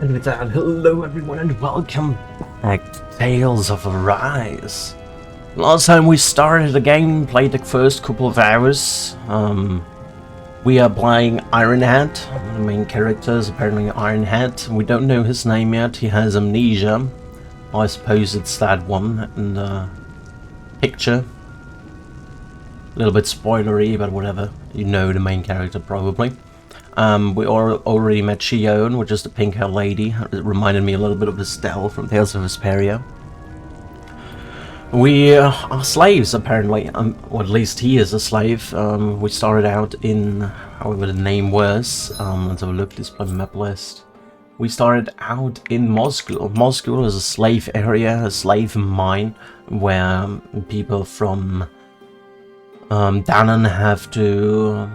And with that, hello everyone and welcome back to Tales of Arise. Last time we started the game, played the first couple of hours. We are playing Ironhead. The main character is apparently Ironhead. We don't know his name yet, he has amnesia. I suppose it's that one in the picture. A little bit spoilery, but whatever. You know the main character probably. We already met Shion, which is the pink-haired lady. It reminded me a little bit of Estelle from Tales of Vesperia. We are slaves, apparently. Or at least he is a slave. We started out in, however the name was. Let's have a look, display map list. We started out in Moscow. Moscow is a slave area, a slave mine, where people from Danan have to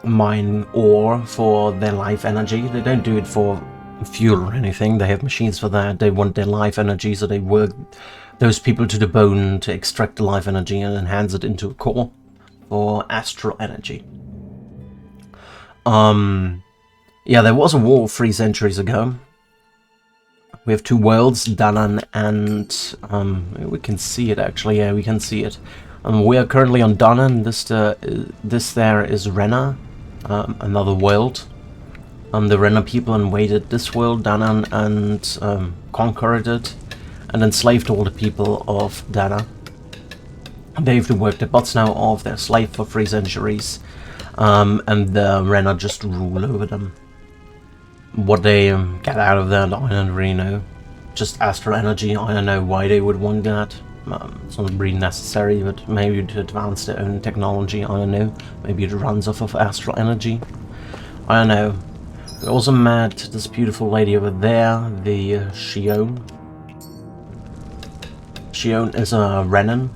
mine ore for their life energy. They don't do it for fuel or anything. They have machines for that. They want their life energy, so they work those people to the bone to extract the life energy and enhance it into a core for astral energy. Yeah, there was a war 3 centuries ago. We have 2 worlds, Danan and we can see it actually. Yeah, we can see it. We are currently on Danan. This there is Rena. Another world. The Renner people invaded this world, Danan, and conquered it, and enslaved all the people of Dana. They have to work their butts now off, they're slave for 3 centuries, and the Renner just rule over them. What they get out of that, I don't really know. Just astral energy, I don't know why they would want that. It's not really necessary, but maybe to advance their own technology, I don't know. Maybe it runs off of astral energy. I don't know. We also met this beautiful lady over there, the Shion. Shion is a Renan,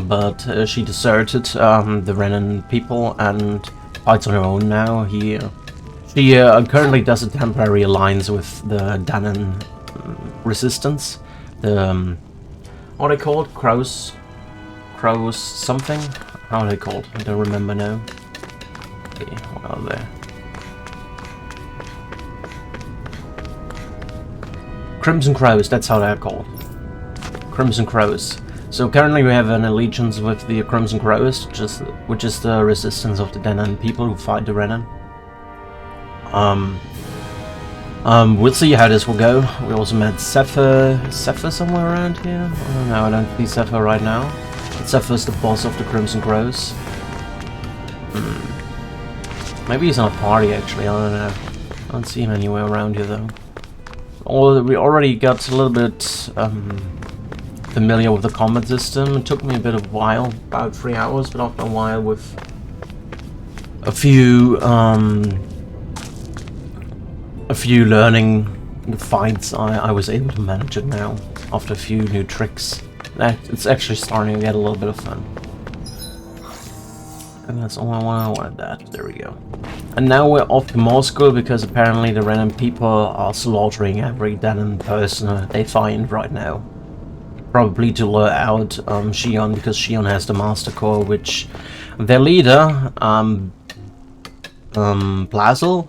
but she deserted the Renan people and fights on her own now. She currently does a temporary alliance with the Danan resistance. The what are they called? Crows something? How are they called? I don't remember now. Okay, what are they? Crimson Crows, that's how they're called. Crimson Crows. So currently we have an allegiance with the Crimson Crows, which is the resistance of the Danan people who fight the Renan. We'll see how this will go. We also met Zephyr somewhere around here? I don't know, I don't see Zephyr right now. But Zephyr's the boss of the Crimson Crows. Maybe he's on a party actually, I don't know. I don't see him anywhere around here though. We already got a little bit familiar with the combat system. It took me a bit of a while, about 3 hours, but after a while with a few learning fights, I was able to manage it now, after a few new tricks. It's actually starting to get a little bit of fun. And that's all I wanted that. There we go. And now we're off to Moscow, because apparently the Renan people are slaughtering every Danan person they find right now. Probably to lure out Shion, because Shion has the Master Core, which their leader, Basil,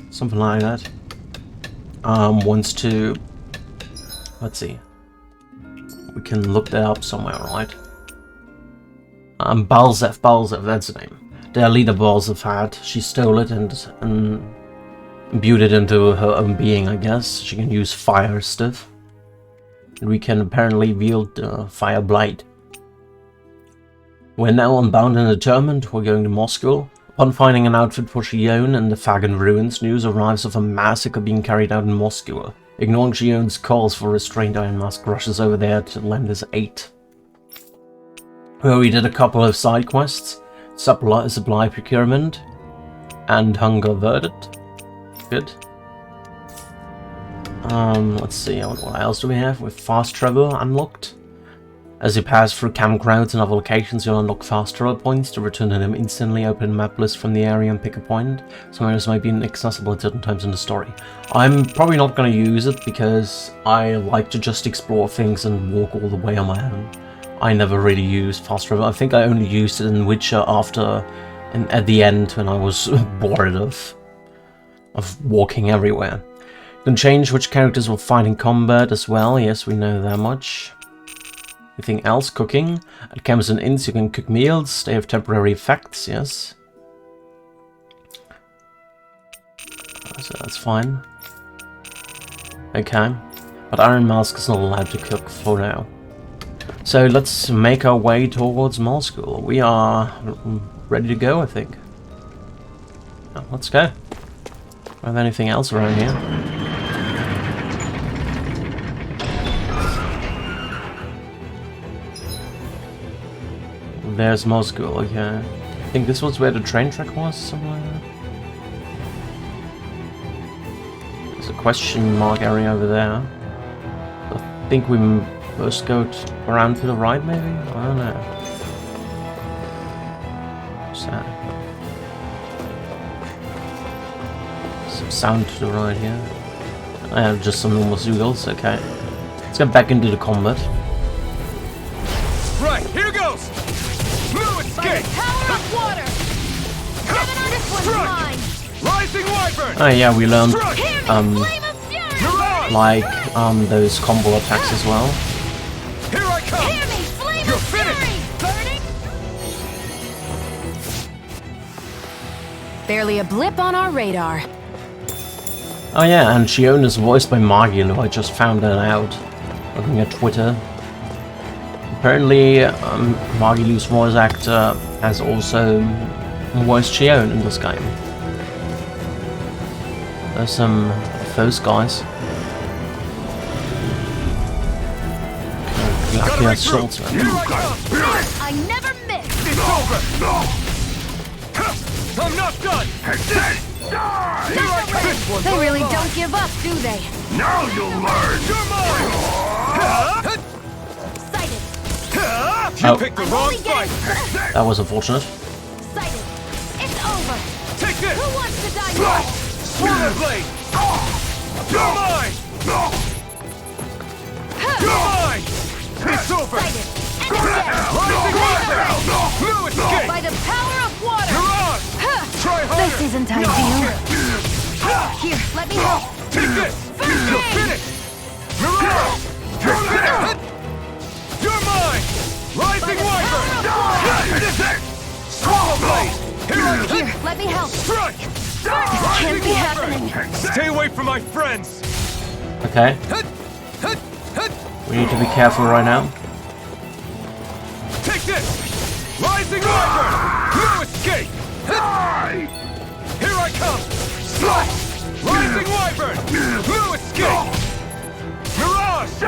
something like that, wants to, let's see, we can look that up somewhere, right? Balzev, that's the name. Their leader Balzev had, she stole it and imbued it into her own being, I guess. She can use fire stuff. And we can apparently wield Fire Blade. We're now unbound and determined, we're going to Moscow. Upon finding an outfit for Shion in the Fagan ruins, news arrives of a massacre being carried out in Moscow. Ignoring Shion's calls for restraint, Iron Mask rushes over there to lend his aid. Where we did a couple of side quests, supply procurement, and hunger verdict. Good. Let's see, what else do we have? With fast travel unlocked. As you pass through campgrounds and other locations, you'll unlock fast travel points. To return to them instantly, open map list from the area and pick a point. Some areas might be inaccessible at certain times in the story. I'm probably not going to use it because I like to just explore things and walk all the way on my own. I never really used fast travel. I think I only used it in Witcher at the end when I was bored of of walking everywhere. You can change which characters will fight in combat as well. Yes, we know that much. Anything else? Cooking. At camps and inns you can cook meals. They have temporary effects, yes. So that's fine. Okay. But Iron Mask is not allowed to cook for now. So let's make our way towards Mall School. We are ready to go, I think. Oh, let's go. Do I have anything else around here? There's Mall School, okay. I think this was where the train track was, something like that. There's a question mark area over there. I think we first go around to the right, maybe? I don't know. What's that? Some sound to the right here. I have just some normal Zoogles, okay. Let's get back into the combat. Right, here goes! No escape! Power of water! This one's mine! Rising Wyvern! Oh yeah, we learned Flame of fury! like those combo attacks as well. Here I come! Hear me! Flame You're of fury! finished! Burning! Barely a blip on our radar. Oh yeah, and Shion is voiced by Margil, who I just found that out looking at Twitter. Apparently, Margilu's voice actor has also voiced Shion in this game. There's some of those guys. Lucky I shot him. I never miss! It's over! I'm not done! They really don't give up, do they? Now you'll learn! You're mine! Sighted! You picked the I'm wrong only fight! getting That was unfortunate. sighted! It's over! Take this! Who wants to die first? Sword blade! You're mine! You're mine! It's over! Sighted! And again! Rising Wyvern! No escape! By the power of water! You're on! Try harder! This isn't ideal. Here, let me help. Take this! First You're aid. finished! You're on! You're finished! You're mine! Rising Wyvern! Swallow blade! Here I come! Here, let me help. Strike! This Rising can't be Wyvern! happening. Stay away from my friends! Okay, we need to be careful right now. Take this! Rising Wyvern! No escape! Here I come! Slice! Rising Wyvern! No escape! Mirage!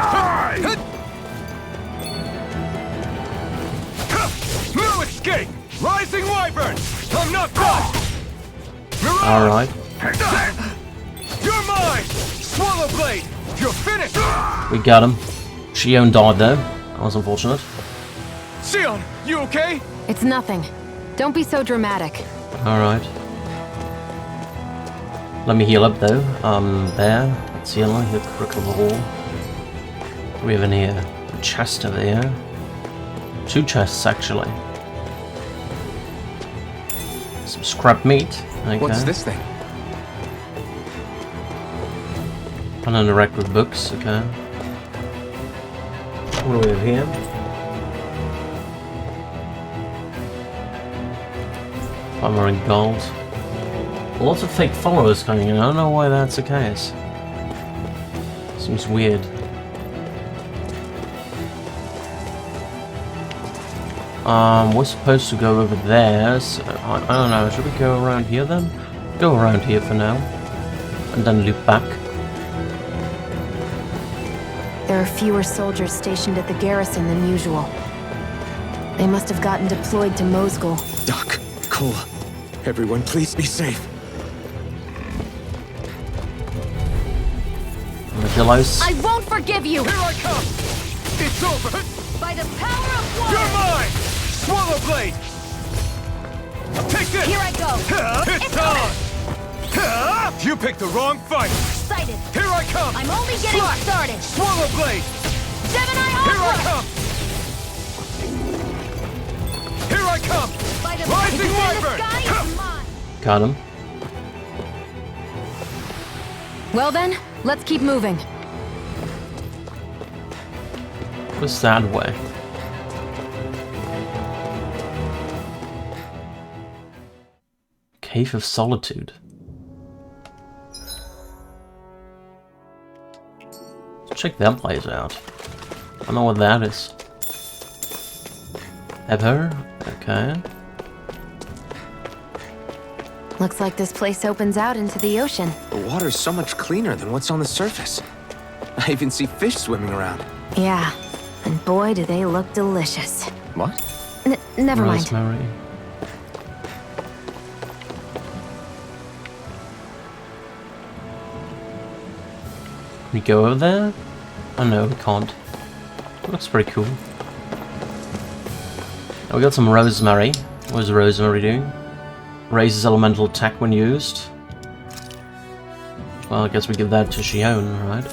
No escape! Rising Wyvern! I'm not done! Mirage! Alright. You're mine! Swallow blade! You're finished! We got him. Shion died though. That was unfortunate. Sion, you okay? It's nothing. Don't be so dramatic. Alright. Let me heal up though. There. Let's heal on here. Crook of the wall. What do we have in here? A chest over here. Two chests actually. Some scrap meat. Okay. What's this thing? And then a rack with books. Okay. What do we have here? Armor and gold. Lots of fake followers coming in. I don't know why that's the case. Seems weird. We're supposed to go over there, so I don't know. Should we go around here then? Go around here for now, and then loop back. There are fewer soldiers stationed at the garrison than usual. They must have gotten deployed to Mosgul. Doc, Cole, everyone please be safe. Delos. I won't forgive you! Here I come! It's over! By the power of water! You're mine! Swallow blade! Take this! Here I go! It's on! You picked the wrong fight! Sighted! Here I come! I'm only getting Slash! started! Swallow blade! Gemini Here I Opera! come! Here I come! By the Rising It's in the Wyvern! sky is mine! Got him. Well then, let's keep moving. What's that way? Cave of Solitude. Let's check that place out. I don't know what that is. Ever? Okay. Looks like this place opens out into the ocean. The water's so much cleaner than what's on the surface. I even see fish swimming around. Yeah, and boy do they look delicious. What? Never mind. Rosemary. Can we go over there? Oh no, we can't. Looks pretty cool. Oh, we got some rosemary. What does rosemary do? Raises elemental attack when used. Well, I guess we give that to Shion, right?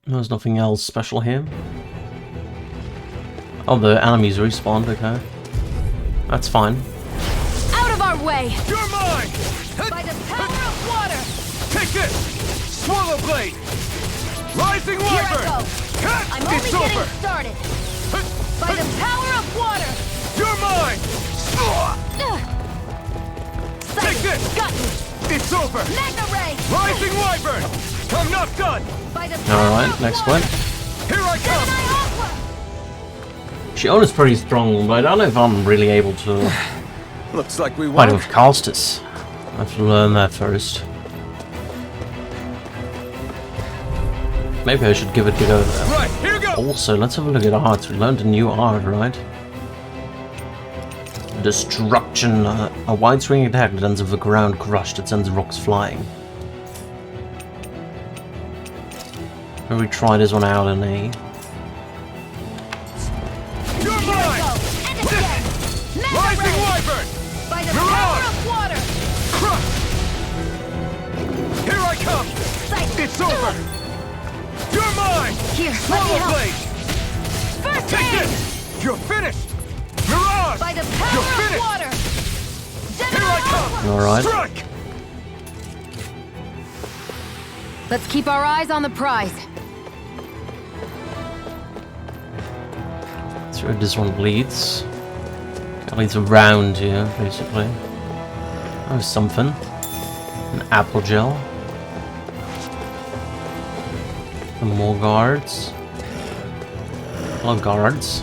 There's nothing else special here. Oh, the enemies respawned, okay. That's fine. Out of our way! You're mine! By the power of water! Take this! Swallow blade! Rising Here I wyvern! go! I'm only It's getting over! started! By the power of water! You're mine! Take this! Got me! It's over! Magna ray! Rising wyvern! I'm not done! By the power Alright, of next water. one. Here I come! Gemini Aqua! Shion is pretty strong, but I don't know if I'm really able to Looks like we fight won. with casters. I have to learn that first. Maybe I should give it a go there. Right, here goes! Also, let's have a look at art. We learned a new art, right? Destruction. A wide swinging attack that ends with the ground crushed. It sends rocks flying. Maybe try this one out in a... You're Here I mine! go! And again! Magna Rising ray! wyvern! By the Mirage! power of water! Crush! Here I come! Sight! It's over! You're mine! Here, let me Swallow help! blade! First Take aid! this! You're finished! Mirage! By the You're power of finished! water! Here I come! Alright. Strike! Let's keep our eyes on the prize. That's where this one leads. It leads around here, basically. Oh, something. An apple gel. And more guards. Hello, guards.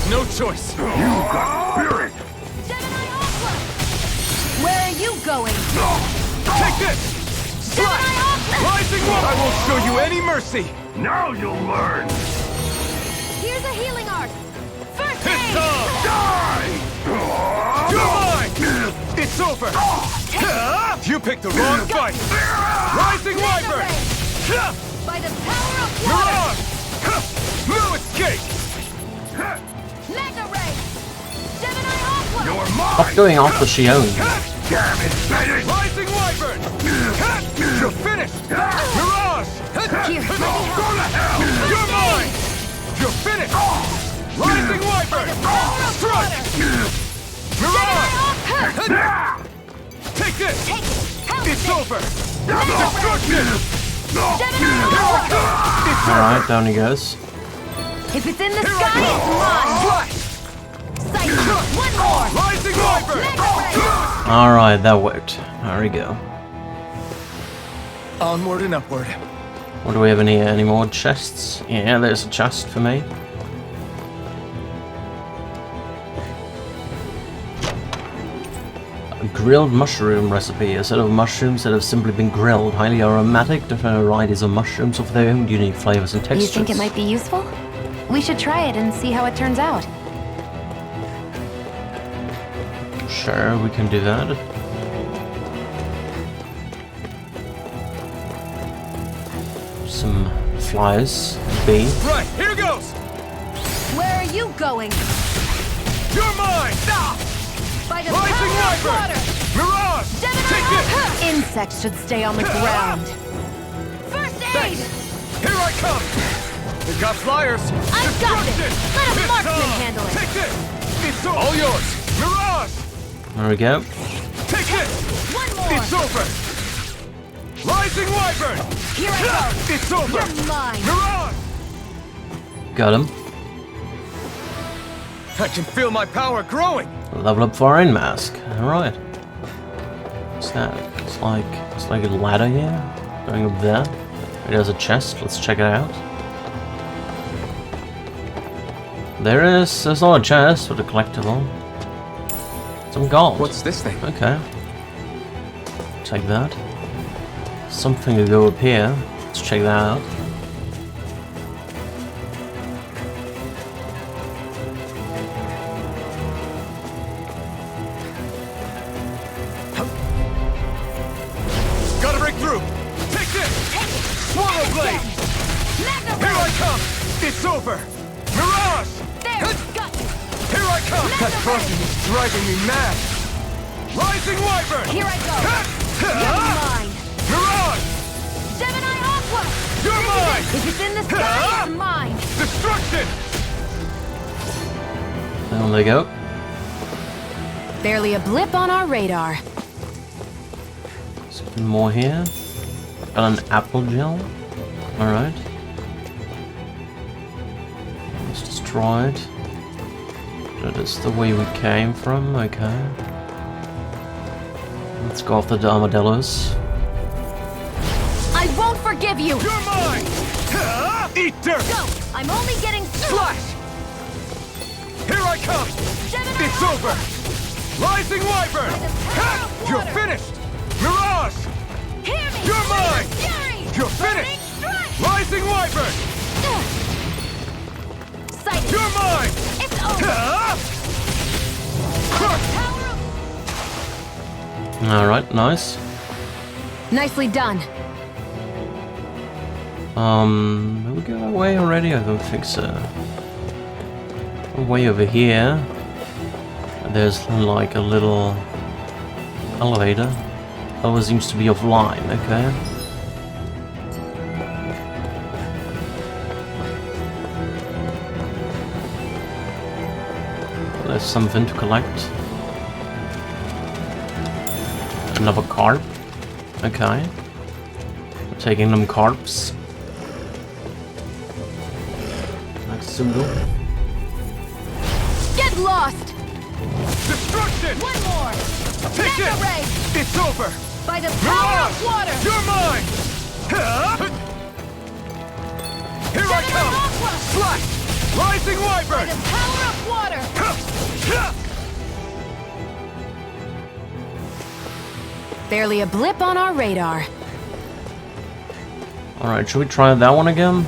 No choice! You got spirit! Gemini Aqua! Where are you going? Take this! Gemini Aqua! Rising one! I won't show you any mercy! Now you'll learn! Here's a healing art! First It's aid! time! Die! You're mine! It's over! You picked the wrong fight! Rising Magna wyvern! ray! By the power of water! Mirage! No escape! Magna ray! Gemini Aqua! You're Stop mine! going after Shion. Damn it, Bennett! Rising wyvern! You're finished! Mirage! Here, let me help! Go to hell! You're mine! You're finished! Rising wyvern! Power of Strike! water! Mirage! Ah! Take this! Take it! Help It's me! over! Destruction! Gemini Here I Aqua! come! It's Alright, down he goes. If it's in the Here I sky, it's mine! Flash! Sight! One more! Rising wyvern! Magna ray! Alright, that worked. There we go. Onward and upward. What do we have in here? Any more chests? Yeah, there's a chest for me. A grilled mushroom recipe. A set of mushrooms that have simply been grilled. Highly aromatic, different varieties of mushrooms with their own unique flavors and textures. You think it might be useful? We should try it and see how it turns out. Sure, we can do that. Some flies. Bee. Right, here goes! Where are you going? You're mine! By the Rising power of wyvern! water! Mirage! Gemini Take this! Aqua! Insects should stay on the ground. First aid! Thanks! Here I come! They got flyers! I've got this! Let a It's marksman on! handle it! Take this! It's all yours! Mirage! There we go. Take this! One more! It's over! Rising Wyvern! Here I go! It's over! You're mine! Mirage! Got him. I can feel my power growing! Level up for Iron Mask. Alright. What's that? It's like a ladder here. Going up there. There's a chest. Let's check it out. There's not a chest, but a collectible. Some gold. What's this thing? Okay. Take that. Something to go up here. Let's check that out. Gotta break through! Take this! Swallow Blade! Here I come! It's over! Mirage! There! Got you! Here I come! That crossing is driving me mad! Rising Wyvern! Here I go! You're mine! Mirage! Gemini Aqua! You're mine! If it's in the sky, it's mine! Destruction! There they go. Barely a blip on our radar. Something more here. Got an apple gel. Alright. Let's destroy it. That is the way we came from, okay. Let's go after the armadillos. I won't forgive you! You're mine! Eat dirt! Go! I'm only getting Slash! Here I come! Gemini It's Aqua! over! Rising Wyvern! By the power of You're water! finished! Mirage! Hear me! You're mine! Fury! You're finished! Burning strike! Rising Wyvern! Sight! You're mine! It's over! Crush! Power of... Alright, nice. Nicely done. Have we got our way already? I don't think so. Way over here. There's like a little elevator. Oh, it seems to be offline, okay. There's something to collect. Another carp. Okay. We're taking them carps. Next symbol. Get lost! Destruction! One more! Take Mega it! ray! It's over! By the power of Mirage! water! You're mine! Here I Gemini come! Aqua! Slash! Rising By Wyvern! the power of water! Barely a blip on our radar. Alright, should we try that one again?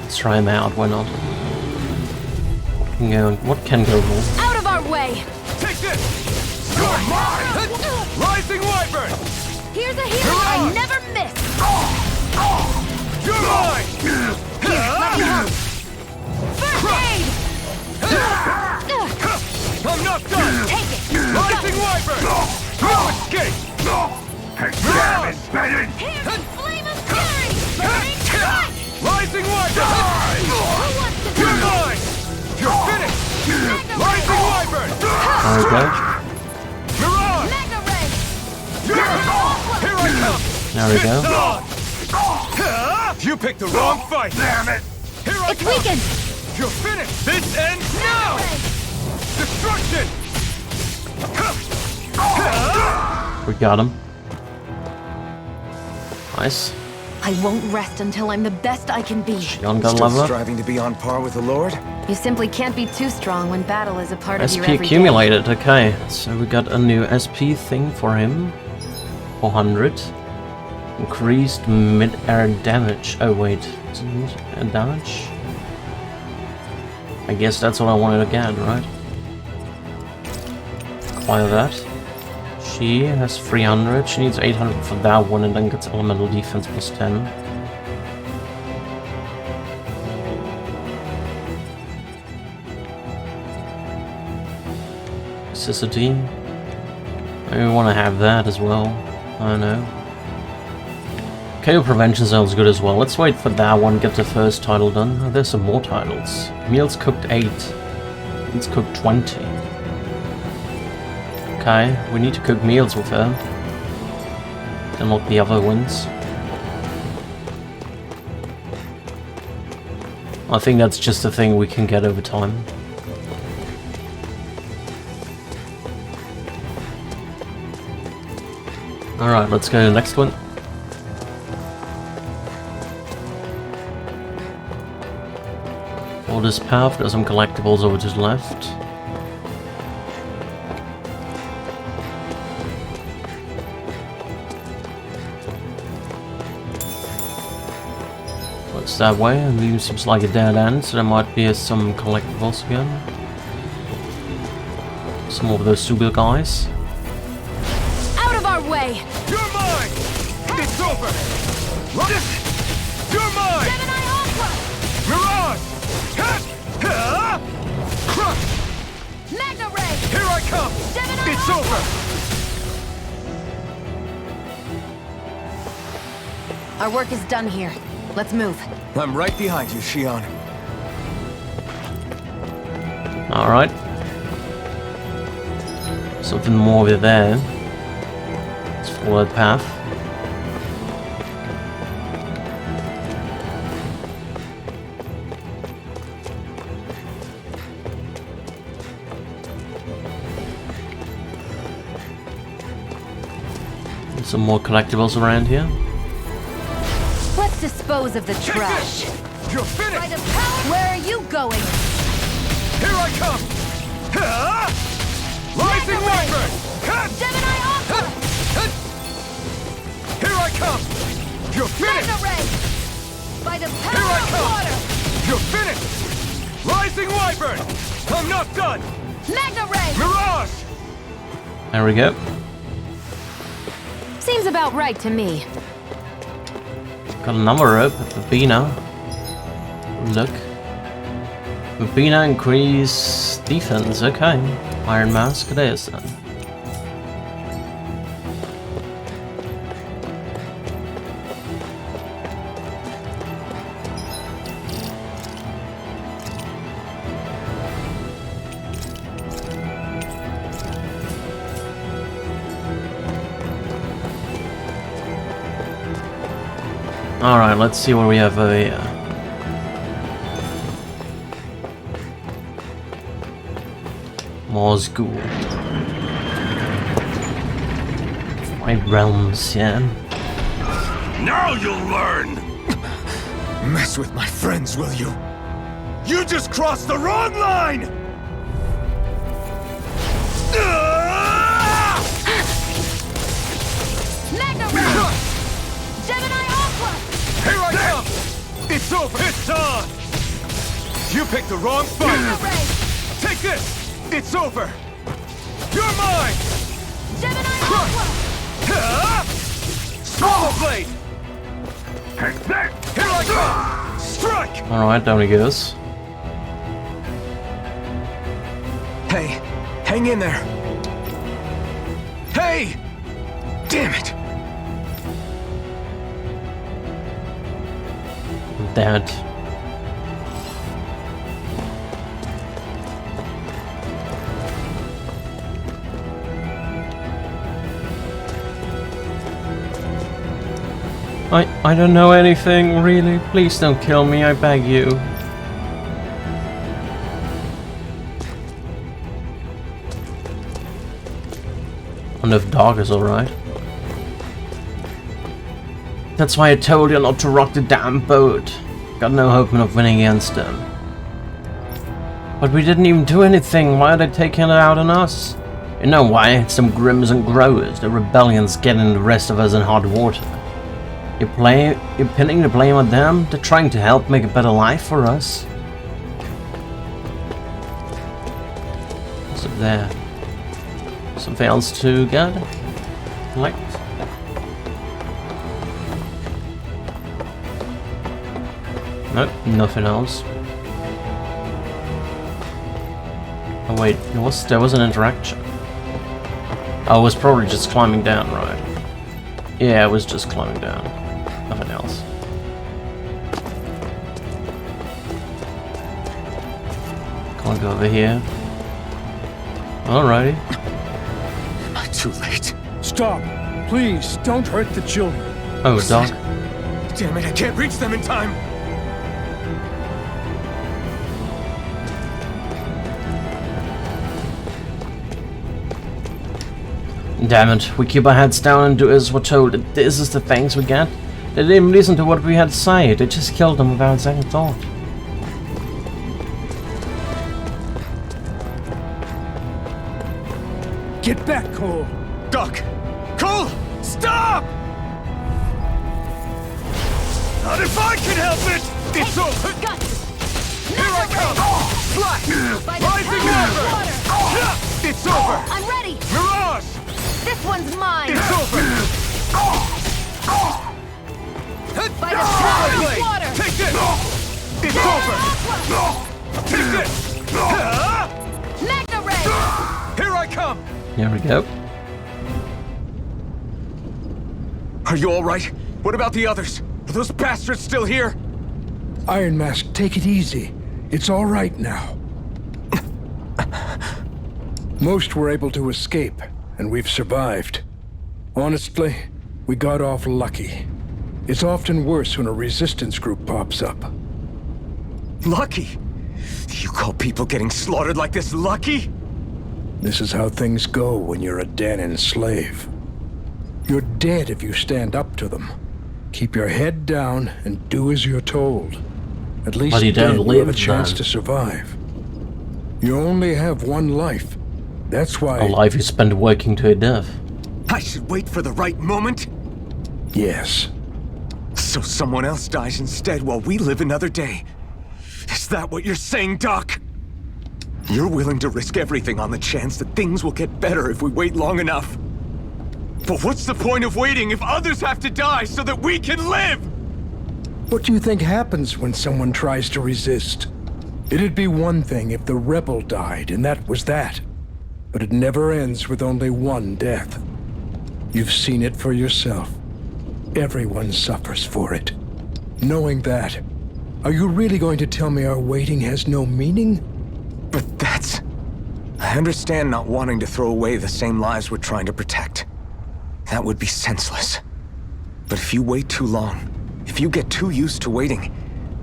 Let's try him out, why not? What can go wrong? Out of our way! Take this! You're mine! Rising Wyvern! Here's a hero I never miss! You're mine! Let me help! First aid! I'm not done! Take it! Rising Wyvern! No escape! Examine, Bennett! Here's Flame of Fury! Burning strike! Rising Wyvern! Who wants to You're die? mine! You're finished! Mega Rising ray! Wyvern! There we go. Mirage! Mega ray! Here I come! There we go. You picked the wrong fight! Damn it! Here I It's come! weakened! You're finished! This ends now! Ray! Destruction! We got him. Nice. I won't rest until I'm the best I can be. Young gun Still level. striving to be on par with the Lord? You simply can't be too strong when battle is a part of your SP everyday. accumulated, okay. So we got a new SP thing for him. 400. Increased mid-air damage. Oh wait, is it mid-air damage? I guess that's what I wanted to get, right? Acquire that. She has 300, she needs 800 for that one and then gets elemental defense plus 10. Toxicity. I want to have that as well. I know. KO prevention sounds good as well. Let's wait for that one, get the first title done. Oh, there's some more titles. Meals cooked 8. Meals cooked 20. Okay, we need to cook meals with her. Unlock the other ones. I think that's just a thing we can get over time. Alright, let's go to the next one. For this path, there's some collectibles over to the left. What's that way? And it seems like a dead end, so there might be some collectibles again. Some of those super guys. Out of our way! You're mine! It's over! You're mine! Gemini Aqua! Mirage! Crush! Magna Ray! Here I come! Gemini It's Aqua! over! Our work is done here. Let's move. I'm right behind you, Shion. Alright. Something more over there. Let's follow the path. There's some more collectibles around here. Let's dispose of the trash. You're By finished! the power... Where are you going? Here I come! Rising Magna Ray! Wyvern! Gemini Aqua! Here I come! You're Magna finished! Ray! By the Here power I of come! water! You're finished! Rising Wyvern! I'm not done! Magna Ray! Mirage! There we go. Seems about right to me. Got another rope, Babina. Look. Babina increase defense, okay. Iron Mask it is then. Alright, let's see what we have over here. Mars Ghoul. 5 realms, yeah. Now you'll learn! Mess with my friends, will you? You just crossed the wrong line! Magna Ray! Gemini Aqua! Here I come! It's over! It's on! You picked the wrong Magna fight! Ray! Take this! It's over! You're mine! Gemini Aqua! Swallow blade! Take that! Here I come! Strike! Alright, down he goes. Hey, hang in there. Hey! Damn it! Dead. I don't know anything, really. Please don't kill me, I beg you. And if dog is alright. That's why I told you not to rock the damn boat. Got no hope of winning against them. But we didn't even do anything. Why are they taking it out on us? You know why? It's some Grims and Growers. The rebellion's getting the rest of us in hot water. You're pinning the blame on them? They're trying to help make a better life for us. What's up there? Something else to get? Collect? Nope, nothing else. Oh wait, there was an interaction. Oh, I was probably just climbing down, right? Yeah, I was just climbing down. Nothing else. Can't go over here. Alrighty. Too late. Stop! Please, don't hurt the children. Oh, Doc. Damn it, I can't reach them in time! Damn it, we keep our heads down and do as we're told. This is the thanks we get. They didn't even listen to what we had to say. They just killed them without a second thought. Get back, Cole! Doc! Cole! Stop! Not if I can help it! It's over! Here I come! Fly! Rising never! It's over! I'm ready! Mirage! This one's mine! It's over! By the power of Blade! water! Take this! It's over! Take this! Magna Ray! Here I come! Here we go. Are you alright? What about the others? Are those bastards still here? Iron Mask, take it easy. It's all right now. Most were able to escape, and we've survived. Honestly, we got off lucky. It's often worse when a resistance group pops up. Lucky? You call people getting slaughtered like this lucky? This is how things go when you're a Danan slave. You're dead if you stand up to them. Keep your head down and do as you're told. At least But you then don't you have a live, chance man. to survive. You only have one life. That's why... A life you spend working to a death. I should wait for the right moment? Yes. So someone else dies instead while we live another day. Is that what you're saying, Doc? You're willing to risk everything on the chance that things will get better if we wait long enough. But what's the point of waiting if others have to die so that we can live? What do you think happens when someone tries to resist? It'd be one thing if the rebel died, and that was that. But it never ends with only one death. You've seen it for yourself. Everyone suffers for it. Knowing that, are you really going to tell me our waiting has no meaning? But that's... I understand not wanting to throw away the same lives we're trying to protect. That would be senseless. But if you wait too long, if you get too used to waiting,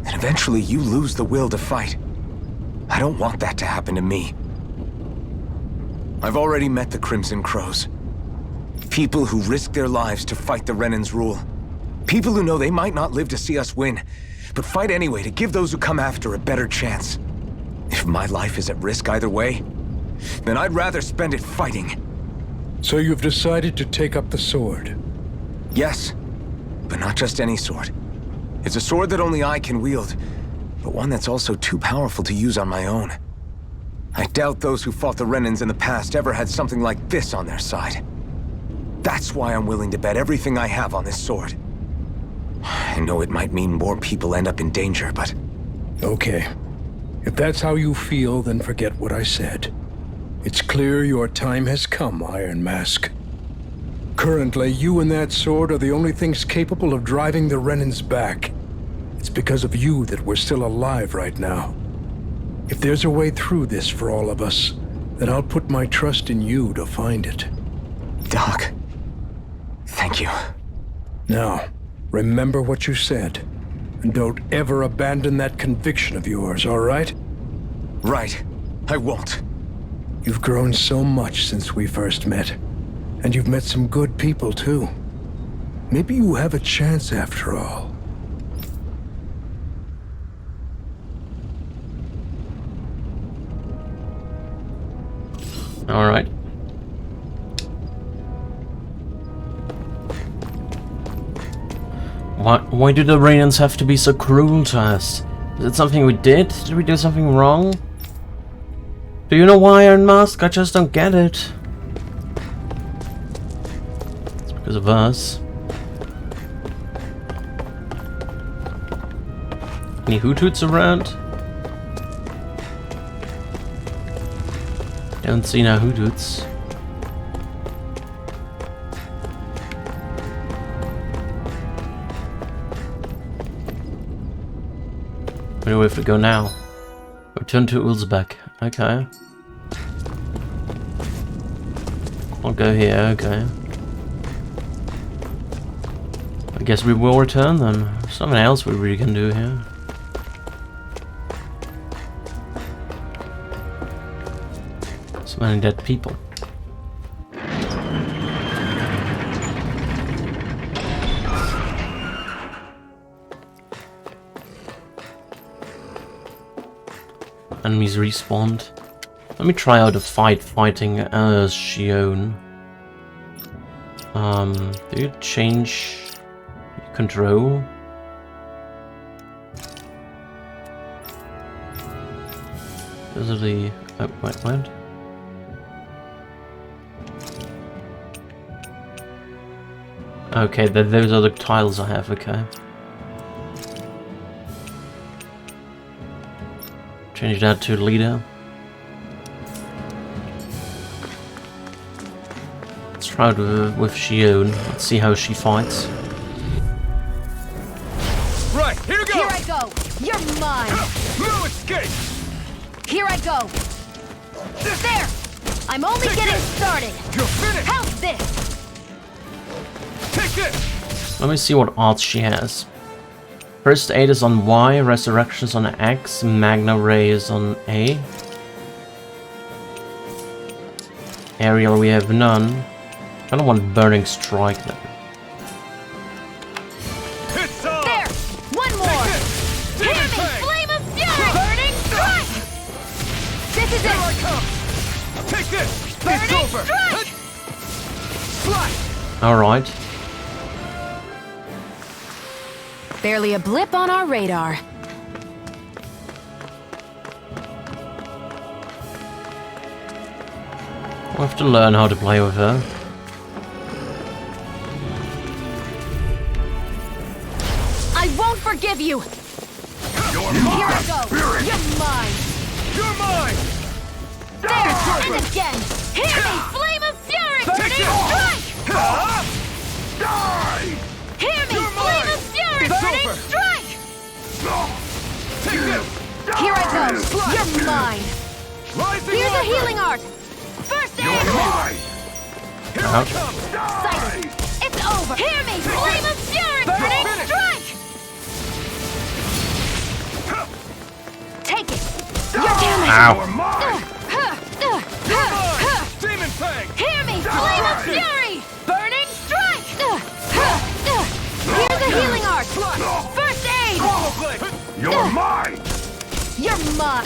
then eventually you lose the will to fight. I don't want that to happen to me. I've already met the Crimson Crows. People who risk their lives to fight the Renan's rule. People who know they might not live to see us win, but fight anyway to give those who come after a better chance. If my life is at risk either way, then I'd rather spend it fighting. So you've decided to take up the sword. Yes, but not just any sword. It's a sword that only I can wield, but one that's also too powerful to use on my own. I doubt those who fought the Renans in the past ever had something like this on their side. That's why I'm willing to bet everything I have on this sword. I know it might mean more people end up in danger, but... Okay. If that's how you feel, then forget what I said. It's clear your time has come, Iron Mask. Currently, you and that sword are the only things capable of driving the Renans back. It's because of you that we're still alive right now. If there's a way through this for all of us, then I'll put my trust in you to find it. Doc, thank you. Now, remember what you said, and don't ever abandon that conviction of yours, all right? Right, I won't. You've grown so much since we first met, and you've met some good people too. Maybe you have a chance after all. All right. Why do the Renans have to be so cruel to us? Is it something we did? Did we do something wrong? Do you know why, Iron Mask? I just don't get it. It's because of us. Any Hoothoots around? Don't see no Hoothoots. Where do we have to go now? Return to Ulzbek. Okay. I'll go here, okay. I guess we will return then. There's something else we really can do here. So many dead people. Enemies respawned. Let me try out a fighting as Shion. Do you change control? Those are the... oh, wait. Okay, those are the tiles I have, okay. Change that to leader. Let's try it with Shion. Let's see how she fights. Right, here goes! Here I go! You're mine! No escape! Here I go! There! I'm only getting started! You're finished! How's this? Take this! Let me see what arts she has. First aid is on Y, resurrections on X, Magna Ray is on A. Aerial we have none. I don't want Burning Strike though. There! One more! Hear me! Flame of Fury! Burning Strike! This is it! Take this! Burning Strike! Fly! Alright. Barely a blip on our radar. We'll have to learn how to play with her. I won't forgive you! Here I go! You're mine! You're mine! There! And again! Hear me! Flame of Fury! Burning Strike! Die! Hear me! Flame of Fury! Burning Strike! Take this! Here I go! You're mine! Rising Here's a Wyvern! healing art! First aid! Mine! Here I come! Sighted! It's over! Hear me! Flame of Fury! Burning finish. Strike! Take it! You're damaged! Ow. Mine! Demon Fang! Hear me! Flame of Fury! Burning Strike! Here's a healing art! First aid! Swallow Blade! You're mine! You're mine!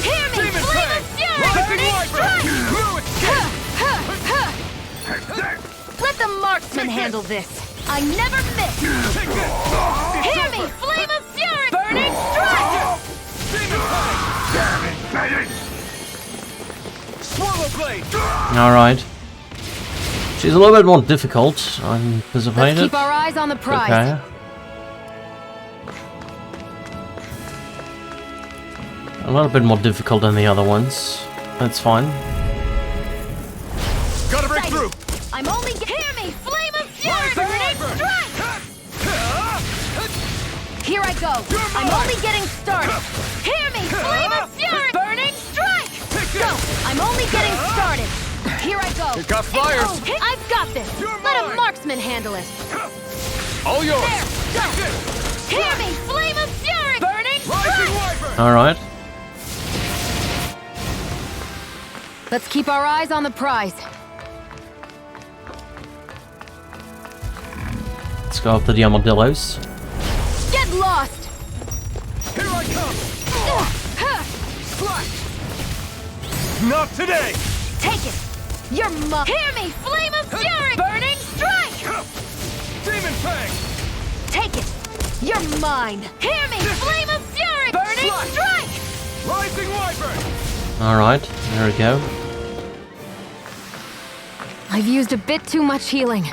Hear me! Demon Flame Fang! of Fury! Rising Burning Wyvern! Strike! No escape! Take this! Let the marksman handle this! I never miss! Take this! Hear me! Flame of Fury! Burning Strike! Demon Fang! Damn it, baby! Swallow Blade! Alright. She's a little bit more difficult, I'm Let's anticipated. keep our eyes on the prize. Okay. A little bit more difficult than the other ones. That's fine. Gotta break through! I'm only hear me! Flame of Fury! Rising Burning Wyvern! Strike! Here I go! I'm only getting started! Hear me! Flame of Fury! Burning Strike! Go! I'm only getting started! Here I go! It got fires! Oh, I've got this! You're Let a mine! marksman handle it! All yours! There! Go! Hear me! Flame of Fury! Burning Rising Strike! Wyvern! Alright. Let's keep our eyes on the prize. Let's go after the armadillos. Get lost! Here I come! Slash! Not today! Take it! You're mine! Hear me! Flame of Fury! Burning Strike! Demon Fang! Take it! You're mine! Hear me! Flame of Fury! Burning Slash! Strike! Rising Wyvern! Alright, there we go. I've used a bit too much healing.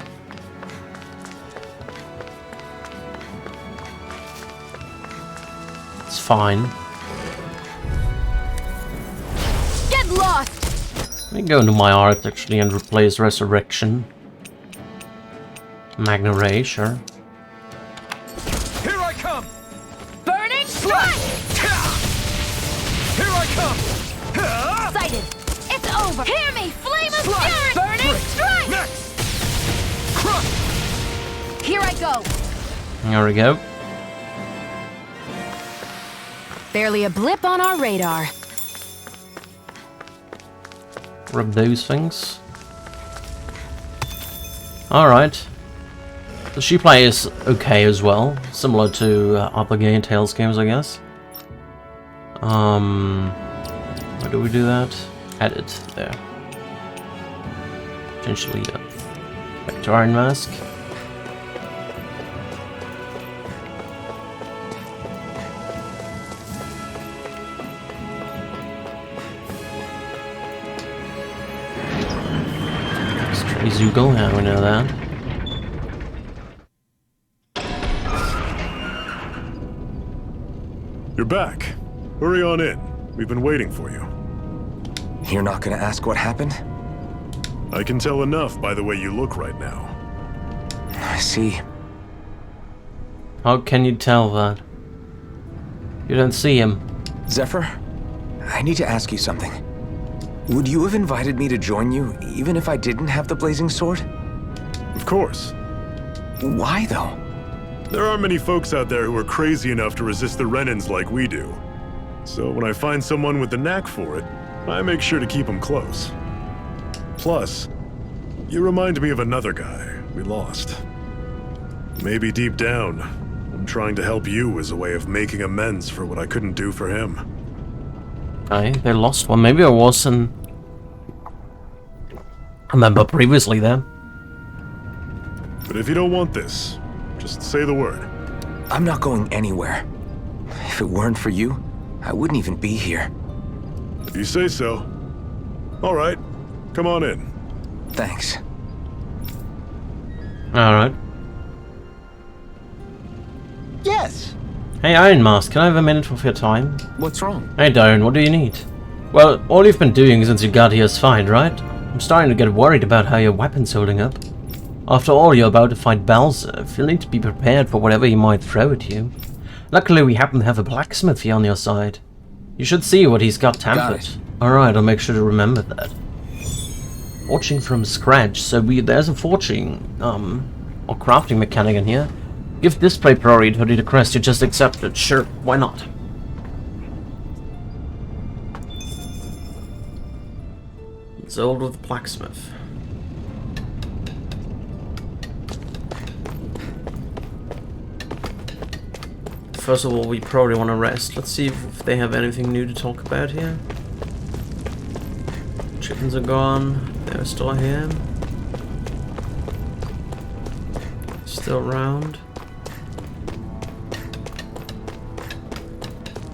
It's fine. Get lost! Let me go into my art actually and replace Resurrection. Magna Ray, sure. Here I come! Burning strike! Here I come! Sighted! It's over! Hear me! Flame of Slide! fury! Burning Break! strike! Next! Crush! Here I go! There we go. Barely a blip on our radar. Rub those things. Alright. The sheep play is okay as well. Similar to other Game Tales games, I guess. Where do we do that? Edit. There. Potentially back to Iron Mask. Zoogle, yeah, we know that. You're back. Hurry on in. We've been waiting for you. You're not gonna ask what happened? I can tell enough by the way you look right now. I see. How can you tell that? You don't see him. Zephyr, I need to ask you something. Would you have invited me to join you, even if I didn't have the blazing sword? Of course. Why, though? There aren't many folks out there who are crazy enough to resist the Renans like we do. So when I find someone with the knack for it, I make sure to keep them close. Plus, you remind me of another guy we lost. Maybe deep down, I'm trying to help you as a way of making amends for what I couldn't do for him. Okay, they lost one. Maybe I wasn't a member previously then. But if you don't want this, just say the word. I'm not going anywhere. If it weren't for you, I wouldn't even be here. If you say so. All right, come on in. Thanks. Alright. Yes. Hey Iron Mask, can I have a minute of your time? What's wrong? Hey Darren, what do you need? Well, all you've been doing since you got here is fine, right? I'm starting to get worried about how your weapon's holding up. After all, you're about to fight Balzer. You'll need to be prepared for whatever he might throw at you. Luckily, we happen to have a blacksmith here on your side. You should see what he's got tampered. Alright, I'll make sure to remember that. Forging from scratch. So there's a forging, or crafting mechanic in here. Give display priority to crest, you just accept it. Sure, why not? It's old with the blacksmith. First of all, we probably want to rest. Let's see if they have anything new to talk about here. Chickens are gone. They're still here. Still around.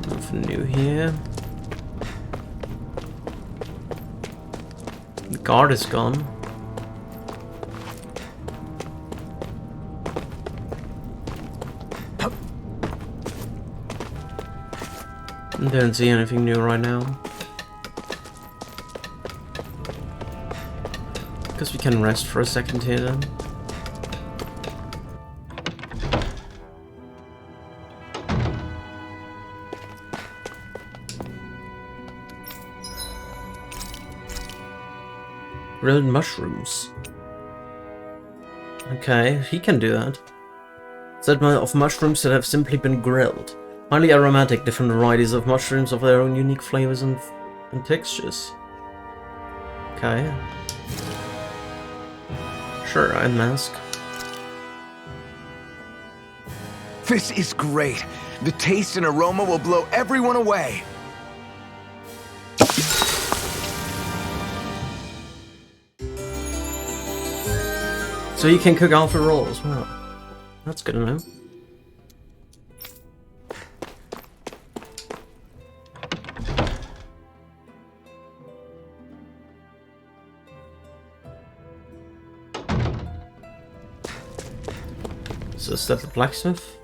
Nothing new here. The guard is gone. Don't see anything new right now. Guess we can rest for a second here then. Grilled mushrooms. Okay, he can do that. Set of mushrooms that have simply been grilled. Highly aromatic, different varieties of mushrooms of their own unique flavors and textures. Okay. Sure, Iron Mask. This is great. The taste and aroma will blow everyone away. So you can cook Alpha Roll as well. That's good to know. So is that the blacksmith?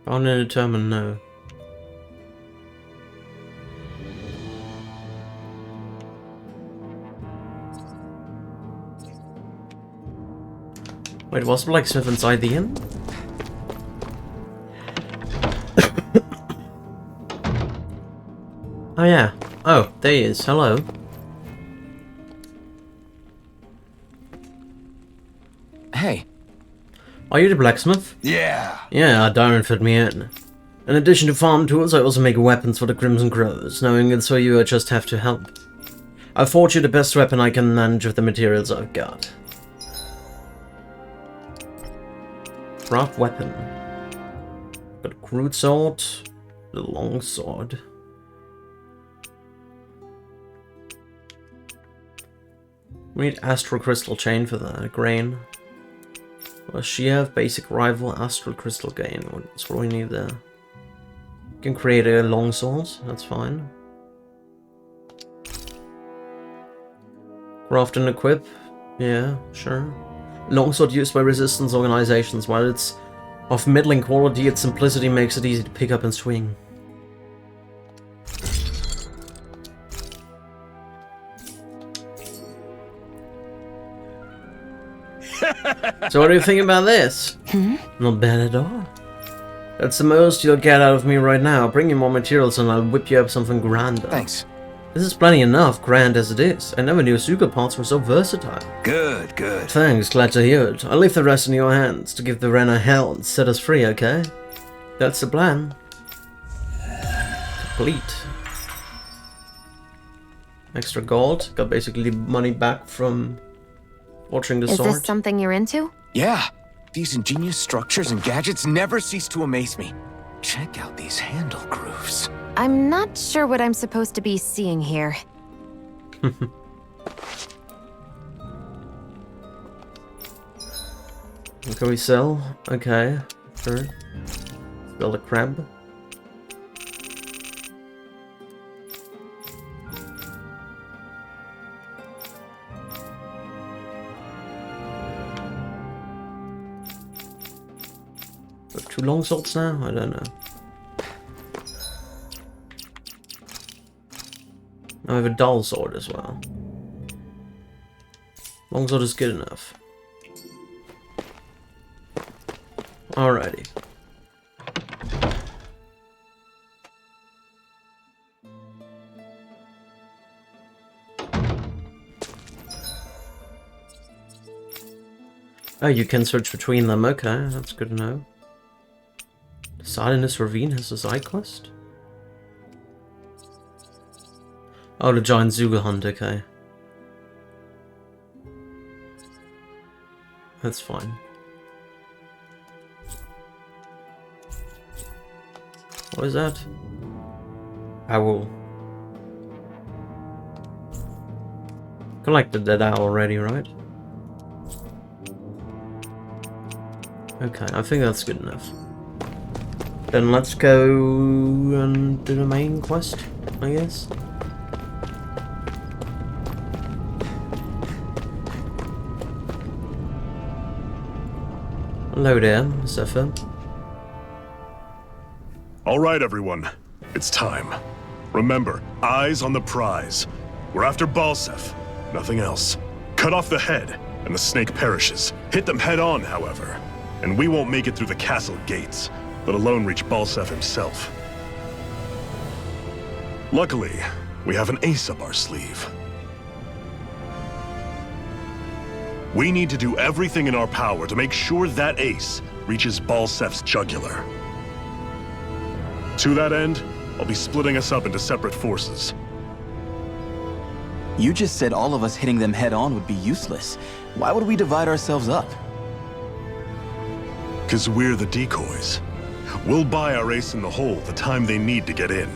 Found and determined, no. Wait, was the blacksmith inside the inn? Oh yeah. Oh, there he is. Hello. Hey. Are you the blacksmith? Yeah. Yeah, Darren fed me in. In addition to farm tools, I also make weapons for the Crimson Crows. Knowing it's for you, I just have to help. I forge you the best weapon I can manage with the materials I've got. Craft weapon. Got a crude sword, the long sword. We need astral crystal chain for that. Grain. Does she have basic rival astral crystal gain? That's what we need there. You can create a long sword, that's fine. Craft and equip, yeah, sure. Longsword used by resistance organizations. While it's of middling quality, its simplicity makes it easy to pick up and swing. So what do you think about this? Not bad at all. That's the most you'll get out of me right now. Bring me more materials and I'll whip you up something grander. Thanks. This is plenty enough, grand as it is. I never knew Suka parts were so versatile. Good, good. Thanks, glad to hear it. I'll leave the rest in your hands to give the Renner hell and set us free, okay? That's the plan. Complete. Extra gold. Got basically money back from watching the sword. Is this something you're into? Yeah, these ingenious structures and gadgets never cease to amaze me. Check out these handle grooves. I'm not sure what I'm supposed to be seeing here. What can we sell? Okay, sure. Build a crab. Got 2 long swords now? I don't know. I have a dull sword as well. Longsword is good enough. Alrighty. Oh, you can switch between them. Okay, that's good to know. The Silence Ravine has a side quest? Oh, the giant Zuga hunt, okay. That's fine. What is that? Owl. Collected that owl already, right? Okay, I think that's good enough. Then let's go and do the main quest, I guess. Hello there, Zephyr. All right, everyone. It's time. Remember, eyes on the prize. We're after Balsef. Nothing else. Cut off the head, and the snake perishes. Hit them head on, however. And we won't make it through the castle gates, let alone reach Balsef himself. Luckily, we have an ace up our sleeve. We need to do everything in our power to make sure that ace reaches Balsef's jugular. To that end, I'll be splitting us up into separate forces. You just said all of us hitting them head on would be useless. Why would we divide ourselves up? 'Cause we're the decoys. We'll buy our ace in the hole the time they need to get in.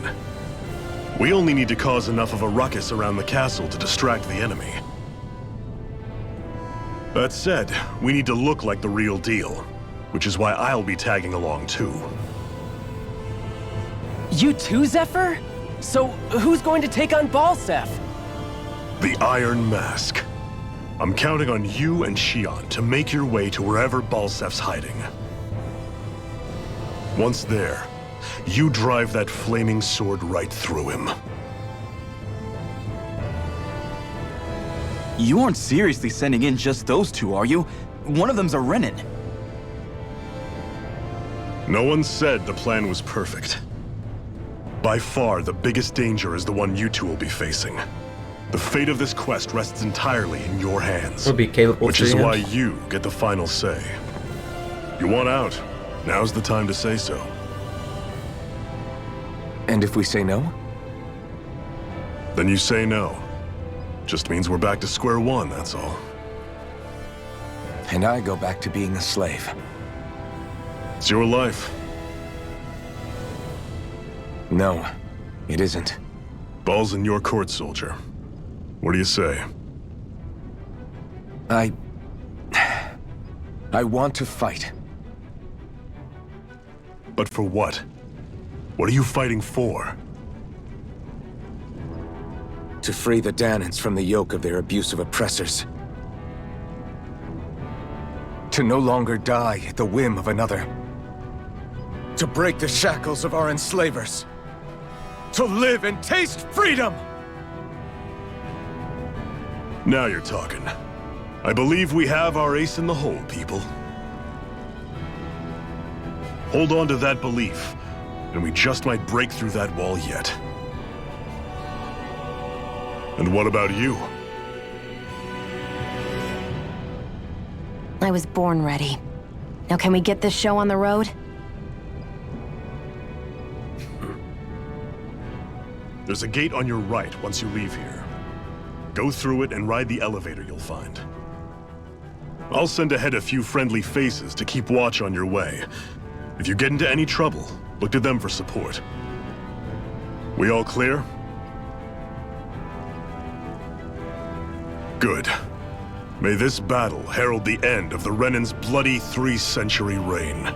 We only need to cause enough of a ruckus around the castle to distract the enemy. That said, we need to look like the real deal, which is why I'll be tagging along too. You too, Zephyr? So, who's going to take on Balsef? The Iron Mask. I'm counting on you and Xion to make your way to wherever Balsef's hiding. Once there, you drive that flaming sword right through him. You aren't seriously sending in just those two, are you? One of them's a Renin. No one said the plan was perfect. by far the biggest danger is the one you two will be facing. The fate of this quest rests entirely in your hands. We'll be capable, which is why you get the final say. You want out, now's the time to say so. And if we say no? Then you say no. Just means we're back to square one, that's all. And I go back to being a slave. It's your life. No, it isn't. Ball's in your court, soldier. What do you say? I want to fight. But for what? What are you fighting for? To free the Danans from the yoke of their abusive oppressors. To no longer die at the whim of another. To break the shackles of our enslavers. To live and taste freedom! Now you're talking. I believe we have our ace in the hole, people. Hold on to that belief, and we just might break through that wall yet. And what about you? I was born ready. Now can we get this show on the road? There's a gate on your right once you leave here. Go through it and ride the elevator you'll find. I'll send ahead a few friendly faces to keep watch on your way. If you get into any trouble, look to them for support. We all clear? Good. May this battle herald the end of the Renan's bloody 3-century reign.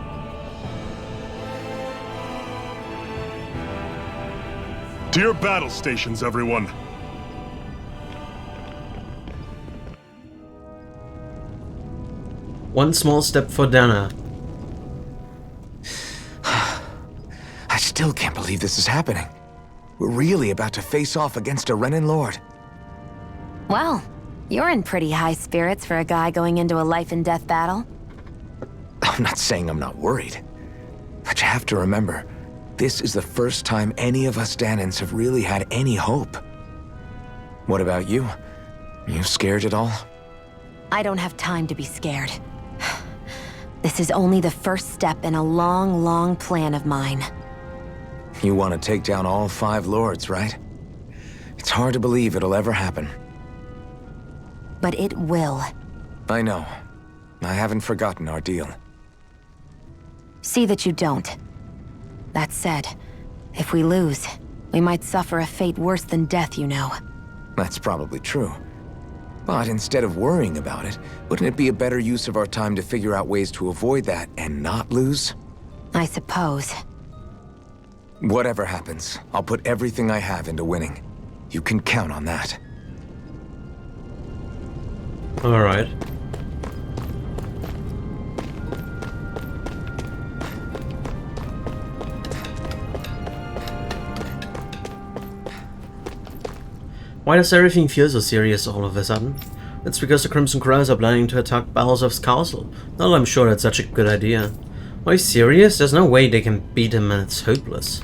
To your battle stations, everyone! One small step for Dana. I still can't believe this is happening. We're really about to face off against a Renan Lord. Well, you're in pretty high spirits for a guy going into a life-and-death battle. I'm not saying I'm not worried. But you have to remember, this is the first time any of us Danans have really had any hope. What about you? You scared at all? I don't have time to be scared. This is only the first step in a long, long plan of mine. You want to take down all 5 lords, right? It's hard to believe it'll ever happen. But it will. I know. I haven't forgotten our deal. See that you don't. That said, if we lose, we might suffer a fate worse than death, you know. That's probably true. But instead of worrying about it, wouldn't it be a better use of our time to figure out ways to avoid that and not lose? I suppose. Whatever happens, I'll put everything I have into winning. You can count on that. Alright. Why does everything feel so serious all of a sudden? It's because the Crimson Crows are planning to attack Balzov's castle. Not that I'm sure that's such a good idea. Are you serious? There's no way they can beat him and it's hopeless.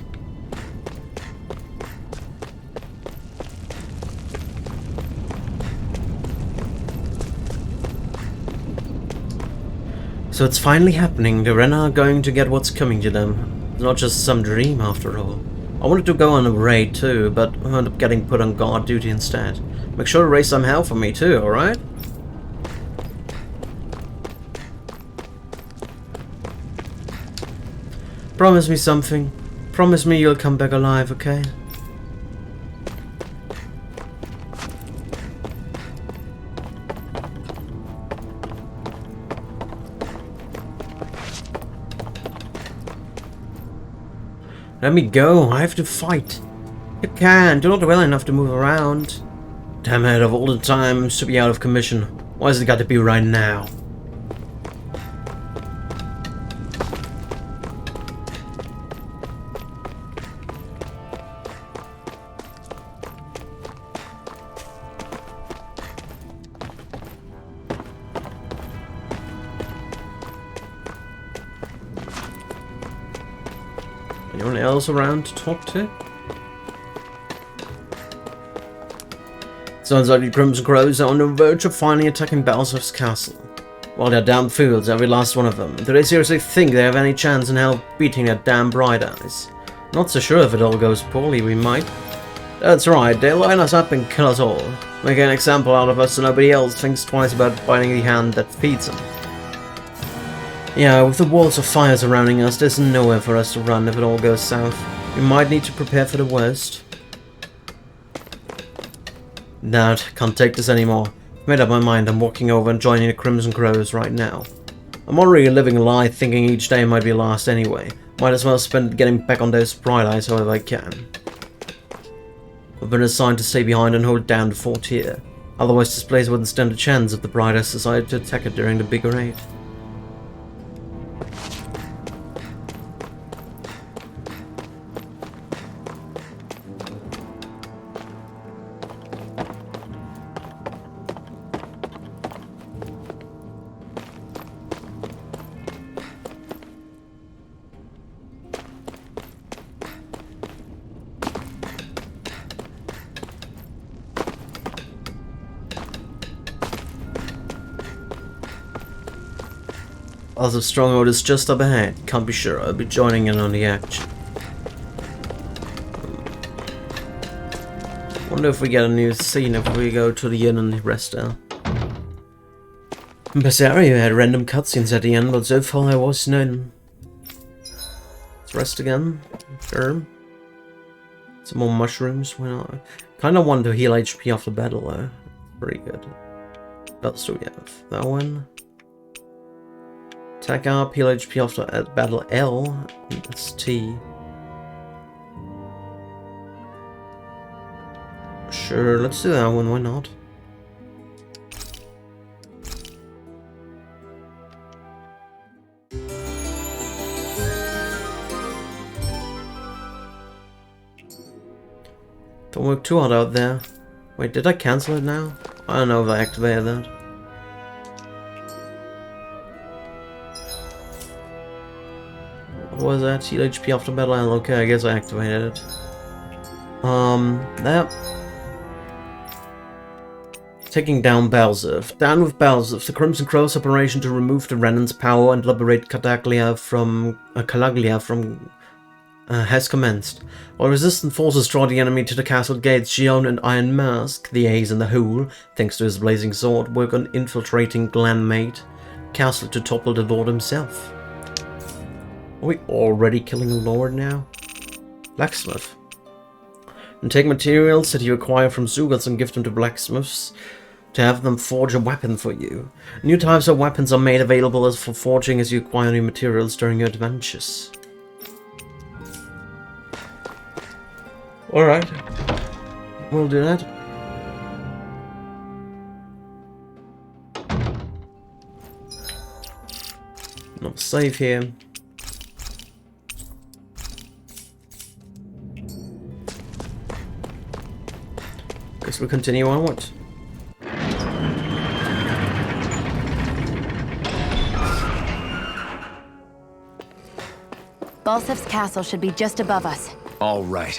So it's finally happening. The Ren are going to get what's coming to them. It's not just some dream after all. I wanted to go on a raid too, but I ended up getting put on guard duty instead. Make sure to raise some hell for me too, alright? Promise me something. Promise me you'll come back alive, okay? Let me go, I have to fight. You can't, you're not well enough to move around. Damn it, of all the times to be out of commission, why has it got to be right now? Anyone else around to talk to? Sounds like the Crimson Crows are on the verge of finally attacking Balsaf's castle. Well, they're damn fools, every last one of them. Do they seriously think they have any chance in hell beating their damn Bright Eyes? Not so sure if it all goes poorly, we might. That's right, they'll line us up and kill us all. Make an example out of us so nobody else thinks twice about biting the hand that feeds them. Yeah, with the walls of fire surrounding us, there's nowhere for us to run if it all goes south. We might need to prepare for the worst. Dad, can't take this anymore. I've made up my mind, I'm walking over and joining the Crimson Crows right now. I'm already living a lie thinking each day might be last anyway. Might as well spend it getting back on those Bright Eyes however I can. I've been assigned to stay behind and hold down the fort here. Otherwise this place wouldn't stand a chance if the Bright Eyes decided to attack it during the big raid. Other stronghold is just up ahead. Can't be sure. I'll be joining in on the action. Wonder if we get a new scene if we go to the inn and rest there. In Bessaria had random cutscenes at the end, but so far I was none. Let's rest again. Sure. Some more mushrooms. Well, kind of want to heal HP after battle though. Pretty good. What else do we have? That one. Attack up, heal HP after battle L. That's T. Sure, let's do that one, why not? Don't work too hard out there. Wait, did I cancel it now? I don't know if I activated that. What was that? Heal HP after battle. Okay, I guess I activated it. That. Taking down Balsaf. Down with Balsaf. The Crimson Crow's operation to remove the Renan's power and liberate Calaglia from has commenced. While resistant forces draw the enemy to the castle gates, Gion and Iron Mask, the ace in the hole, thanks to his blazing sword, work on infiltrating Glenmate Castle to topple the Lord himself. Are we already killing a Lord now? Blacksmith. And take materials that you acquire from Zugats and give them to blacksmiths to have them forge a weapon for you. New types of weapons are made available for forging as you acquire new materials during your adventures. Alright. We'll do that. Not safe here. Guess we'll continue onward. Balsaf's castle should be just above us. All right.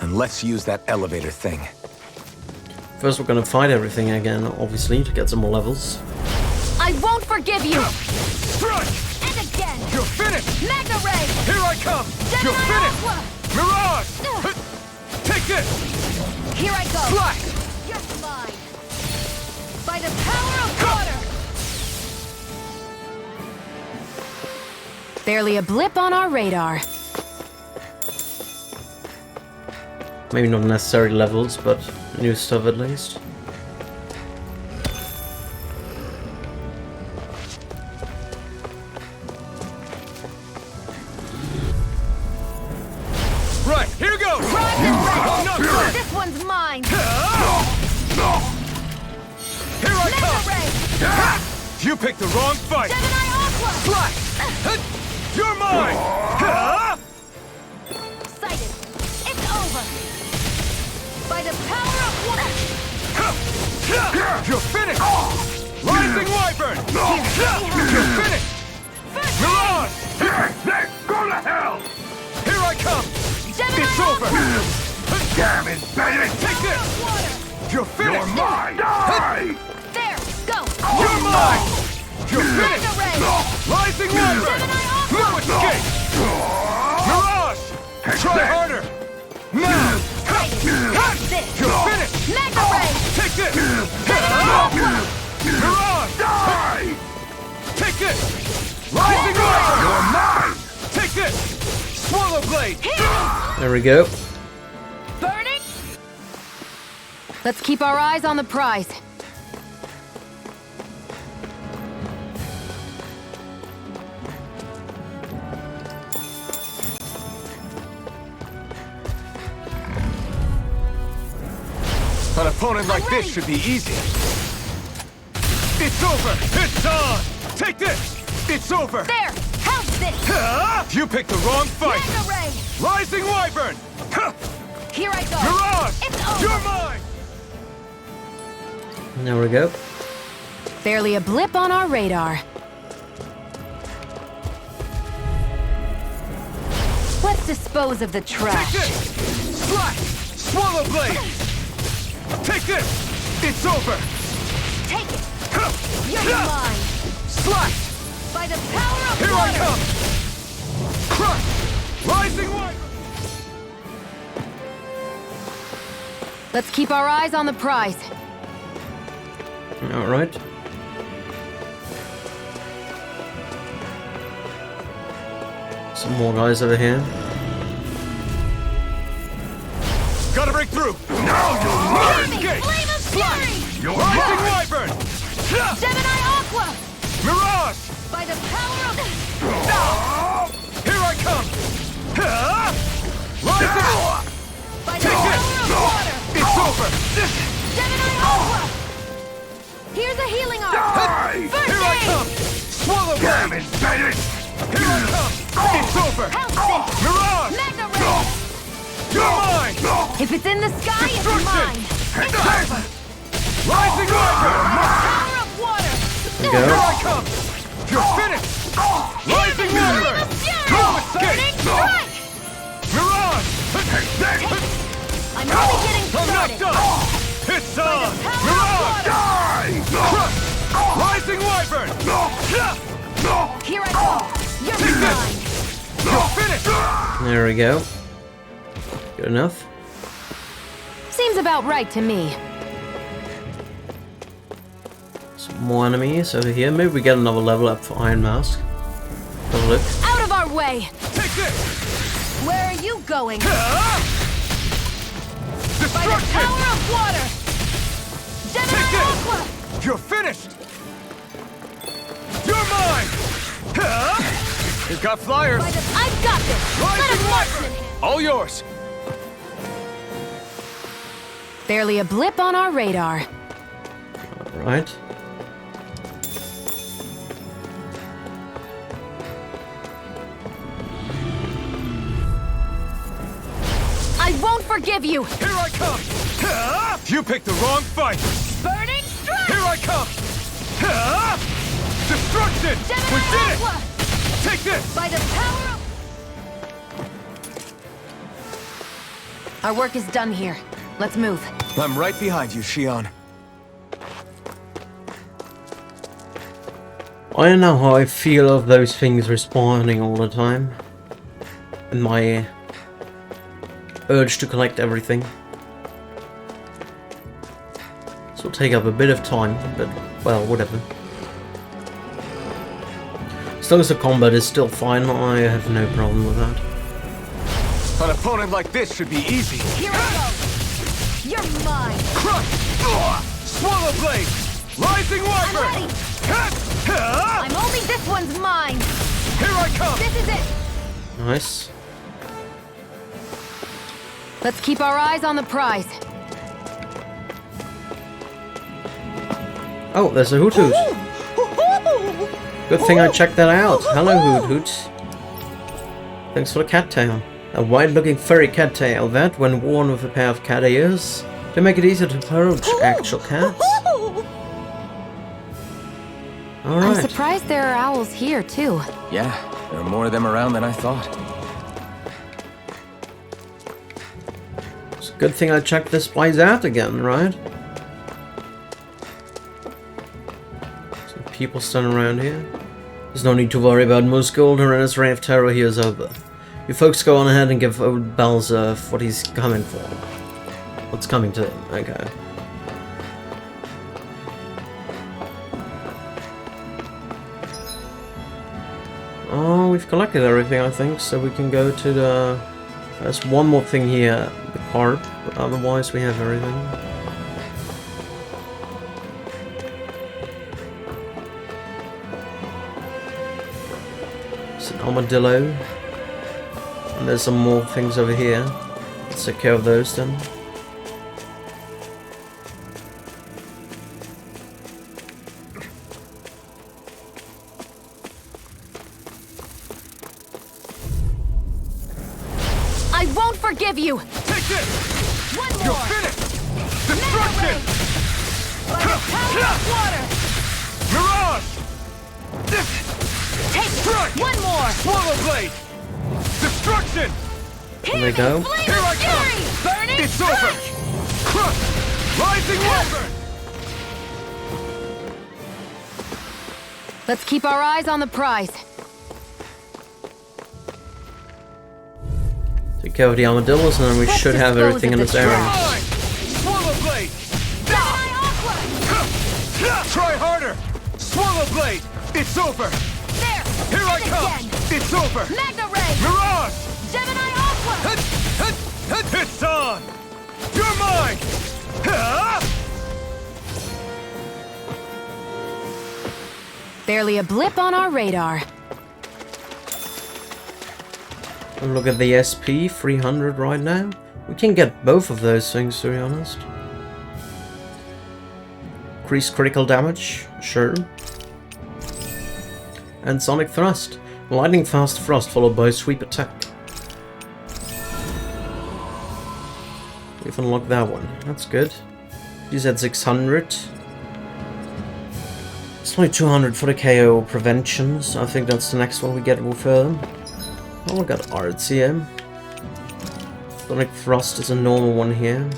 And let's use that elevator thing. First we're gonna fight everything again, obviously, to get some more levels. I won't forgive you! Strike! And again! You're finished! Magna Ray! Here I come! You're finished! Mirage! Take this! Here I go! Fly! You're mine! By the power of water! Barely a blip on our radar. Maybe not necessary levels, but new stuff at least. Right, here goes! This one's mine! Here I come! You picked the wrong fight! Gemini Aqua! Fly! You're mine! Sighted! It's over! By the power of water! You're finished! Rising Wyvern! You're finished! Mirage! Go to hell! Here I come! Gemini It's over! Damn it, baby! Take this! You're finished! You're mine! Die! There, go! You're mine! You're Mega finished! Ray! Rising Wyvern! No escape! Mirage! Try harder! Now! That's it! You're finished! Mega Ray! Take this! Mirage! Die! Take this! Rising Wyvern! You're mine! Take this! Swallow Blade! There we go. Burning! Let's keep our eyes on the prize. An opponent like this should be easy. It's over! It's on! Take this! It's over! There! How's this? You picked the wrong fight! Mega Ray! Rising Wyvern! Here I go! Mirage! It's over! You're mine! There we go. Barely a blip on our radar. Let's dispose of the Take trash. this! Slash! Swallow Blade! Take this! It's over! Take it! You're mine! Slash! By the power of Here I water! come! Crush! Rising Wyvern! Let's keep our eyes on the prize. Alright. Some more guys over here. Gotta break through! Now you'll learn! Flame of Fury! You're Rising mine! Wyvern! Gemini Aqua! Mirage! By the power of... Here I come! Rising! By the Take power it! of water! It's over! Gemini Aqua! Here's a healing arm! Die! First Here I aid! come! Swallow Damn Blade! it, Bennett! Here I come! It's over! How's this? Mirage! Mega Ray! You're mine! If it's in the sky, it's Destruction! mine! It's over! Rising Wyvern! Power of water! There we Here go. I come! You're finished! Rising Wyvern! No Burning escape! strike! Mirage! I'm only getting I'm not started! done! It's on! Power Mirage! of water! Crush! Rising Wyvern! Here I go! You're Take mine! this! You're finished! There we go. Good enough. Seems about right to me. Some more enemies over here. Maybe we get another level up for Iron Mask. Have a look. Out of our way! Take this! Where are you going? By the Destruction! power of water! Take Gemini this! Aqua! You're finished! You're mine! You've got flyers! By the... I've got this! Let Rising us Wyvern! marksman! All yours! Barely a blip on our radar. Alright. I won't forgive you! Here I come! You picked the wrong fight! Burning strike! Here I come! Destruction! Gemini We did it! Aqua! Take this! By the power of... Our work is done here. Let's move. I'm right behind you, Shion. I don't know how I feel of those things respawning all the time. And my urge to collect everything. This will take up a bit of time, but well, whatever. As long as the combat is still fine, I have no problem with that. An opponent like this should be easy. Here I go! You're mine! Crush! Swallow Blade! Rising Wyvern! I'm ready! I'm only this one's mine! Here I come! This is it! Nice. Let's keep our eyes on the prize. Oh, there's a Hoot Hoot. Good thing I checked that out. Hello, Hoot Hoot. Thanks for the cattail. A wide-looking furry cattail that, when worn with a pair of cat ears, they make it easier to approach actual cats. I'm Alright. surprised there are owls here, too. Yeah, there are more of them around than I thought. It's a good thing I checked this place out again, right? people standing around here. There's no need to worry about most Golden and his reign of terror here is over. You folks go on ahead and give old Balzer what he's coming for. What's coming to him? Okay. Oh, we've collected everything, I think, so we can go to the... There's one more thing here, the carp, but otherwise we have everything. It's an armadillo. And there's some more things over here. Let's take care of those then. I won't forgive you! Take this! One more! You're finished! Destruction! By the power of water! Mirage! Take Strike! one more! Swallow blade! Destruction! There we go. Flame Here I of come! fury! Burning It's strike! over! Crush! Rising Wyvern! Let's keep our eyes on the prize. Take care of the armadillos and then we Let's should have dispose everything of in this this area. Mine! Swallow blade! Gemini Aqua! Try harder! Swallow blade! It's over! There! Here I And come! again. It's over! Magna Ray! Mirage! Gemini Aqua! It's on! You're mine! Barely a blip on our radar. And look at the SP 300 right now. We can get both of those things, to be honest. Increased critical damage, sure. And Sonic Thrust. Lightning Fast Thrust followed by Sweep Attack. We've unlocked that one. That's good. He's at 600. It's only 200 for the KO prevention, so I think that's the next one we get with them. Oh, we got arts here. Sonic Thrust is a normal one here.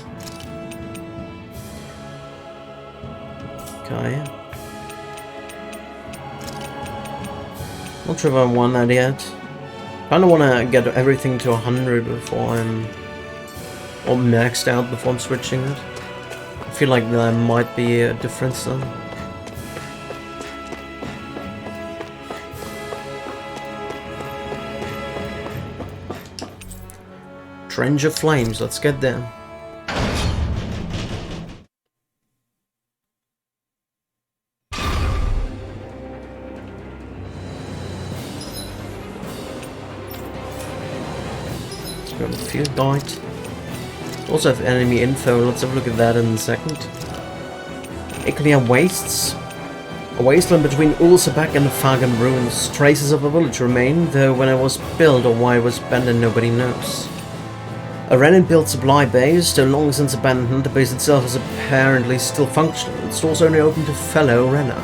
Okay. Not sure if I want that yet. Kinda wanna get everything to 100 before I'm... or maxed out before I'm switching it. I feel like there might be a difference then. Trench of Flames, let's get there. Let's go to Field Guide. Also have enemy info, let's have a look at that in a second. Iclia Wastes. A wasteland between Ulzabak and the Fagan ruins. Traces of a village remain, though when it was built or why it was abandoned nobody knows. A Renin-built supply base, though long since abandoned, the base itself is apparently still functional. Its doors only open to fellow Renner.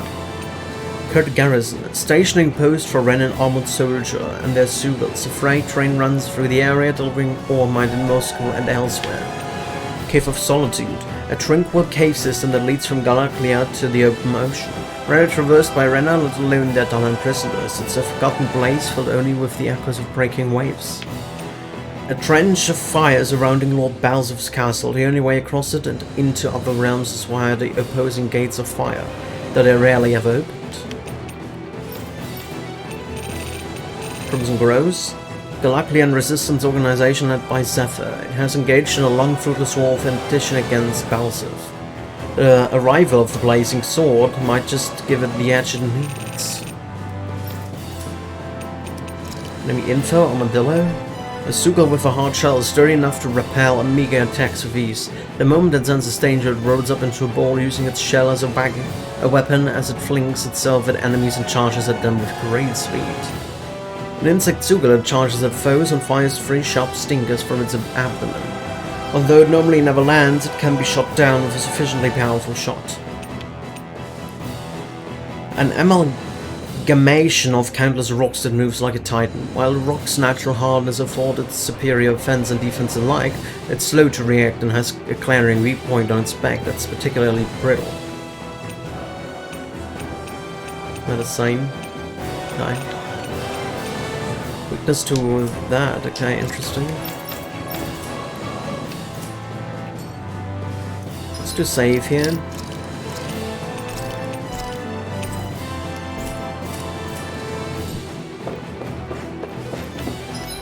Kurt Garrison, stationing post for Renin armored soldier and their Suvils. A freight train runs through the area, delivering ore mined in Moscow and elsewhere. Cave of Solitude, a tranquil cave system that leads from Galaclia to the open ocean. Rarely traversed by Renner, let alone their Danan prisoners. It's a forgotten place filled only with the echoes of breaking waves. A trench of fire surrounding Lord Balzov's castle. The only way across it and into other realms is via the opposing gates of fire, though they rarely ever opened. Crimson Groves, Galaclian resistance organization led by Zephyr. It has engaged in a long fruitless war of petition against Balzov. The arrival of the Blazing Sword might just give it the edge it needs. Enemy info, Armadillo. A Sugal with a hard shell is sturdy enough to repel Amiga attacks with ease. The moment it senses danger, it rolls up into a ball, using its shell as a weapon as it flings itself at enemies and charges at them with great speed. An insect Sugal charges at foes and fires 3 sharp stingers from its abdomen. Although it normally never lands, it can be shot down with a sufficiently powerful shot. An amalgamation of countless rocks that moves like a titan. While the rock's natural hardness affords its superior offense and defense alike, it's slow to react and has a claring weak point on its back that's particularly brittle. They're the same kind. Weakness to that, okay, interesting. Let's do save here.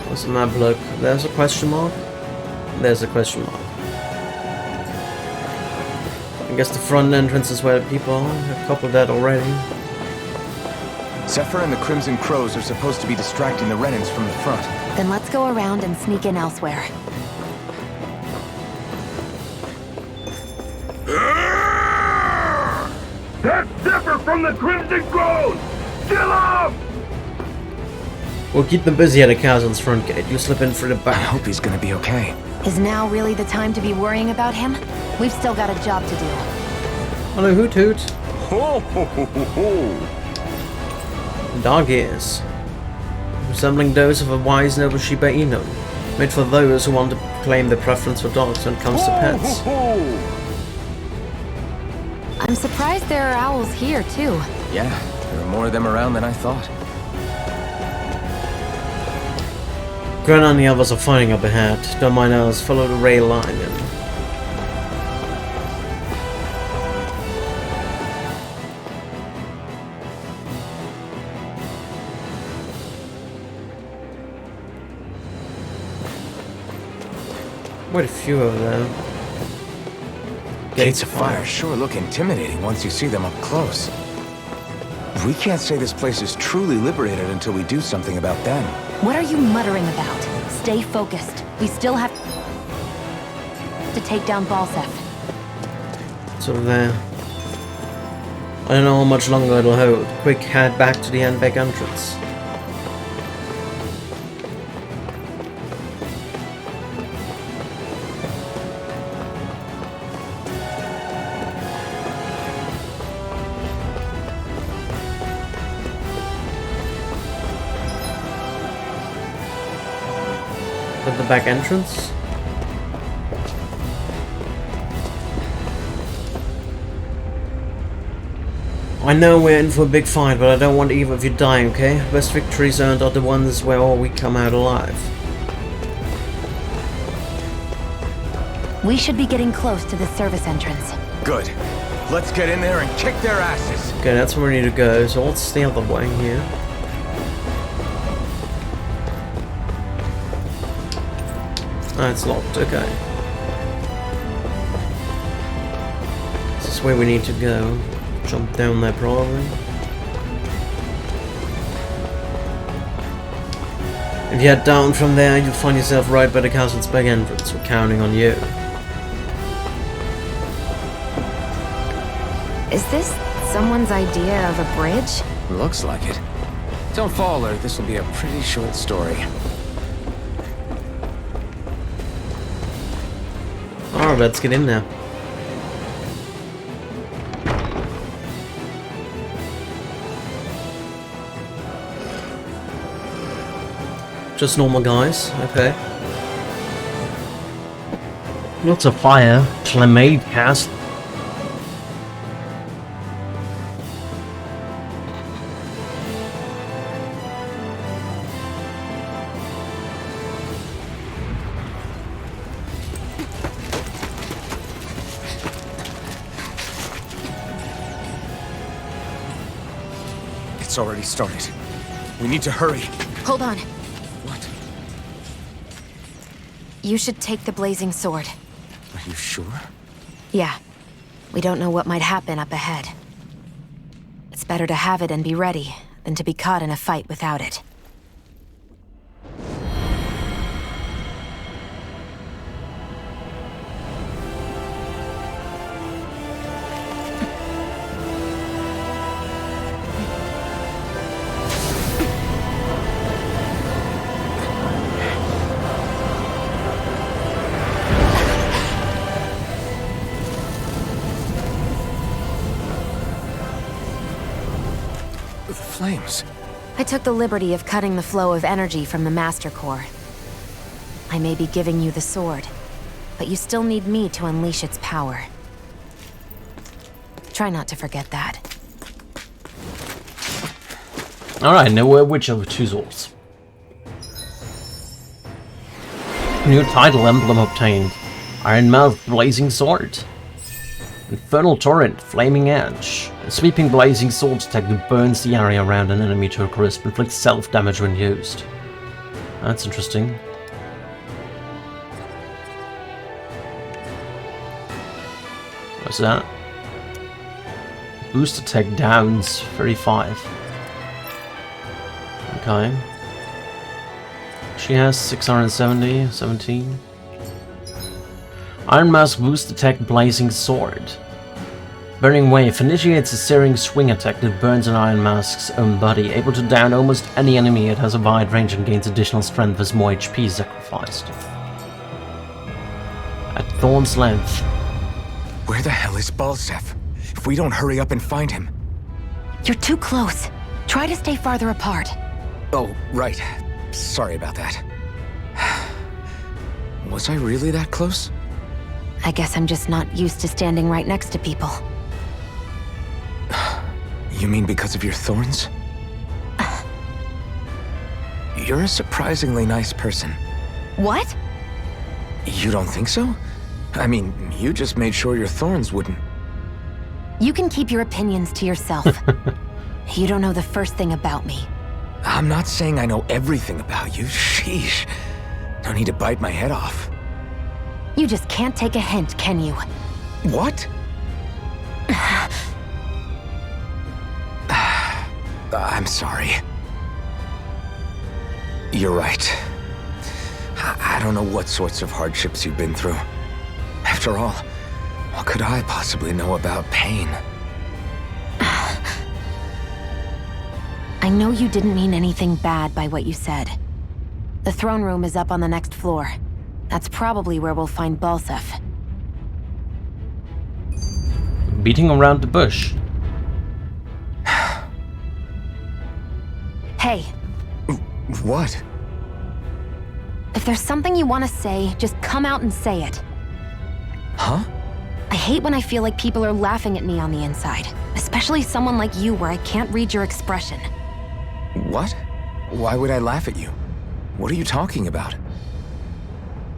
What's the map look? There's a question mark? There's a question mark. I guess the front entrance is where the people are. A couple dead already. Zephyr and the Crimson Crows are supposed to be distracting the Renans from the front. Then let's go around and sneak in elsewhere. That's Zephyr from the Crimson Crows! Kill him! We'll keep them busy at the castle's front gate. You slip in through the I back. hope he's gonna be okay. Is now really the time to be worrying about him? We've still got a job to do. Hello, Hoot Hoot. Ho ho ho ho ho! Dog ears. Resembling those of a wise noble Shiba Inu. Made for those who want to claim their preference for dogs when it comes to pets. I'm surprised there are owls here, too. Yeah, there are more of them around than I thought. Granna and the others are fighting up ahead. Don't mind us, follow the rail line in. Quite a few over there. Gates of fire sure look intimidating once you see them up close. We can't say this place is truly liberated until we do something about them. What are you muttering about? Stay focused. We still have to take down Balsef. It's over there. I don't know how much longer it'll hold. Quick, head back to the Endbeck entrance. At the back entrance? I know we're in for a big fight, but I don't want either of you dying, okay? Best victories earned are the ones where all we come out alive. We should be getting close to the service entrance. Good. Let's get in there and kick their asses. Okay, that's where we need to go, so what's the other way here? Ah, it's locked, okay. This is where we need to go. Jump down there probably. If you head down from there, you'll find yourself right by the castle's back entrance. We're counting on you. Is this someone's idea of a bridge? Looks like it. Don't fall, or this will be a pretty short story. Alright, let's get in there. Just normal guys, okay. Lots of fire. Clemade cast. It's already started. We need to hurry. Hold on. What? You should take the blazing sword. Are you sure? Yeah. We don't know what might happen up ahead. It's better to have it and be ready than to be caught in a fight without it. Flames. I took the liberty of cutting the flow of energy from the Master Core. I may be giving you the sword, but you still need me to unleash its power. Try not to forget that. Alright, now which of the two swords? New title emblem obtained. Iron Mouth Blazing Sword. Infernal Torrent Flaming Edge. A sweeping blazing sword attack that burns the area around an enemy to a crisp, inflicts self-damage when used. That's interesting. What's that? Boost attack downs 35. Okay. She has 670, 17. Iron Mask boost attack Blazing Sword. Burning Wave initiates a searing swing attack that burns an Iron Mask's own body, able to down almost any enemy. It has a wide range and gains additional strength as more HP is sacrificed. At Thorn's Length. Where the hell is Balsef? If we don't hurry up and find him... You're too close. Try to stay farther apart. Oh, right. Sorry about that. Was I really that close? I guess I'm just not used to standing right next to people. You mean because of your thorns? You're a surprisingly nice person. What? You don't think so? I mean, you just made sure your thorns wouldn't... You can keep your opinions to yourself. You don't know the first thing about me. I'm not saying I know everything about you. Sheesh. No need to bite my head off. You just can't take a hint, can you? What? I'm sorry. You're right. I don't know what sorts of hardships you've been through. After all, what could I possibly know about pain? I know you didn't mean anything bad by what you said. The throne room is up on the next floor. That's probably where we'll find Balsef. Beating around the bush. Hey. What? If there's something you want to say, just come out and say it. Huh? I hate when I feel like people are laughing at me on the inside. Especially someone like you where I can't read your expression. What? Why would I laugh at you? What are you talking about?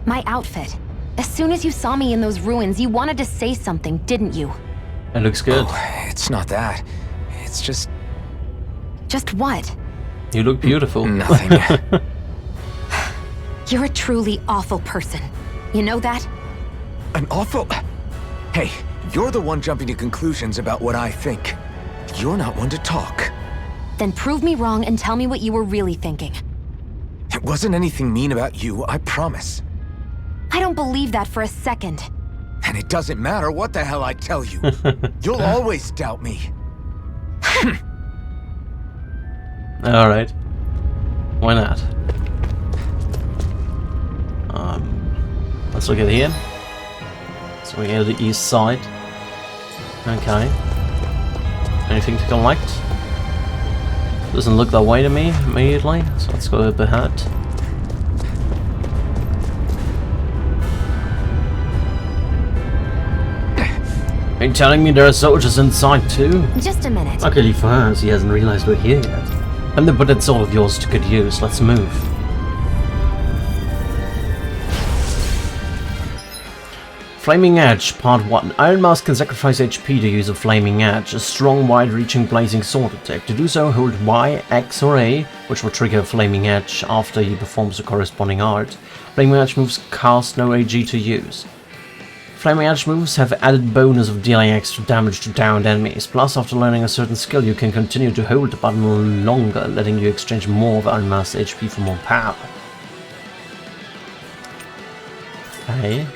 My outfit. As soon as you saw me in those ruins, you wanted to say something, didn't you? It looks good. Oh, it's not that. It's just... Just what? You look beautiful. Nothing. You're a truly awful person. You know that? An awful... Hey, you're the one jumping to conclusions about what I think. You're not one to talk. Then prove me wrong and tell me what you were really thinking. It wasn't anything mean about you, I promise. I don't believe that for a second. And it doesn't matter what the hell I tell you. You'll always doubt me. Alright. Why not? Let's look at here. So we go to the east side. Okay. Anything to collect? Doesn't look that way to me immediately, so let's go up ahead. Are you telling me there are soldiers inside too? Just a minute. Luckily for us, he hasn't realized we're here yet. And the bullet's all of yours to good use. Let's move. Flaming Edge, Part 1. Iron Mask can sacrifice HP to use a Flaming Edge, a strong, wide-reaching blazing sword attack. To do so, hold Y, X or A, which will trigger Flaming Edge after he performs the corresponding art. Flaming Edge moves cast no AG to use. Flaming Edge moves have added bonus of dealing extra damage to downed enemies, plus after learning a certain skill you can continue to hold the button longer, letting you exchange more of Iron Mask's HP for more power. Okay.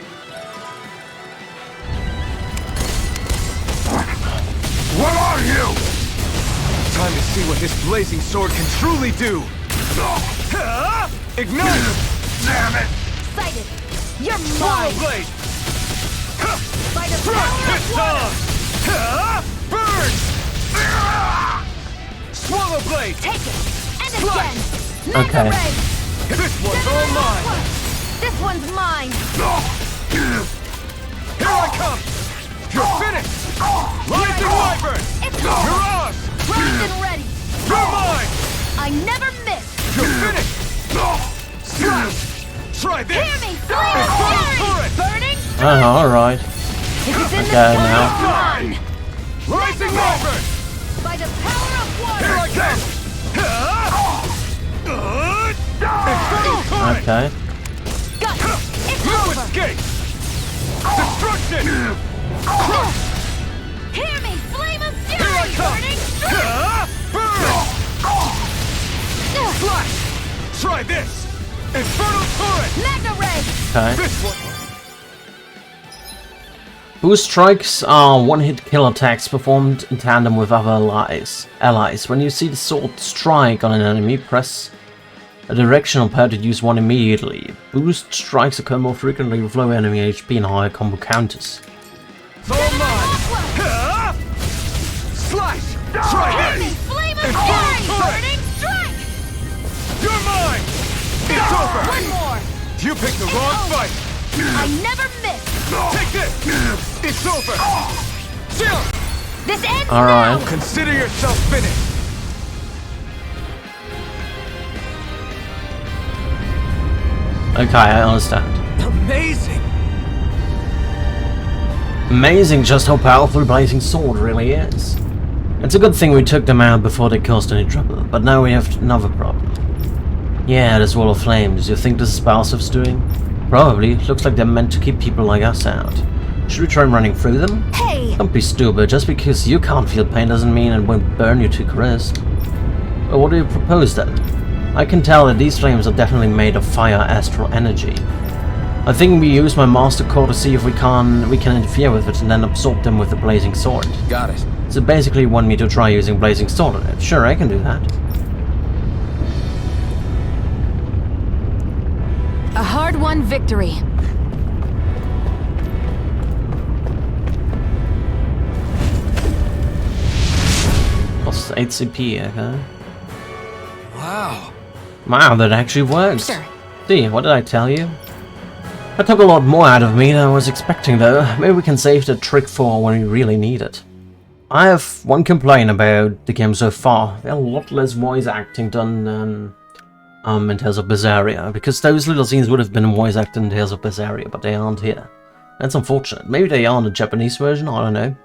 What are you? Time to see what this blazing sword can truly do! Ignite! Damn it! Sighted! You're Swallow mine! blade! By the power of water! Burn! Swallow blade! Take it! And Slice! again! Okay. Mega ray! This one's all mine! This one's mine! Here I come! You're finished! Lightning Wyvern! It's You're ours! primed and ready! You're mine! I never miss! You're finished! Slash! Try this! Hear me! Flame of fury! Burning! Oh, alright. If it's in Okay, the sky, now. it's mine! Rising Wyvern! By the power of water! Here I come! Infernal Torrent! Okay. Got it! It's No over! escape! Destruction! Crush! Hear me! Flame of Here I fury! come! Burning! Burn! Flash! Try this! Infernal Torrent! Magna Ray! Okay. This one! Boost strikes are one-hit kill attacks performed in tandem with other allies. When you see the sword strike on an enemy, press a directional pad to use one immediately. Boost strikes occur more frequently with low enemy HP and higher combo counters. It's all mine! Slash! Try Hear me! this! Flame of Infernal fury! Torrent! Burning! Strike! You're mine! It's over! One more! You picked the wrong fight! I never miss! Take this! It's over! Chill! This ends Alright. now! Consider yourself finished! Okay, I understand. Amazing! Amazing just how powerful Blazing Sword really is. It's a good thing we took them out before they caused any trouble, but now we have another problem. Yeah, this wall of flames. You think this is Balsef's doing? Probably. Looks like they're meant to keep people like us out. Should we try running through them? Hey! Don't be stupid. Just because you can't feel pain doesn't mean it won't burn you to crisp. Well, what do you propose then? I can tell that these flames are definitely made of fire astral energy. I think we use my master core to see if we can interfere with it and then absorb them with the blazing sword. Got it. So basically you want me to try using blazing sword on it. Sure, I can do that. A hard-won victory. Costs 8 CP, okay. Wow. Wow, that actually works. Sure. See, what did I tell you? That took a lot more out of me than I was expecting though. Maybe we can save the trick for when we really need it. I have one complaint about the game so far. There's a lot less voice acting done than in Tales of Berseria, because those little scenes would have been voice acted in Tales of Berseria, but they aren't here. That's unfortunate. Maybe they are in the Japanese version, I don't know.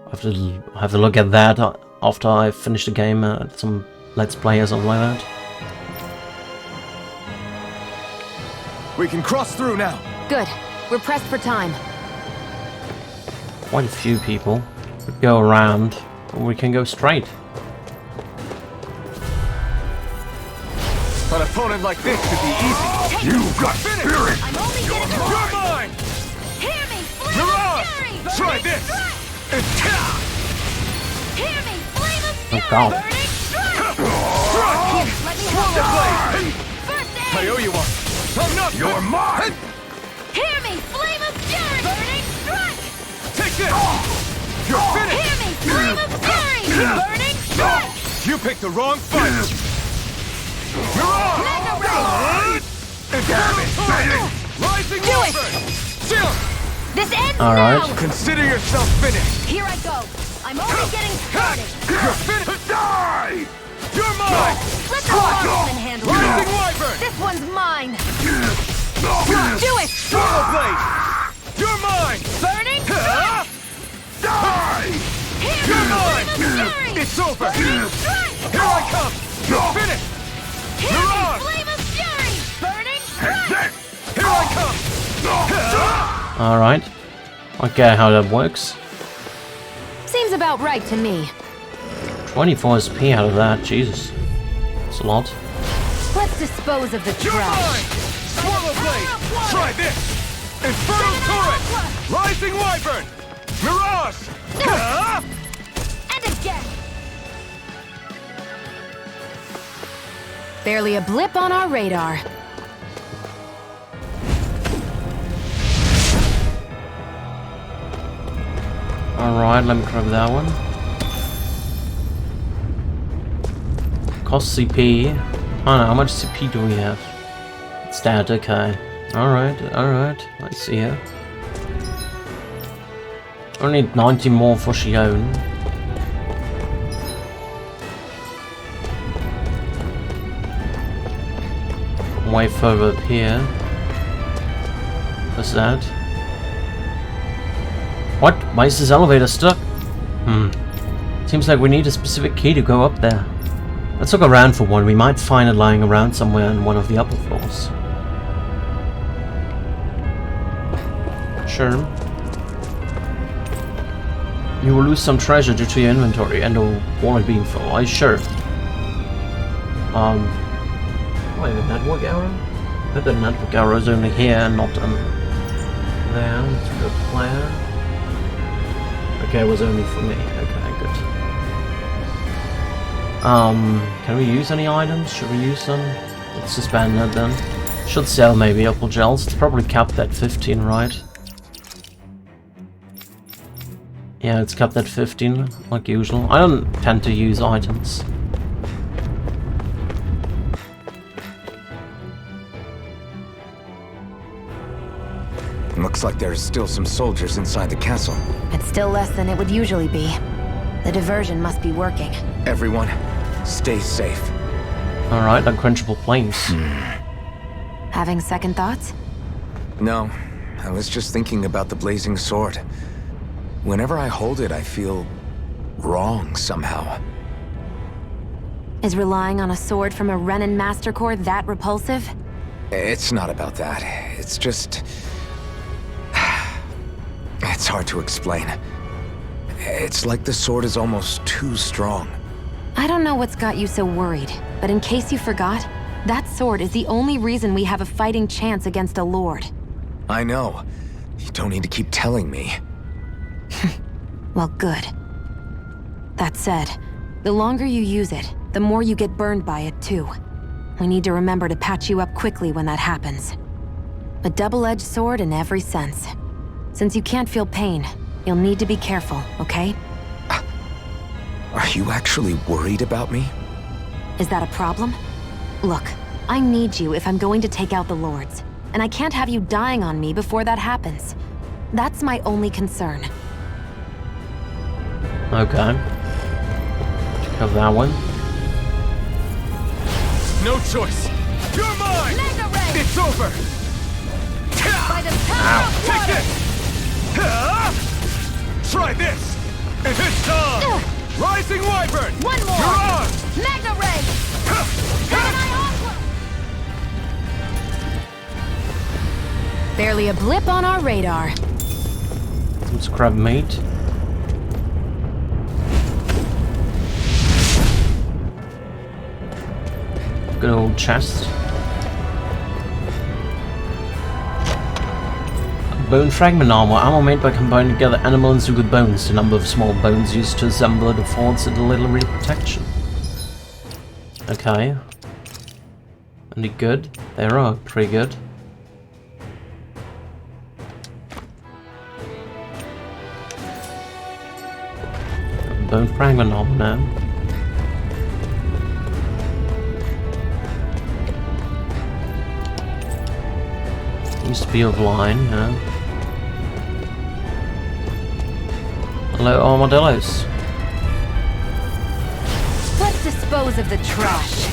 I have to look at that after I finish the game, some Let's Play or something like that. We can cross through now. Good. We're pressed for time. Quite a few people could go around, or we can go straight. An opponent like this should be easy. You've got Finish! spirit! I'm only getting You're started. mine! Hear me! Flame Mirage! of fury! Try Burning this! strike! Hear Hear me! Flame of fury! God. Burning strike! Strike! Let me Swallow help. blade! First I aid! owe you one. I'm not. You're mine! Hear me! Flame of fury! Burning strike! Take this! You're finished! Hear me! Flame of fury! Burning strike! You picked the wrong fight! Mirage! Magna ray! Infernal Torrent! Rising Do it! Wyvern! Chill! This ends Alright. now! Consider yourself finished! Here I go! I'm only getting started! You're finished! Die! You're mine! Let the marksman handle it! Rising Wyvern! This one's mine! Slash! Do it! Swallow blade! You're mine! Burning Ah! Die! Hear You're me! mine! Flame of fury! It's over! Burning strike! Here I come! You're finished! Hear Mirage! me! Flame of fury! Burning strike! Here I come! Ah! Alright. Okay, how that works. Seems about right to me. 24 SP out of that, Jesus. That's a lot. Let's dispose of the You're trash. mine! Swallow blade! Try this! Infernal Torrent! Rising Wyvern! Mirage! Ah! And again! Barely a blip on our radar. Alright, let me grab that one. Cost CP. Oh no, how much CP do we have? It's that, okay. Alright, alright. Let's see here. I need 90 more for Shion. way further up here. What's that? What? Why is this elevator stuck? Seems like we need a specific key to go up there. Let's look around for one. We might find it lying around somewhere in one of the upper floors. Sure. You will lose some treasure due to your inventory and a wallet being full. Are you sure? Wait, the network arrow? But the network arrow is only here and not there. Let's go player. Okay, it was only for me. Okay, good. Can we use any items? Should we use them? Let's suspend that then. Should sell maybe opal gels. It's probably capped at 15, right? Yeah, it's capped at 15, like usual. I don't tend to use items. Looks like there's still some soldiers inside the castle. It's still less than it would usually be. The diversion must be working. Everyone, stay safe. Alright, unquenchable flames. Having second thoughts? No, I was just thinking about the blazing sword. Whenever I hold it, I feel wrong somehow. Is relying on a sword from a Renin Master Core that repulsive? It's not about that. It's just... It's hard to explain. It's like the sword is almost too strong. I don't know what's got you so worried, but in case you forgot, that sword is the only reason we have a fighting chance against a lord. I know. You don't need to keep telling me. Well, good. That said, the longer you use it, the more you get burned by it too. We need to remember to patch you up quickly when that happens. A double-edged sword in every sense. Since you can't feel pain, you'll need to be careful, okay? Are you actually worried about me? Is that a problem? Look, I need you if I'm going to take out the lords, and I can't have you dying on me before that happens. That's my only concern. Okay. Check out that one. No choice. You're mine! It's over! By the power of Take water! this! Try this! And this time! Rising Wyvern! One more! You're on! Magna Ray! Gemini Aqua! Barely a blip on our radar. Some scrap meat. Good old chest. Bone fragment armor made by combining together animal and Zuga bones. The number of small bones used to assemble it affords it a little real protection. Okay. Any good? They are pretty good. Bone fragment armor now. Used to be offline, yeah. Hello, armadillos. Let's dispose of the trash.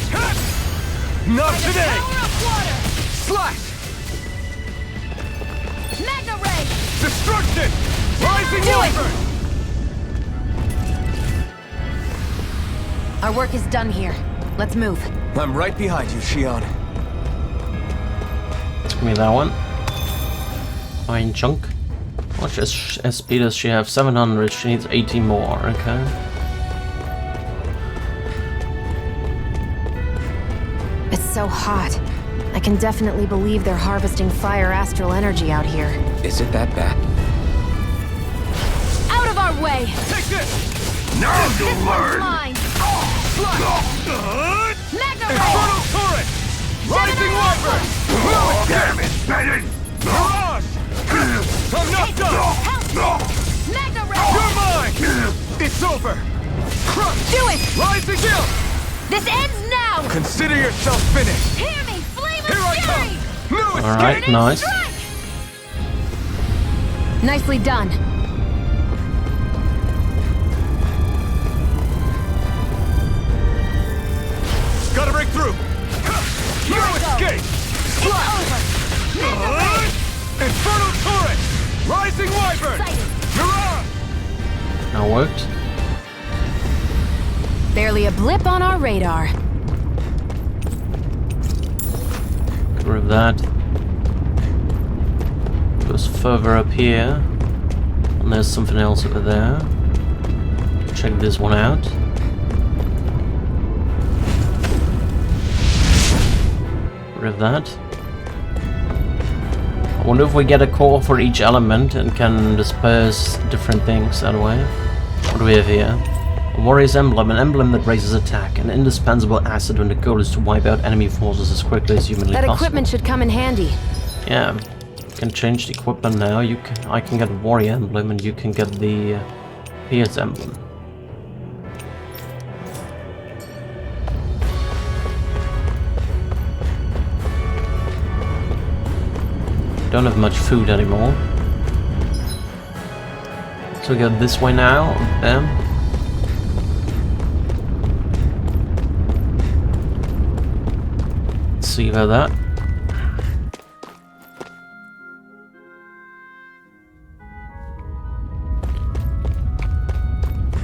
Not today! Power of water! Slash! Magna Ray! Destruction! Rising Do it! Wyvern! Our work is done here. Let's move. I'm right behind you, Shion. Give me that one. Fine chunk. How much SP does she have? 700. She needs 80 more. Okay. It's so hot. I can definitely believe they're harvesting fire astral energy out here. Is it that bad? Out of our way! Take this! Now you'll learn! Mine! Magna Ray! Infernal Torrent! Rising Wyvern! Damn it, Bennett! Mirage! I'm not done! Magna Ray! You're mine! It's over! Crush! Do it! Rising Guild! This ends now! Consider yourself finished! Hear me! Flame Here I of fury! come! No escape! Alright, nice. Strike! Nicely done. Gotta break through! No escape! Infernal turret! Rising wyvern! Mirage! Now worked. Barely a blip on our radar. Get rid of that. Goes further up here. And there's something else over there. Check this one out. Get rid of that. I wonder if we get a core for each element and can disperse different things that way. What do we have here? A warrior's emblem, an emblem that raises attack, an indispensable asset when the goal is to wipe out enemy forces as quickly as humanly possible. That equipment should come in handy. Yeah, you can change the equipment now. I can get a warrior emblem and you can get the Pierce emblem. Don't have much food anymore. So we go this way now. Bam. Let's see about that.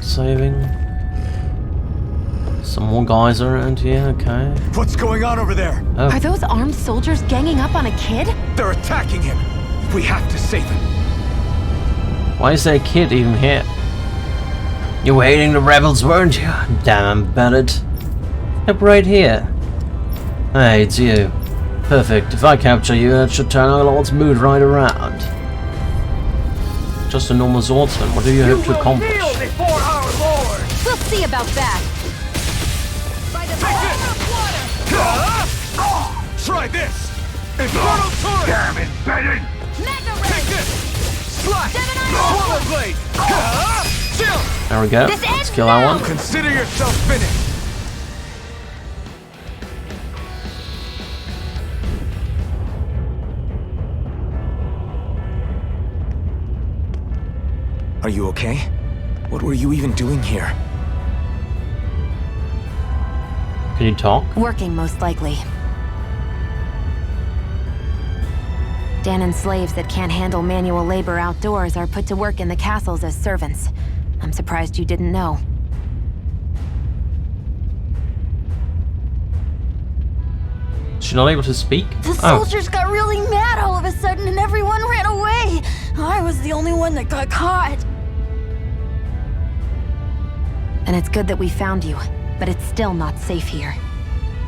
Saving. Some more guys around here, okay. What's going on over there? Oh. Are those armed soldiers ganging up on a kid? They're attacking him. We have to save him. Why is there a kid even here? You were hating the rebels, weren't you? Damn Bennett. Yep, right here. Hey, it's you. Perfect. If I capture you, that should turn our Lord's mood right around. Just a normal swordsman. What do you hope to accomplish? Before our Lord. We'll see about that. Try this! Infernal turret! Damn it, Bennett! Take this! Slash! Swallow blade! Chill! There we go. Let's kill that one. Consider yourself finished! Are you okay? What were you even doing here? Can you talk? Working, most likely. Danon slaves that can't handle manual labor outdoors are put to work in the castles as servants. I'm surprised you didn't know. She's not able to speak? The soldiers got really mad all of a sudden and everyone ran away. I was the only one that got caught. And it's good that we found you, but it's still not safe here.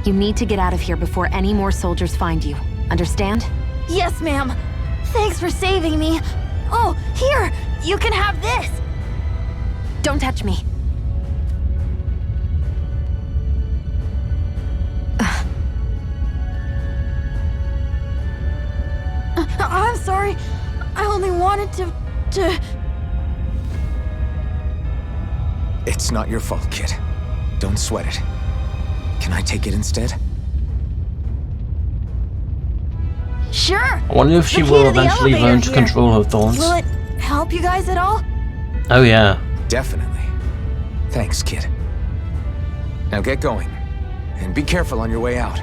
You need to get out of here before any more soldiers find you. Understand? Yes, ma'am. Thanks for saving me. Oh, here! You can have this! Don't touch me. I'm sorry. I only wanted to... It's not your fault, kid. Don't sweat it. Can I take it instead? Sure! I wonder if she will eventually learn to control her thorns. Will it help you guys at all? Oh yeah. Definitely. Thanks, kid. Now get going. And be careful on your way out.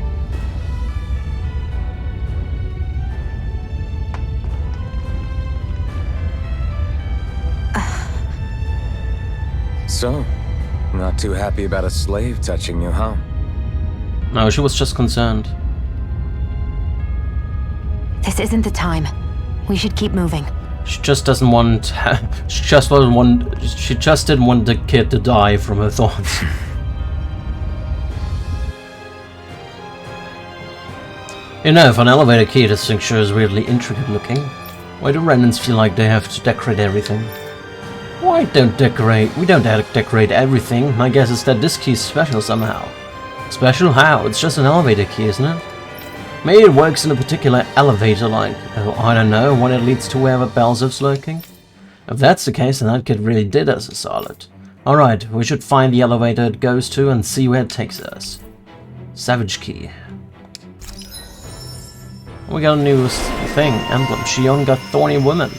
So, not too happy about a slave touching you, huh? No, she was just concerned. This isn't the time. We should keep moving. She just doesn't want... she just didn't want the kid to die from her thorns. You know, if an elevator key, this thing sure is weirdly intricate looking. Why do remnants feel like they have to decorate everything? We don't decorate everything. My guess is that this key is special somehow. Special how? It's just an elevator key, isn't it? Maybe it works in a particular elevator, like, oh, I don't know, when it leads to wherever Belzev's lurking. If that's the case, then that kid really did us a solid. Alright, we should find the elevator it goes to and see where it takes us. Savage key. We got a new thing, emblem. Shion got thorny woman.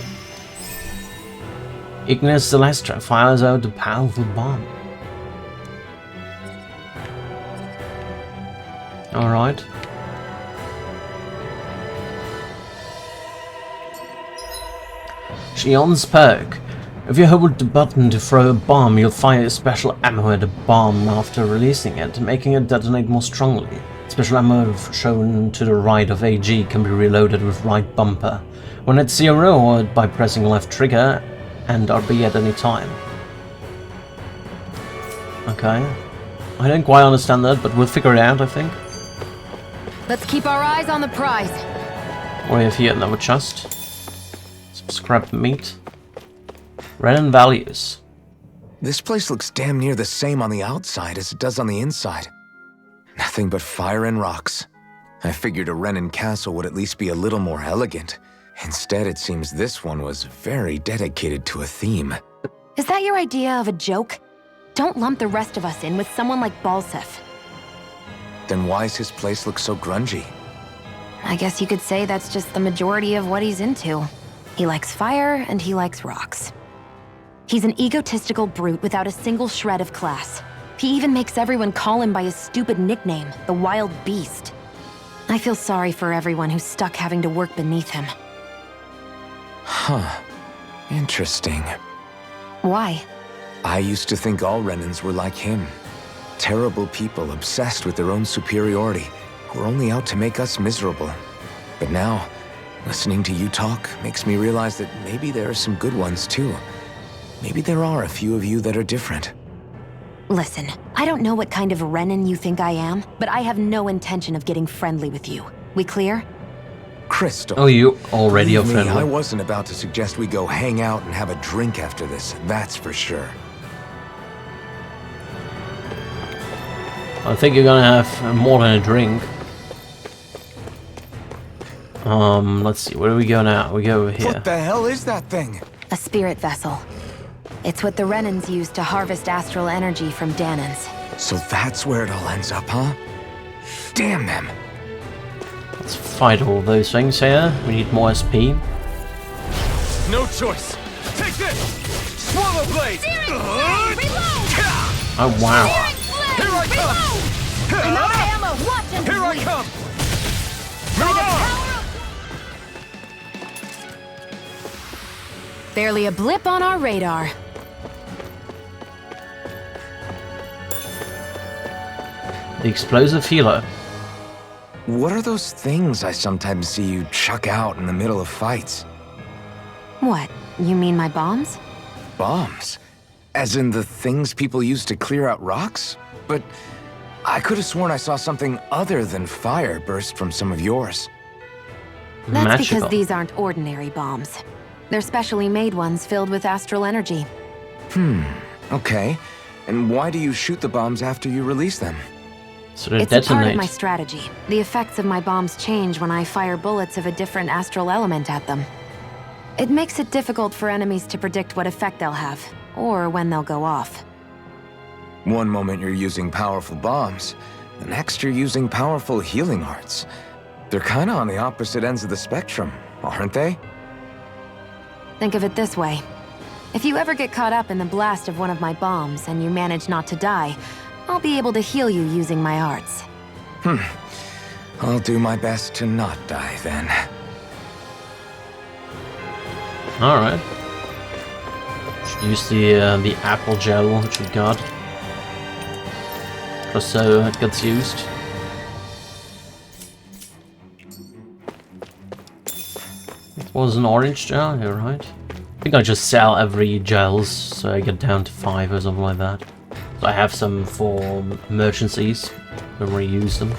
Ignis Celestra fires out a powerful bomb. Alright. Shion's perk. If you hold the button to throw a bomb, you'll fire special ammo at the bomb after releasing it, making it detonate more strongly. Special ammo shown to the right of AG can be reloaded with right bumper when it's 0 or by pressing left trigger and RB at any time. Okay. I don't quite understand that, but we'll figure it out, I think. Let's keep our eyes on the prize. We have here another chest. Some scrap meat. Renin values. This place looks damn near the same on the outside as it does on the inside. Nothing but fire and rocks. I figured a Renin castle would at least be a little more elegant. Instead, it seems this one was very dedicated to a theme. Is that your idea of a joke? Don't lump the rest of us in with someone like Balsef. Then why's his place look so grungy? I guess you could say that's just the majority of what he's into. He likes fire and he likes rocks. He's an egotistical brute without a single shred of class. He even makes everyone call him by his stupid nickname, the Wild Beast. I feel sorry for everyone who's stuck having to work beneath him. Huh. Interesting. Why? I used to think all Renins were like him. Terrible people obsessed with their own superiority, who are only out to make us miserable. But now, listening to you talk makes me realize that maybe there are some good ones too. Maybe there are a few of you that are different. Listen, I don't know what kind of Renin you think I am, but I have no intention of getting friendly with you. We clear? Crystal. Oh, you already are believe me, friendly. I wasn't about to suggest we go hang out and have a drink after this, that's for sure. I think you're gonna have more than a drink. Let's see, where do we go now? We go over here. What the hell is that thing? A spirit vessel. It's what the Renins use to harvest astral energy from Danans. So that's where it all ends up, huh? Damn them! Let's fight all those things here. We need more SP. No choice. Take this! Swallow blade! Oh wow. Here I come! I'm out of ammo. Watch and Here I bleed. come! Move on! Barely a blip on our radar. The explosive healer. What are those things I sometimes see you chuck out in the middle of fights? What? You mean my bombs? Bombs? As in the things people use to clear out rocks? But I could have sworn I saw something other than fire burst from some of yours. That's Magical. because these aren't ordinary bombs. They're specially made ones filled with astral energy. Okay. And why do you shoot the bombs after you release them? So they It's a part of detonate. my strategy. The effects of my bombs change when I fire bullets of a different astral element at them. It makes it difficult for enemies to predict what effect they'll have, or when they'll go off. One moment you're using powerful bombs, the next you're using powerful healing arts. They're kinda on the opposite ends of the spectrum, aren't they? Think of it this way. If you ever get caught up in the blast of one of my bombs and you manage not to die, I'll be able to heal you using my arts. I'll do my best to not die then. Alright. Use the apple gel which we got. Just so it gets used. It was an orange gel, you're right. I think I just sell every gels so I get down to 5 or something like that. So I have some for emergencies when we use them.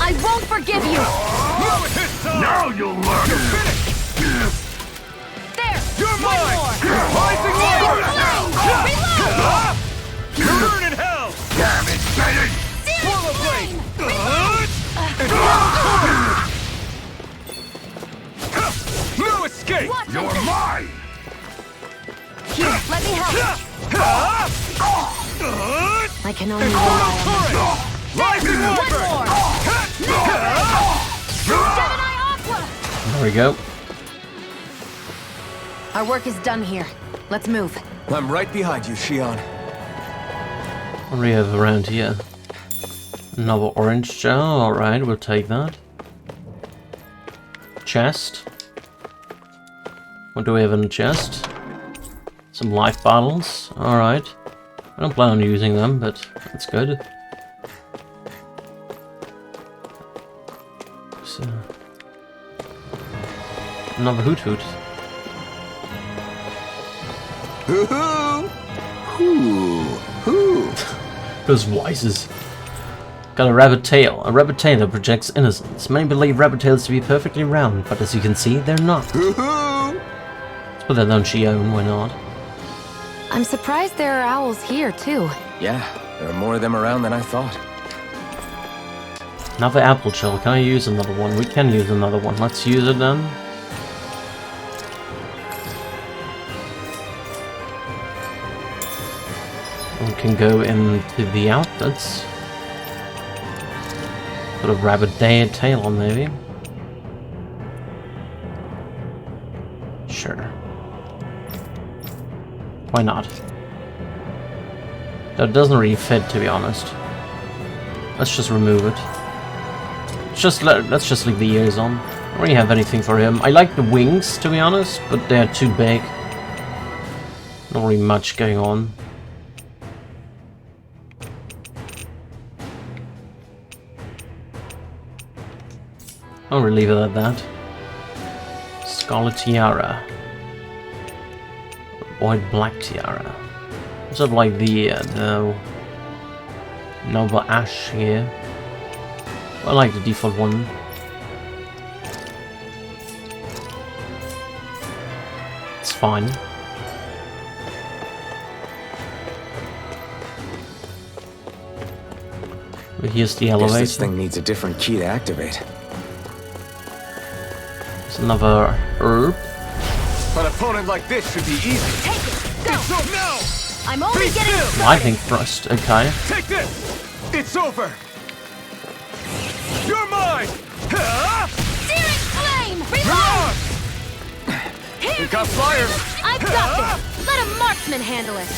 I won't forgive you. Now you'll learn! You're finished! There. You're One mine! more. Rising water! Reload. You burn in hell! Damn it, Bennett! Swallow blade! No escape! Watch You're it. mine! Here, let me help. I can only rely on Rising One water! more. Gemini Aqua. There we go. Our work is done here. Let's move. I'm right behind you, Shion. What do we have around here? Another orange gel, alright, we'll take that. Chest. What do we have in the chest? Some life bottles. Alright. I don't plan on using them, but that's good. So, another hoot hoot. Hoo-hoo! Hoo-hoo! Those voices. Got a rabbit tail. A rabbit tail that projects innocence. Many believe rabbit tails to be perfectly round, but as you can see, they're not. Hoo-hoo! Let's put that on Shion, why not? I'm surprised there are owls here, too. Yeah, there are more of them around than I thought. Another apple shell. Can I use another one? We can use another one. Let's use it then. We can go into the outfits. Put a rabbit tail on, maybe. Sure. Why not? That doesn't really fit, to be honest. Let's just remove it. Let's just leave the ears on. I don't really have anything for him. I like the wings, to be honest, but they're too big. Not really much going on. I'll really leave it at that. Scarlet Tiara. White Black Tiara. Sort of like the Noble Ash here. I like the default one. It's fine. But here's the elevator. Guess this thing needs a different key to activate. There's another herb. An opponent like this should be easy. Take it! Go! So now! I'm only getting started! Lightning thrust, okay. Take this! It's over! You're mine! Searing flame! Reload! We got flyers! I've got this! Let a marksman handle it!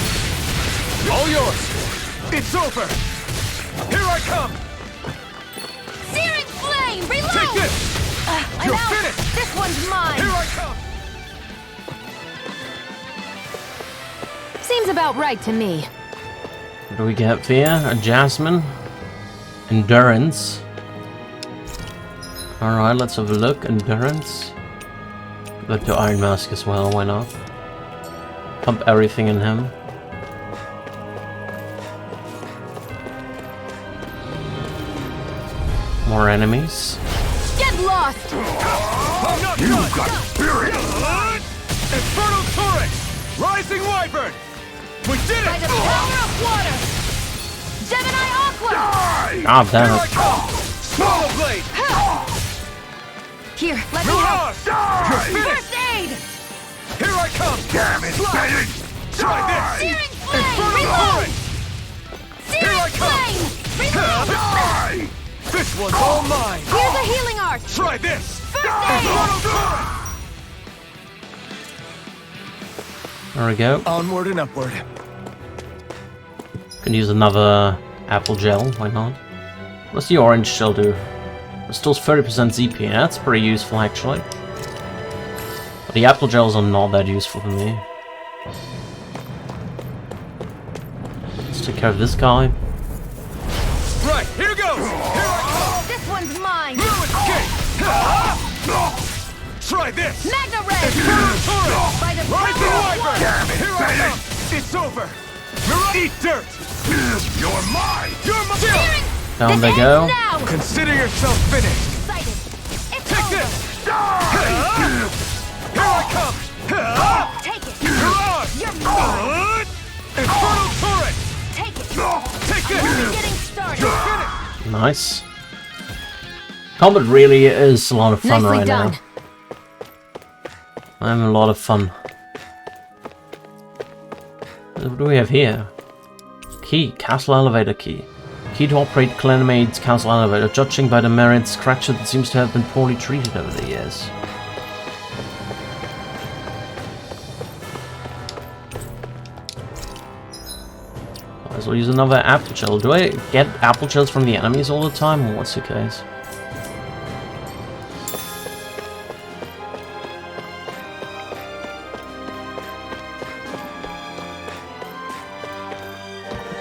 All yours! It's over! Here I come! Searing flame! Reload! Take this! I'm You're out! finished! This one's mine! Here I come! Seems about right to me. What do we get here? A Jasmine. Endurance. Alright, let's have a look. Endurance. Go to Iron Mask as well, why not? Pump everything in him. More enemies. Get lost! I'm not done! Got spirit! Infernal Torrent! Rising Wyvern! We did By it! the power of water! Gemini Aqua! God damn Here I it. come! Swallow Blade! Here, let me help! Mirage! You're finished! First aid! Here I come! Damn it, Bennett! Try this! Searing flame! Infernal Reload! Torrent! Here I Searing come! flame! Reload! This one's all mine! Here's a healing art! Try this! First aid! Infernal Torrent! There we go. Onward and upward. Can use another apple gel, why not? What's the orange shell do? Restores 30% ZP. That's pretty useful actually. But the apple gels are not that useful for me. Let's take care of this guy. Right, here goes! Here I This one's mine! come! No escape! Try this! Magna Red! Infernal Torrent! By the Rising power of Wyvern! water! Here I come! It's over! Eat dirt! You're mine! You're mine! Searing! Down This they ends go. now! Consider yourself finished! Excited! It's Take over! this! Here I come! Take it! Mirage! You're mine! Infernal Torrent! Take it! Take this! Only getting started! You're finished! Nice. Combat really is a lot of fun Nicely right done. now. I'm having a lot of fun. What do we have here? Key. Castle elevator key. Key to operate Clanmaid's castle elevator. Judging by the merits, Cratchit seems to have been poorly treated over the years. Might as well use another apple gel. Do I get apple gels from the enemies all the time, or what's the case?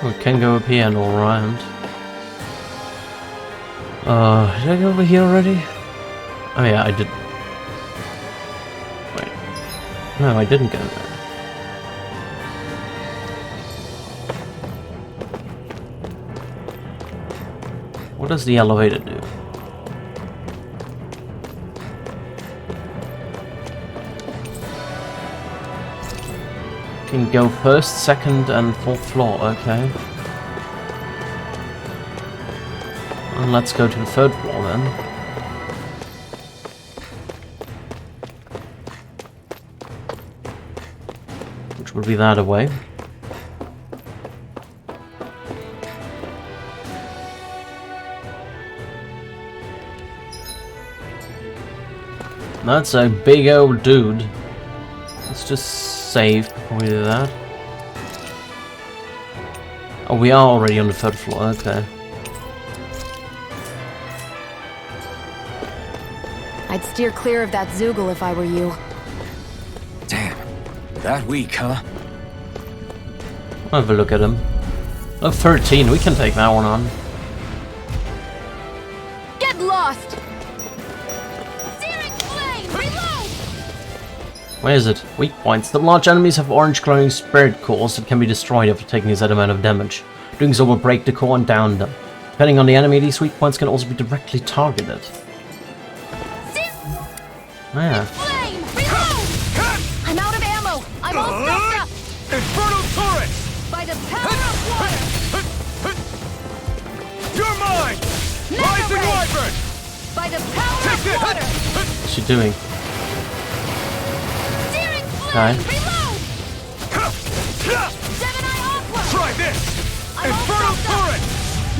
We can go up here and all around. Did I go over here already? Oh yeah, I did. Wait. No, I didn't go there. What does the elevator do? Can go first, second, and fourth floor. Okay. And let's go to the third floor then. Which would be that away. That's a big old dude. Let's just save before we do that. Oh, we are already on the third floor, okay. I'd steer clear of that Zoogle if I were you. Damn. That weak, huh? I'll have a look at him. Oh, 13, we can take that one on. Get lost! Searing flame! Reload! Where is it? Weak points. The large enemies have orange glowing spirit cores that can be destroyed after taking a set amount of damage. Doing so will break the core and down them. Depending on the enemy, these weak points can also be directly targeted. Yeah. Flame! Reload! I'm out of ammo! I'm all stuffed up! Infernal turret! By the power of water! You're mine! Rising Ray! Wyvern! By the power of water! What's she doing? Searing flame! Okay. Reload! Gemini Aqua! Try this! I'm Infernal all stuffed turret! up!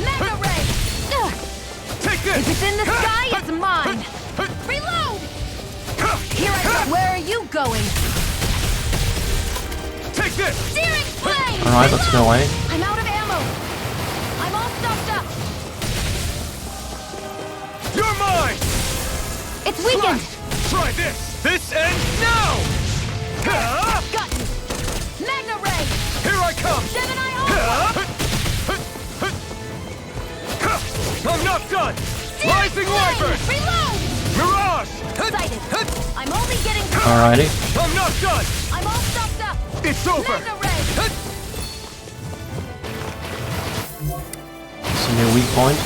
Mega Ray! Take this! If it's in the sky, it's mine! Reload! Here I go! Where are you going? Take this! Searing flame! Alright, let's go away. I'm out of ammo! I'm all stuffed up! You're mine! It's weakened! Try this! This ends now! Got you! Magna Ray! Here I come! Gemini Aqua! I'm not done! Rising Wyvern! Reload! Mirage! Sighted! I'm only getting... Alrighty. I'm not done! I'm all stuffed up! It's over! Magna Ray! It's a new weak point.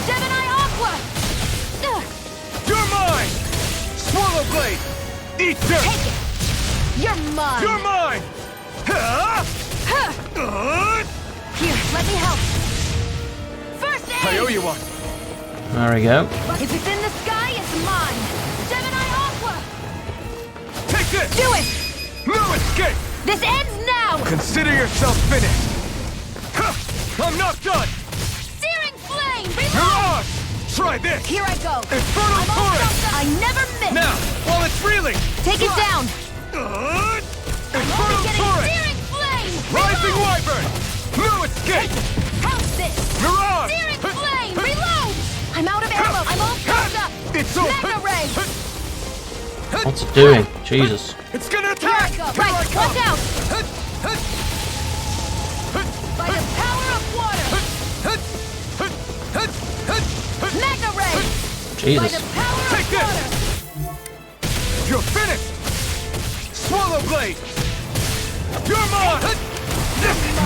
Gemini Aqua! You're mine! Swallow Blade! Eat dirt! Take it! You're mine! You're mine! Here, let me help! First aid! I owe you one! There we go. If it's in the sky, it's mine! Gemini Aqua! Take this! Do it! No escape! This ends now! Consider yourself finished! I'm not done! Searing flame! Reload! Mirage! Try this! Here I go! Infernal I'm all torrent! stuffed up. I never miss! Now, while it's reeling! Take it down! Infernal torrent! Searing flame! Rising Reload! Wyvern! No escape! How's this? Mirage! Searing flame! Reload! I'm out of ammo! I'm all stuffed up! It's over! Magna Ray! What's it doing? Jesus. It's gonna Here I attack! go! Right, watch out! By the power of water! Magna Ray! By Jesus. the power Take of this! water! You're finished! Swallow Blade! You're mine!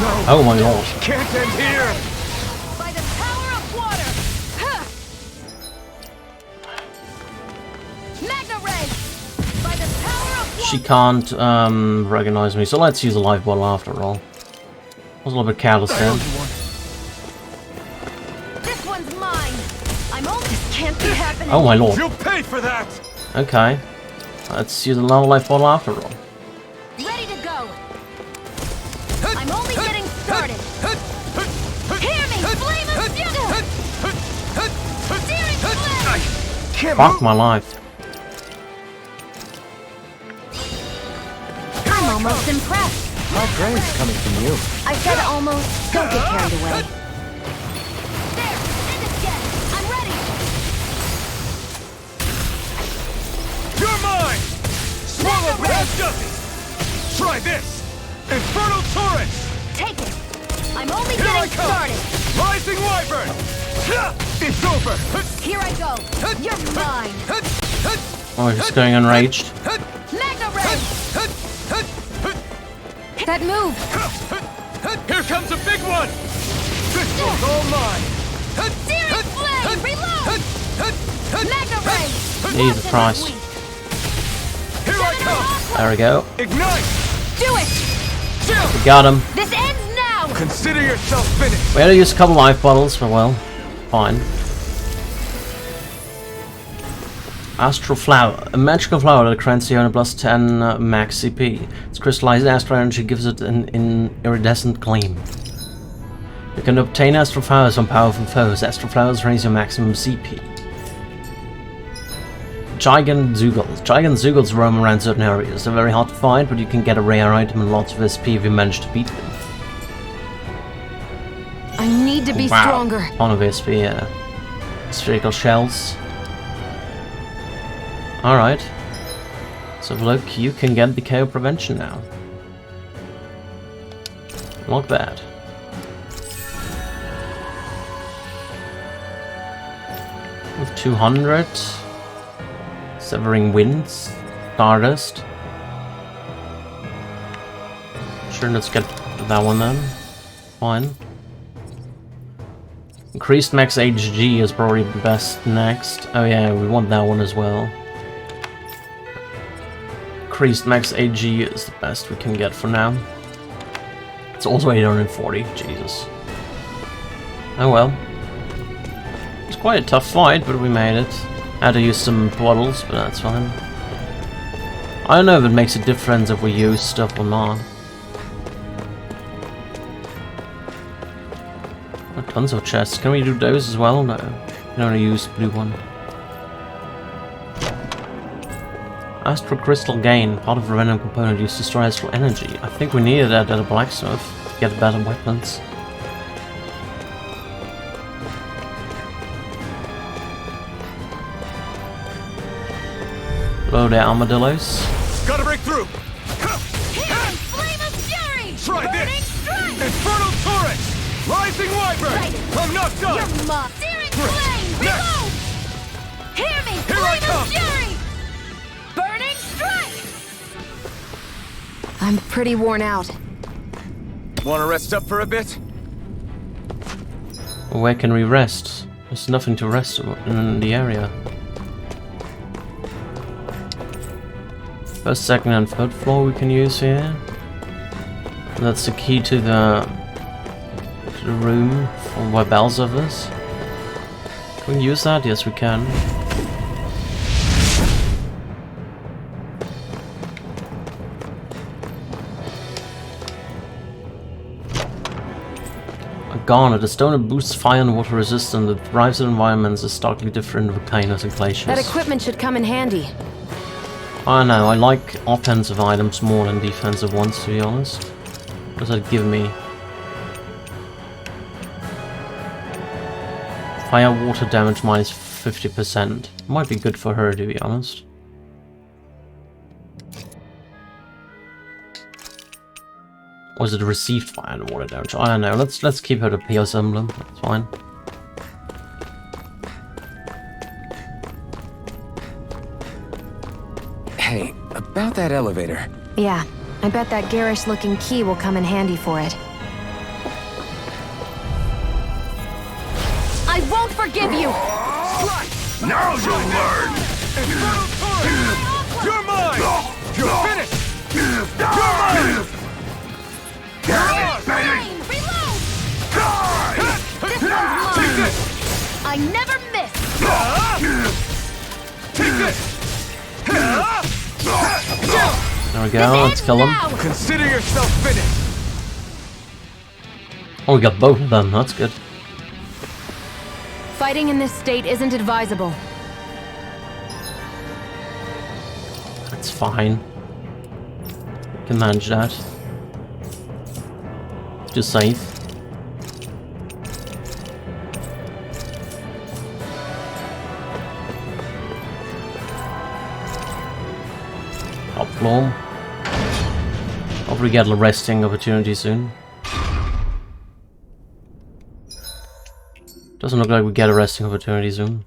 No! Oh my lord. Can't end here! By the power of water! Huh. Magna Ray! By the power of water! She can't recognize me, so let's use a life bottle after all. I was a little bit careless there. This one's mine! I'm only... This can't be happening! Oh my lord. You'll pay for that! Okay. Let's use another life bottle after all. Ready to go! I'm only getting started! Hear me! Flame of fury! Searing flame! Can't Fuck move! my life. I'm almost impressed! How praise coming from you? I said almost. Don't get carried away. There! End it again! I'm ready! You're mine! Swallow Mega Blade Ray! does it! Try this! Infernal Torrent! Take it! I'm only Here I getting come! started. Rising Wyvern! It's over! Here I go. You're mine. Oh, he's going enraged. Magna Ray. That move. Here comes a big one! This one's all mine! Searing Flame. Reload. Magna Ray. Jesus Christ. Here I come! There we go. Ignite! Do it. We got him. This ends now. Consider yourself finished! We had to use a couple life bottles, but well, fine. Astral Flower. A magical flower that grants the owner plus 10 max CP. Its crystallized astral energy gives it an iridescent gleam. You can obtain astral flowers from powerful foes. Astral flowers raise your maximum CP. Gigant Zoogles. Gigant Zoogles roam around certain areas. They're very hard to find, but you can get a rare item and lots of SP if you manage to beat them. I need to be stronger. Ton of SP, yeah. Spherical shells. Alright. So look, you can get the KO prevention now. Like that. With 200. Severing Winds. Stardust. Sure, let's get that one then. Fine. Increased max HG is probably best next. Oh yeah, we want that one as well. Increased max AG is the best we can get for now. It's also 840, Jesus. Oh well. It's quite a tough fight, but we made it. Had to use some bottles, but that's fine. I don't know if it makes a difference if we use stuff or not. Oh, tons of chests. Can we do those as well? No. We can only use the blue one. Astral Crystal Gain, part of the random component used to destroy astral energy. I think we needed that at a blacksmith to get better weapons. Hello there, armadillos. Gotta break through! Flame of Fury. Try Burning this! Strike. Infernal Torrent! Rising Wyvern! Right. I'm not done! You're mine. Searing Flame. Reload. Hear me. Here I Flame come. of Fury. Burning Strike. I'm pretty worn out. Wanna rest up for a bit? Where can we rest? There's nothing to rest in the area. First, second, and third floor we can use here. That's the key to the room from where Belzev is. Can we use that? Yes, we can. A garnet. A stone that boosts fire and water resistance that thrives in environments is starkly different in volcanoes and glaciers. That equipment should come in handy. I know, I like offensive items more than defensive ones, to be honest. What does that give me? Fire water damage minus 50%. Might be good for her, to be honest. Or is it received fire and water damage? I don't know. Let's keep her the Pios emblem. That's fine. Hey, about that elevator. Yeah, I bet that garish-looking key will come in handy for it. I won't forgive you. Now you'll learn! Infernal Torrent! You're mine! You're finished! You're mine! Flame. Reload. This one's mine. Take this! I never miss. Take this! There we go, let's kill them. Consider yourself finished! Oh, we got both of them, that's good. Fighting in this state isn't advisable. That's fine. We can manage that. Just safe. Top floor. Hopefully get a resting opportunity soon. Doesn't look like we get a resting opportunity soon.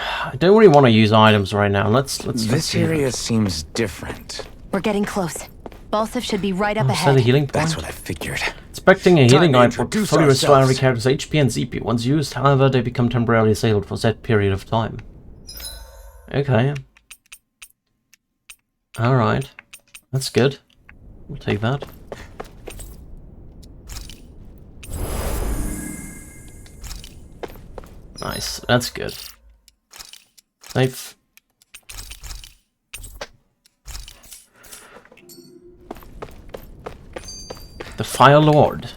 I don't really want to use items right now. Let's This area seems different. We're getting close. Balsif should be right up Is that ahead. a healing point? That's what I figured. Expecting a healing to item will introduce fully restore every ourselves. character's HP and CP. Once used, however, they become temporarily disabled for a set period of time. Okay. Alright. That's good. We'll take that. Nice. That's good. Safe. The Fire Lord.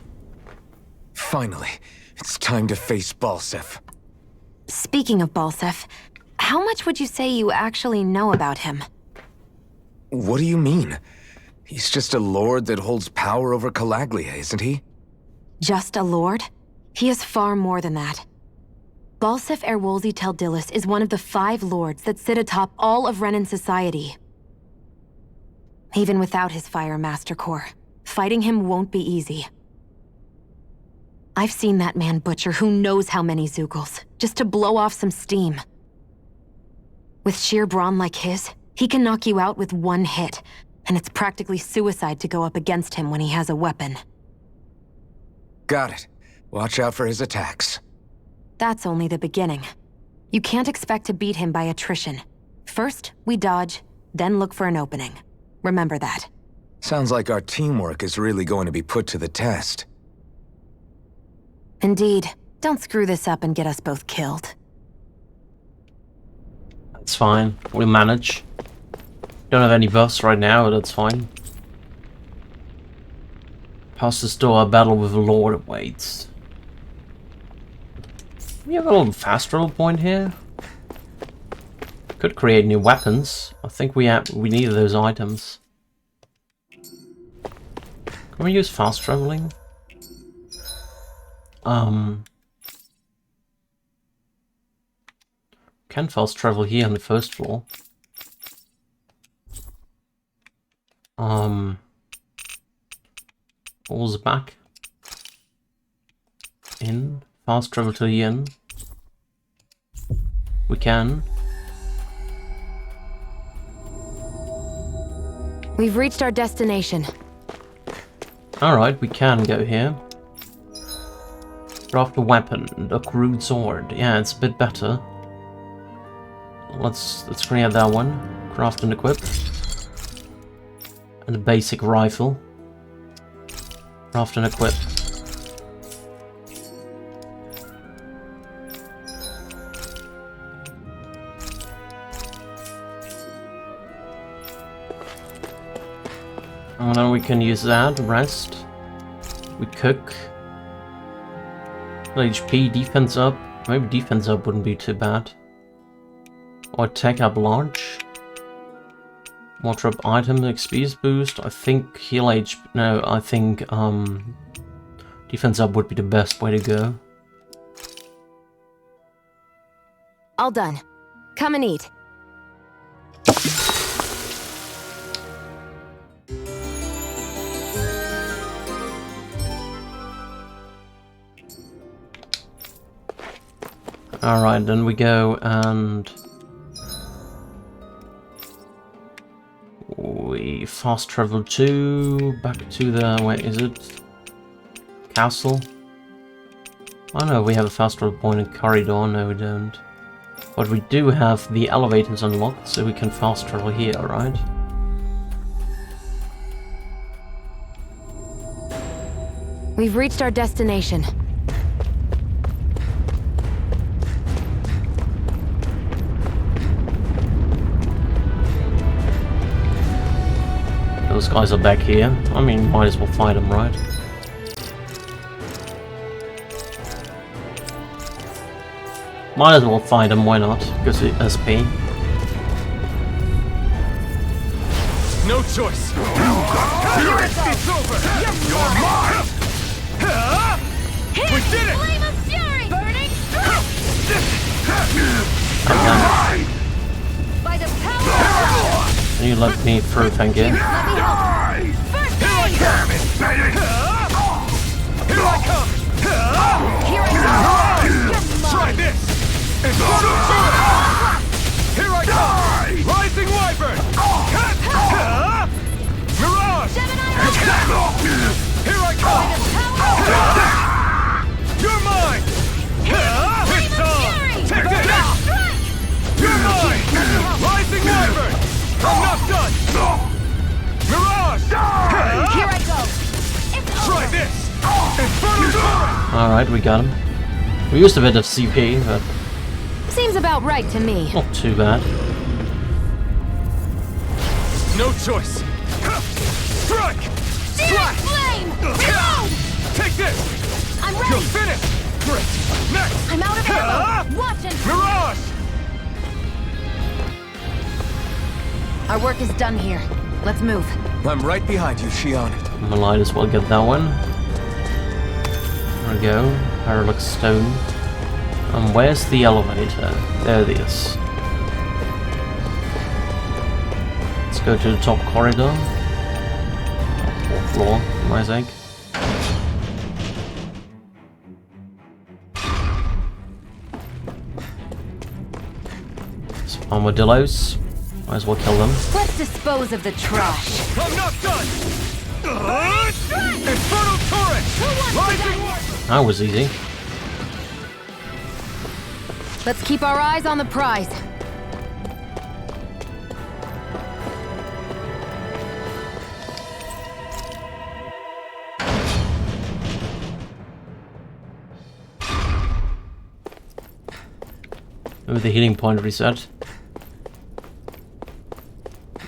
Finally, it's time to face Balsif. Speaking of Balsif, how much would you say you actually know about him? What do you mean? He's just a lord that holds power over Calaglia, isn't he? Just a lord? He is far more than that. Balsif Erwolzi Teldilis is one of the 5 lords that sit atop all of Renan society. Even without his Fire Master Core, fighting him won't be easy. I've seen that man butcher who knows how many Zugals, just to blow off some steam. With sheer brawn like his, he can knock you out with one hit, and it's practically suicide to go up against him when he has a weapon. Got it. Watch out for his attacks. That's only the beginning. You can't expect to beat him by attrition. First, we dodge, then look for an opening. Remember that. Sounds like our teamwork is really going to be put to the test. Indeed. Don't screw this up and get us both killed. That's fine. We'll manage. Don't have any buffs right now, but that's fine. Past this door, a battle with the Lord awaits. We have a little fast travel point here. Could create new weapons. I think we need those items. Can we use fast traveling? Can fast travel here on the first floor. All's back. In. Fast travel to the inn. We can. We've reached our destination. Alright, we can go here. Craft a weapon, a crude sword. Yeah, it's a bit better. Let's create that one. Craft and equip. And a basic rifle. Craft and equip. And then we can use that, rest. We cook. HP, defense up. Maybe defense up wouldn't be too bad. Or attack up large. More drop item, XP boost. I think heal HP. No, I think defense up would be the best way to go. All done. Come and eat. Alright, then we go and we fast travel back to the, where is it? Castle? I know we have a fast travel point in Corridor, no we don't. But we do have the elevators unlocked, so we can fast travel here, right? We've reached our destination. Those guys are back here. I mean, might as well fight them, right? Might as well fight them, why not? Because it SP. No choice. It's over. You're mine. We did it. Flame of fury! Burning by the power of Can you let me through, thank you? Let me help. First Damn it, Betty! Here I come! Infernal Torrent! Here I come! Rising Wyvern! Mirage! Here I come! You're mine! It's on! Take this! You're mine! Rising Wyvern! I'm not done! Mirage! Here I go! Try this! Infernal Torrent! Alright, we got him. We used a bit of CP, but Seems about right to me. not too bad. No choice! Strike! Searing flame! Reload! Take this! I'm You're ready! finished! Great! Next! I'm out of ammo! Watch and... Mirage! Our work is done here. Let's move. I'm right behind you, Shion. I might as well get that one. There we go. Parallax stone. And where's the elevator? There it is. Let's go to the top corridor. Fourth floor, for my sake. Some armadillos. Might as well kill them. Let's dispose of the trash. I'm not done! Infernal Torrent! Rising Wyvern! That was easy. Let's keep our eyes on the prize. Maybe the healing point reset.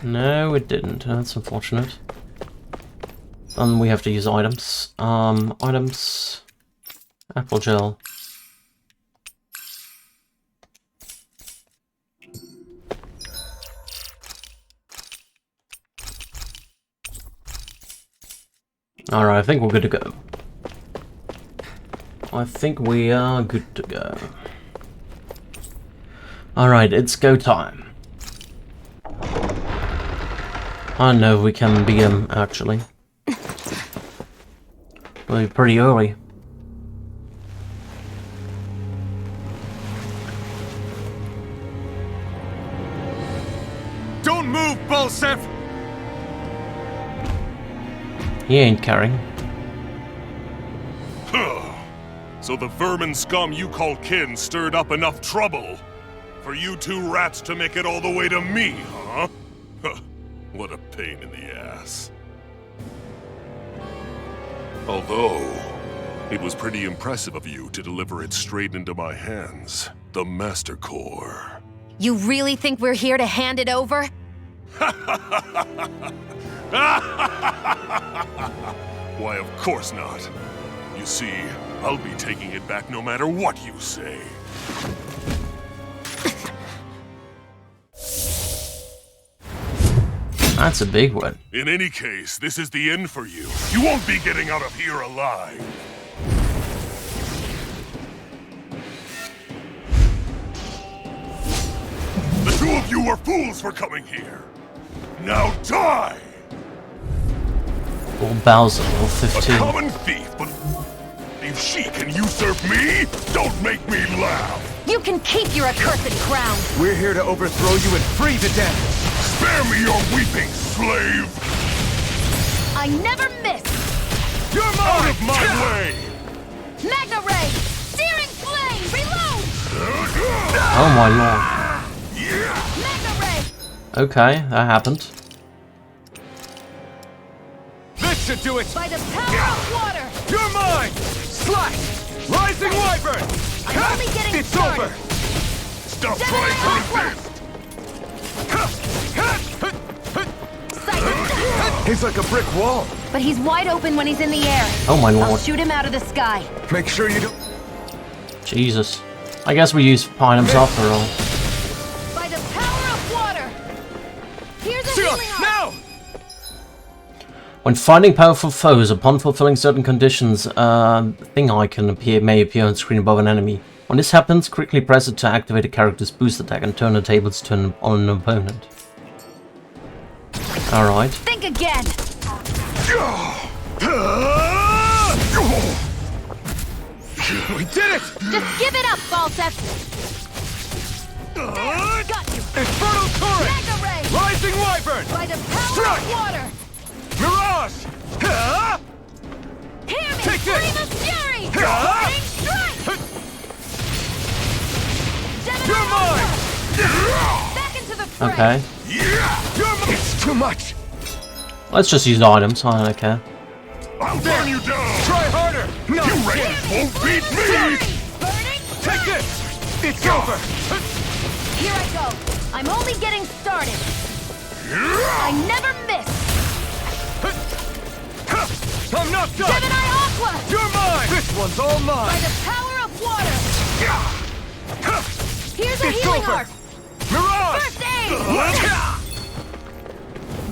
No, it didn't. That's unfortunate. Then we have to use items. Items. Apple gel. Alright, I think we're good to go. I think we are good to go. Alright, it's go time. I don't know if we can beat him, actually. We'll be pretty early. Don't move, Balsef! He ain't carrying. So the vermin scum you call kin stirred up enough trouble for you two rats to make it all the way to me, huh? What a pain in the ass. Although, it was pretty impressive of you to deliver it straight into my hands. The Master Core. You really think we're here to hand it over? Why, of course not. You see, I'll be taking it back no matter what you say. That's a big one. In any case, this is the end for you. You won't be getting out of here alive. The two of you were fools for coming here. Now die! Old Bowser, level A 15. common thief, but if she can usurp me, don't make me laugh. You can keep your accursed crown. We're here to overthrow you and free the dead. Spare me your weeping, slave! I never miss. You're out of my way! Magna Ray! Searing flame! Reload! Oh my lord. Magna Ray! Okay, that happened. This should do it! By the power of water! You're mine! Slash! Rising Wyvern! I'm only getting It's started. over! Stop Gemini trying to Aqua! resist! Sight. He's like a brick wall. But he's wide open when he's in the air. Oh my I'll lord. shoot him out of the sky. Make sure you don't... Jesus. I guess we use items after all. By the power of water! Here's a Shion, healing arm! now! When fighting powerful foes, upon fulfilling certain conditions, a thing icon may appear on screen above an enemy. When this happens, quickly press it to activate a character's boost attack and turn the tables on an opponent. Alright. Think again! We did it! Just give it up, Balsef! Got you! Infernal Torrent! Mega Ray! Rising Wyvern! By the power Strike! of water! Mirage! Ah! Hear me! Take this! Flame of Fury! Ah! Burning Strike! Gemini You're mine! Alpha! Back into the fray! Okay. You're mine! It's too much! Let's just use items. I don't care. I'll burn you down! Try harder! No! You Rangers won't beat me! Burning Take this! It's over! Here I go! I'm only getting started! I never miss! I'm not done! Gemini Aqua! You're mine! This one's all By mine! the power of water! Here's a It's healing over. heart! Mirage! First aid!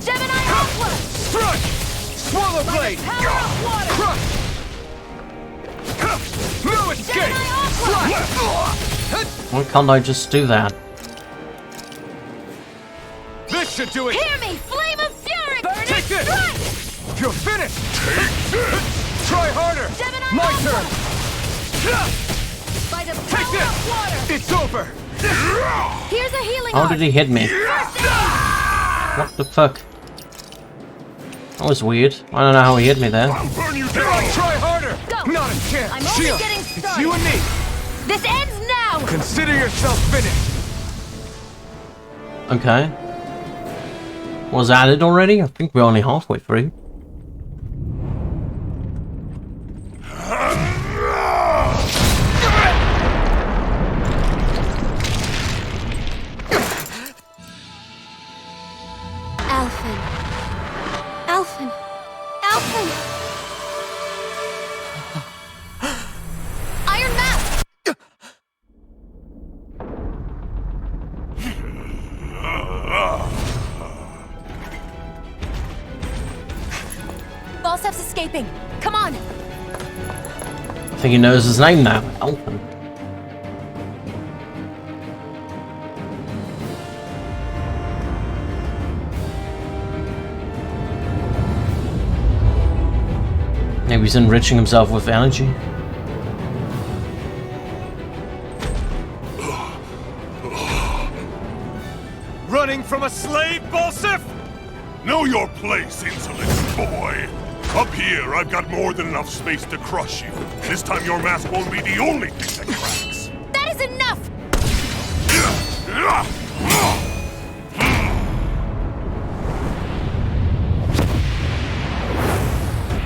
Gemini Aqua! Strike! Swallow By blade! the power of water! Crush! No escape! Gemini Aqua! Why can't I just do that? This should do it! Hear me! Flame of Fury! Burning Take this! Strike! You're finished! Try harder! Gemini My Alpha! turn! By the Take power this! of water! It's over! Here's a healing How heart! did he hit me? First aid! What the fuck? That was weird. I don't know how he hit me there. I'll burn you Come on, down! try harder! Go. Not a chance! I'm only Shield, getting it's started. you and me! This ends now! Consider yourself finished! Okay. Was that it already? I think we're only halfway through. Alphen. Alphen. Alphen! Iron Mask! Falstaff's escaping. Come on! I think he knows his name now. Elfin. Maybe he's enriching himself with energy. Running from a slave, Balsif? Know your place, insolent boy! Up here, I've got more than enough space to crush you. This time your mask won't be the only thing that cracks. That is enough!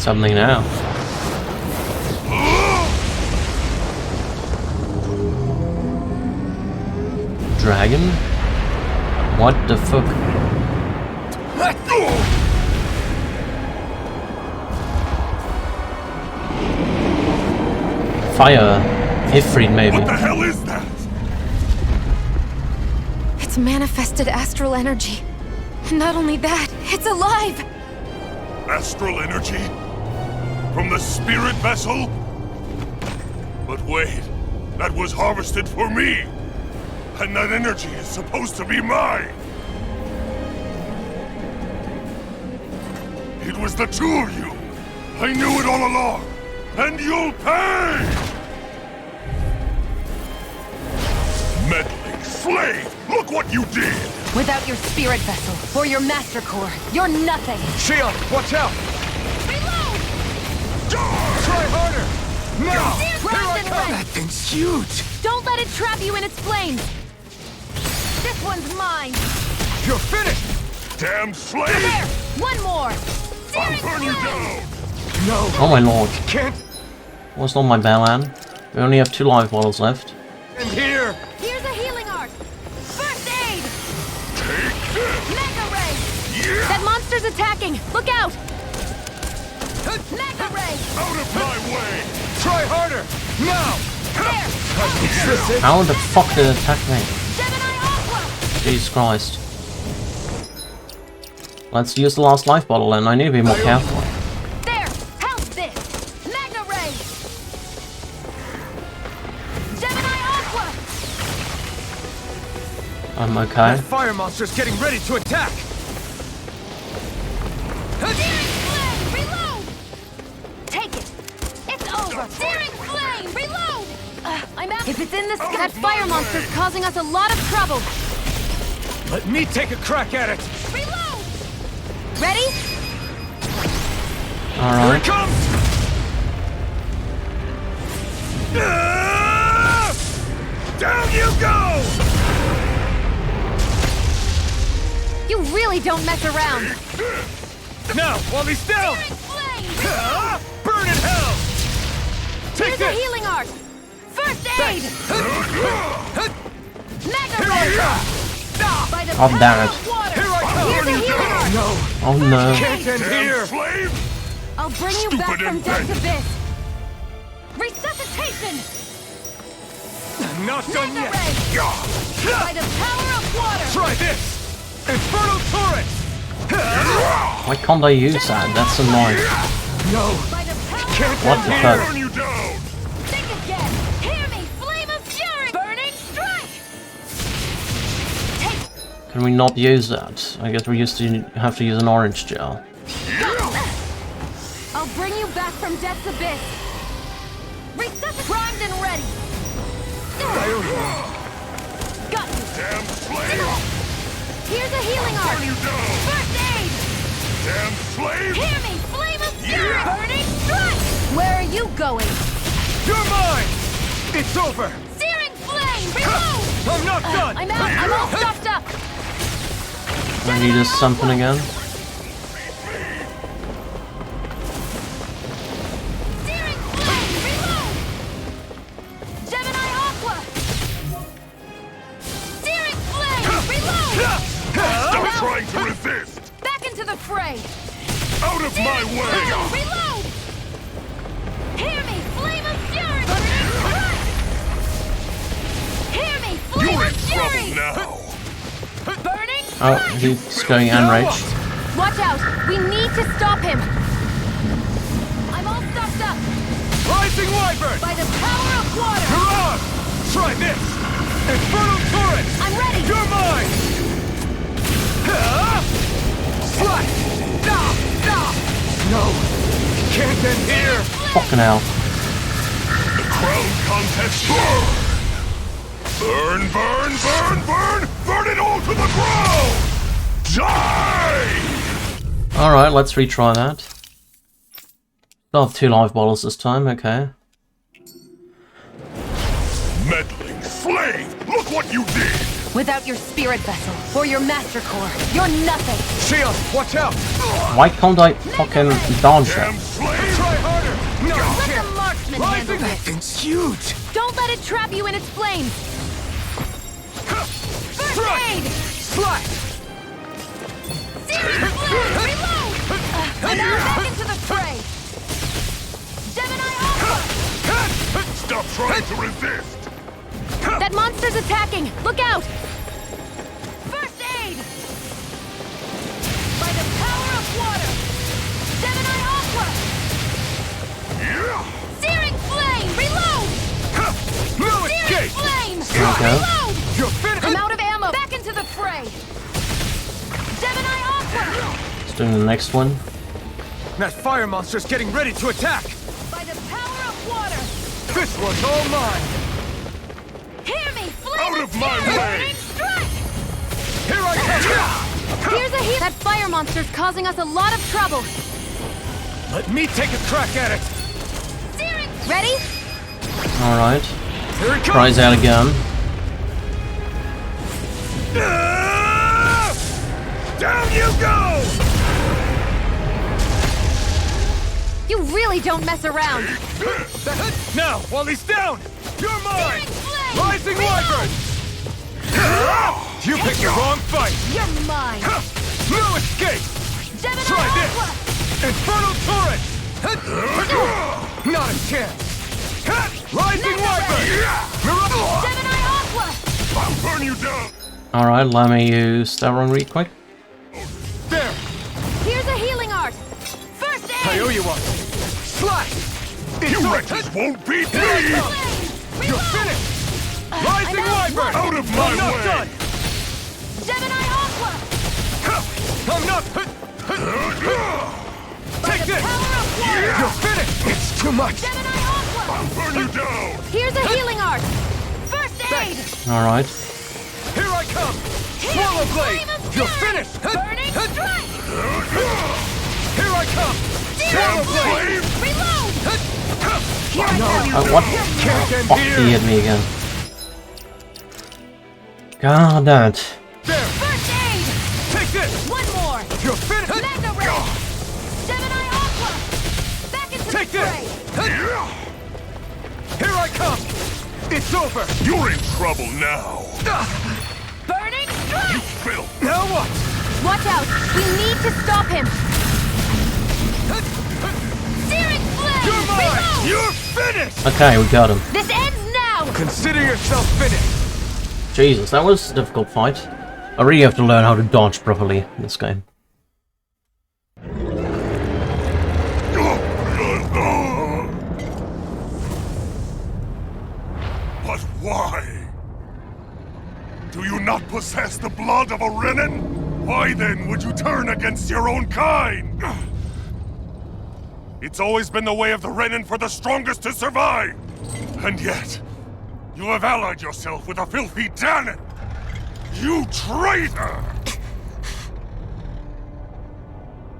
Something now. Dragon? What the fuck? Fire. Ifrit, maybe. What the hell is that? It's manifested astral energy. Not only that, it's alive! Astral energy? From the spirit vessel? But wait, that was harvested for me! And that energy is supposed to be mine! It was the two of you! I knew it all along! And you'll pay! Meddling slave! Look what you did! Without your spirit vessel, or your master core, you're nothing! Shield, watch out! Reload! Try harder! Now! Here's Here I Rust and come! Red. That thing's huge! Don't let it trap you in its flames! This one's mine! You're finished! Damn slave! There! One more! I'll Searing burn you flame! down! No! Oh my lord. Can't What's not my Balan? We only have 2 life bottles left. end here! Here's a healing art! First aid! Take this! Mega Ray! Yeah! That monster's attacking! Look out! Mega Ray! Out of my way! Try harder! Now! There! Is this it? How the fuck did it attack me? Gemini Aqua! Jesus Christ. Let's use the last life bottle then. I need to be more careful. There! How's this? Mega Ray! Gemini Aqua! I'm okay. That fire monster's getting ready to attack! Searing Flame! Reload! Take it! It's over! Searing Flame! Reload! I'm out. If it's in the sky, that fire monster's causing us a lot of trouble. Let me take a crack at it. Reload! Ready? Here Alright. it comes! Down you go! You really don't mess around. Now, while he's down! Burn in hell! Take Here's a this! healing art. First aid. Mega By the Oh, damn it. power of water. Here I come! Here's a healing art. No! Oh no. Can't end here! Slave! I'll bring you Stupid back from death's invention. abyss. Resuscitation. Not done Mega yet! ray. By the power of water. Try this! Infernal Torrent! Why can't I use that? That's annoying. No! By the power Can't What end the here! fuck? Burn you down! Think again. Hear me. Flame of fury. Burning strike. Take. Can we not use that? I guess we used to have to use an orange gel. I'll bring you back from death's abyss. Resuscitate. Primed and ready. Got you. Damn slave! Here's a healing art. Burn you down! First aid. Damn slave! Hear me. Flame of fury. Burning strike. Where are you going? You're mine! It's over! Searing flame. Reload. I'm not done! I'm out. I'm all stuffed up. I need this something again. Searing flame. Reload. Gemini Aqua. Searing flame. Reload. Stop trying to resist! Back into the fray. Out of my way! Reload. Hear me. Flame of fury. Burning strike. Hear me. Flame You're of in fury. trouble now! Burning Oh, strike. he's going enraged. Watch out. We need to stop him. I'm all stuffed up. Rising Wyvern! By the power of water. Mirage! Try this! Infernal Torrent! I'm ready. You're mine! Slash! No! Can't end here! Fucking hell. Crown contest burn! Burn, burn, burn, burn! Burn it all to the ground! Die! Alright, let's retry that. Still have 2 life bottles this time, okay. Meddling slave! Look what you did! Without your spirit vessel or your master core, you're nothing. Shield, watch out! Why can't I fucking dodge Damn it? slave! Try harder! No, Let can't! the marksman handle Rising! it. It's huge! Don't let it trap you in its flames. First Strike! aid. Slash! Searing flame. Reload. And now back into the fray. Gemini Aqua. Stop trying to resist! That monster's attacking. Look out. First aid. By the power of water. Gemini Aqua. Searing flame. Reload. No Searing escape! flame. we go. Reload. You're finished! I'm out of ammo. Back into the fray. Gemini Aqua. Let's do the next one. That fire monster's getting ready to attack! By the power of water. This one's all mine! Hear me. Flame Out of my fury. way. Burning strike. Here I come! Here's a heal. That fire monster's causing us a lot of trouble. Let me take a crack at it! Searing. Ready? Alright. Here it comes! Tries out again. Down you go! You really don't mess around. Now, while he's down, you're mine! Searing flame. Rising Reload. Wyvern! You picked the wrong fight! You're mine. No escape! Gemini Try this! Aqua. Infernal Torrent! Not a chance! Rising Wyvern! Gemini Aqua. I'll burn you down! Alright, let me use that one really quick. There! Here's a healing art. First aid. I owe you one! Slash! You wretches won't beat me! Flame. You're Reload. finished! Rising I'm out. Wyvern! Out of my I'm not way! done! Gemini Aqua. I'm not... By Take the this! power of water. You're finished! It's too much! Gemini Aqua. I'll burn you down! Here's a healing art! First aid! Alright. Here I come! Swallow blade! You're finished! Burning strike! Here I come! Swallow blade! Reload! Oh, what? Fuck, he hit me again. God damn it. There! First aid! Take this! One more! You're finished! Mega ray! Seven Eye Aqua! Back into Take the this! fray! Here I come! It's over! You're in trouble now! Burning strike! Phil! Now what? Watch out! We need to stop him! Searing flame! You're mine! Reload! You're finished! Okay, we got him. This ends now! Consider yourself finished! Jesus, that was a difficult fight. I really have to learn how to dodge properly in this game. But why? Do you not possess the blood of a Renin? Why then would you turn against your own kind? It's always been the way of the Renin for the strongest to survive! And yet, you have allied yourself with a filthy Danon! You traitor!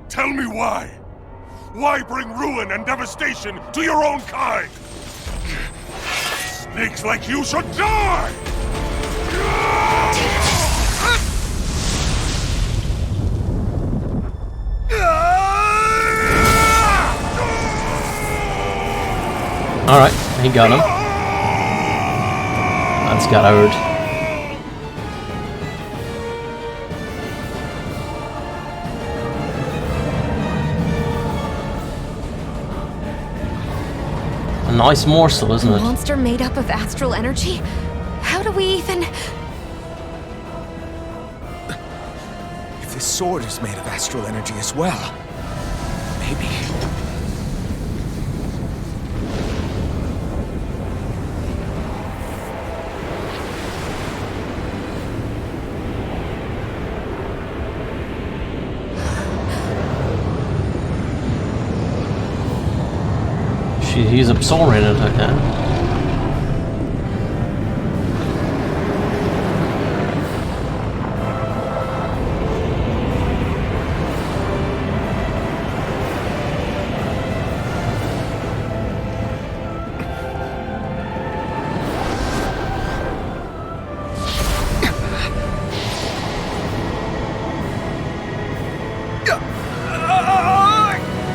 Tell me why? Why bring ruin and devastation to your own kind? Snakes like you should die! Alright, he got him. That's got hurt. A nice morsel, isn't it? Monster made up of astral energy? How do we even... If this sword is made of astral energy as well, maybe... He's absorbing it, okay.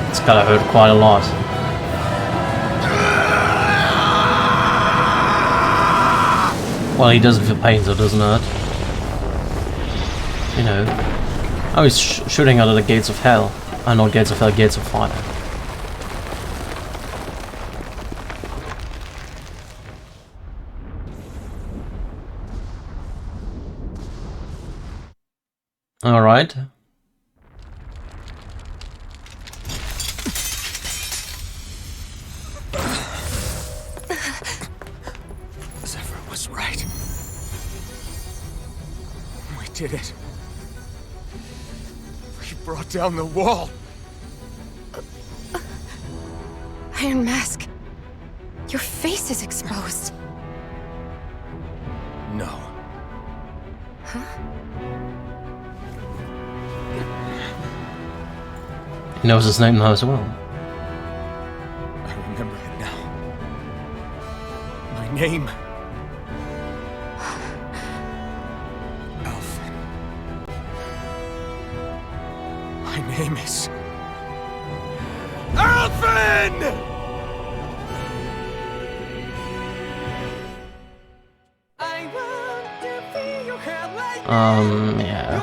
It's gotta hurt quite a lot. Well, he does it for pain, so it doesn't hurt. You know. Oh, he's shooting out of the gates of hell. Not gates of hell, gates of fire. Alright. Right. We did it. We brought down the wall. Iron Mask. Your face is exposed. No. Huh? He knows his name now as well. I remember it now. My name. My name is... Alphen! Yeah.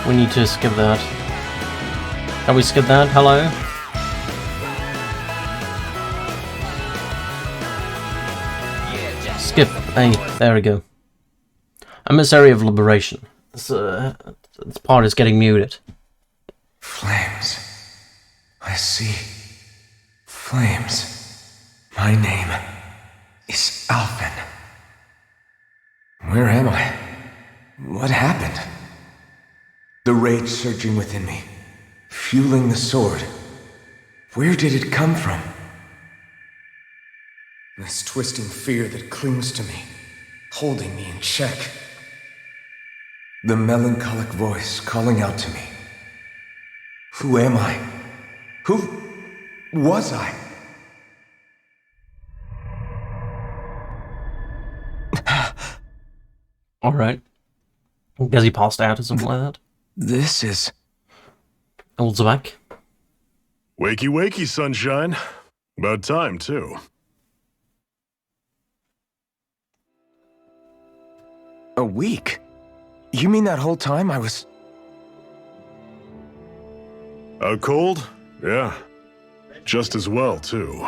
We need to skip that. Can we skip that? Hello? Skip. Hey, there we go. Emissary of Liberation. This part is getting muted. Flames. I see. Flames. My name is Alphen. Where am I? What happened? The rage surging within me, fueling the sword. Where did it come from? This twisting fear that clings to me, holding me in check. The melancholic voice calling out to me. Who am I? Who was I? Alright. Guess he passed out or something like that. This is... Elzebak. Wakey wakey, sunshine. About time, too. A week? You mean that whole time I was... Out cold? Yeah. Just as well, too.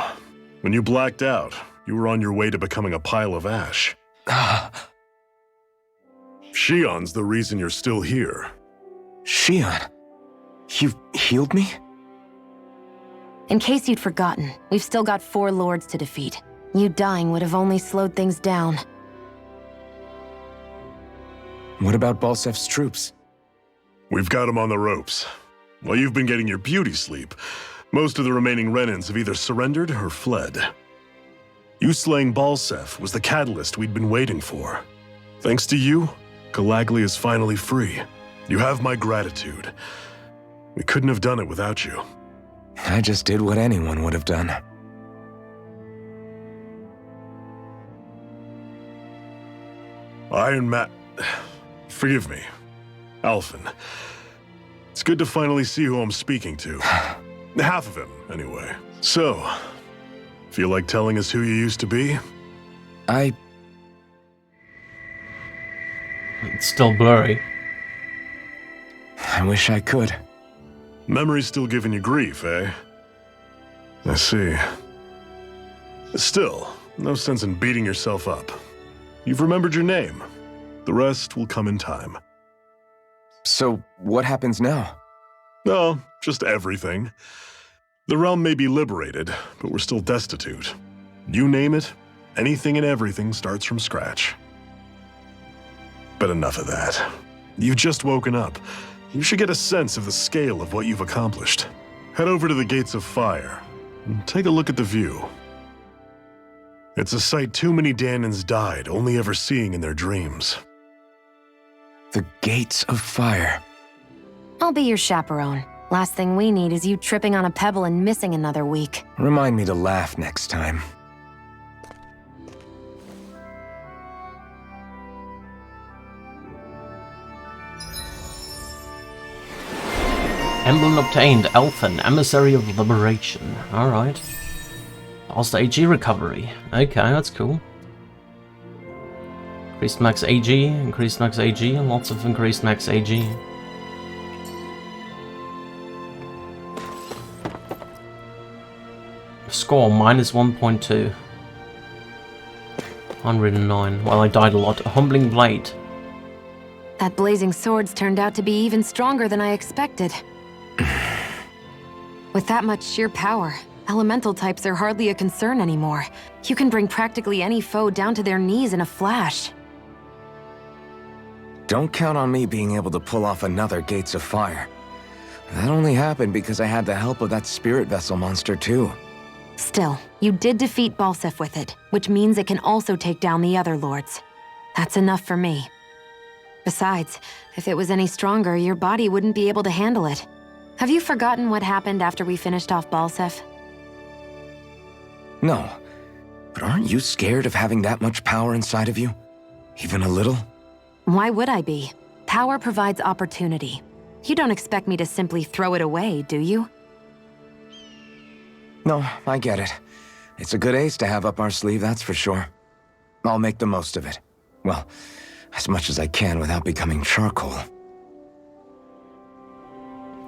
When you blacked out, you were on your way to becoming a pile of ash. Shion's the reason you're still here. Shion? You healed me? In case you'd forgotten, we've still got 4 lords to defeat. You dying would have only slowed things down. What about Balsef's troops? We've got them on the ropes. While you've been getting your beauty sleep, most of the remaining Renans have either surrendered or fled. You slaying Balsef was the catalyst we'd been waiting for. Thanks to you, Galagly is finally free. You have my gratitude. We couldn't have done it without you. I just did what anyone would have done. Iron Man... Forgive me. Alphen. It's good to finally see who I'm speaking to. Half of him, anyway. So, feel like telling us who you used to be? It's still blurry. I wish I could. Memory's still giving you grief, eh? I see. Still, no sense in beating yourself up. You've remembered your name. The rest will come in time. So, what happens now? Oh, just everything. The realm may be liberated, but we're still destitute. You name it, anything and everything starts from scratch. But enough of that. You've just woken up. You should get a sense of the scale of what you've accomplished. Head over to the Gates of Fire and take a look at the view. It's a sight too many Danans died only ever seeing in their dreams. The Gates of Fire. I'll be your chaperone. Last thing we need is you tripping on a pebble and missing another week. Remind me to laugh next time. Emblem obtained. Elfin, Emissary of Liberation. Alright. Lost AG recovery. Okay, that's cool. Increased max AG, increased max AG, and lots of increased max AG. Score minus 1.2. 109. Well, I died a lot. A humbling blade. That blazing sword's turned out to be even stronger than I expected. With that much sheer power, elemental types are hardly a concern anymore. You can bring practically any foe down to their knees in a flash. Don't count on me being able to pull off another Gates of Fire. That only happened because I had the help of that spirit vessel monster too. Still, you did defeat Balsef with it, which means it can also take down the other lords. That's enough for me. Besides, if it was any stronger, your body wouldn't be able to handle it. Have you forgotten what happened after we finished off Balsef? No, but aren't you scared of having that much power inside of you? Even a little? Why would I be? Power provides opportunity. You don't expect me to simply throw it away, do you? No, I get it. It's a good ace to have up our sleeve, that's for sure. I'll make the most of it. Well, as much as I can without becoming charcoal.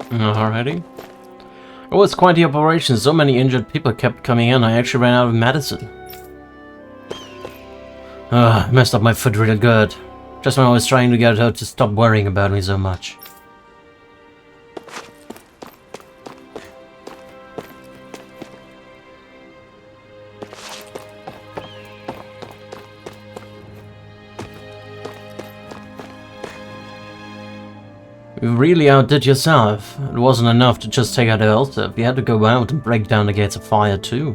Alrighty. Oh, it's quite the operation. So many injured people kept coming in, I actually ran out of medicine. Messed up my foot real good. Just when I was trying to get her to stop worrying about me so much. You really outdid yourself. It wasn't enough to just take out Elsa. You had to go out and break down the gates of fire too.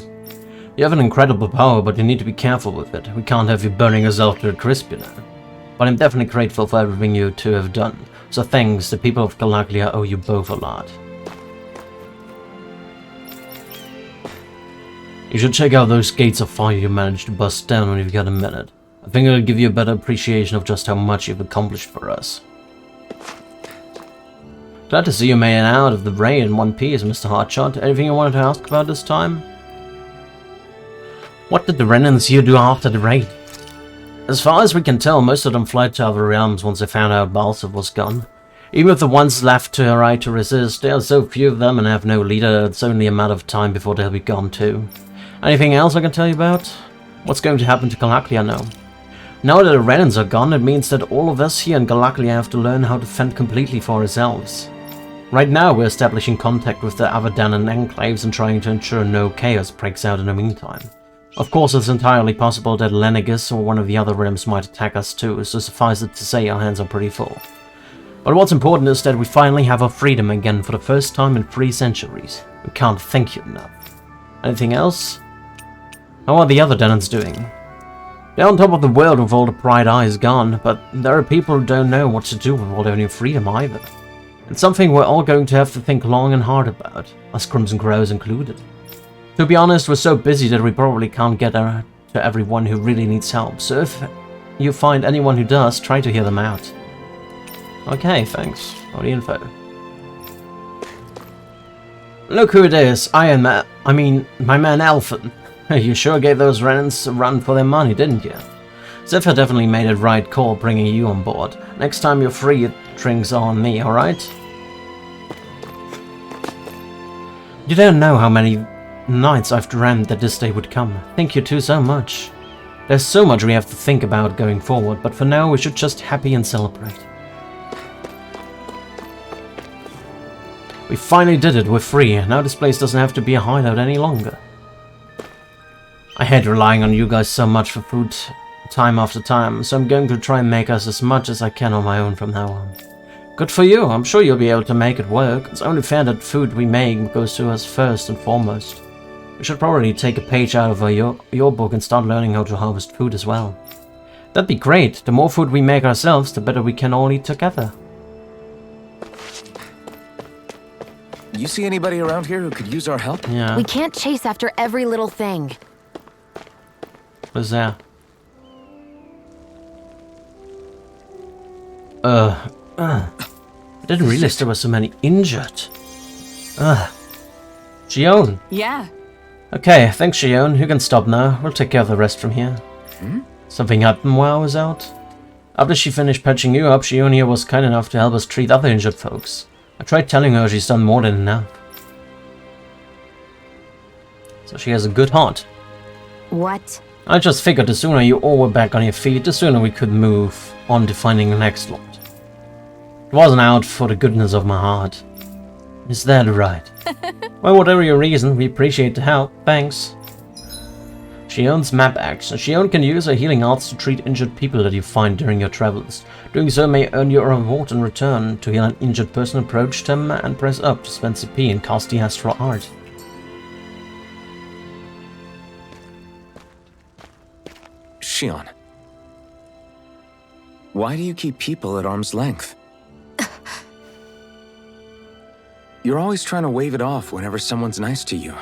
You have an incredible power, but you need to be careful with it. We can't have you burning yourself to a crisp, you know. But I'm definitely grateful for everything you two have done. So thanks, the people of Galaglia owe you both a lot. You should check out those gates of fire you managed to bust down when you've got a minute. I think it'll give you a better appreciation of just how much you've accomplished for us. Glad to see you made it out of the rain in one piece, Mr. Hotshot. Anything you wanted to ask about this time? What did the Renans here do after the raid? As far as we can tell, most of them fled to other realms once they found out Balsev was gone. Even with the ones left to try to resist, there are so few of them and have no leader that it's only a matter of time before they'll be gone too. Anything else I can tell you about? What's going to happen to Galaglia now? Now that the Renans are gone, it means that all of us here in Galaglia have to learn how to fend completely for ourselves. Right now we're establishing contact with the other Danan enclaves and trying to ensure no chaos breaks out in the meantime. Of course, it's entirely possible that Lenegis or one of the other realms might attack us too, so suffice it to say our hands are pretty full. But what's important is that we finally have our freedom again for the first time in 3 centuries. We can't thank you enough. Anything else? How are the other Danans doing? They're on top of the world with all the bright eyes gone, but there are people who don't know what to do with all their new freedom either. It's something we're all going to have to think long and hard about, us Crimson Crows included. To be honest, we're so busy that we probably can't get to everyone who really needs help, so if you find anyone who does, try to hear them out. Okay, thanks for the info. Look who it is, my man Elfin. You sure gave those Renans a run for their money, didn't you? Zephyr definitely made a right call bringing you on board. Next time you're free, drinks on me, alright? You don't know how many nights I've dreamt that this day would come. Thank you two so much. There's so much we have to think about going forward, but for now we should just happy and celebrate. We finally did it, we're free. Now this place doesn't have to be a hideout any longer. I hate relying on you guys so much for food time after time, so I'm going to try and make us as much as I can on my own from now on. Good for you, I'm sure you'll be able to make it work. It's only fair that food we make goes to us first and foremost. We should probably take a page out of your book and start learning how to harvest food as well. That'd be great. The more food we make ourselves, the better we can all eat together. You see anybody around here who could use our help? Yeah. We can't chase after every little thing. What's that? I didn't realize there were so many injured. Shion. Yeah. Okay, thanks Shion. You can stop now. We'll take care of the rest from here. Something happened while I was out? After she finished patching you up, Shion here was kind enough to help us treat other injured folks. I tried telling her she's done more than enough. So she has a good heart. What? I just figured the sooner you all were back on your feet, the sooner we could move on to finding the next lot. It wasn't out for the goodness of my heart. Is that right? Well, whatever your reason, we appreciate the help. Thanks. Shion's map action. Shion can use her healing arts to treat injured people that you find during your travels. Doing so may earn you a reward in return. To heal an injured person, approach them and press up to spend CP and cast the astral art. Shion, why do you keep people at arm's length? You're always trying to wave it off whenever someone's nice to you.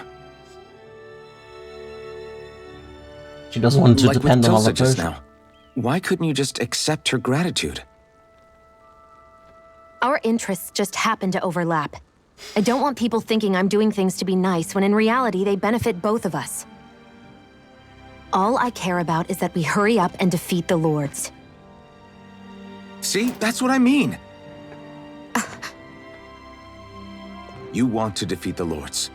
She doesn't want to depend on other just person. now. Why couldn't you just accept her gratitude? Our interests just happen to overlap. I don't want people thinking I'm doing things to be nice when in reality they benefit both of us. All I care about is that we hurry up and defeat the Lords. See, that's what I mean. You want to defeat the Lords.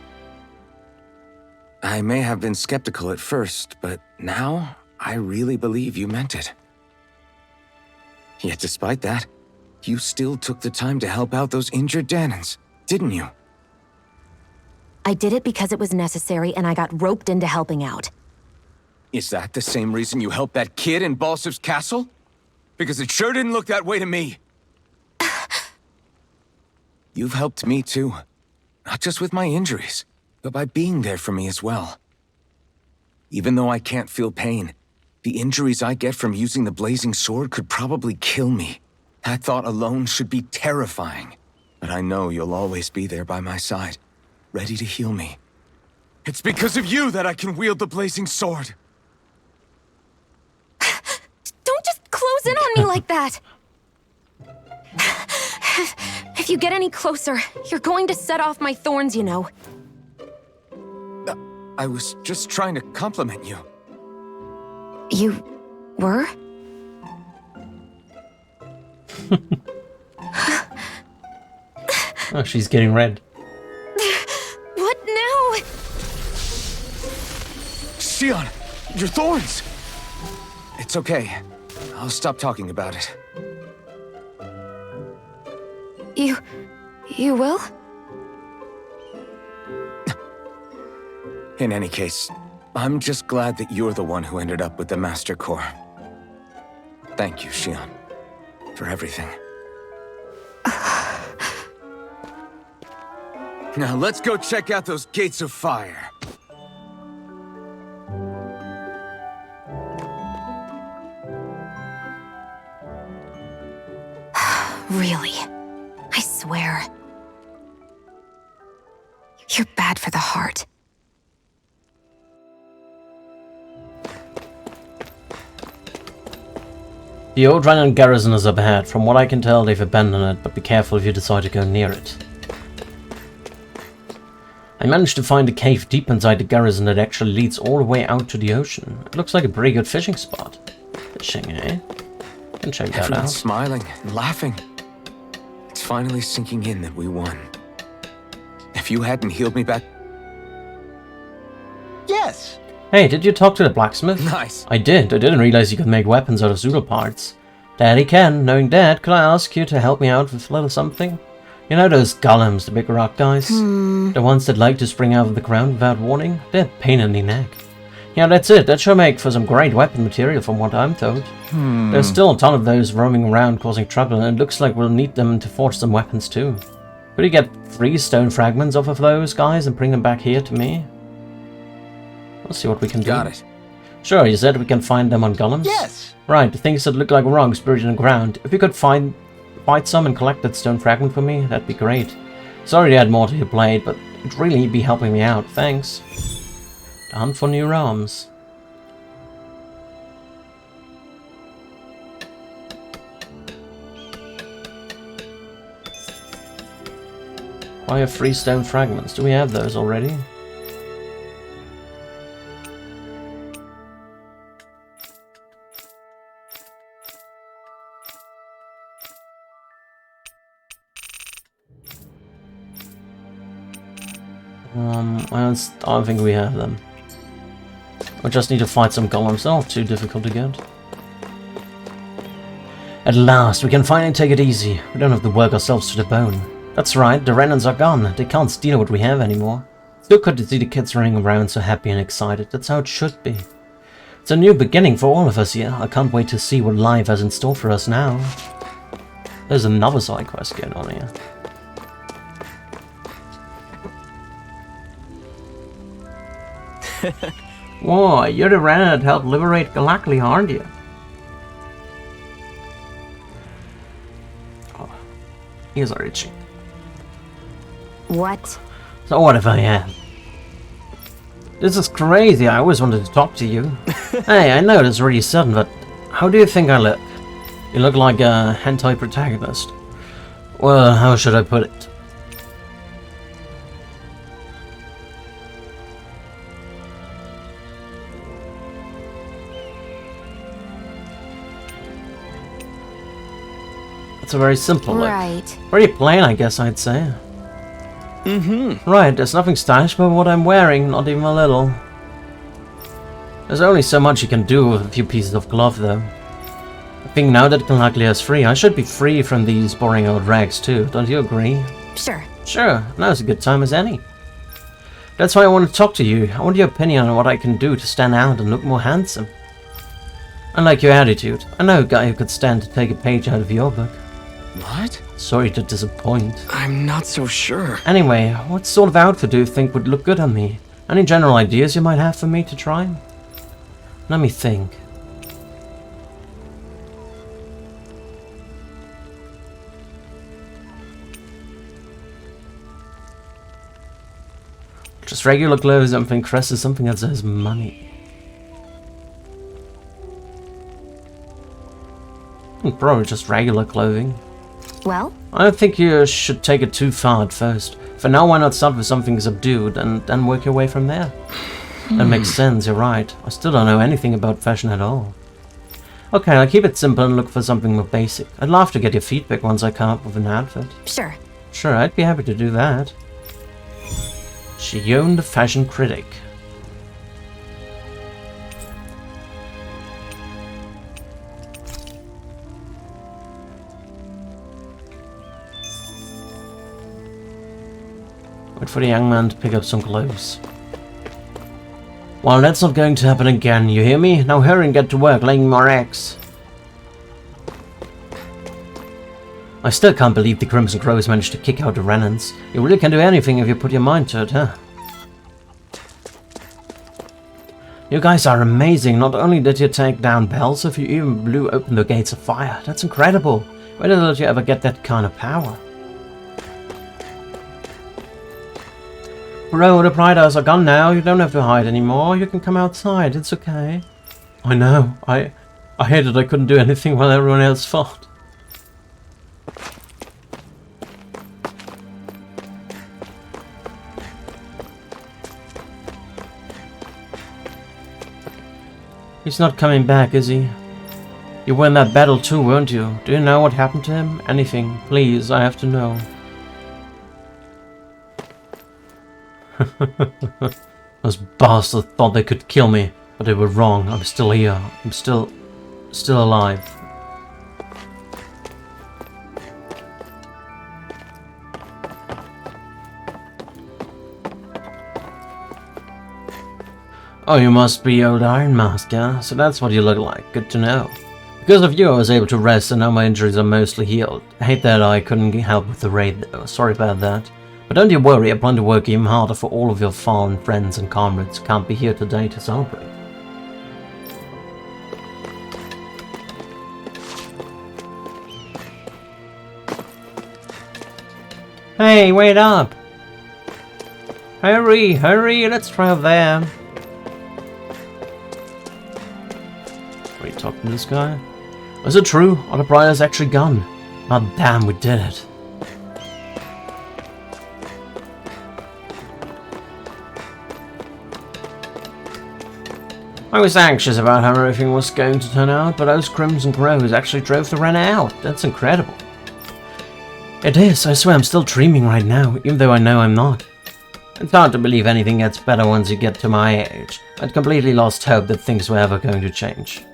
I may have been skeptical at first, but now I really believe you meant it. Yet despite that, you still took the time to help out those injured Danans, didn't you? I did it because it was necessary and I got roped into helping out. Is that the same reason you helped that kid in Balsev's castle? Because it sure didn't look that way to me. You've helped me too. Not just with my injuries, but by being there for me as well. Even though I can't feel pain, the injuries I get from using the blazing sword could probably kill me. That thought alone should be terrifying. But I know you'll always be there by my side, ready to heal me. It's because of you that I can wield the blazing sword. Don't just close in on me like that! If you get any closer, you're going to set off my thorns, you know. I was just trying to compliment you. You were? Oh, she's getting red. What now? Xion, your thorns! It's okay. I'll stop talking about it. You will? In any case, I'm just glad that you're the one who ended up with the Master Core. Thank you, Xion, for everything. Now let's go check out those gates of fire. Really? I swear. You're bad for the heart. The old Renan garrison is up ahead. From what I can tell, they've abandoned it, but be careful if you decide to go near it. I managed to find a cave deep inside the garrison that actually leads all the way out to the ocean. It looks like a pretty good fishing spot. Fishing, eh? Can check that out. Everyone's smiling and laughing. It's finally sinking in that we won. If you hadn't healed me back... Yes! Hey, did you talk to the blacksmith? Nice. I did. I didn't realize you could make weapons out of Zulu parts. Daddy can. Knowing that, could I ask you to help me out with a little something? You know those golems, the big rock guys? The ones that like to spring out of the ground without warning? They're a pain in the neck. Yeah, that's it. That should make for some great weapon material from what I'm told. There's still a ton of those roaming around causing trouble, and it looks like we'll need them to forge some weapons too. Could you get 3 stone fragments off of those guys and bring them back here to me? We'll see what we can do. Got it. Sure, you said we can find them on golems? Yes! Right, the things that look like rocks buried in the ground. If you could fight some and collect that stone fragment for me, that'd be great. Sorry to add more to your plate, but it'd really be helping me out. Thanks. The hunt for new realms. I have 3 stone fragments. Do we have those already? I don't think we have them. We just need to fight some golems. They're not too difficult to get. At last, we can finally take it easy. We don't have to work ourselves to the bone. That's right, the Renans are gone. They can't steal what we have anymore. Still good to see the kids running around so happy and excited. That's how it should be. It's a new beginning for all of us here. I can't wait to see what life has in store for us now. There's another side quest going on here. Whoa, you're the Renan that helped liberate Galacli, aren't you? Oh, ears are itching. What? So what if I am? This is crazy, I always wanted to talk to you. Hey, I know it's really sudden, but how do you think I look? You look like a hentai protagonist. Well, how should I put it? It's a very simple look. Right. Pretty plain, I guess I'd say. Right, there's nothing stylish about what I'm wearing, not even a little. There's only so much you can do with a few pieces of cloth, though. I think now that Galacli is free, I should be free from these boring old rags too, don't you agree? Sure. Sure, now's a good time as any. That's why I want to talk to you. I want your opinion on what I can do to stand out and look more handsome. I like your attitude. I know a guy who could stand to take a page out of your book. What? Sorry to disappoint. I'm not so sure. Anyway, what sort of outfit do you think would look good on me? Any general ideas you might have for me to try? Let me think. Just regular clothes, something cresses, something that says money. Probably just regular clothing. Well? I don't think you should take it too far at first. For now, why not start with something subdued and then work your way from there? That makes sense, you're right. I still don't know anything about fashion at all. Okay, I'll keep it simple and look for something more basic. I'd love to get your feedback once I come up with an outfit. Sure. Sure, I'd be happy to do that. Shion the Fashion Critic. Wait for the young man to pick up some clothes. Well, that's not going to happen again, you hear me? Now hurry and get to work laying more eggs. I still can't believe the Crimson Crows managed to kick out the Renans. You really can do anything if you put your mind to it, huh? You guys are amazing. Not only did you take down Belzef, you even blew open the gates of fire. That's incredible. Where did you ever get that kind of power? Bro, the Priders are gone now. You don't have to hide anymore. You can come outside. It's okay. I know. I hated I couldn't do anything while everyone else fought. He's not coming back, is he? You were in that battle too, weren't you? Do you know what happened to him? Anything. Please, I have to know. Those bastards thought they could kill me, but they were wrong. I'm still here. I'm still alive. Oh, you must be old Iron Mask, yeah? So that's what you look like. Good to know. Because of you, I was able to rest, and now my injuries are mostly healed. I hate that I couldn't help with the raid, though. Sorry about that. But don't you worry, I plan to work even harder for all of your fallen friends and comrades who can't be here today to celebrate. Hey, wait up! Hurry, hurry, let's try over there. Are you talking to this guy? Is it true? Are the Briars actually gone? Oh damn, we did it. I was anxious about how everything was going to turn out, but those Crimson Crows actually drove the Ren out. That's incredible. It is. I swear I'm still dreaming right now, even though I know I'm not. It's hard to believe anything gets better once you get to my age. I'd completely lost hope that things were ever going to change.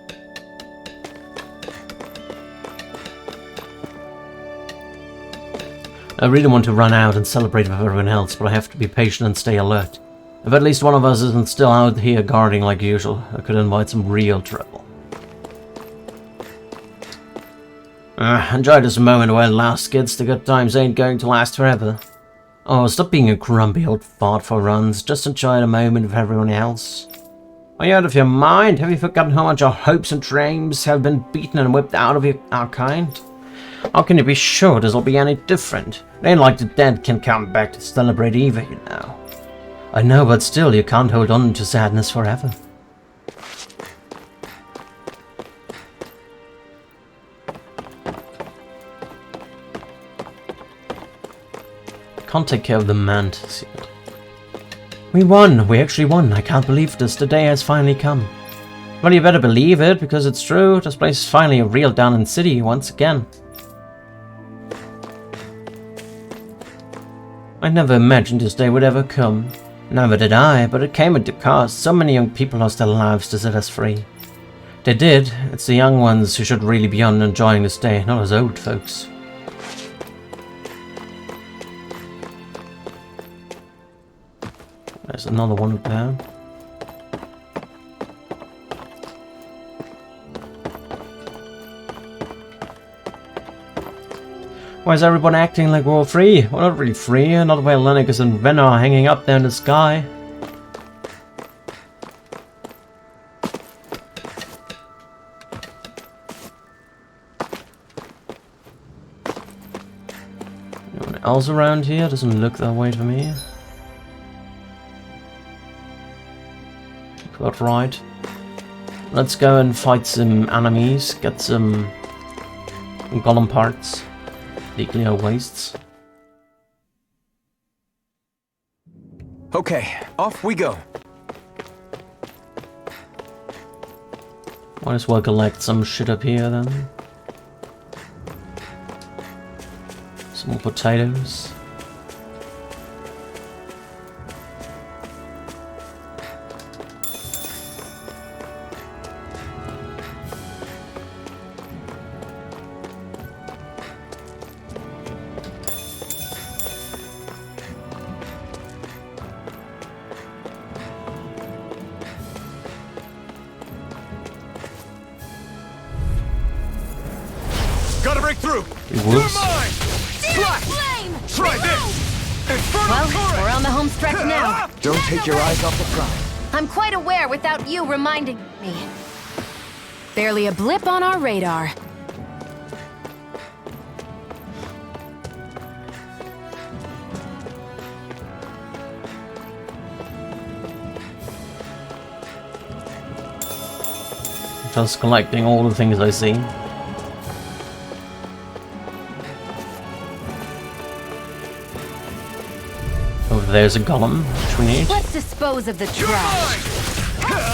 I really want to run out and celebrate with everyone else, but I have to be patient and stay alert. If at least one of us isn't still out here guarding like usual, I could invite some real trouble. Enjoy this moment while it lasts, kids. The good times ain't going to last forever. Oh, stop being a grumpy old fart for runs. Just enjoy the moment with everyone else. Are you out of your mind? Have you forgotten how much our hopes and dreams have been beaten and whipped out of our kind? How can you be sure this'll be any different? It ain't like the dead can come back to celebrate either, you know. I know, but still, you can't hold on to sadness forever. Can't take care of the man to see it. We won! We actually won! I can't believe this. The day has finally come. Well, you better believe it, because it's true. This place is finally a real down-in city once again. I never imagined this day would ever come. Never did I, but it came at the cost. So many young people lost their lives to set us free. They did. It's the young ones who should really be on enjoying this day, not us old folks. There's another one up there. Why is everyone acting like we're all free? We're not really free, not while Lennox and Ven are hanging up there in the sky. Anyone else around here? Doesn't look that way to me. Got right. Let's go and fight some enemies, get some golem parts, nuclear wastes. Okay, off we go. Might as well collect some shit up here then. Some more potatoes. Gotta break through! Wolves. Flame! Try this! Infernal Well, turret! we're on the home stretch now. Don't take your eyes off the prize. I'm quite aware without you reminding me. Barely a blip on our radar. Just collecting all the things I see. Over there's a golem, which we need. Let's dispose of the trash.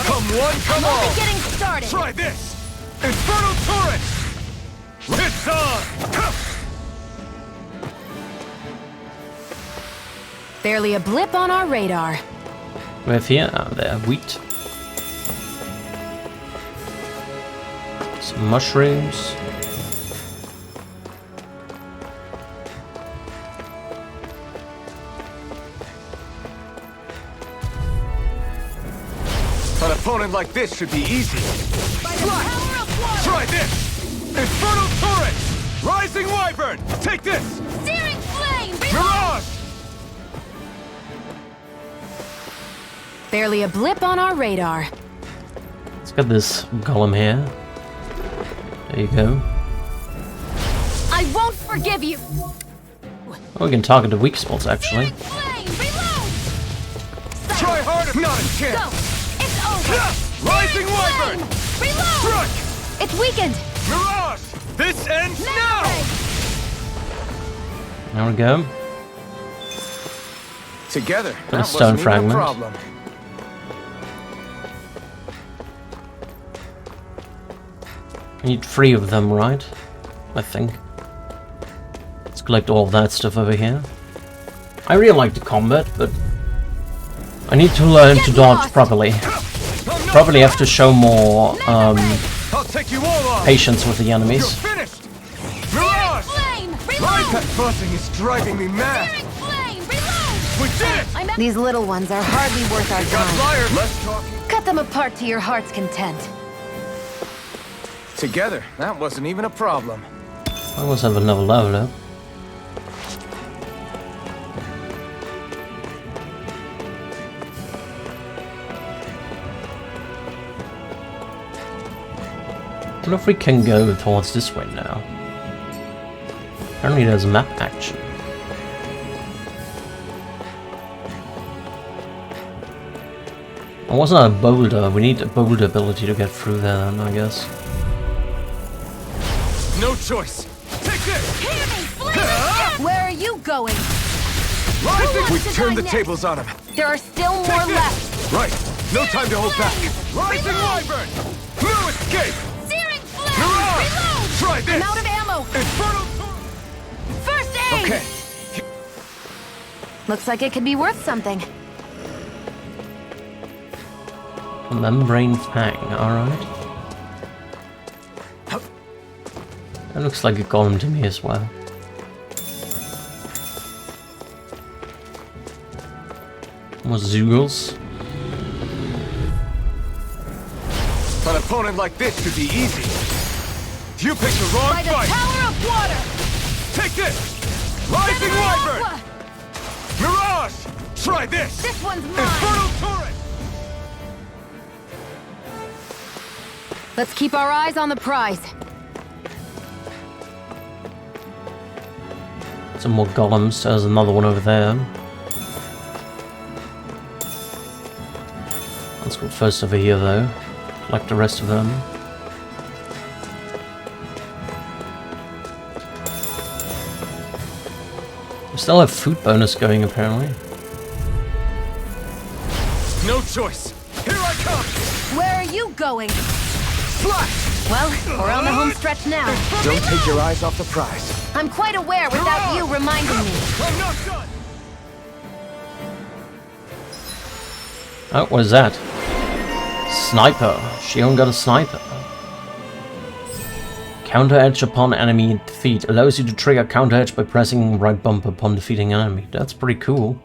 Come one, come all! Only getting started. Try this! Infernal turret! It's on! Barely a blip on our radar. We have here, there, wheat. Some mushrooms. An opponent like this should be easy. Try this! Infernal turret! Rising wyvern! Take this! Searing flame! Mirage! Barely a blip on our radar. Let's get this golem here. There you go. I won't forgive you! Oh, we can target the weak spots actually. Flame! Reload! Try harder! Not a chance! Go! It's over! Rising wyvern! Reload! Struck! It's weakened. Mirage! This ends now! There we go. Together, Got a that stone wasn't even a fragment. problem. We need 3 of them, right? I think. Let's collect all of that stuff over here. I really like the combat, but I need to learn to dodge properly. Probably have to show more I'll take you all on! patience with the You're enemies. finished! Mirage! Flame! Right, Reload! that buzzing is driving me mad. Searing flame! Reload! We did it! These little ones are hardly worth our Got time. fired. Less talking. Cut them apart to your heart's content. Together, that wasn't even a problem. I almost have another level up. I don't know if we can go towards this way now. Apparently there's map action. Oh, wasn't that a boulder? We need a boulder ability to get through there then, I guess. No choice! Take this! Hear me! Flame! Where are you going? Rising! We to turned die the next? tables on him. There are still more this. left. Right, no time to hold back. Rising wyvern! No escape! Searing flame! Mirage! Reload! Try I'm this! out of ammo. Infernal turret! First aid! Okay, Looks like it could be worth something. A membrane fang, alright. That looks like a golem to me as well. More Zoogles. an opponent like this should be easy. You picked the wrong By the fight. power of water! Take this! Rising Wyvern! Mirage! Try this! This one's mine! Infernal Turret! Let's keep our eyes on the prize. Some more golems. There's another one over there. Let's go first over here, though. Like the rest of them. We still have food bonus going, apparently. No choice. Here I come! Where are you going? Slash! Well, we're on the home stretch now. Don't take your eyes off the prize. I'm quite aware without you reminding me. I'm not done! Oh, what is that? Sniper. Shion got a sniper. Counter edge upon enemy defeat. Allows you to trigger counter edge by pressing right bumper upon defeating enemy. That's pretty cool.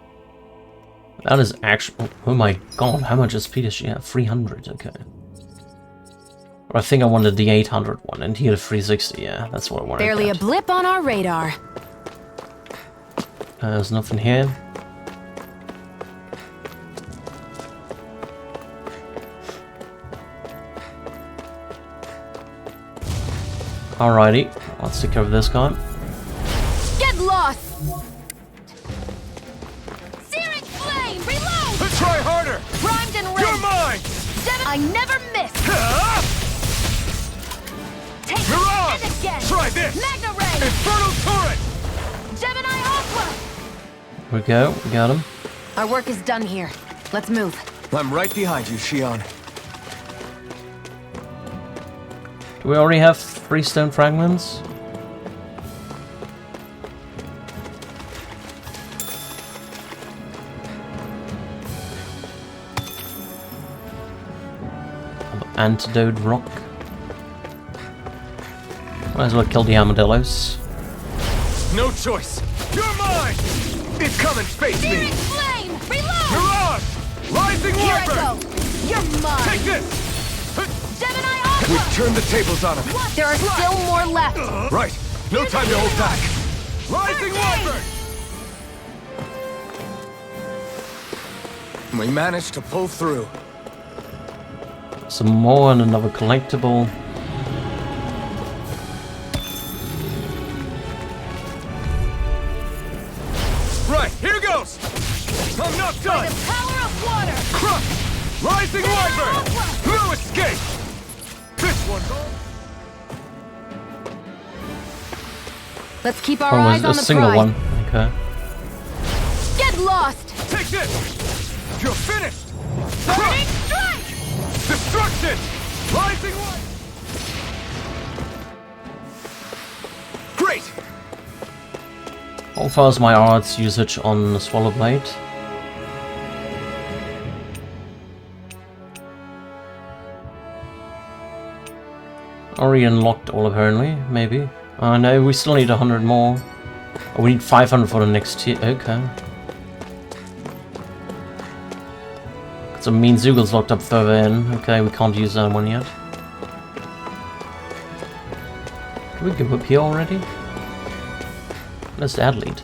That is actually... Oh my god, how much SP does she have? 300, okay. I think I wanted the 800 one, and here the 360, yeah, that's what I wanted. Barely a blip on our radar. There's nothing here. Alrighty, let's take care of this guy. Get lost! Searing flame, reload! Let's try harder! Primed and You're ready. mine! I never miss. Take Mirage! it and again. Try this! Magna ray. Infernal Turret! Gemini Aqua. Here we go, we got him. Our work is done here. Let's move. I'm right behind you, Shion. Do we already have 3 stone fragments? Antidote rock. Might as well kill the armadillos. No choice! You're mine! It's coming, face Searing me! flame, reload. Mirage! Rising Here I Wyvern! go. You're mine. Take this! Gemini Aqua. We've turned the tables on him. There are still more left. Right. No time to hold back. Rising Wyvern! We managed to pull through. Some more and another collectible. Right, here goes! I'm not By done! the power of water. Crush! Rising Wyvern! No escape! This one's all... Let's keep our Oh, eyes it on was the a single prize. one. Okay. Get lost. Take this! You're finished! Burning strike. Destruction! Rising Wyvern! Great! How far is my arts usage on the Swallow Blade? Already unlocked all apparently, maybe. No, we still need 100 more. Oh, we need 500 for the next tier. Okay. So mean Zugel's locked up further in. Okay, we can't use that one yet. Did we go up here already? Where's the ad lead?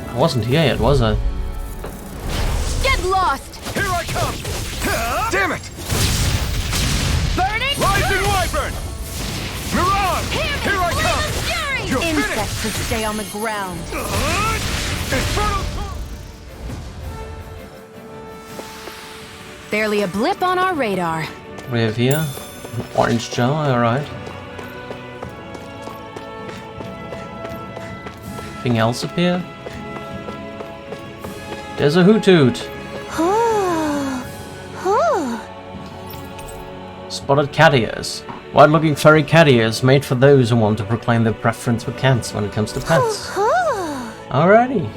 I wasn't here yet, was I? Get lost. Here I come! Damn it! Burning Rising Wyvern! Mirage! Here I come! fury. You're Insects should stay on the ground. Infernal Barely a blip on our radar. We have here orange gel, alright. Anything else up here? There's a hoot. Spotted cat ears. Wide-looking furry cat ears made for those who want to proclaim their preference for cats when it comes to pets. Alrighty.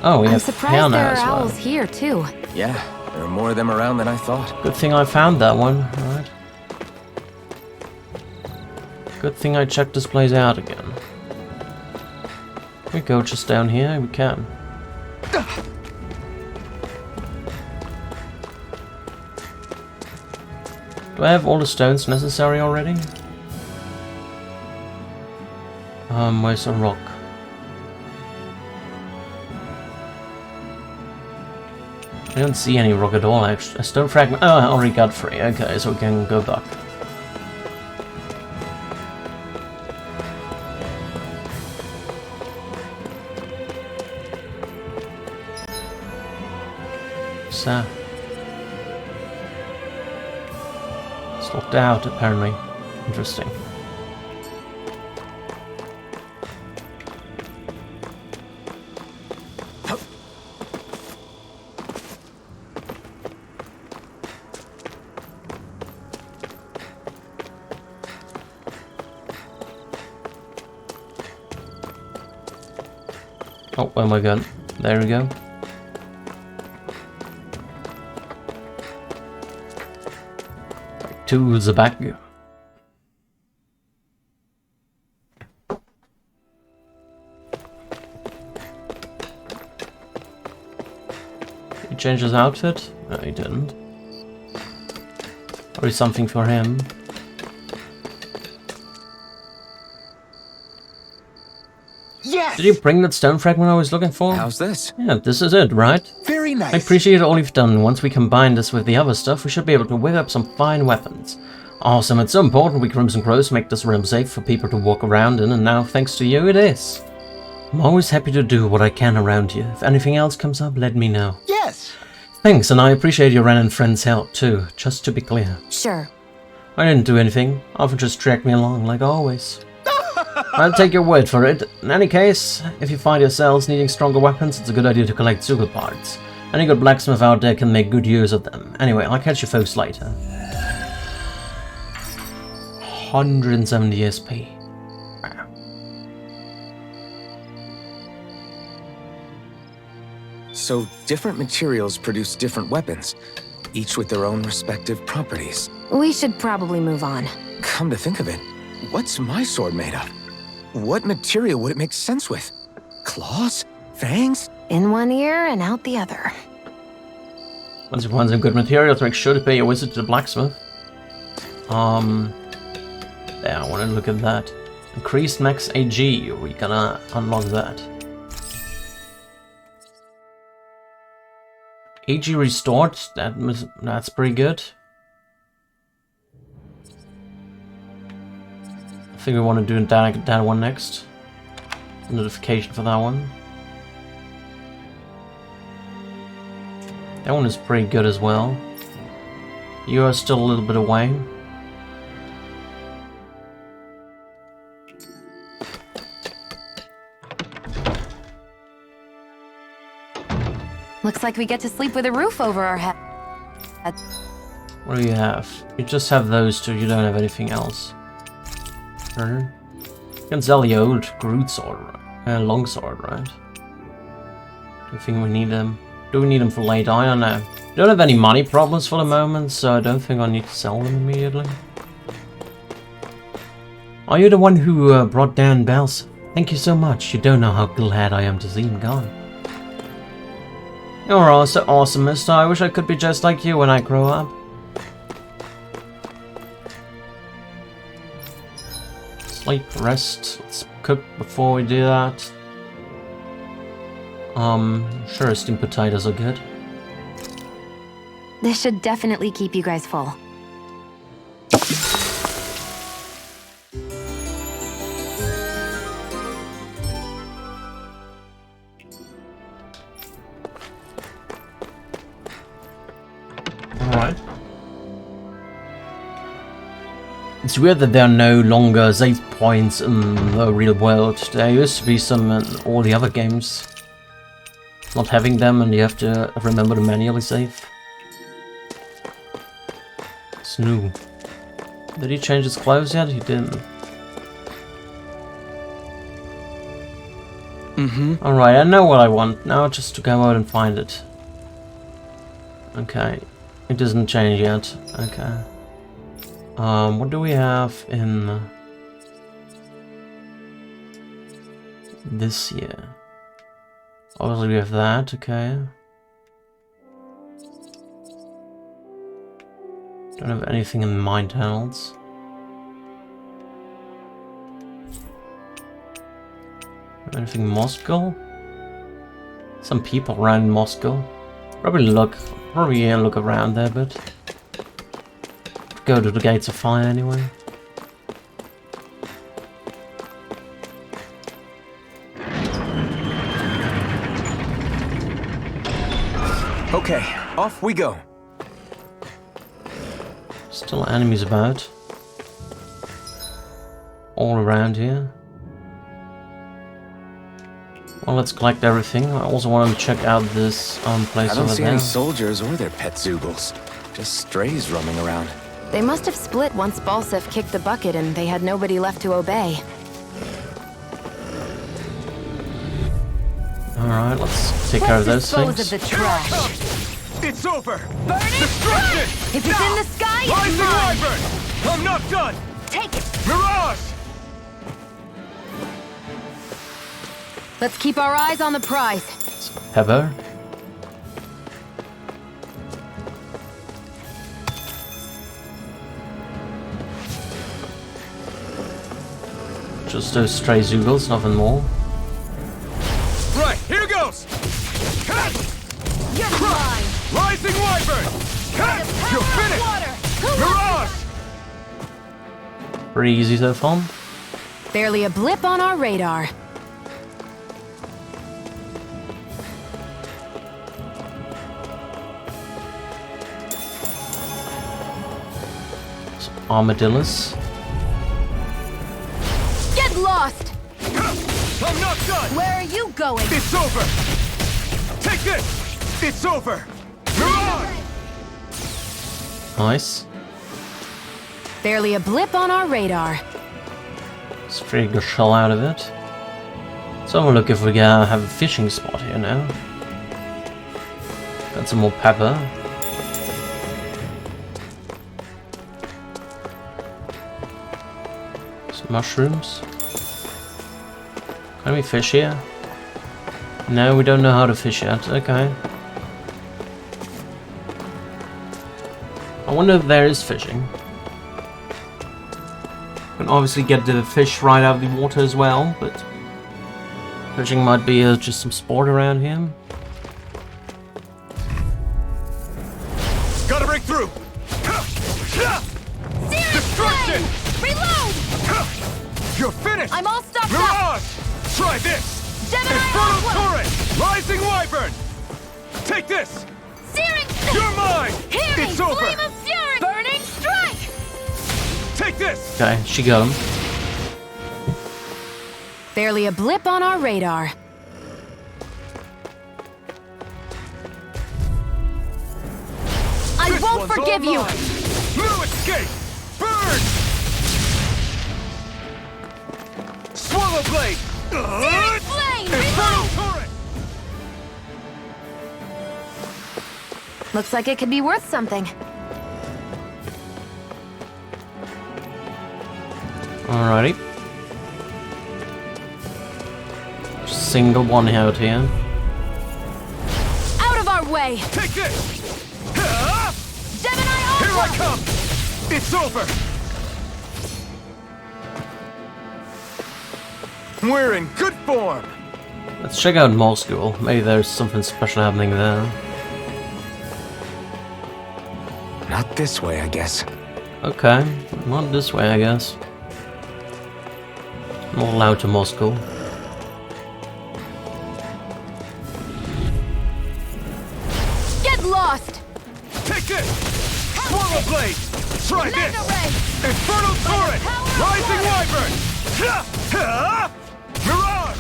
Oh, we I'm have surprised hair there now are as well. owls here too. Yeah, there are more of them around than I thought. Good thing I found that one. Alright. Good thing I checked this place out again. We go just down here, we can. Do I have all the stones necessary already? Where's the rock? I don't see any rock at all, actually. A stone fragment. Oh, I already got 3. Okay, so we can go back. So. It's locked out, apparently. Interesting. Oh my god. There we go. Back to the back. He changed his outfit? No, he didn't. Or is something for him? Yes! Did you bring that stone fragment I was looking for? How's this? Yeah, this is it, right? Very nice. I appreciate all you've done. Once we combine this with the other stuff, we should be able to whip up some fine weapons. Awesome, it's so important we Crimson Crows make this realm safe for people to walk around in, and now, thanks to you, it is. I'm always happy to do what I can around you. If anything else comes up, let me know. Yes! Thanks, and I appreciate your Ren and friends' help, too, just to be clear. Sure. I didn't do anything. Arthur just dragged me along, like always. I'll take your word for it. In any case, if you find yourselves needing stronger weapons, it's a good idea to collect Zugal parts. Any good blacksmith out there can make good use of them. Anyway, I'll catch you folks later. 170 SP. Wow. So, different materials produce different weapons, each with their own respective properties. We should probably move on. Come to think of it, what's my sword made of? What material would it make sense with? Claws? Fangs? In one ear and out the other. Once you find some good materials, make sure to pay your visit to the blacksmith. Yeah, I want to look at that. Increased max AG, we gonna unlock that. AG restored, that's pretty good. I think we want to do that one next. Notification for that one. That one is pretty good as well. You are still a little bit away. Looks like we get to sleep with a roof over our head. What do you have? You just have those two, you don't have anything else. You can sell the old Groot sword, longsword, right? Do you think we need them? Do we need them for later? I don't know. I don't have any money problems for the moment, so I don't think I need to sell them immediately. Are you the one who brought down Bells? Thank you so much. You don't know how glad I am to see him gone. You're also awesome, mister. I wish I could be just like you when I grow up. Sleep, rest. Let's cook before we do that. Sure, steamed potatoes are good. This should definitely keep you guys full. Alright. It's weird that there are no longer save points in the real world. There used to be some in all the other games. Not having them, and you have to remember to manually save. It's new. Did he change his clothes yet? He didn't. Alright, I know what I want. Now just to go out and find it. Okay. It doesn't change yet. Okay. What do we have in... this year. Obviously we have that, okay. Don't have anything in mine tunnels. Anything in Moscow? Some people around Moscow. Probably look around there, but go to the Gates of Fire anyway. Okay, off we go. Still enemies about. All around here. Well, let's collect everything. I also want to check out this place I don't over see there. any soldiers or their pet Zoogles. Just strays roaming around. They must have split once Balsef kicked the bucket and they had nobody left to obey. Alright, let's take care of those Dispose things. of the trash. It's over! Burn it! Destruction! If it's in the sky, it's Rising mine! Wyvern! I'm not done! Take it! Mirage! Let's keep our eyes on the prize. Pepper. Just those stray Zoogles, nothing more. Right, here goes! Cut! You're mine! Rising Wyvern! Cut! You're finished! Water! Mirage! Pretty easy so far. Barely a blip on our radar. Some armadillos. Get lost! I'm not done! Where are you going? It's over! Take this! It's over! Mirage! Nice. Barely a blip on our radar. Let's figure the shell out of it. So we'll look if we can have a fishing spot here now. Got some more pepper. Some mushrooms. Can we fish here? No, we don't know how to fish yet. Okay. I wonder if there is fishing. Can obviously get the fish right out of the water as well, but fishing might be just some sport around here. Gotta break through! Destruction! Reload! You're finished! I'm all stocked up! Mirage! Try this! Gemini Infernal Aqua! Torrent! Rising Wyvern! Take this! Searing! You're mine! Hearing! It's over! Flame of fury! Burning strike! Take this! Okay, she got him. Barely a blip on our radar. I This won't one's forgive all you! mine. No escape! Burn! Swallow Blade! Searing flame! Infernal Reload! Torrent! Looks like it could be worth something. Alrighty. Single one out here. Out of our way! Take this! Gemini Here I Aqua! come! It's over! We're in good form! Let's check out Moscow. Maybe there's something special happening there. Not this way, I guess. Okay, not this way, I guess. Not allowed to Moscow. Get lost! Take this! Swallow Blade! Try this! Mega Ray! Infernal Torrent! power of Rising water! Wyvern! Mirage!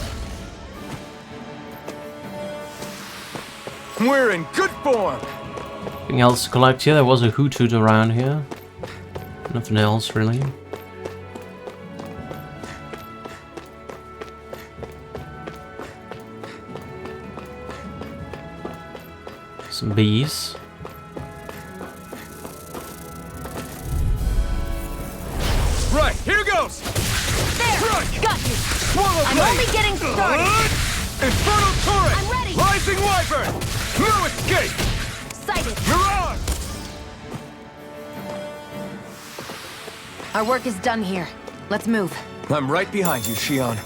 We're in good form! Anything else to collect here? There was a hoot hoot around here. Nothing else, really. Some bees. Right, here goes! There! Strike! Got you! Swallow I'm only getting started. Infernal turret! I'm ready! Rising wyvern! No escape! Sighted. Mirage! Our work is done here. Let's move. I'm right behind you, Shion.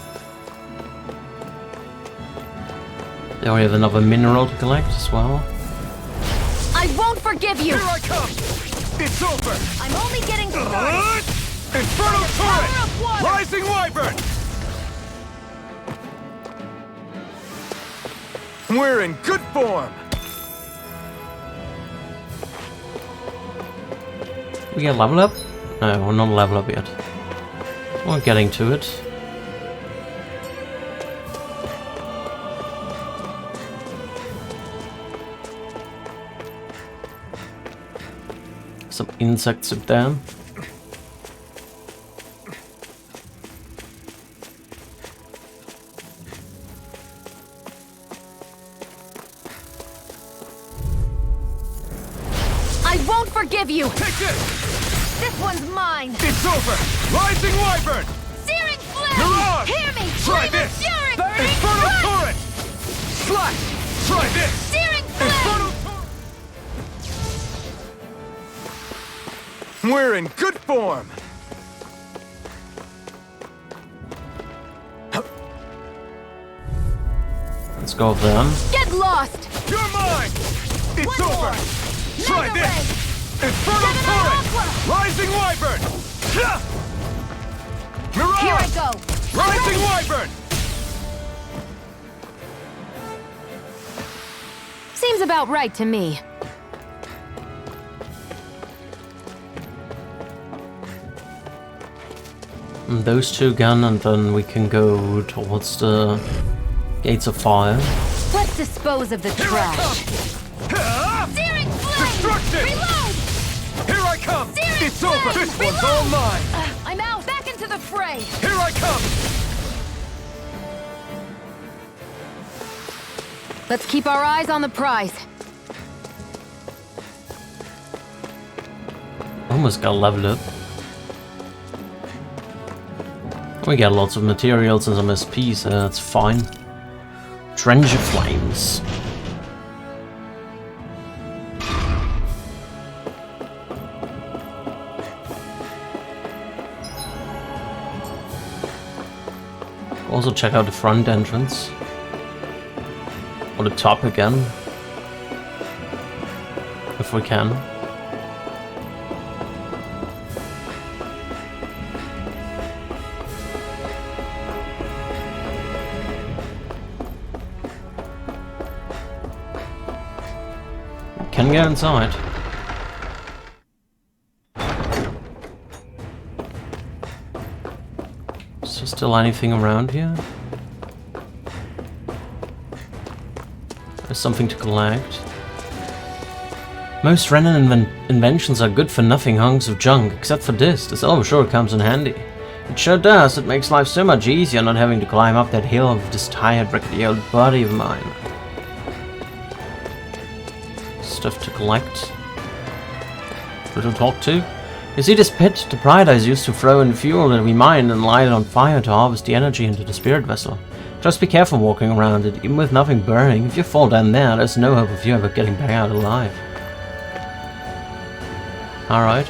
There we have another mineral to collect as well. I won't forgive you! Here I come! It's over! I'm only getting started. Infernal turret! Power of water! Rising wyvern! We're in good form! We get level up? No, we're not level up yet. We're getting to it. Some insects up there. I won't forgive you! Take this! This one's mine! It's over! Rising wyvern! Searing flame! Mirage! Hear me! Try Flame this! Searing! Infernal Run! turret! Slash! Try this! Searing flame! Infernal turret! We're in good form! Let's go with them. Get lost! You're mine! It's One over! more. Try Mega this! Infernal Gemini turret! Aqua! Rising wyvern! Ha! Mirage! Here I go! Rising wyvern! Seems about right to me. And those two gun, and then we can go towards the gates of fire. Let's dispose of the Here I trash. come! Searing flame! Destruction! Reload! Here I come! Searing It's flame! over! This one's Reload! all mine! I'm out! Back into the fray! Here I come! Let's keep our eyes on the prize. Almost got leveled up. We got lots of materials and some SP, so that's fine. Trench of Flames. Also check out the front entrance. Or the top again. If we can. Can go inside. Is there still anything around here? There's something to collect. Most Renan inventions are good for nothing hunks of junk, except for this. The silver sure comes in handy. It sure does. It makes life so much easier not having to climb up that hill of this tired, rickety old body of mine. Stuff to collect. Little talk to. You see this pit? The Prydies used to throw in fuel that we mined and light it on fire to harvest the energy into the spirit vessel. Just be careful walking around it, even with nothing burning. If you fall down there, there's no hope of you ever getting back out alive. Alright.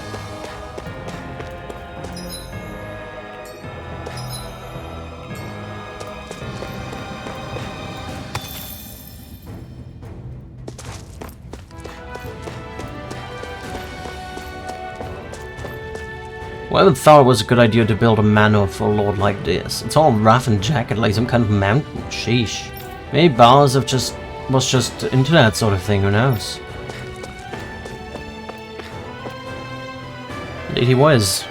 Well, I thought it was a good idea to build a manor for a lord like this. It's all rough and jagged like some kind of mountain. Sheesh. Maybe Bowers was just into that sort of thing, who knows? Indeed he was.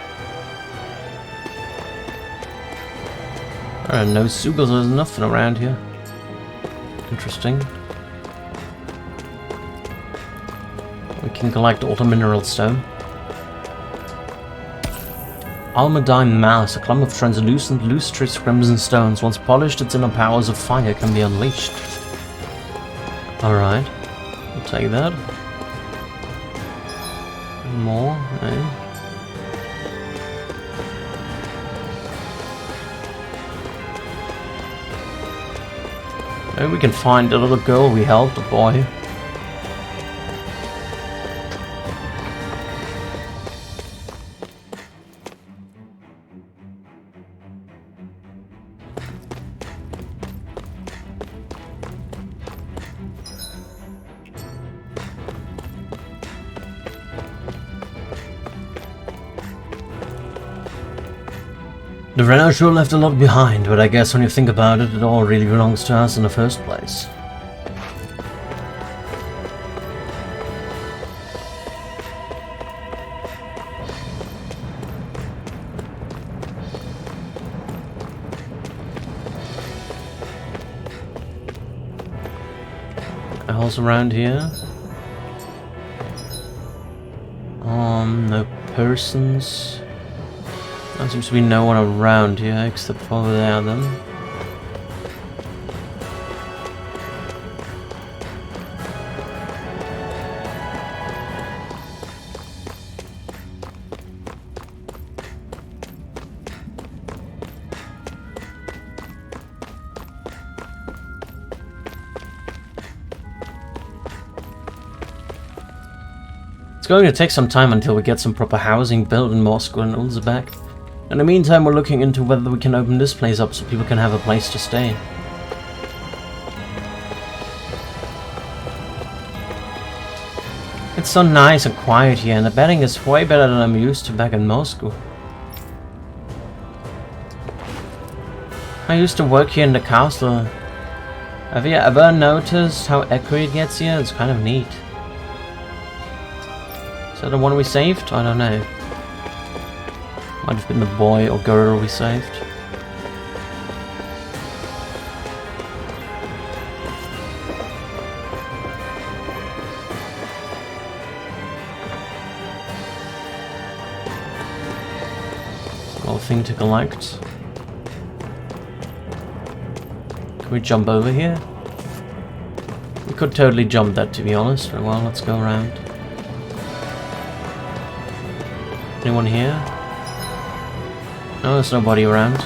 There are no sugars, there's nothing around here. Interesting. We can collect all the mineral stone. Almudine Mass, a clump of translucent, lustrous crimson stones. Once polished, its inner powers of fire can be unleashed. Alright. We'll take that. More, eh? Maybe we can find the little girl we helped, the boy. The Renner sure left a lot behind, but I guess when you think about it, it all really belongs to us in the first place. Else around here? No persons. There seems to be no one around here except for over there then. It's going to take some time until we get some proper housing built in Moscow and Ulzbek. In the meantime, we're looking into whether we can open this place up so people can have a place to stay. It's so nice and quiet here, and the betting is way better than I'm used to back in Moscow. I used to work here in the castle. Have you ever noticed how echoey it gets here? It's kind of neat. Is that the one we saved? I don't know. Might have been the boy or girl we saved. Small thing to collect. Can we jump over here? We could totally jump that, to be honest. Well, let's go around. Anyone here? No, there's nobody around.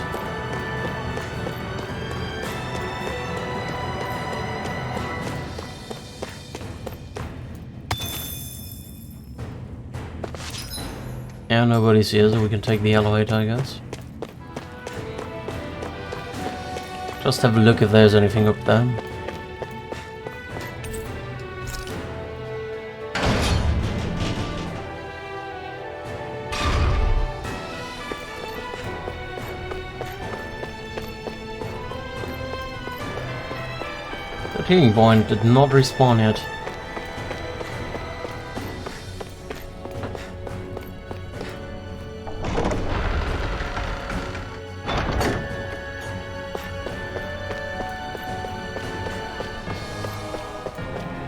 Yeah, nobody's here, so we can take the elevator, I guess. Just have a look if there's anything up there. The healing point did not respawn yet.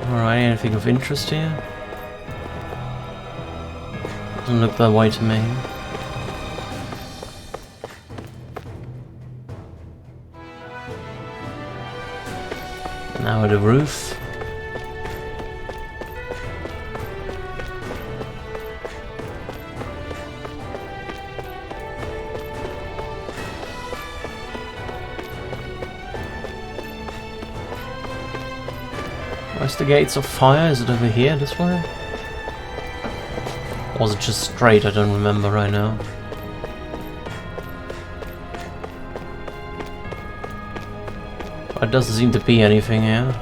Alright, anything of interest here? Doesn't look that way to me. Now the roof. Where's the gates of fire? Is it over here, this way? Or was it just straight? I don't remember right now. It doesn't seem to be anything here.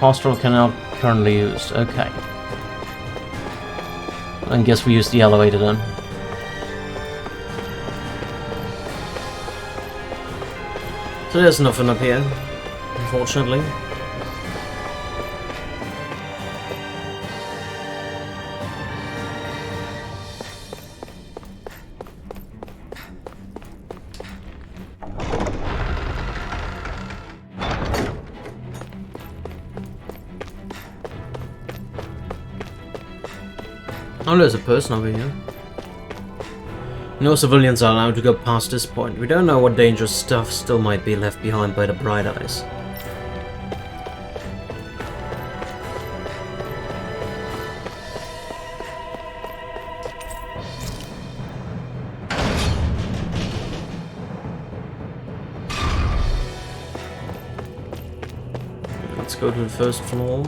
Pastoral canal currently used. Okay. I guess we use the elevator then. So there's nothing up here, unfortunately. Oh, there's a person over here. No civilians are allowed to go past this point. We don't know what dangerous stuff still might be left behind by the Bright Eyes. go to the first floor.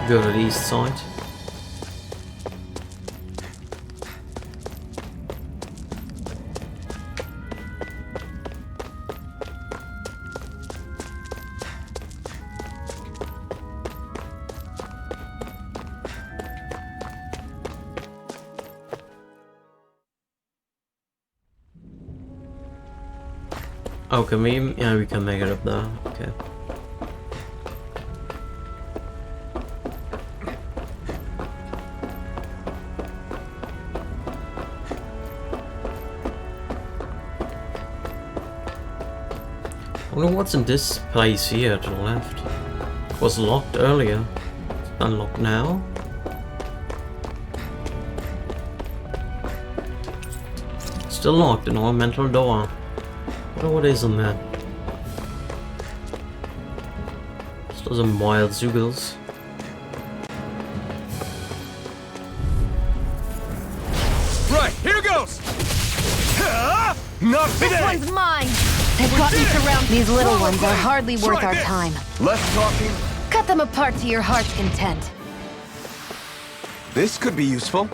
Go to the east side. Oh, can we? Yeah, we can make it up there. Okay. I wonder what's in this place here to the left. It was locked earlier. It's unlocked now. Still locked, an ornamental door. I wonder what is in there. Still some wild Zoogles. Right, here goes! Not This today! one's mine! They've got me surrounded. These little ones are hardly worth our time. Less talking. Cut them apart to your heart's content. This could be useful.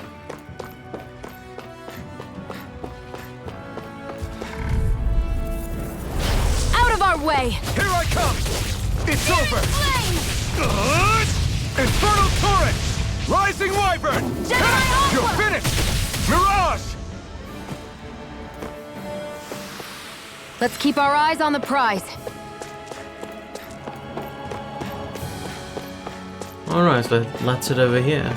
Out of our way! Here I come! It's over! Flame! Infernal Torrent! Rising Wyvern! Jedi You're Aqua! finished! Mirage! Let's keep our eyes on the prize. Alright, so let's head over here.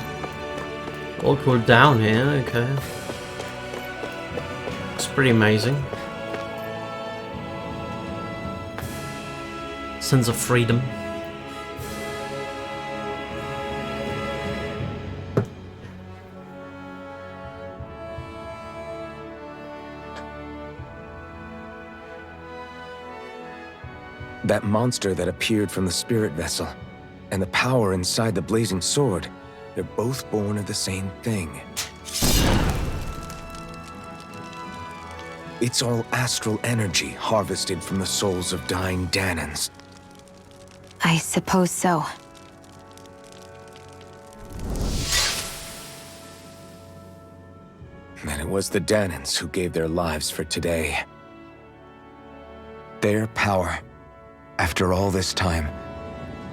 All cooled down here, okay. It's pretty amazing. Sense of freedom. That monster that appeared from the spirit vessel, and the power inside the blazing sword, they're both born of the same thing. It's all astral energy harvested from the souls of dying Danans. I suppose so. And it was the Danans who gave their lives for today. Their power, after all this time,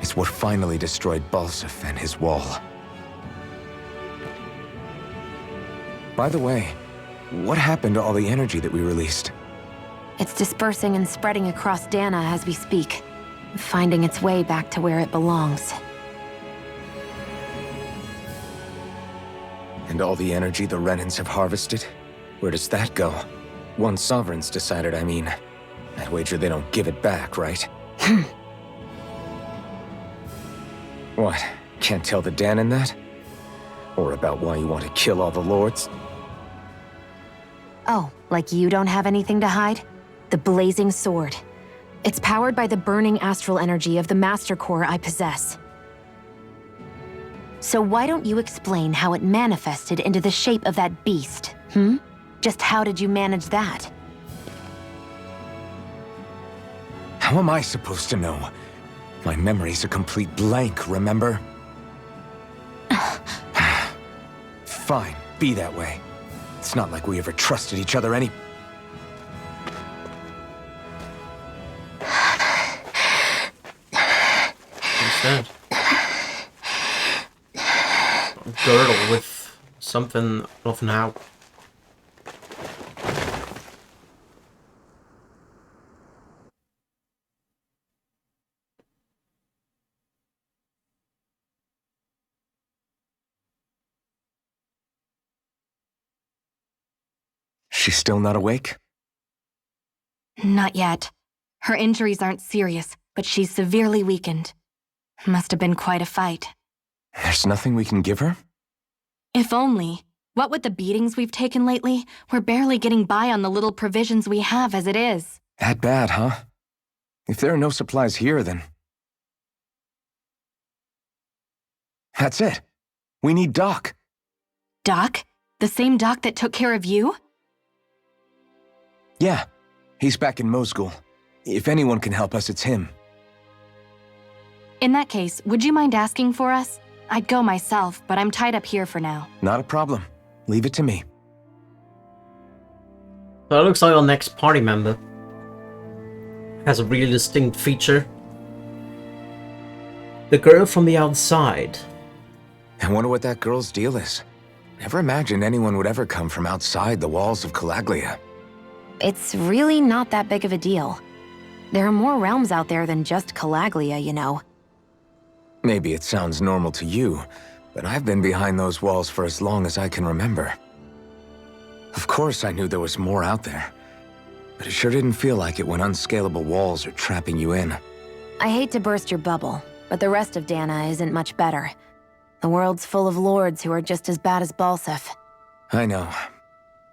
is what finally destroyed Balsaf and his wall. By the way, what happened to all the energy that we released? It's dispersing and spreading across Dana as we speak, finding its way back to where it belongs. And all the energy the Renans have harvested? Where does that go? Once Sovereign's decided, I mean. I'd wager they don't give it back, right? What? Can't tell the Danan that? Or about why you want to kill all the lords? Oh, like you don't have anything to hide? The blazing sword. It's powered by the burning astral energy of the Master Core I possess. So why don't you explain how it manifested into the shape of that beast, Just how did you manage that? How am I supposed to know? My memory's a complete blank, remember? Fine, be that way. It's not like we ever trusted each other any... What's that? A girdle with something of now. She's still not awake? Not yet. Her injuries aren't serious, but she's severely weakened. Must have been quite a fight. There's nothing we can give her? If only. What with the beatings we've taken lately, we're barely getting by on the little provisions we have as it is. That bad, huh? If there are no supplies here, then That's it. We need Doc. Doc? The same Doc that took care of you? Yeah, he's back in Mosgul. If anyone can help us, it's him. In that case, would you mind asking for us? I'd go myself, but I'm tied up here for now. Not a problem. Leave it to me. So it looks like our next party member has a really distinct feature. The girl from the outside. I wonder what that girl's deal is. Never imagined anyone would ever come from outside the walls of Calaglia. It's really not that big of a deal. There are more realms out there than just Calaglia, you know. Maybe it sounds normal to you, but I've been behind those walls for as long as I can remember. Of course I knew there was more out there, but it sure didn't feel like it when unscalable walls are trapping you in. I hate to burst your bubble, but the rest of Dana isn't much better. The world's full of lords who are just as bad as Balseph. I know.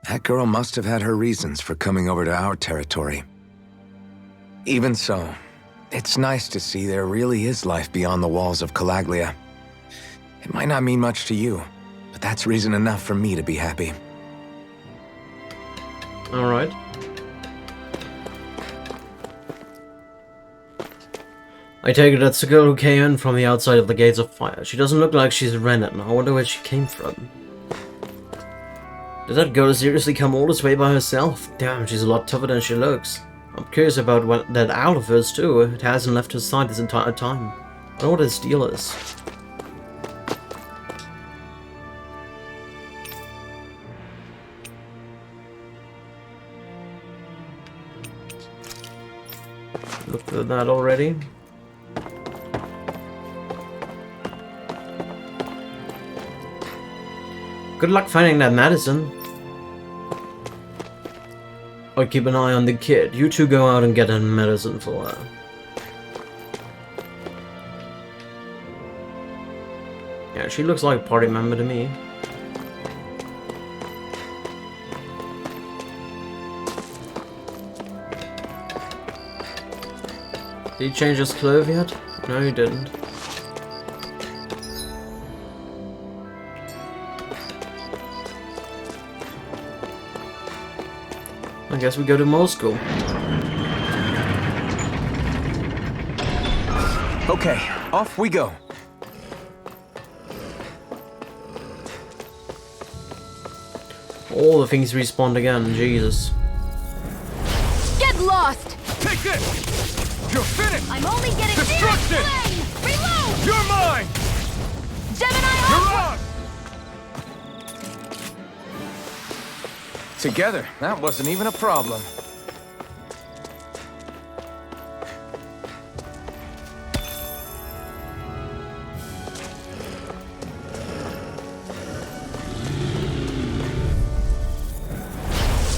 That girl must have had her reasons for coming over to our territory. Even so, it's nice to see there really is life beyond the walls of Calaglia. It might not mean much to you, but that's reason enough for me to be happy. Alright. I take it that's the girl who came in from the outside of the Gates of Fire. She doesn't look like she's Renan. I wonder where she came from. Did that girl seriously come all this way by herself? Damn, she's a lot tougher than she looks. I'm curious about what that owl of hers too. It hasn't left her side this entire time. I wonder what his deal is. Looked at that already. Good luck finding that medicine. I'll keep an eye on the kid. You two go out and get a medicine for her. Yeah, she looks like a party member to me. Did he change his clothes yet? No, he didn't. I guess we go to Moscow. Okay, off we go. All the things respawned again, Jesus. Get lost! Take this! You're finished! I'm only getting Destruction! flame! Reload! You're mine! Gemini You're Alpha! on! Together, that wasn't even a problem.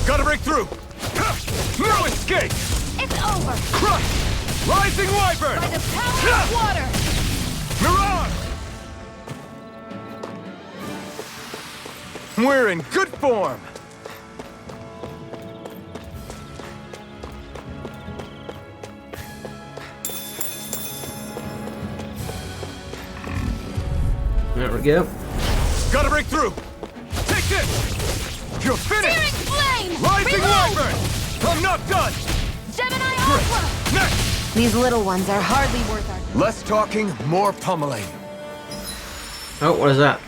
Gotta break through! No escape! It's over! Crush! Rising Wyvern! By the power of water! Mirage! We're in good form! There we go. Gotta break through! Take this! You're finished! Searing flame! Rising Reload! Wyvern! I'm not done! Gemini Alpha! Next! These little ones are hardly worth our... Less talking, more pummeling. Oh, what is that?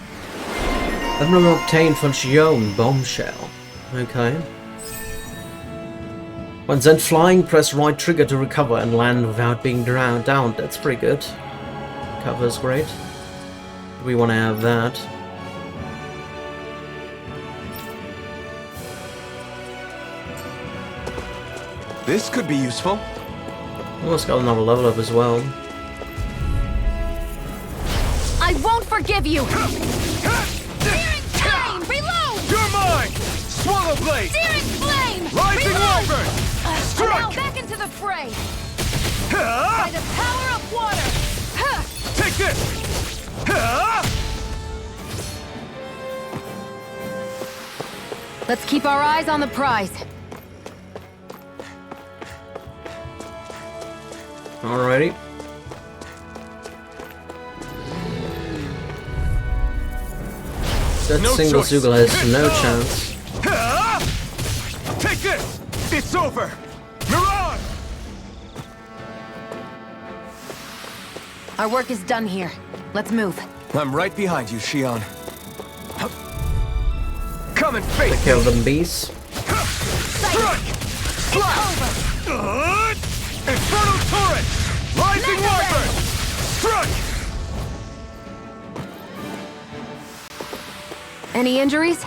Admiral obtained from Shion bombshell. Okay. When sent flying, press right trigger to recover and land without being drowned down. That's pretty good. Cover's great. We want to have that. This could be useful. Almost got another level up as well. I won't forgive you! Searing flame! Reload! You're mine! Swallow blade! Searing flame! Rising Reload! Wyvern! Now Strike! back into the fray! By the power of water! Take this! Let's keep our eyes on the prize. Alrighty. That No single choice. Zoogle has no chance. Take this! It's over! Mirage! Our work is done here. Let's move. I'm right behind you, Shion. Come and face me! Kill them bees. Strike! Slap! Infernal Torrent! Rising Wyvern! Strike! Any injuries?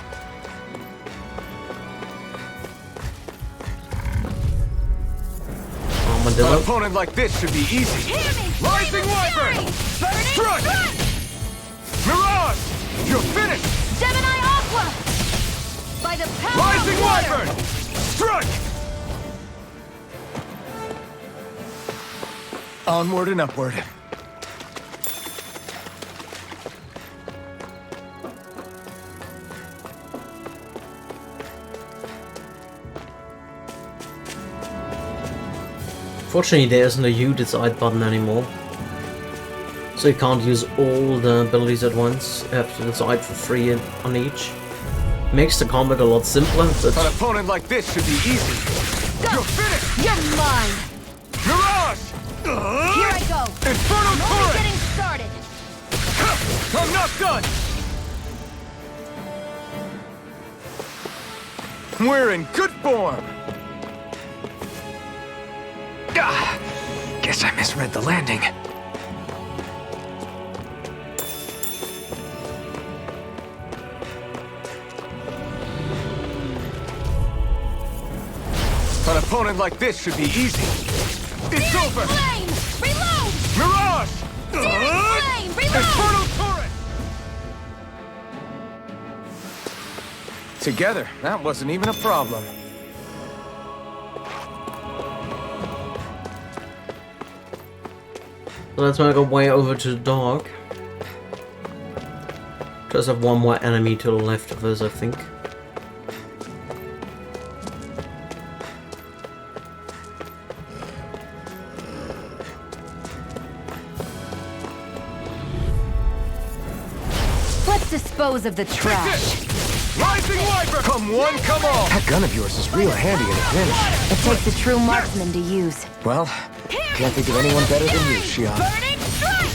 An opponent like this should be easy. Rising Wyvern! Strike! Mirage! You're finished! Gemini Aqua! By the power Rising of water! Wyvern! Strike! Onward and upward. Fortunately, there isn't a you decide button anymore. So you can't use all the abilities at once. You have to decide for free on each. Makes the combat a lot simpler, but... An opponent like this should be easy. You're finished! You're mine! Mirage! Here I go! Infernal I'm only Torrent! getting started! I'm not done! We're in good form! Guess I misread the landing. An opponent like this should be easy. It's over! Flame! Reload! Mirage! Flame! Reload! Infernal Torrent! Together, that wasn't even a problem. Let's make our way over to the dog. Just have one more enemy to the left of us, I think. Let's dispose of the trash. Rising Wyvern! Come one, come all! That gun of yours is real handy in a pinch. It takes a true marksman to use. Well, can't think of anyone better than you, Shion. Burning strike!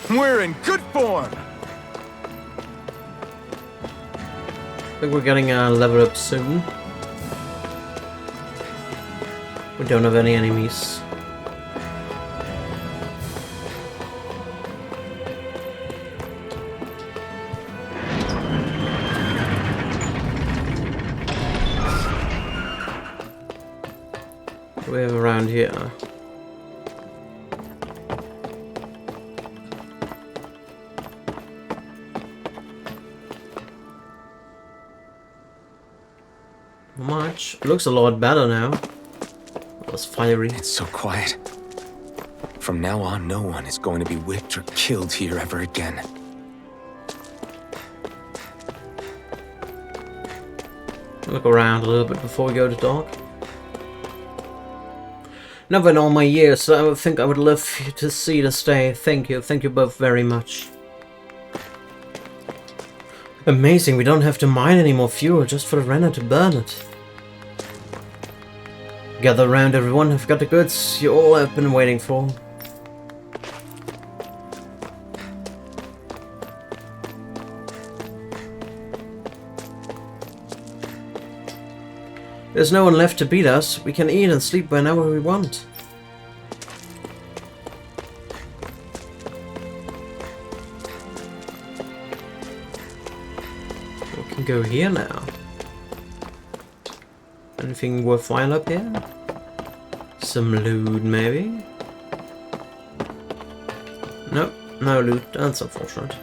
We're in good form! I think we're getting a level up soon. We don't have any enemies. What do we have around here? Much. Looks a lot better now. Less fiery. It's so quiet. From now on, no one is going to be whipped or killed here ever again. Look around a little bit before we go to dock. Never in all my years, I would think I would live to see this day. Thank you both very much. Amazing, we don't have to mine any more fuel just for the Renner to burn it. Gather around everyone, I've got the goods you all have been waiting for. There's no one left to beat us. We can eat and sleep whenever we want. We can go here now. Anything worthwhile up here? Some loot, maybe? Nope, no loot. That's unfortunate.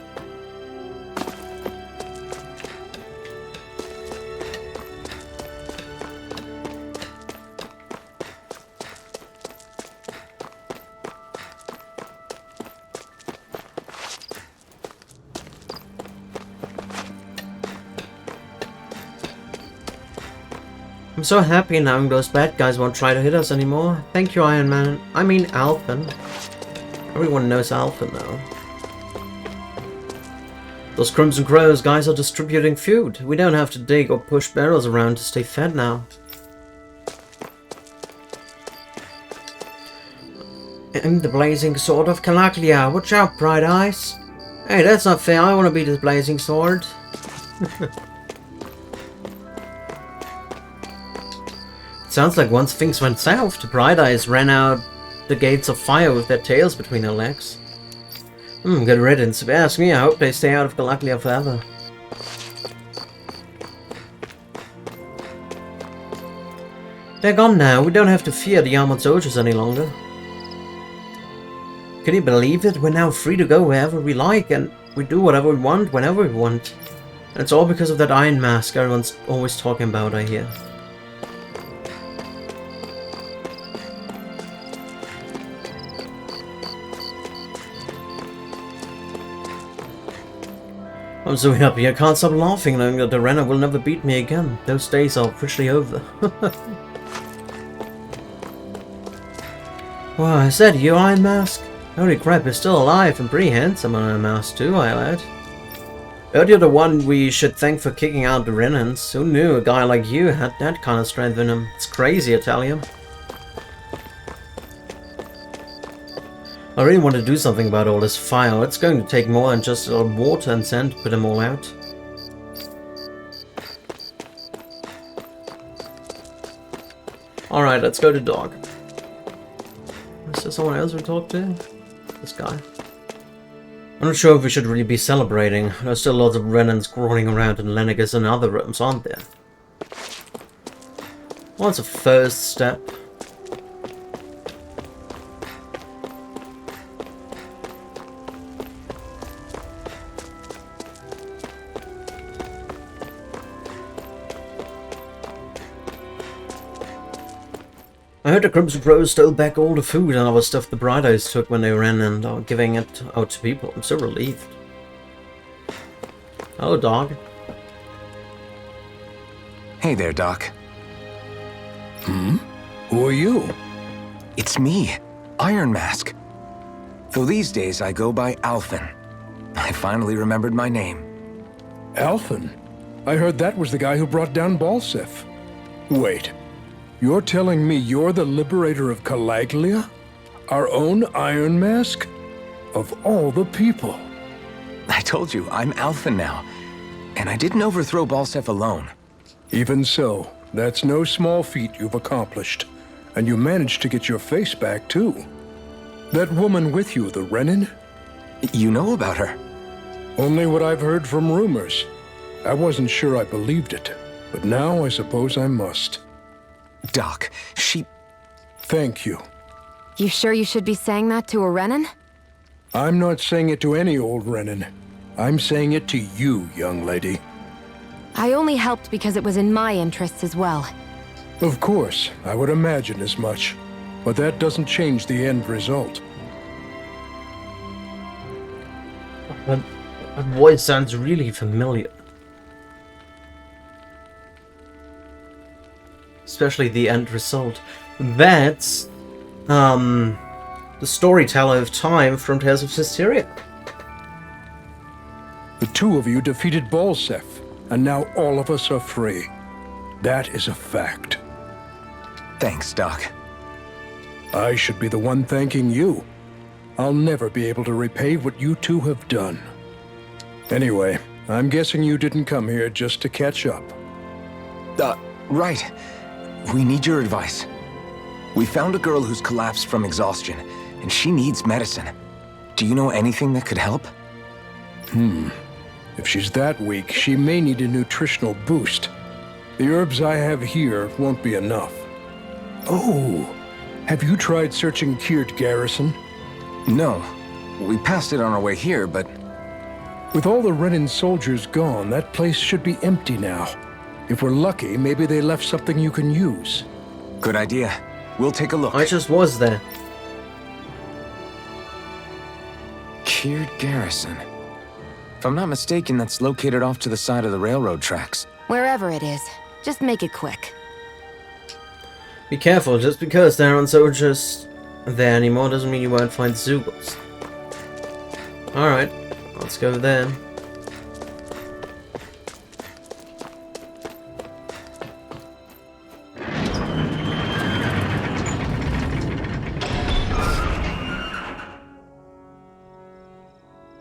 I'm so happy knowing those bad guys won't try to hit us anymore. Thank you, Iron Man. I mean, Alpin. Everyone knows Alpha now. Those Crimson Crows guys are distributing food. We don't have to dig or push barrels around to stay fed now. I'm the blazing sword of Calaglia. Watch out, Bright Eyes. Hey, that's not fair. I want to be this blazing sword. Sounds like once things went south, the Bright Eyes ran out the gates of fire with their tails between their legs. Good riddance. If you ask me, I hope they stay out of Calaglia forever. They're gone now. We don't have to fear the armored soldiers any longer. Can you believe it? We're now free to go wherever we like, and we do whatever we want, whenever we want. And it's all because of that iron mask everyone's always talking about, I hear. I'm so happy I can't stop laughing knowing that the Renner will never beat me again. Those days are officially over. Wow, is that you, Iron Mask? Holy crap, you're still alive and pretty handsome, Iron Mask too, I lad. Heard you're the one we should thank for kicking out the Renans. Who knew a guy like you had that kind of strength in him? It's crazy, I tell you. I really want to do something about all this fire. It's going to take more than just a little water and sand to put them all out. Alright, let's go to Dog. Is there someone else we talk to? This guy. I'm not sure if we should really be celebrating. There's still lots of Renans crawling around in Lennigus and other rooms, aren't there? What's a first step? I heard the Crimson Crows stole back all the food and other stuff the Bright Eyes took when they ran and are giving it out to people. I'm so relieved. Hello, Dog. Hey there, Doc. Who are you? It's me, Iron Mask. Though these days I go by Alphen. I finally remembered my name. Alphen? I heard that was the guy who brought down Balsef. Wait. You're telling me you're the liberator of Calaglia? Our own Iron Mask? Of all the people. I told you, I'm Alphen now. And I didn't overthrow Balsef alone. Even so, that's no small feat you've accomplished. And you managed to get your face back, too. That woman with you, the Renin? You know about her? Only what I've heard from rumors. I wasn't sure I believed it, but now I suppose I must. Doc, she... Thank you. You sure you should be saying that to a Renin? I'm not saying it to any old Renin. I'm saying it to you, young lady. I only helped because it was in my interests as well. Of course, I would imagine as much. But that doesn't change the end result. That voice sounds really familiar. Especially the end result. That's the storyteller of time from Tales of Systeria. The two of you defeated Balsef, and now all of us are free. That is a fact. Thanks, Doc. I should be the one thanking you. I'll never be able to repay what you two have done. Anyway, I'm guessing you didn't come here just to catch up. Right. We need your advice. We found a girl who's collapsed from exhaustion, and she needs medicine. Do you know anything that could help? If she's that weak, she may need a nutritional boost. The herbs I have here won't be enough. Oh, have you tried searching Kirt Garrison? No. We passed it on our way here, but... With all the Renin soldiers gone, that place should be empty now. If we're lucky, maybe they left something you can use. Good idea. We'll take a look. I just was there. Kirt Garrison. If I'm not mistaken, that's located off to the side of the railroad tracks. Wherever it is, just make it quick. Be careful, just because they're on soldiers there anymore doesn't mean you won't find Zeugles. Alright, let's go there.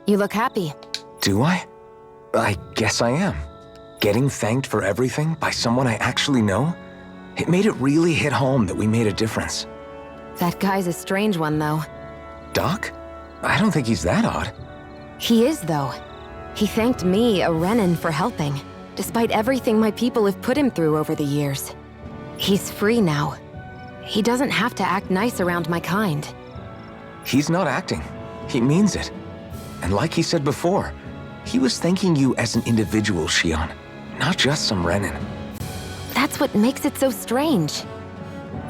You look happy. Do I? I guess I am. Getting thanked for everything by someone I actually know? It made it really hit home that we made a difference. That guy's a strange one, though. Doc? I don't think he's that odd. He is, though. He thanked me, a Renan, for helping, despite everything my people have put him through over the years. He's free now. He doesn't have to act nice around my kind. He's not acting. He means it. And like he said before, he was thanking you as an individual, Shion, not just some Renan. That's what makes it so strange.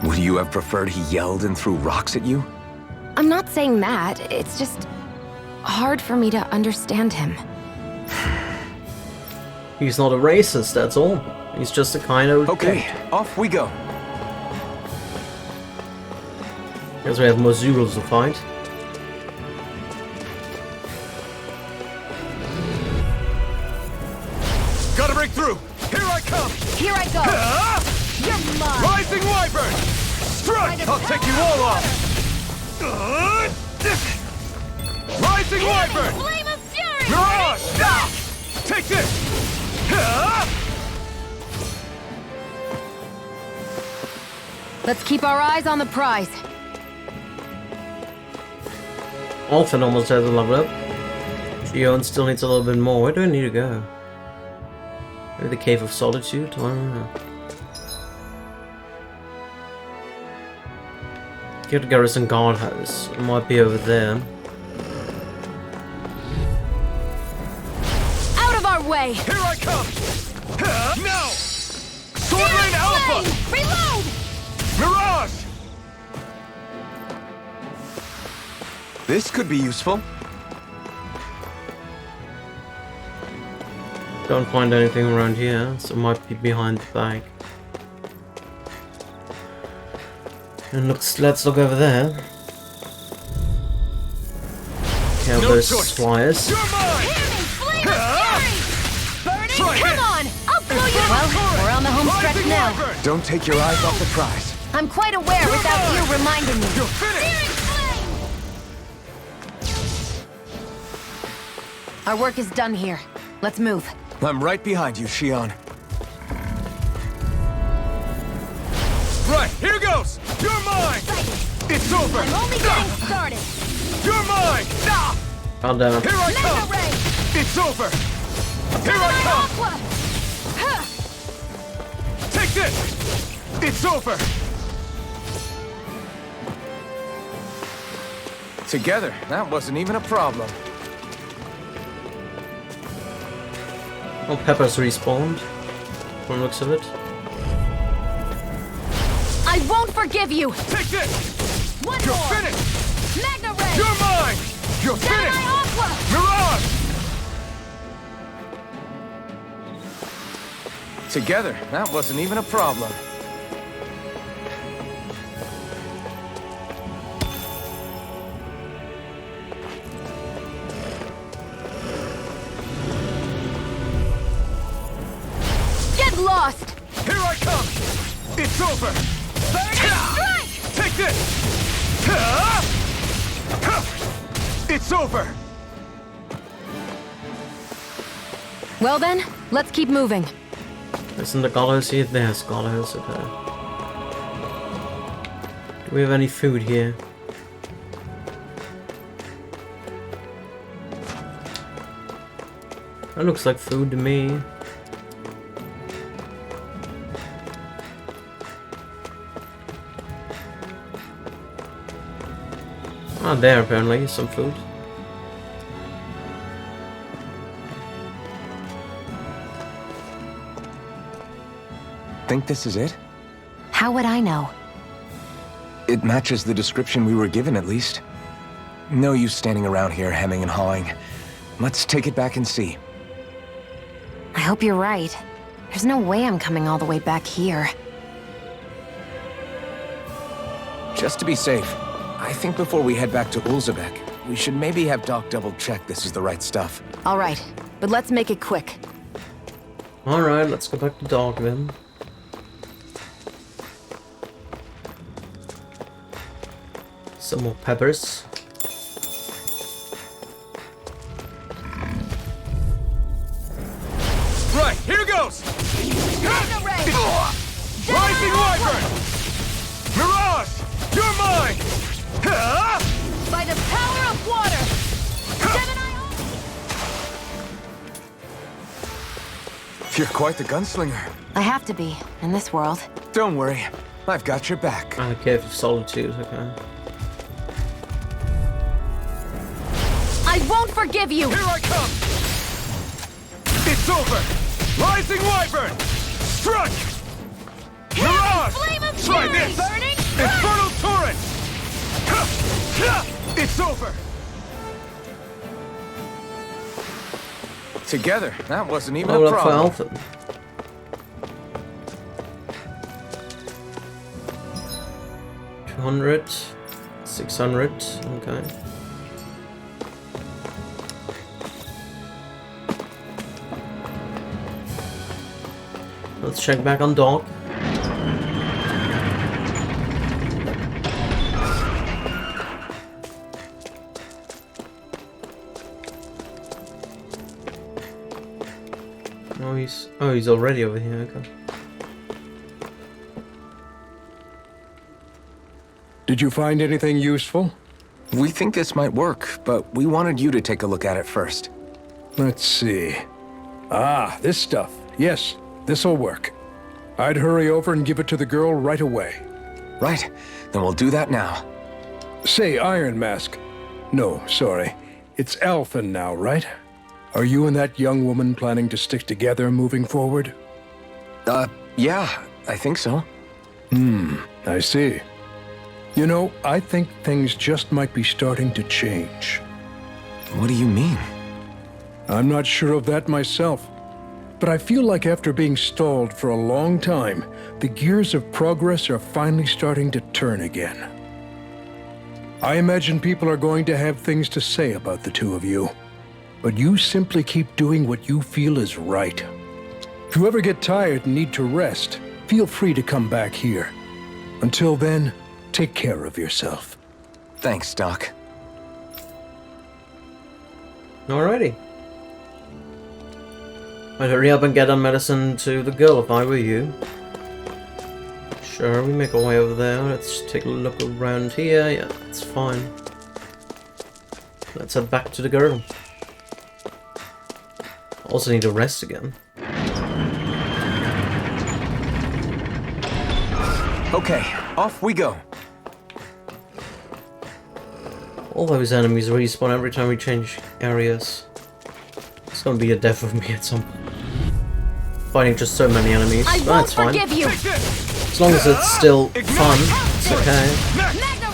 Would you have preferred he yelled and threw rocks at you? I'm not saying that, it's just hard for me to understand him. He's not a racist, that's all. He's just a kind of Okay, dude. off we go. Guess we have more Zeugles to find. Gotta break through! Here I come! Here I go! You're mine! Rising Wyvern! Strike! I'll take you all off! Rising Wyvern! Flame of fury! Mirage! Take this! Let's keep our eyes on the prize. Alphen almost has a level up. Shion still needs a little bit more. Where do I need to go? Maybe the Cave of Solitude? I don't know. Get to Garrison Guardhouse. It might be over there. Out of our way! Here I come! Now! Sword Rain Alpha! Reload! Mirage! This could be useful. Don't find anything around here, so it might be behind the bag. And let's look over there. Kill those flyers. Hear me! Flame of fury! Burning! Come on! I'll blow you up! Well, we're on the home stretch now. Don't take your eyes off the prize. I'm quite aware without you reminding me. You're finished! Our work is done here. Let's move. I'm right behind you, Shion. Right, here goes! You're mine! It's over! I'm only getting started. You're mine! Calm down. Here I come! Ray! It's over! Here I come! Aqua! Take this! It's over! Together, that wasn't even a problem. Oh, Pepper's respawned. From the looks of it. I won't forgive you! Take this! One You're more! finished! Magna Ray! You're mine! You're Gemini finished! Aqua! Mirage! Together, that wasn't even a problem. Get lost! Here I come! It's over! Strike! Take this! It's over! Well then, let's keep moving. Isn't the gallows here? There's gallows, okay. Do we have any food here? That looks like food to me. Ah, there apparently, some food. Think this is it? How would I know? It matches the description we were given, at least. No use standing around here hemming and hawing. Let's take it back and see. I hope you're right. There's no way I'm coming all the way back here. Just to be safe, I think before we head back to Ulzebek, we should maybe have Doc double-check this is the right stuff. All right, but let's make it quick. Alright, let's go back to Doc then. Some more peppers. Right, here goes! Rising Wyvern! Mirage! You're mine! By the power of water! You're quite the gunslinger. I have to be, in this world. Don't worry, I've got your back. And a Cave of Solitude, okay. I won't forgive you! Here I come! It's over! Rising Wyvern! Strike! Mirage! Flame of Try fury! this! Burning Infernal Torrent! It's over! Together, that wasn't even Level a up for problem. Alpha. 200, 600, okay. Let's check back on Doc. Oh, he's already over here, okay. Did you find anything useful? We think this might work, but we wanted you to take a look at it first. Let's see. Ah, this stuff. Yes, this'll work. I'd hurry over and give it to the girl right away. Right, then we'll do that now. Say, Iron Mask. No, sorry. It's Alphen now, right? Are you and that young woman planning to stick together moving forward? Yeah, I think so. I see. You know, I think things just might be starting to change. What do you mean? I'm not sure of that myself, but I feel like after being stalled for a long time, the gears of progress are finally starting to turn again. I imagine people are going to have things to say about the two of you, but you simply keep doing what you feel is right. If you ever get tired and need to rest, feel free to come back here. Until then, take care of yourself. Thanks, Doc. Alrighty. I'd hurry up and get on medicine to the girl if I were you. Sure, we make our way over there. Let's take a look around here. Yeah, it's fine. Let's head back to the girl. Also need to rest again. Okay, off we go. All those enemies respawn every time we change areas. It's gonna be a death of me at some point. Fighting just so many enemies, but that's fine. You. As long as it's still fun, it's okay.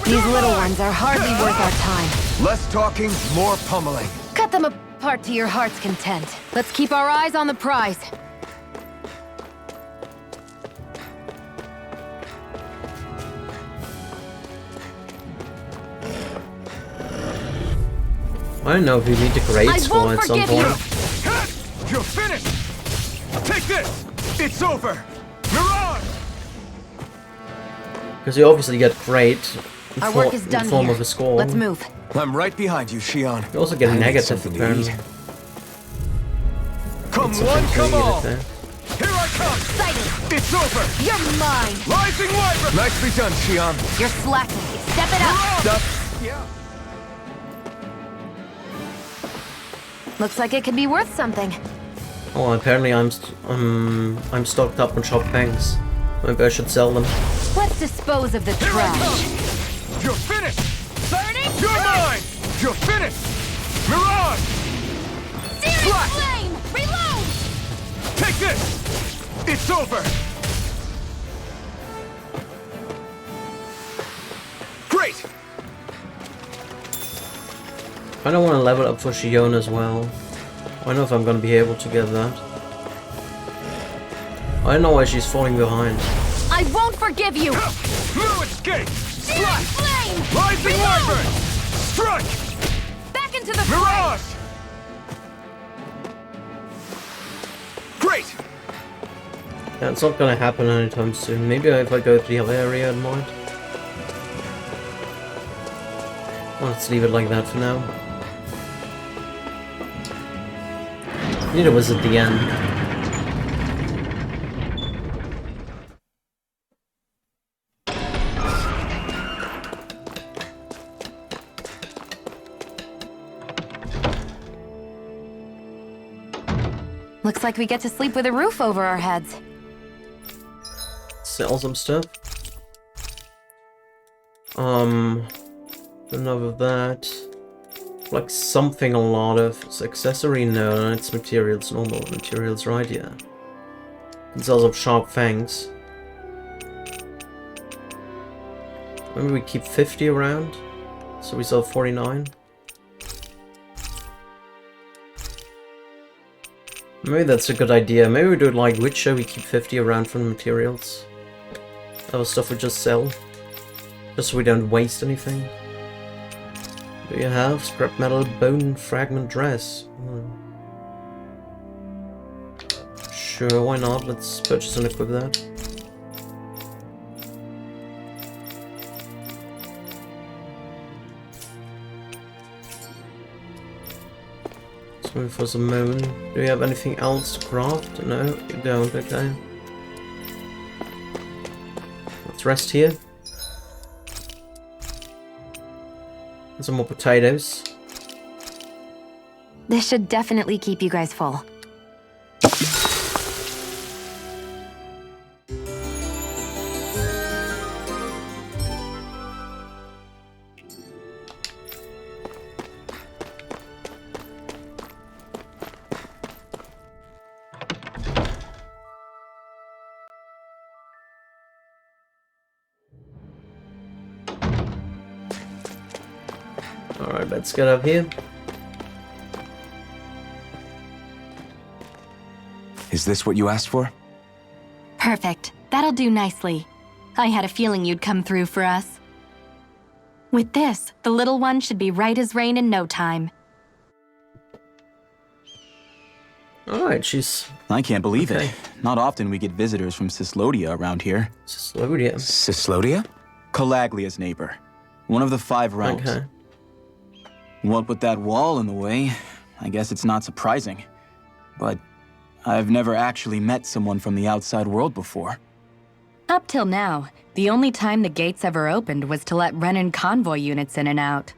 These little ones are hardly worth our time. Less talking, more pummeling. Cut them apart to your heart's content. Let's keep our eyes on the prize. I don't know if we need the grade score at some point. You're finished! Take this! It's over! Mirage! Because you obviously get grade in, Our work is done in form here. of a score. Let's move. I'm right behind you, Shion. You also get a negative something to apparently. eat. Come It's one, something to come eat all! there. Here I come! Excited! It's over! You're mine! Rising Wyvern! Nicely done, Shion. You're slacking. Step it up. Yeah. Looks like it could be worth something. Oh, apparently I'm stocked up on shop banks. Maybe I should sell them. Let's dispose of the Here I trash. come! You're finished! Burning! You're mine! You're finished! Mirage! Searing Flash! flame! Reload! Take this! It's over! Great! I don't want to level up for Shion as well. I don't know if I'm going to be able to get that. I don't know why she's falling behind. I won't forgive you! No escape! Searing flame! flame! Rising Wyvern! Strike! Back into the fray! Mirage! Great! Yeah, it's not gonna happen anytime soon. Maybe if I go to the other area, it might. Let's leave it like that for now. Neither was at the end. Looks like we get to sleep with a roof over our heads. Sell some stuff. Enough of that. Like something a lot of. It's accessory, no, it's materials, normal materials, right? Yeah. Can sell some sharp fangs. Maybe we keep 50 around. So we sell 49. Maybe that's a good idea. Maybe we do it like Witcher, we keep 50 around from the materials. Other stuff we just sell. Just so we don't waste anything. Do you have scrap metal bone fragment dress? Sure, why not? Let's purchase and equip that. Let's move for some moon. Do you have anything else to craft? No, you don't, okay. Let's rest here. And some more potatoes. This should definitely keep you guys full. Alright, let's get up here. Is this what you asked for? Perfect. That'll do nicely. I had a feeling you'd come through for us. With this, the little one should be right as rain in no time. Alright, she's... I can't believe it. Not often we get visitors from Cislodia around here. Cislodia? Cislodia? Calaglia's neighbor. One of the 5 realms. Okay. What with that wall in the way, I guess it's not surprising. But I've never actually met someone from the outside world before. Up till now, the only time the gates ever opened was to let Renan convoy units in and out.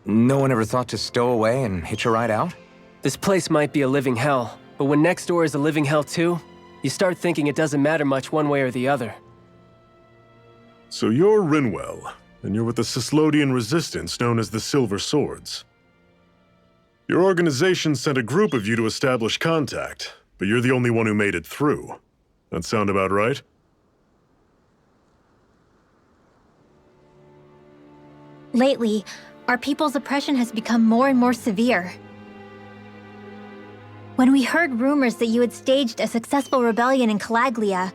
No one ever thought to stow away and hitch a ride out? This place might be a living hell, but when next door is a living hell too, you start thinking it doesn't matter much one way or the other. So you're Rinwell, and you're with the Cislodian resistance known as the Silver Swords. Your organization sent a group of you to establish contact, but you're the only one who made it through. That sound about right? Lately, our people's oppression has become more and more severe. When we heard rumors that you had staged a successful rebellion in Calaglia,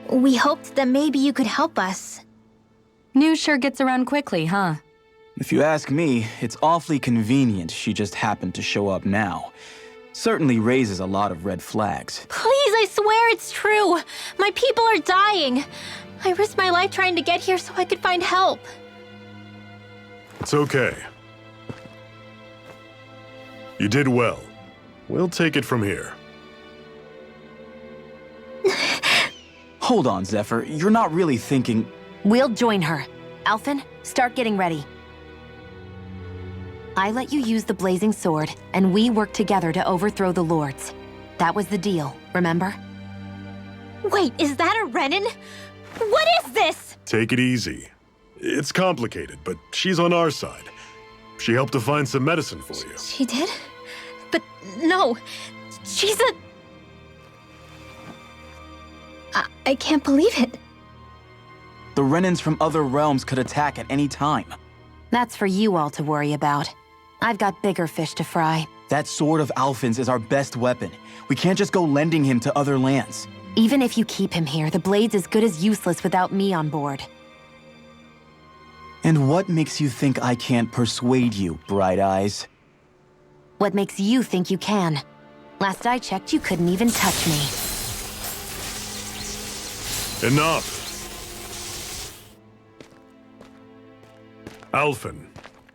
we hoped that maybe you could help us. News sure gets around quickly, huh? If you ask me, it's awfully convenient she just happened to show up now. Certainly raises a lot of red flags. Please, I swear it's true! My people are dying! I risked my life trying to get here so I could find help. It's okay. You did well. We'll take it from here. Hold on, Zephyr. You're not really thinking... We'll join her. Alphen, start getting ready. I let you use the blazing sword, and we work together to overthrow the lords. That was the deal, remember? Wait, is that a Renan? What is this? Take it easy. It's complicated, but she's on our side. She helped to find some medicine for you. She did? But no, she's a... I can't believe it. The Renans from other realms could attack at any time. That's for you all to worry about. I've got bigger fish to fry. That sword of Alphen's is our best weapon. We can't just go lending him to other lands. Even if you keep him here, the blade's as good as useless without me on board. And what makes you think I can't persuade you, Bright Eyes? What makes you think you can? Last I checked, you couldn't even touch me. Enough! Alphen,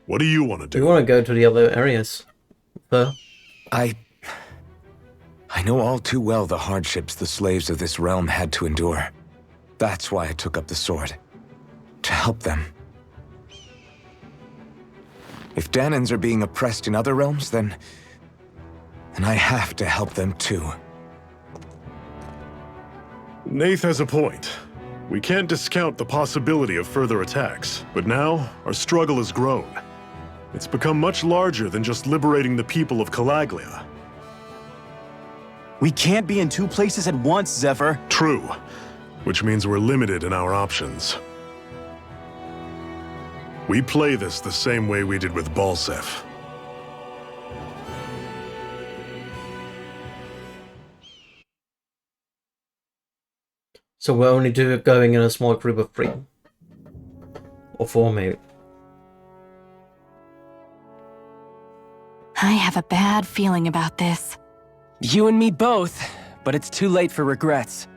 what do you want to do? We want to go to the other areas. I know all too well the hardships the slaves of this realm had to endure. That's why I took up the sword. To help them. If Danans are being oppressed in other realms, then I have to help them too. Nath has a point. We can't discount the possibility of further attacks, but now our struggle has grown. It's become much larger than just liberating the people of Calaglia. We can't be in two places at once, Zephyr. True, which means we're limited in our options. We play this the same way we did with Balseph. So we're only going in a small group of 3. Or 4 maybe. I have a bad feeling about this. You and me both, but it's too late for regrets.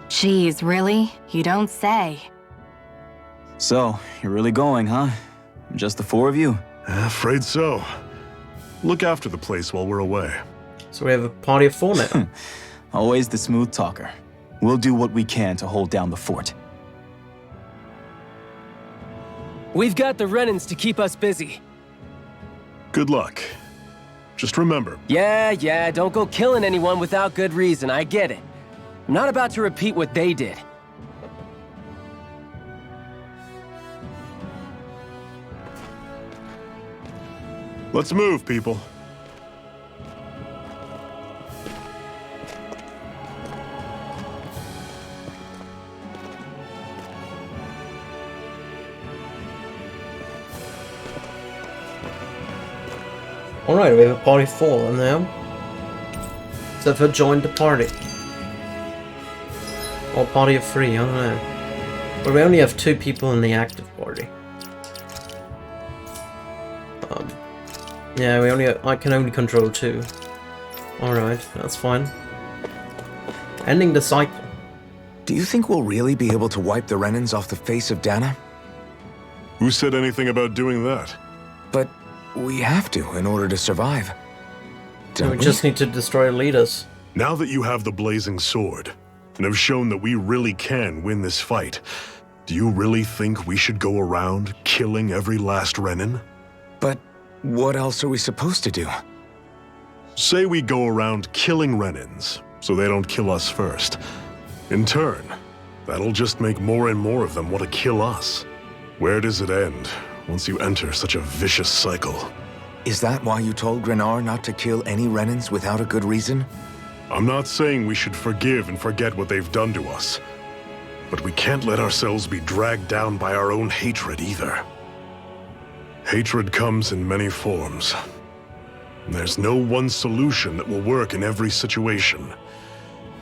Geez, really? You don't say. So, you're really going, huh? Just the 4 of you? Afraid so. Look after the place while we're away. So we have a party of 4 now. Always the smooth talker. We'll do what we can to hold down the fort. We've got the Renans to keep us busy. Good luck. Just remember. Yeah, don't go killing anyone without good reason, I get it. I'm not about to repeat what they did. Let's move, people. Alright, we have a party 4 now. Zephyr joined the party. Or party of 3, I don't know. But we only have 2 people in the active party. Yeah, I can only control 2. Alright, that's fine. Ending the cycle. Do you think we'll really be able to wipe the Renans off the face of Dana? Who said anything about doing that? But we have to in order to survive. So we just need to destroy leaders. Now that you have the blazing sword, and have shown that we really can win this fight, do you really think we should go around killing every last Renan? But what else are we supposed to do? Say we go around killing Renans, so they don't kill us first. In turn, that'll just make more and more of them want to kill us. Where does it end once you enter such a vicious cycle? Is that why you told Grenar not to kill any Renans without a good reason? I'm not saying we should forgive and forget what they've done to us, but we can't let ourselves be dragged down by our own hatred either. Hatred comes in many forms. There's no one solution that will work in every situation.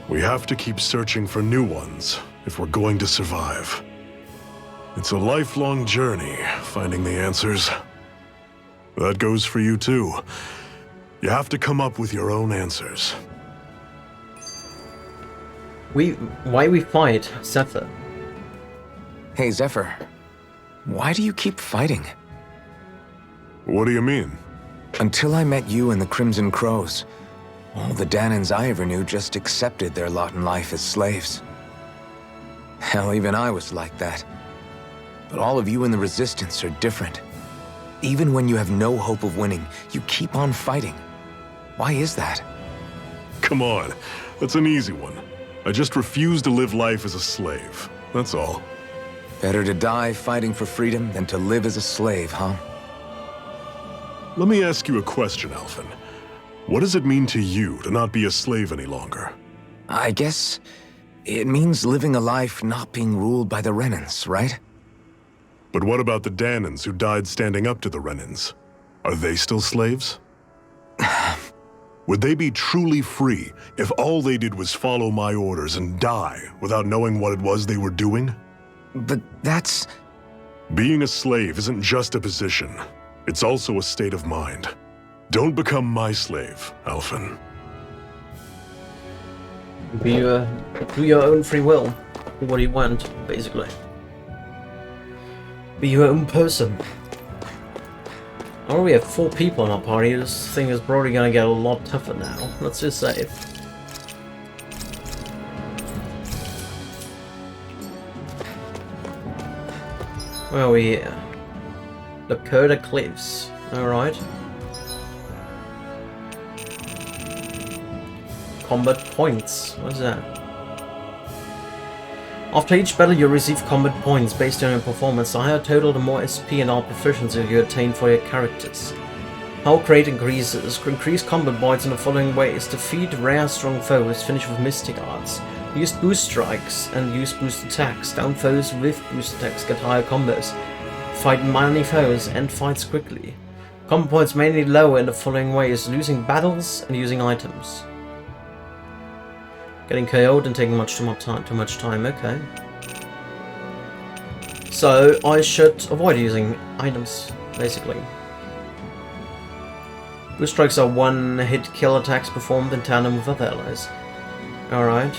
We have to keep searching for new ones if we're going to survive. It's a lifelong journey, finding the answers. That goes for you too. You have to come up with your own answers. Why we fight Zephyr? Hey, Zephyr. Why do you keep fighting? What do you mean? Until I met you and the Crimson Crows, all the Danans I ever knew just accepted their lot in life as slaves. Hell, even I was like that. But all of you in the Resistance are different. Even when you have no hope of winning, you keep on fighting. Why is that? Come on, that's an easy one. I just refuse to live life as a slave, that's all. Better to die fighting for freedom than to live as a slave, huh? Let me ask you a question, Alphen. What does it mean to you to not be a slave any longer? I guess it means living a life not being ruled by the Renans, right? But what about the Danans who died standing up to the Renans? Are they still slaves? Would they be truly free if all they did was follow my orders and die without knowing what it was they were doing? But that's... Being a slave isn't just a position. It's also a state of mind. Don't become my slave, Alphen. Do your own free will. Do what you want, basically. Be your own person. Oh, we have 4 people in our party. This thing is probably gonna get a lot tougher now. Let's just save. Where are we here? Dakota Cliffs. Alright. Combat points. What is that? After each battle you receive combat points based on your performance. The higher total, the more SP and art proficiency you attain for your characters. Health rate increases. Increase combat points in the following ways. Defeat rare strong foes, finish with mystic arts. Use boost strikes and use boost attacks. Down foes with boost attacks, get higher combos. Fight many foes and fights quickly. Combat points mainly lower in the following ways. Losing battles and using items. Getting KO'd and taking too much time, okay. So I should avoid using items, basically. Boost strikes are one-hit kill attacks performed in tandem with other allies. Alright.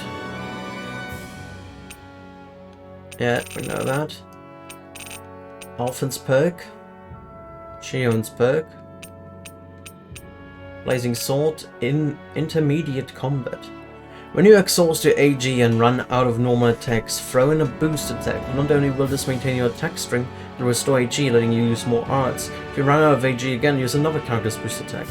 Yeah, we know that. Alphen's perk. Shion's perk. Blazing Sword in intermediate combat. When you exhaust your AG and run out of normal attacks, throw in a boost attack. Not only will this maintain your attack string, it will restore AG, letting you use more arts. If you run out of AG again, use another character's boost attack.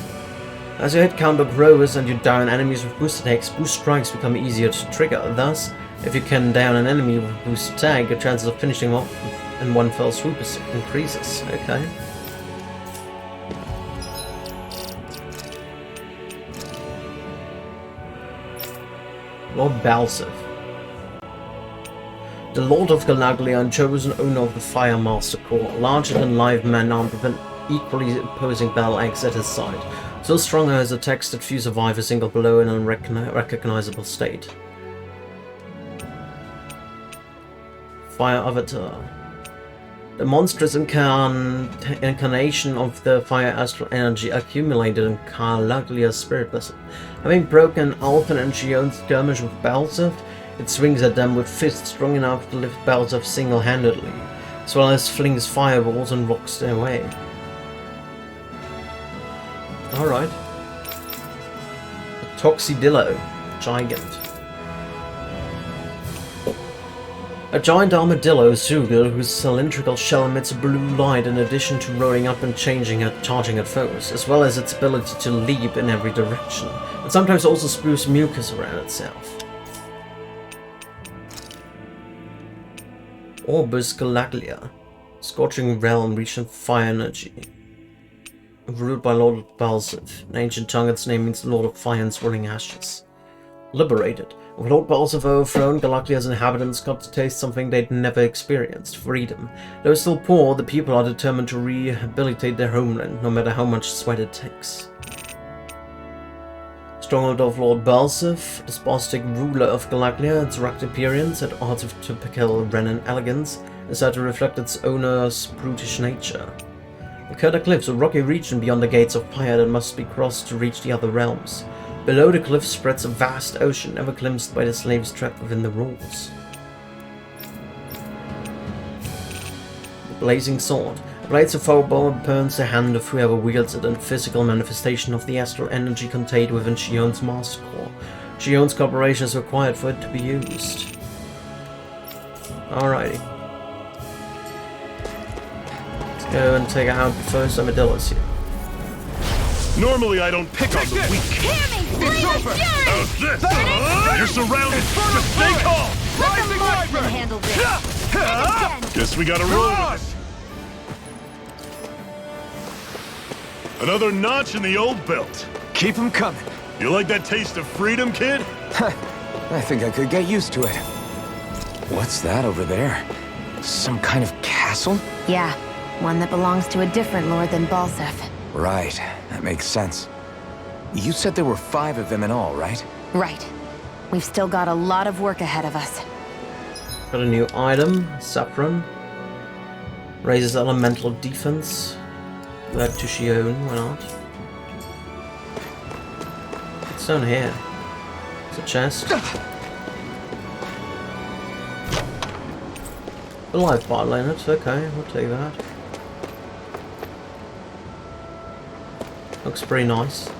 As your hit counter grows and you down enemies with boost attacks, boost strikes become easier to trigger. Thus, if you can down an enemy with a boost attack, your chances of finishing off in one fell swoop increases. Okay. Lord Balsef. The Lord of Galaglia and chosen owner of the Fire Master Corps, larger than live man armed with an equally opposing battle axe at his side. Still stronger as attacks that few survive a single blow in an unrecognizable state. Fire Avatar. The monstrous incarnation of the fire astral energy accumulated in Galaglia's spirit vessel. Having broken Alphen and Shion's skirmish with Balsef, it swings at them with fists strong enough to lift Balsef single-handedly, as well as flings fireballs and rocks their way. Alright. Toxidillo. Gigant. A giant armadillo Zugel whose cylindrical shell emits a blue light in addition to rolling up and charging at foes, as well as its ability to leap in every direction, and sometimes also spews mucus around itself. Orbus Galaglia. Scorching realm reached in fire energy. Ruled by Lord Balsef. In ancient tongue its name means Lord of Fire and Swirling Ashes. Liberated. With Lord Balsef overthrown, Galaglia's inhabitants got to taste something they'd never experienced: freedom. Though still poor, the people are determined to rehabilitate their homeland, no matter how much sweat it takes. Stronghold of Lord Balsef, despotic ruler of Galaglia, its rugged appearance, at odds with typical Renan elegance, is said to reflect its owner's brutish nature. The Kurta Cliffs, a rocky region beyond the gates of fire that must be crossed to reach the other realms. Below the cliff spreads a vast ocean, never glimpsed by the slaves trapped within the walls. The Blazing Sword. A blade so foul it burns the hand of whoever wields it, and physical manifestation of the astral energy contained within Shion's Master Core. Shion's cooperation is required for it to be used. Alrighty. Let's go and take out the first armadillos here. Normally I don't pick on the weak. It's over! How's this? You're surrounded! Just stay calm! Let the marksman handle this. Guess we gotta roll with it. Another notch in the old belt. Keep them coming. You like that taste of freedom, kid? I think I could get used to it. What's that over there? Some kind of castle? Yeah, one that belongs to a different lord than Balsef. Right, that makes sense. You said there were 5 of them in all, right? Right. We've still got a lot of work ahead of us. Got a new item, saffron. Raises elemental defense. That to Shion, why not? What's down here? It's a chest. A life bottle in it, okay, we'll take that. Looks pretty nice.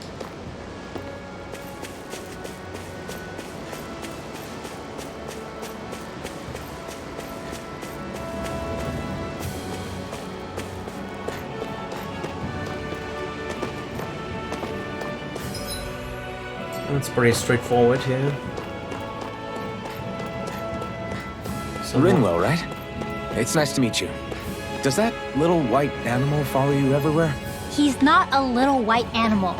It's pretty straightforward here. Rinwell, right? It's nice to meet you. Does that little white animal follow you everywhere? He's not a little white animal.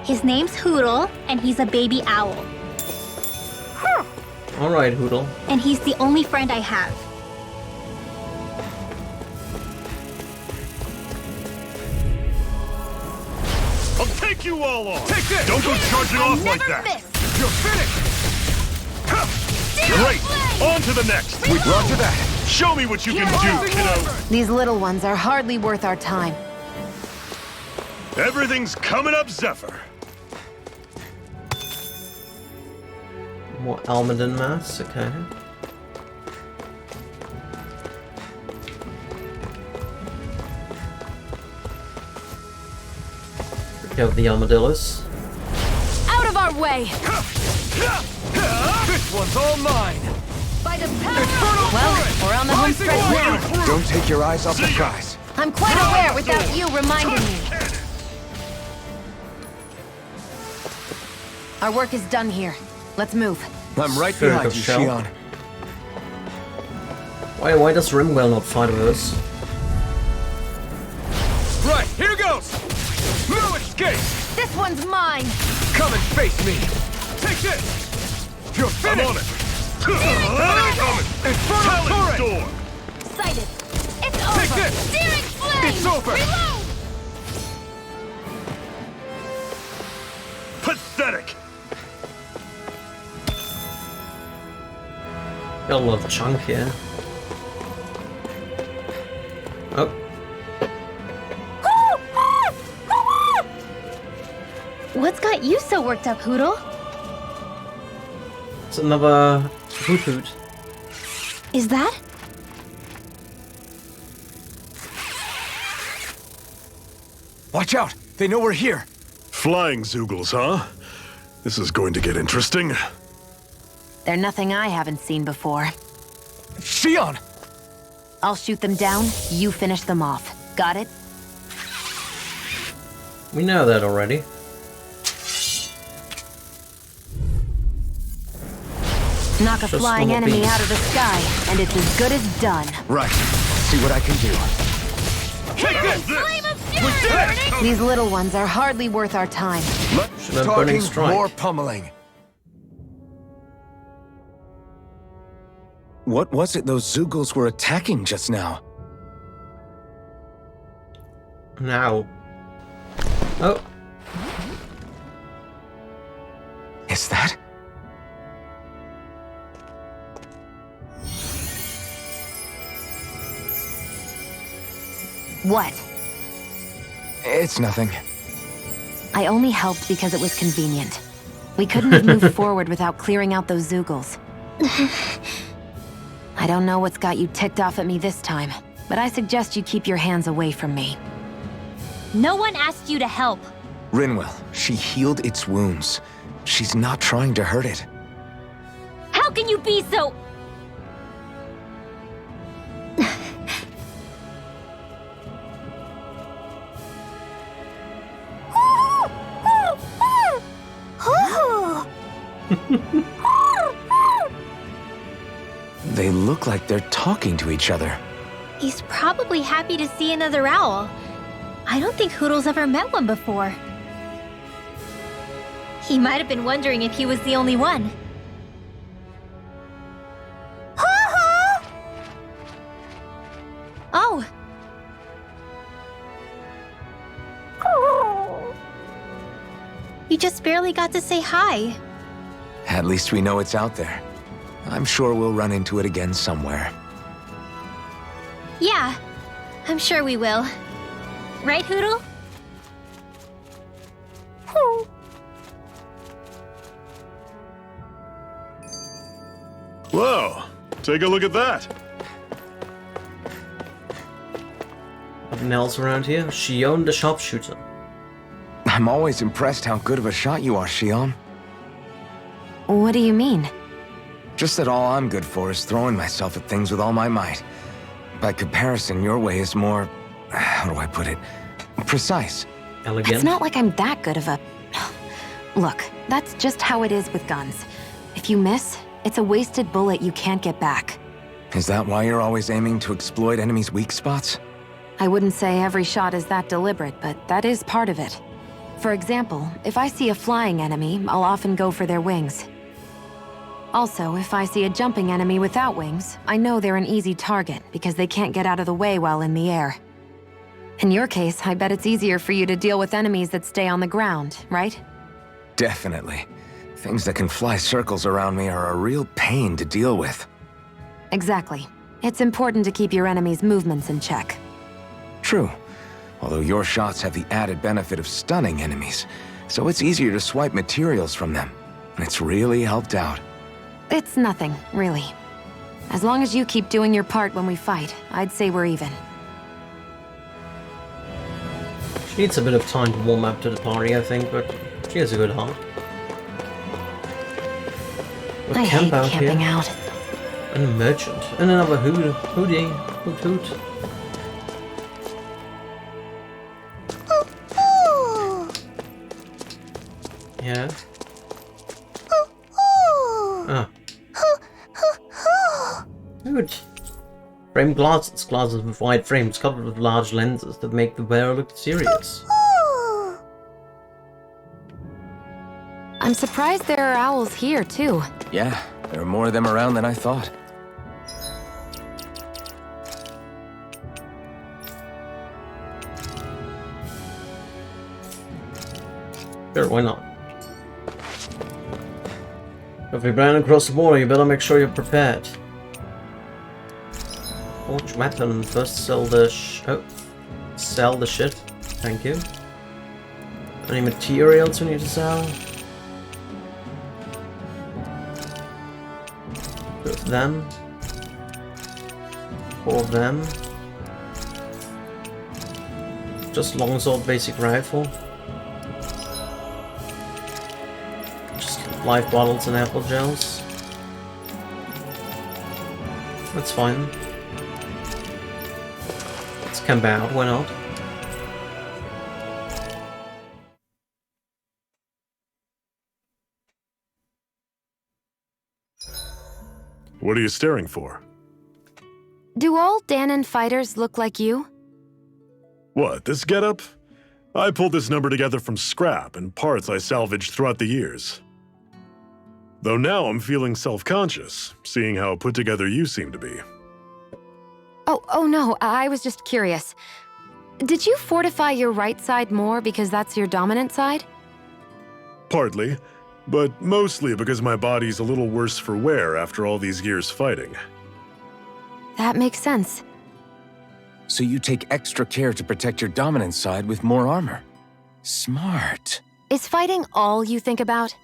His name's Hoodle, and he's a baby owl. Alright, Hoodle. And he's the only friend I have. I'll take you all on! Take this! Don't go charging off like that! Miss. You're finished! Great! On to the next! Roger that! Show me what you can do, kiddo! These little ones are hardly worth our time. Everything's coming up, Zephyr! More Almaden mass, okay. We have the armadillos. Out of our way! This one's all mine! By the power! Well, we're on the home stretch now. Don't take your eyes off the prize. I'm quite aware without you reminding me. Our work is done here. Let's move. I'm right Spirit behind of you, Shell. Shion. Why does Rimwell not fight with us? Right, here goes! No escape! This one's mine! Come and face me! Take this! You're I'm finished! on it! They're coming! Infernal Talent turret! storm! Sighted! It's over! Take this! Searing flame! It's over! Reload! Pathetic! Got a lot of chunk here. Oh. What's got you so worked up, Hoodle? It's another hoot hoot. Is that? Watch out! They know we're here! Flying Zoogles, huh? This is going to get interesting. They're nothing I haven't seen before. Shion! I'll shoot them down, you finish them off. Got it? We know that already. Knock a Just flying normal enemy beams. out of the sky, and it's as good as done. Right. See what I can do. Take this! Flame of We did it! fury! These little ones are hardly worth our time. Let's Should have burning talking strike. more pummeling. What was it those Zoogles were attacking just now? Now. Oh. Is that? What? It's nothing. I only helped because it was convenient. We couldn't have moved forward without clearing out those Zoogles. I don't know what's got you ticked off at me this time, but I suggest you keep your hands away from me. No one asked you to help. Rinwell, she healed its wounds. She's not trying to hurt it. How can you be so... They look like they're talking to each other. He's probably happy to see another owl. I don't think Hoodle's ever met one before. He might have been wondering if he was the only one. Oh. You just barely got to say hi. At least we know it's out there. I'm sure we'll run into it again somewhere. Yeah. I'm sure we will. Right, Hoodle? Whoa! Take a look at that! Nothing else around here? Shion the sharpshooter. I'm always impressed how good of a shot you are, Shion. What do you mean? Just that all I'm good for is throwing myself at things with all my might. By comparison, your way is more... how do I put it? Precise. Elegant. It's not like I'm that good of a... Look, that's just how it is with guns. If you miss, it's a wasted bullet you can't get back. Is that why you're always aiming to exploit enemies' weak spots? I wouldn't say every shot is that deliberate, but that is part of it. For example, if I see a flying enemy, I'll often go for their wings. Also, if I see a jumping enemy without wings, I know they're an easy target because they can't get out of the way while in the air. In your case, I bet it's easier for you to deal with enemies that stay on the ground, right? Definitely. Things that can fly circles around me are a real pain to deal with. Exactly. It's important to keep your enemy's movements in check. True. Although your shots have the added benefit of stunning enemies, so it's easier to swipe materials from them. And it's really helped out. It's nothing, really. As long as you keep doing your part when we fight, I'd say we're even. She needs a bit of time to warm up to the party, I think, but she has a good heart. I hate camping out. And a merchant. And another hoodie. Hoot hoot. Yeah. Ah. Good. Frame glasses. Glasses with wide frames covered with large lenses that make the wearer look serious. I'm surprised there are owls here, too. Yeah, there are more of them around than I thought. Sure, why not? If you're planning across the border, you better make sure you're prepared. Forge weapon. First sell the sell the shit. Thank you. Any materials we need to sell? Two of them. 4 of them. Just longsword basic rifle. Life bottles and apple gels. That's fine. Let's camp out, why not? What are you staring for? Do all Danon fighters look like you? What, this getup? I pulled this number together from scrap and parts I salvaged throughout the years. Though now I'm feeling self-conscious, seeing how put together you seem to be. Oh no, I was just curious. Did you fortify your right side more because that's your dominant side? Partly, but mostly because my body's a little worse for wear after all these years fighting. That makes sense. So you take extra care to protect your dominant side with more armor. Smart. Is fighting all you think about?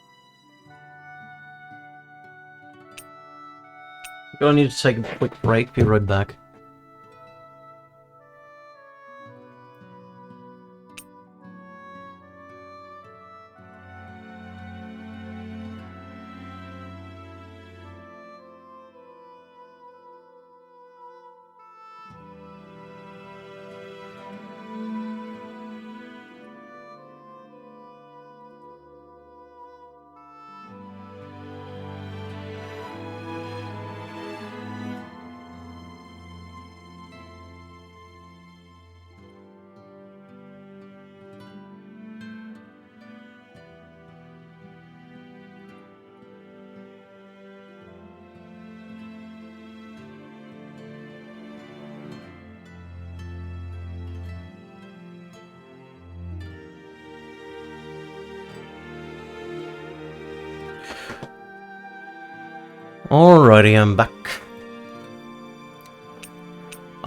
Gonna need to take a quick break, be right back. Alrighty, I'm back.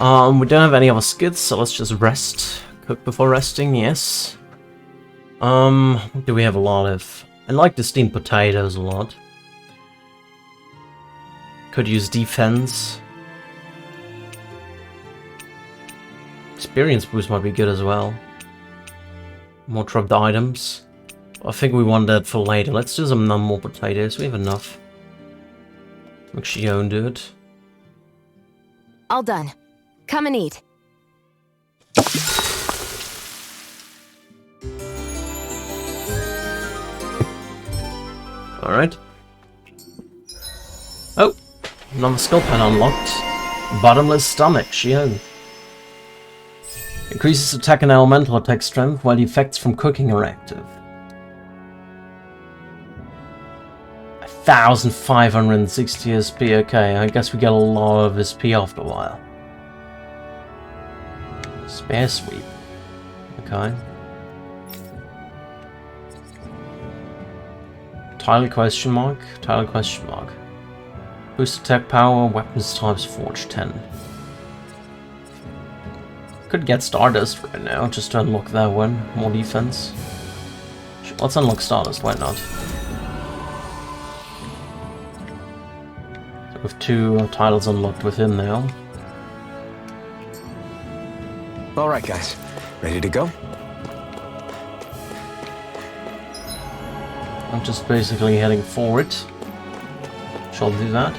We don't have any other skits, so let's just rest. Cook before resting, yes. What do we have a lot of? I like the steamed potatoes a lot. Could use defense. Experience boost might be good as well. More dropped items. I think we want that for later. Let's do some more potatoes. We have enough. Make Shion do it. All done. Come and eat. Alright. Oh! Another skill pen unlocked. Bottomless Stomach, Shion. Increases attack and elemental attack strength while the effects from cooking are active. 1560 SP, okay, I guess we get a lot of SP after a while. Spare sweep. Okay. Tile question mark? Tile question mark. Boost attack power, weapons types forge 10. Could get Stardust right now, just to unlock that one. More defense. Let's unlock Stardust, why not? So with 2 titles unlocked with him now. Alright guys, ready to go? I'm just basically heading forward. Shall do that.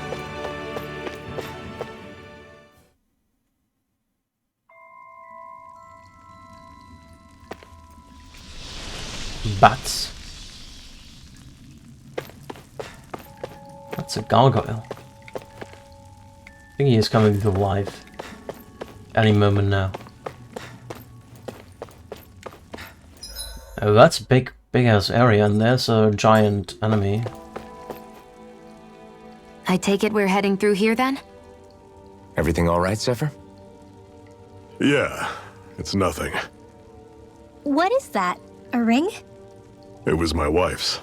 Bats. That's a gargoyle. I think he is coming to life. Any moment now. Oh, that's a big ass area, and there's a giant enemy. I take it we're heading through here then? Everything alright, Zephyr? Yeah, it's nothing. What is that? A ring? It was my wife's.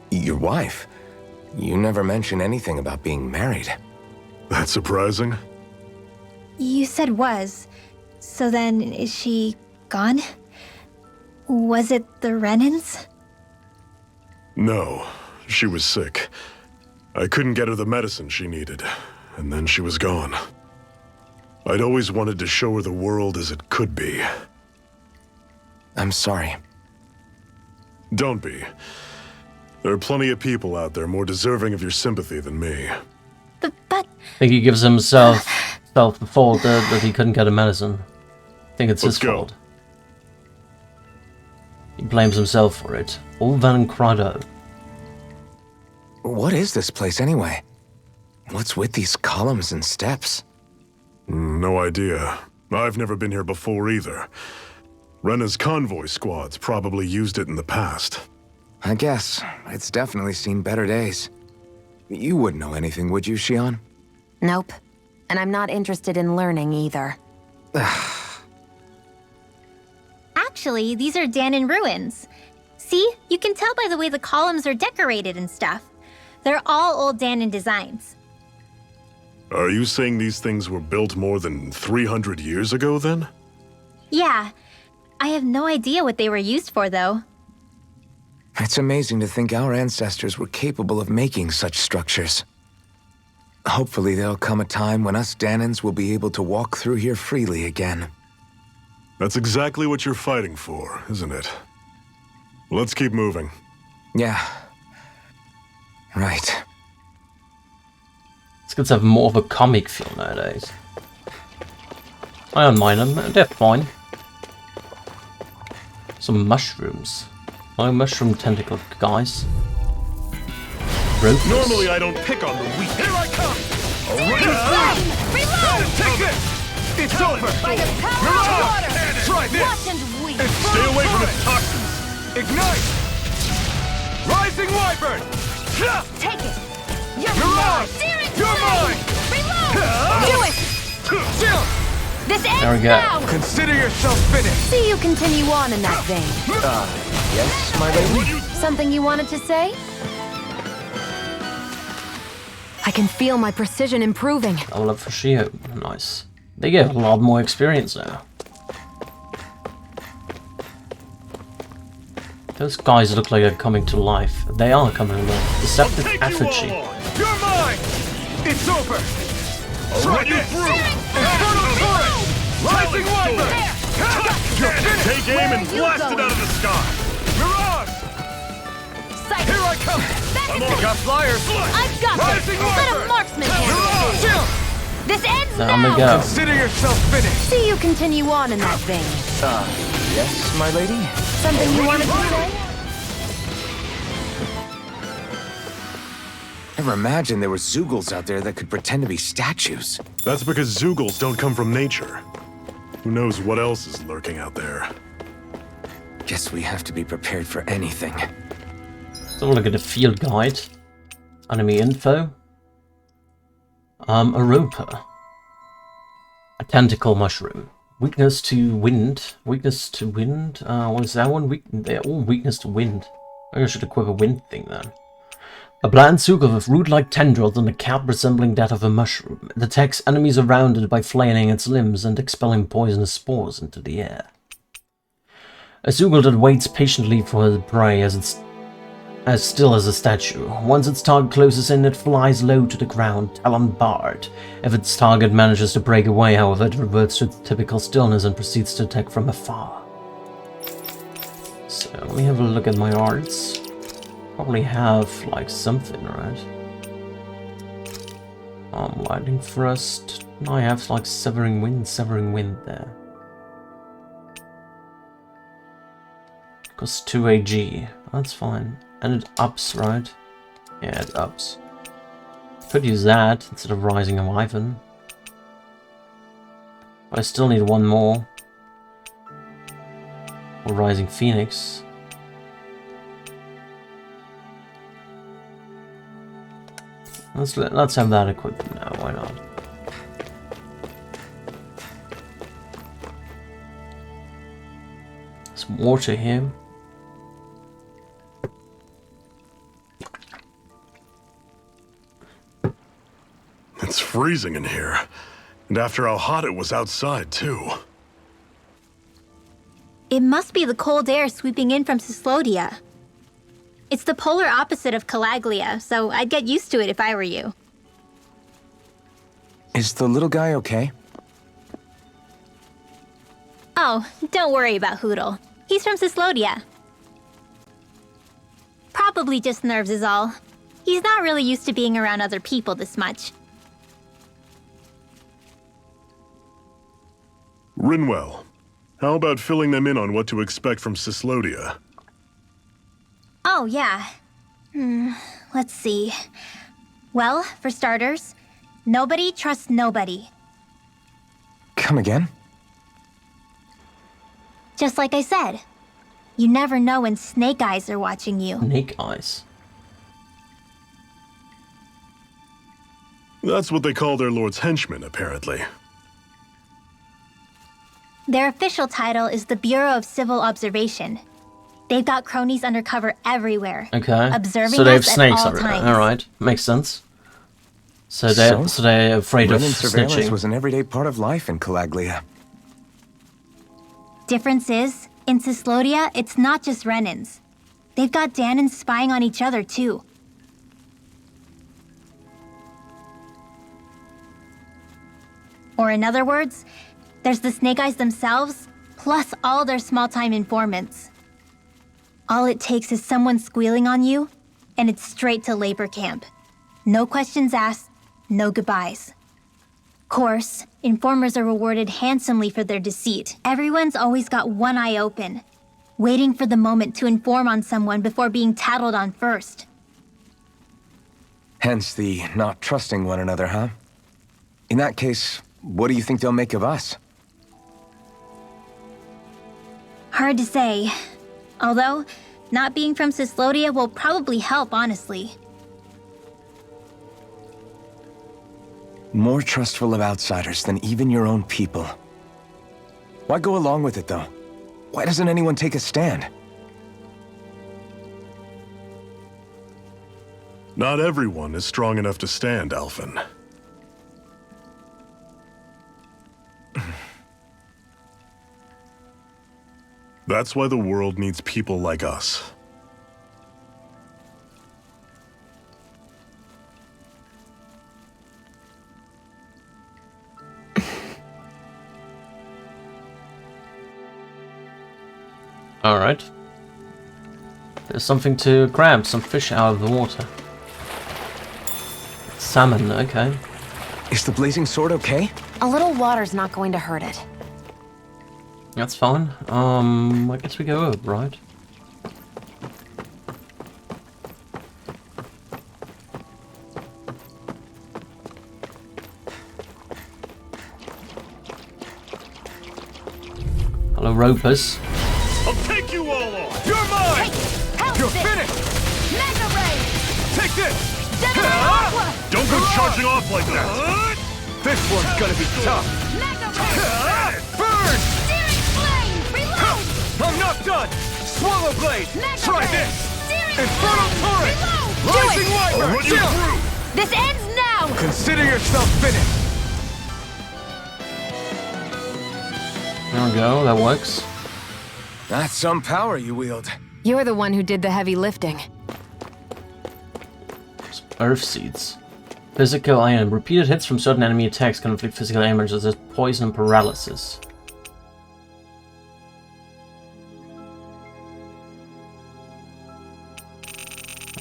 Your wife? You never mentioned anything about being married. That's surprising? You said was. So then, is she gone? Was it the Renans? No, she was sick. I couldn't get her the medicine she needed, and then she was gone. I'd always wanted to show her the world as it could be. I'm sorry. Don't be. There are plenty of people out there more deserving of your sympathy than me. But... I think he gives himself the fault that he couldn't get a medicine. I think it's his fault. He blames himself for it. Ulvan Crado. What is this place anyway? What's with these columns and steps? No idea. I've never been here before either. Rena's convoy squads probably used it in the past. I guess. It's definitely seen better days. You wouldn't know anything, would you, Shion? Nope. And I'm not interested in learning either. Actually, these are Danon ruins. See? You can tell by the way the columns are decorated and stuff. They're all old Danon designs. Are you saying these things were built more than 300 years ago, then? Yeah. I have no idea what they were used for, though. It's amazing to think our ancestors were capable of making such structures. Hopefully there'll come a time when us Danons will be able to walk through here freely again. That's exactly what you're fighting for, isn't it? Let's keep moving. Yeah. Right. These kids have more of a comic feel nowadays. I don't mind them, they're fine. Some mushrooms. Oh, mushroom tentacle guys. Ropes. Normally I don't pick on the weak. Here I come! Reload! Take this! It's over! By the power of water! Try this! Watch and weep! Stay away from its toxins! Ignite! Rising Wyvern! Take it! You're mine! You're mine! Reload! Do it! Chill! This ends There we go. now! Consider yourself finished! See you continue on in that vein. Yes, my lady? Something you wanted to say? I can feel my precision improving. Level up for Shio. Nice. They get a lot more experience now. Those guys look like they're coming to life. They are coming to life. Deceptive effigy. You're mine! It's over! Try you through! Infernal Torrent! Rising Wiper! Take aim and blast it out of the sky! Mirage! Here I come! I'm on. Got flyers! I've got this! Rising Let Wiper! a marksman handle it! Mirage! This ends Down we now! go. Consider yourself finished! See you continue on in that vein. Yes, my lady? Something you wanted to say? Never imagined there were Zoogles out there that could pretend to be statues. That's because Zoogles don't come from nature. Who knows what else is lurking out there? Guess we have to be prepared for anything. So look at the field guide. Enemy info. A roper. A tentacle mushroom. Weakness to wind. Weakness to wind. What is that one? They're all weakness to wind. Maybe I should equip a wind thing then. A bland sugar with root-like tendrils and a cap resembling that of a mushroom. It attacks enemies around it by flailing its limbs and expelling poisonous spores into the air. A Zoogle that waits patiently for the prey as still as a statue. Once its target closes in, it flies low to the ground, talon barred. If its target manages to break away, however, it reverts to its typical stillness and proceeds to attack from afar. So, let me have a look at my arts. Probably have, like, something, right? Lightning Thrust. No, I have, like, Severing Wind there. Costs 2 AG. That's fine. And it ups, right? Yeah, it ups. Could use that instead of Rising Wyvern. But I still need one more. Or Rising Phoenix. Let's have that equipped now, why not? Some water here. It's freezing in here. And after how hot it was outside, too. It must be the cold air sweeping in from Cyslodia. It's the polar opposite of Calaglia, so I'd get used to it if I were you. Is the little guy okay? Oh, don't worry about Hootle. He's from Cyslodia. Probably just nerves is all. He's not really used to being around other people this much. Rinwell, how about filling them in on what to expect from Cyslodia? Oh, yeah. Let's see. Well, for starters, nobody trusts nobody. Come again? Just like I said. You never know when Snake Eyes are watching you. Snake Eyes? That's what they call their lord's henchmen, apparently. Their official title is the Bureau of Civil Observation. They've got cronies undercover everywhere. Okay. Observing so they have us snakes at all already. times. Alright, makes sense. So they're afraid of Renin surveillance snitching. was an everyday part of life in Calaglia. Difference is, in Cyslodia, it's not just Renins. They've got Danans spying on each other, too. Or in other words, there's the Snake Eyes themselves, plus all their small-time informants. All it takes is someone squealing on you, and it's straight to labor camp. No questions asked, no goodbyes. Course, informers are rewarded handsomely for their deceit. Everyone's always got one eye open, waiting for the moment to inform on someone before being tattled on first. Hence the not trusting one another, huh? In that case, what do you think they'll make of us? Hard to say. Although, not being from Cyslodia will probably help, honestly. More trustful of outsiders than even your own people. Why go along with it, though? Why doesn't anyone take a stand? Not everyone is strong enough to stand, Alphen. That's why the world needs people like us. Alright. There's something to grab, some fish out of the water. Salmon, okay. Is the blazing sword okay? A little water's not going to hurt it. That's fine. I guess we go up, right? Hello, ropers. I'll take you all on! You're mine! You're finished! Mega Ray! Take this! Don't go charging off like that! This one's gonna be tough! Mega Ray! Burn! Searing Flame! Reload! I'm not done! Swallow Blade! Mega Try Ray! this! Searing Infernal Flame! Torrent! Reload! Rising Do Wyvern! I'll run you through! This ends now! Consider yourself finished! There we go, that works. That's some power you wield. You're the one who did the heavy lifting. Earth seeds. Physical iron. Repeated hits from certain enemy attacks can inflict physical damage such as poison and paralysis.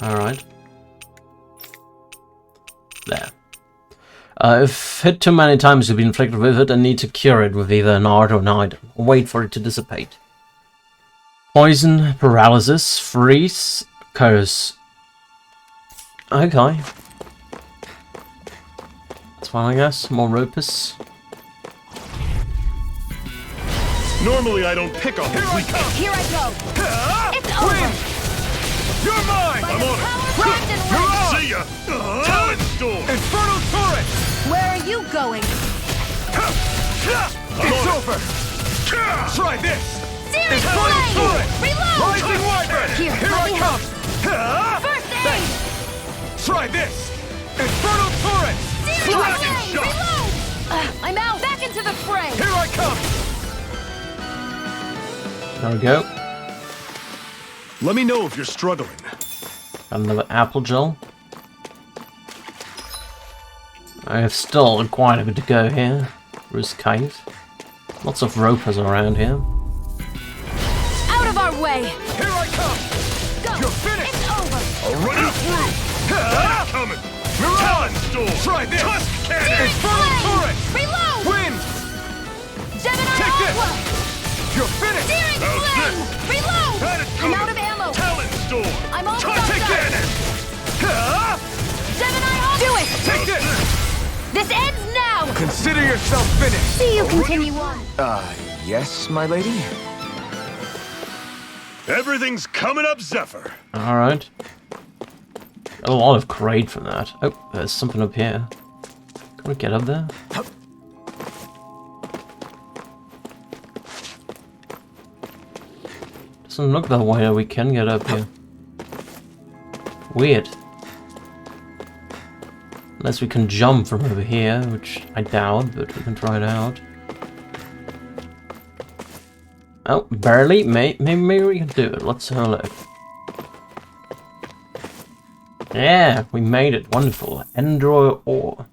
Alright. There. If hit too many times, you'll be inflicted with it and need to cure it with either an art or an item, or wait for it to dissipate. Poison, paralysis, freeze, curse. Okay. That's fine, I guess. More ropers. Normally I don't pick on weak. Here I go! It's over! You're mine! By the power You're brand and ring! out! See ya! Talent Storm! Infernal Torrent! Where are you going? It's over! Try this! Searing Infernal Flame! Torrent! Reload! Rising Wyvern! Here, Here let I me come! First aid! Try this! Infernal Torrent! Searing Flame! Reload! I'm out! Back into the fray! Here I come! There we go. Let me know if you're struggling. Another apple gel. I have still quite a bit to go here. Bruce Cave. Lots of ropers around here. Out of our way! Here I come! Go! You're finished! It's over! I'll run you through! I'm coming! Talent Storm! Try this! Tusk Cannon! Searing Infernal Flame! Torrent! Reload! Wind! Gemini Take this! Aqua! You're finished! Searing How's Flame! Reload! Had it I'm coming! out of ammo! Talent Storm! I'm almost Tusk done! Cannon! Gemini Aqua! Do it! Take this! This ends now! Consider yourself finished! See you continue on! Yes, my lady? Everything's coming up, Zephyr! Alright. Got a lot of crate from that. Oh, there's something up here. Can we get up there? Doesn't look that way that we can get up here. Weird. Unless we can jump from over here, which I doubt, but we can try it out. Oh, barely. Maybe we can do it. Let's have a look. Yeah, we made it. Wonderful. Endroy ore.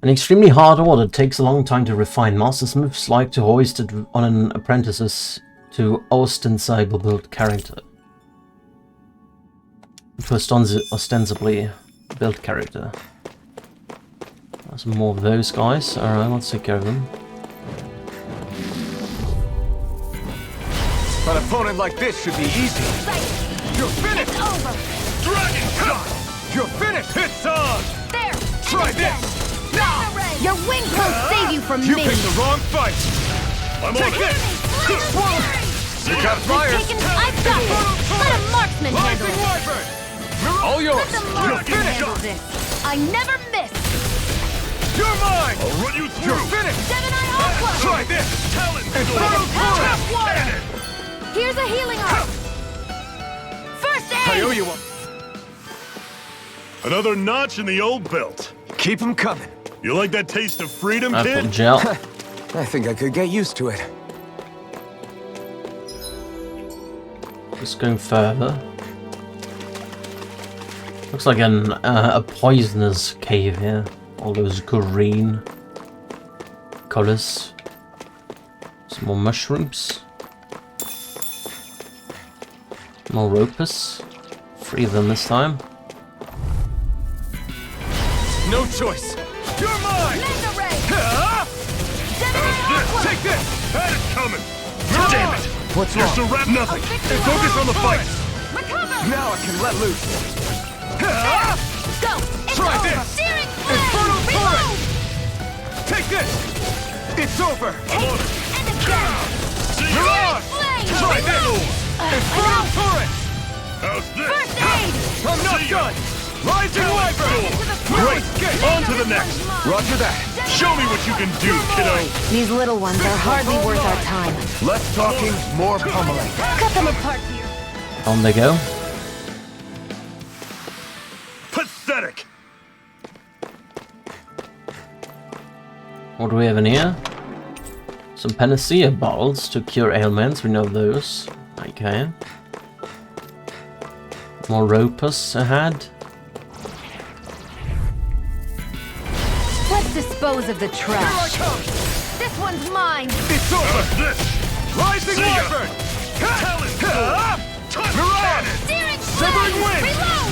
An extremely hard ore that takes a long time to refine. Mastersmiths like to hoist it on an apprentice's to ostensible built character. To ostensibly built character. There's more of those guys. Alright, let's take care of them. An opponent like this should be easy. You're finished! It's over! Dragon Shot! You're finished! It's on! There! Try And this! Mega Ray! Your wings won't save you from You me! picked the wrong fight! I'm on Take it! this! Swallow! You got fire! I've got it! Let a marksman handle Rising it! Wyvern! All Let yours! the You're marksman finished! handle this! I never miss! You're mine! I'll run you You're through! finished! Gemini Aqua! Try this! Talent Infernal Storm! Torrent! Tusk Cannon! Here's a healing art! First I owe aid! you one. Another notch in the old belt. Keep them coming. You like that taste of freedom, Apple kid? gel. I think I could get used to it. Just going further. Looks like a poisonous cave here. All those green colors. Some more mushrooms. More ropus. 3 of them this time. No choice. You're mine! Take this! Had it coming! Damn it! What's You're wrong? surrounded. Nothing! Focus on the fight! Now I can let loose. Go! It's Try over! this! Steering Infernal flame! torrent! Reload! Take this! It's over! I'm on it! And again! Mirage! Flame! Try this! Infernal torrent! How's this? First aid! I'm not See ya. done! Rising Wyvern! Great! On to the next! Roger that! Show me what you can do, kiddo! These little ones are hardly worth our time. Less talking, more pummeling. Cut them apart here! On they go. Pathetic! What do we have in here? Some panacea bottles to cure ailments. We know those. Okay. More ropus ahead. Let's dispose of the Here I trash. come! This one's mine! It's over! How's this? Rising See ya. Wyvern! Talent sword! Touch Mirage! cannon! Steering Severing flame! wind! Reload!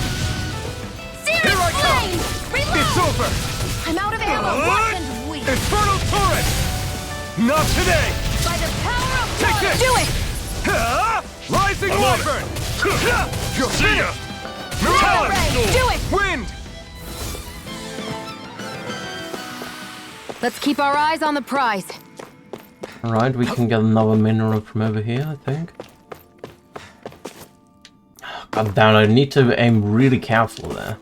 Steering Here I come. flame! Reload! It's over! I'm out of ammo! What? And weak! Infernal torrent! Not today! By the power of Take water! this! Do it! Rising I'm on it. Wyvern! You're See ya! finished! Talent sword! Do it! Wind! Let's keep our eyes on the prize. Alright, we can get another mineral from over here, I think. God damn, I need to aim really careful there.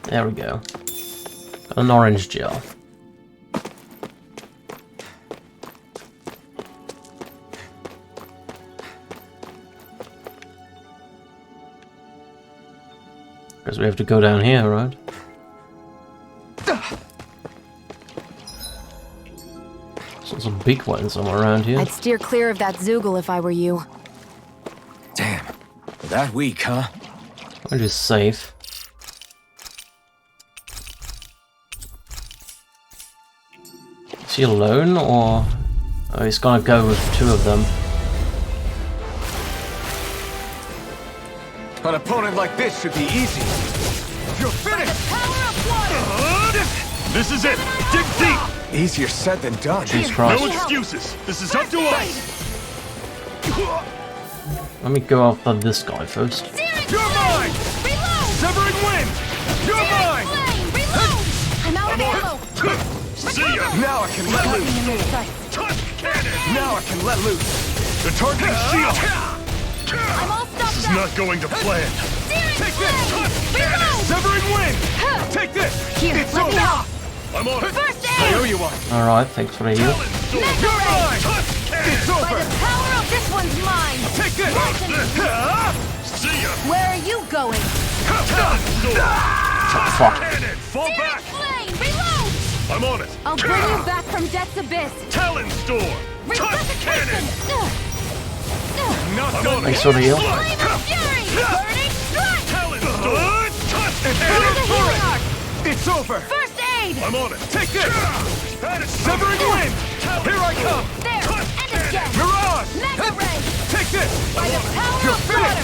There we go. Got an orange gel. Guess we have to go down here, right? There's a big one somewhere around here. I'd steer clear of that Zoogle if I were you. Damn. That weak, huh? We're just safe. Is he alone, or... Oh, he's gonna go with 2 of them. An opponent like this should be easy. You're finished! Power of water! This is it! Dig deep! Easier said than done. Jesus Christ. No excuses! This is up to us! Let me go after this guy first. You're mine! Reload! Severing wind! You're mine! Flame! Reload! I'm out of ammo! See ya! Now I can let loose! Touch cannon! Now I can let loose! The targeting shield! I'm all This stopped is up! not going to plan! Steering Take this! flame! Reload! Severing wind! Take this! Here, It's let me over! help. I'm on it! First I aid! owe you one! Alright, thanks for the heal. Talent sword! You're mine! Touch cannon! It's By over! the power of this one's mine! Take this! See ya! Where are you going? Talent sword! Touch Fuck. cannon! Fall Steering back! flame! Reload! I'm on it! I'll bring you back from death's abyss! Talent storm! Touch cannon! Not I'm done! on it! Thanks for the heal. Flame of fury! Burning strike! Talent storm! Touch Through cannon! the healing arc! It's over! First aid! I'm on it! Take this! Had it Severing wind! Here I come! There! And again! Mirage! Mega ray! Take this! By the power You're of finished!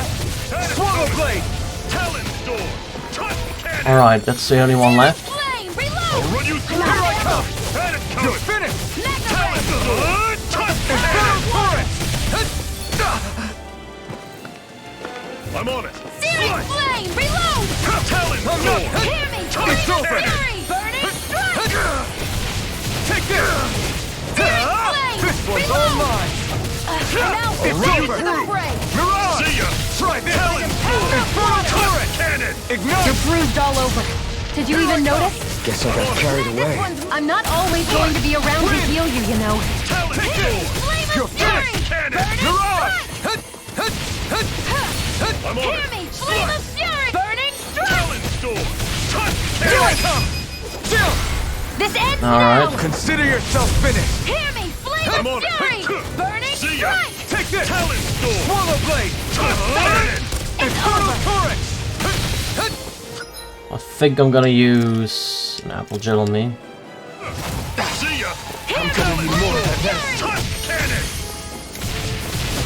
water! Swallow blade! Talent storm! Touch cannon! Alright, that's the only one left. Flame! I'll Reload! run you through! Here I come! Had it You're coming! finished! Mega Talent ray! sword! Touch cannon! Torrent! I'm on it! Searing flame! Reload! Talent I'm not- sword! Hear me! It's Flame of over. fury! Burning strike! Take this! flame! This one's Reload! all mine! And now It's into over. the fray! Mirage! See ya! Try this! Talent sword! Infernal torrent! Cannon! Ignite! You're bruised all over. Did you even notice? Guess I got carried away. I'm not always going to be around to heal you, know. Talent Take sword! this! Flame You're of fury! finished! Cannon! Mirage! I'm on Hear it! me! Flame of fury! Burning strike! Talent storm! Touch Here I cannon! come! This ends Alright. now! Consider yourself finished! Hear me! Flame I'm of on it. fury! Burning See ya. strike! Take this! Talon Storm! Swallow blade! Infernal torrent! I think I'm gonna use an apple gel on me. See ya! I'm gonna need more of that medicine. Touch cannon!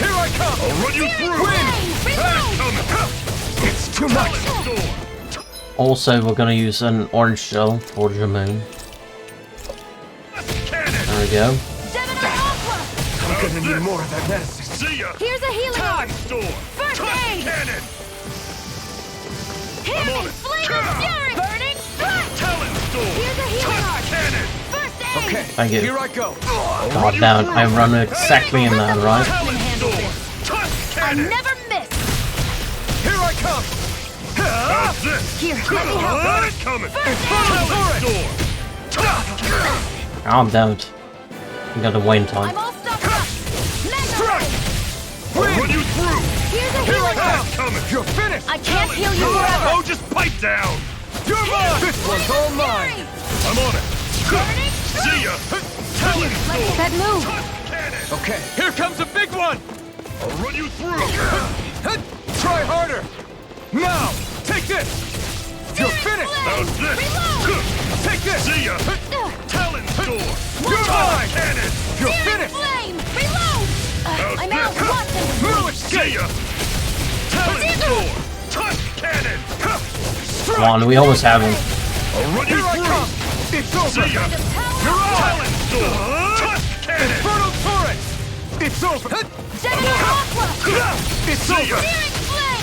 Here I come! I'll run you through! Panic coming! It's too much! Talon Storm! Also, we're gonna use an orange gel for Jamoon. Cannon! There we go. I'm gonna need more of that medicine. See ya! Here's a healing Talon arm! Storm! First Touch aid! cannon! Hear I'm me! on it. Flame of fury! Burning strike! Talon Storm! Here's a healing Touch arm! cannon! First aid! Okay, Thank you. here I go. God damn it, I run exactly in that, right? Talon Storm! Touch I cannon! never miss! Here I come! How's this? Here, let me help! Panic coming! First Talon aid! Storm! Touch cannon! God damn it. We got the win time. I'm all stocked up! Mega ray! I'll run you through! Here's a Here I healing arm! am! Coming! You're finished! I can't heal you forever! Oh, just pipe down! You're mine! This one's all mine! Fury! I'm on it! Burning See ya! Talon Storm! That move! Touch cannon! Okay, here comes a big one! I'll run you through! Try harder! Now! Take this! You're finished! How's this? Take this! See ya! Talon Storm! You're mine! Cannon! You're Searing finished! flame! Reload! How's I'm this? out! Watch them! No escape! See ya! Talon Storm! Touch cannon! Come on, we almost have him. I'll run you Here I through! come! It's over! See ya! You're on! Talon Storm! Touch cannon! Infernal torrent! It's over! Gemini Aqua! It's See ya! over! Searing flame!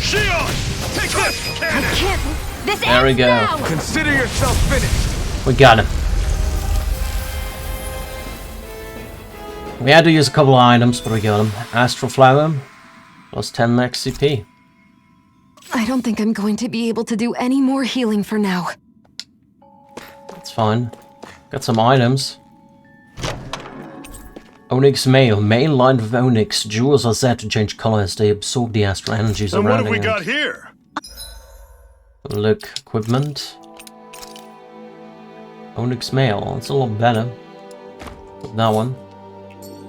Shion! Take this! Cannon! Can't... This There we ends go. now! Consider yourself finished! We got him. We had to use a couple of items, but we got him. Astral Flower, plus 10 max CP. I don't think I'm going to be able to do any more healing for now. That's fine. Got some items. Onyx Mail. Mail lined with onyx. Jewels are said to change color as they absorb the astral energies And what around have we it. got here? Look, equipment. Onyx Mail. It's a lot better. That one.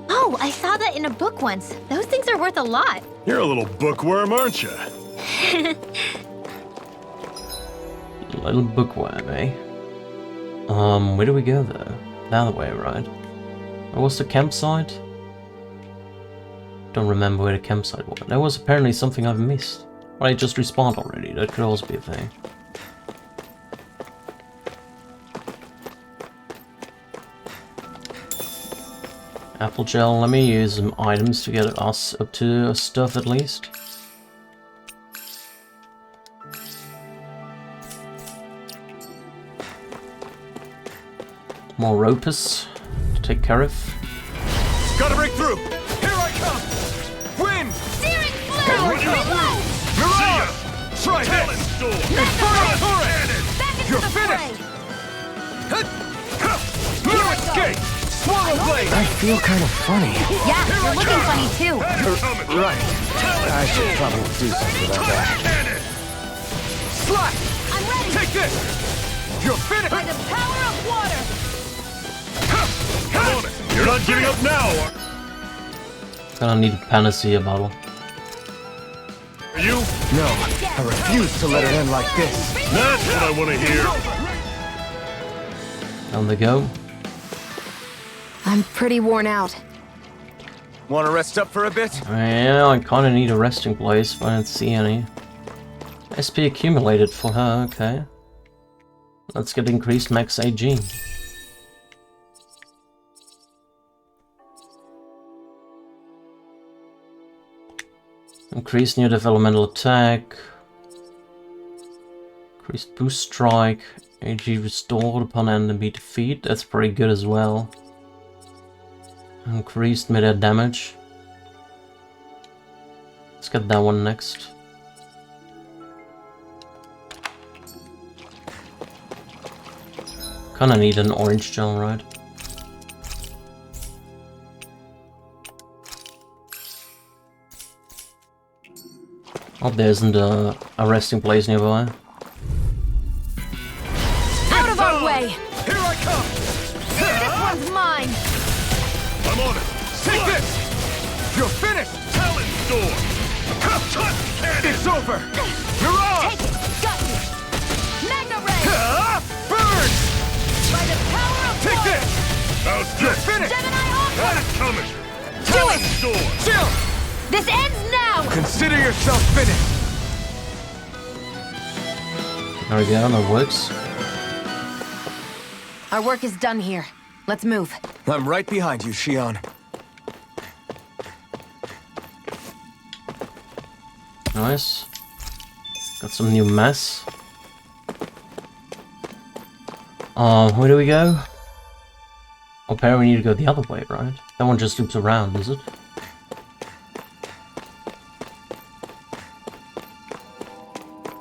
Oh, I saw that in a book once. Those things are worth a lot. You're a little bookworm, aren't you? Little bookworm, eh? Where do we go though? The other way, right? Where was the campsite? Don't remember where the campsite was. There was apparently something I've missed. Or I just respawned already. That could also be a thing. Apple gel. Let me use some items to get us up to stuff at least. More ropus to take care of. Gotta break through! Here I come! Wind! Searing flame! Reload! Mirage! Try Talon this! Storm! Infernal torrent! Back into You're the finished! fray! No escape! Swallow blade! I feel kind of funny. Yeah, you're looking funny too. Right. I should probably do something about that. Cannon! Slash! I'm ready! Take this! You're finished! By the power of water! Come on it! You're not giving up now, Gonna need a panacea bottle. are you? No, I refuse to let it end like this. That's what I want to hear. Down they go. I'm pretty worn out. Want to rest up for a bit? Yeah, I kinda need a resting place, but I don't see any. SP accumulated for her, okay. Let's get increased max AG. Increased new developmental attack. Increased boost strike. AG restored upon enemy defeat. That's pretty good as well. Increased mid-air damage. Let's get that one next. Kinda need an orange gel, right? Oh, there isn't a resting place nearby. Out of our way! Here I Take this! You're finished! Talon's door! It's over! Mirage! Take it! Got you! Magna Ray! Burn! By the power of Take water! this! How's You're this? finished! Gemini Aqua! Got it coming! Do it! Talon's door! Chill! This ends now! Consider yourself finished! There we go, that works. Our work is done here. Let's move. I'm right behind you, Shion. Nice. Got some new mess. Where do we go? Oh, apparently we need to go the other way, right? That one just loops around, is it?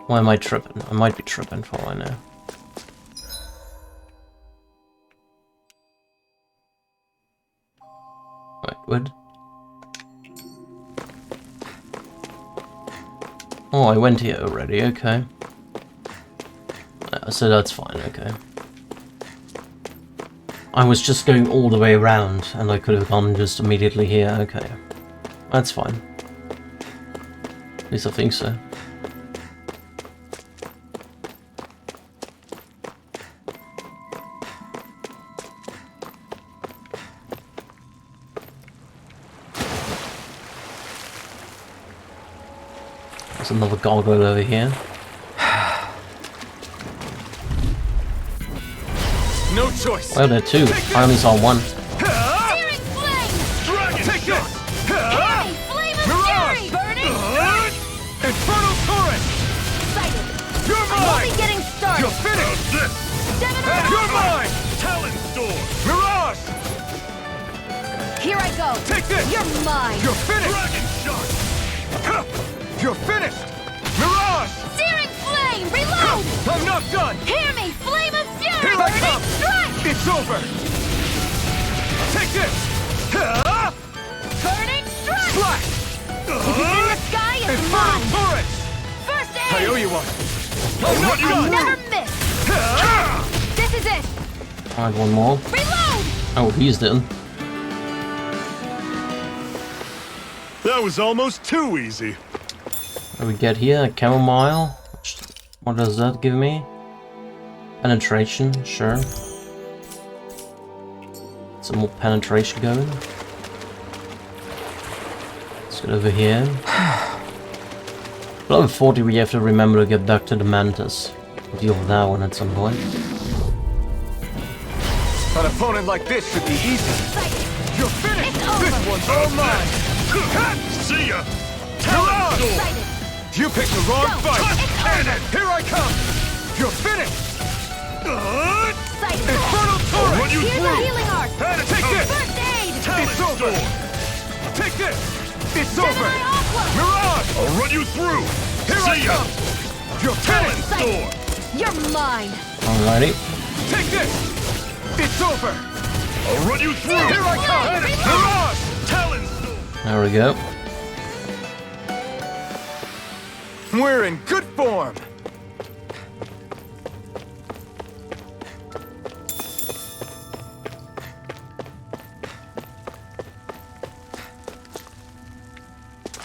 Why am I tripping? I might be tripping for all I know. Wait, what? Oh, I went here already, okay. So that's fine, okay. I was just going all the way around, and I could have gone just immediately here, okay. That's fine. At least I think so. There's another gargoyle over here. No choice! Well, there are two. I only saw one. Searing flame! Dragon Take shot! this! Hey! Flame of fury! Burning! Infernal torrent! Excited! You're We'll mine! be getting started! You're finished! How's this? Gemini You're Aqua! mine! Talon's door! Mirage! Here I go! Take this! You're mine! You're finished! Dragon shot! You're finished! Mirage! Searing flame! Reload! I'm not done! Hear me! Flame of fury! Here I Burning come! strike! It's over! Take this! Burning strike! Slash! If it's in the sky, it's Infernal mine! torrent! First I aid! owe you one! I'm not I done! never miss! This is it! Alright, one more. Reload! Oh, he's done. That was almost too easy. What do we get here? Chamomile? What does that give me? Penetration, sure. Some more penetration going. Let's get over here. Level 40 we have to remember to get back to the Mantis. We'll deal with that one at some point. An opponent like this should be easy. You're finished! It's over. This one's all mine! See ya! Mirage! Excited! You picked the wrong Go. fight! It's over. Here I come! You're finished! Excited! Infernal Run torrent! you Here's a through! healing arc! Take this! First aid! It's Talon's over! door! Take this! It's Gemini over! Aqua! Mirage! I'll run you through! Here I See ya! come! You're Talon's finished! door! You're mine! Alrighty. Take this! It's over! I'll run you through! Here I come! Mirage! Talon's door! There we go. We're in good form!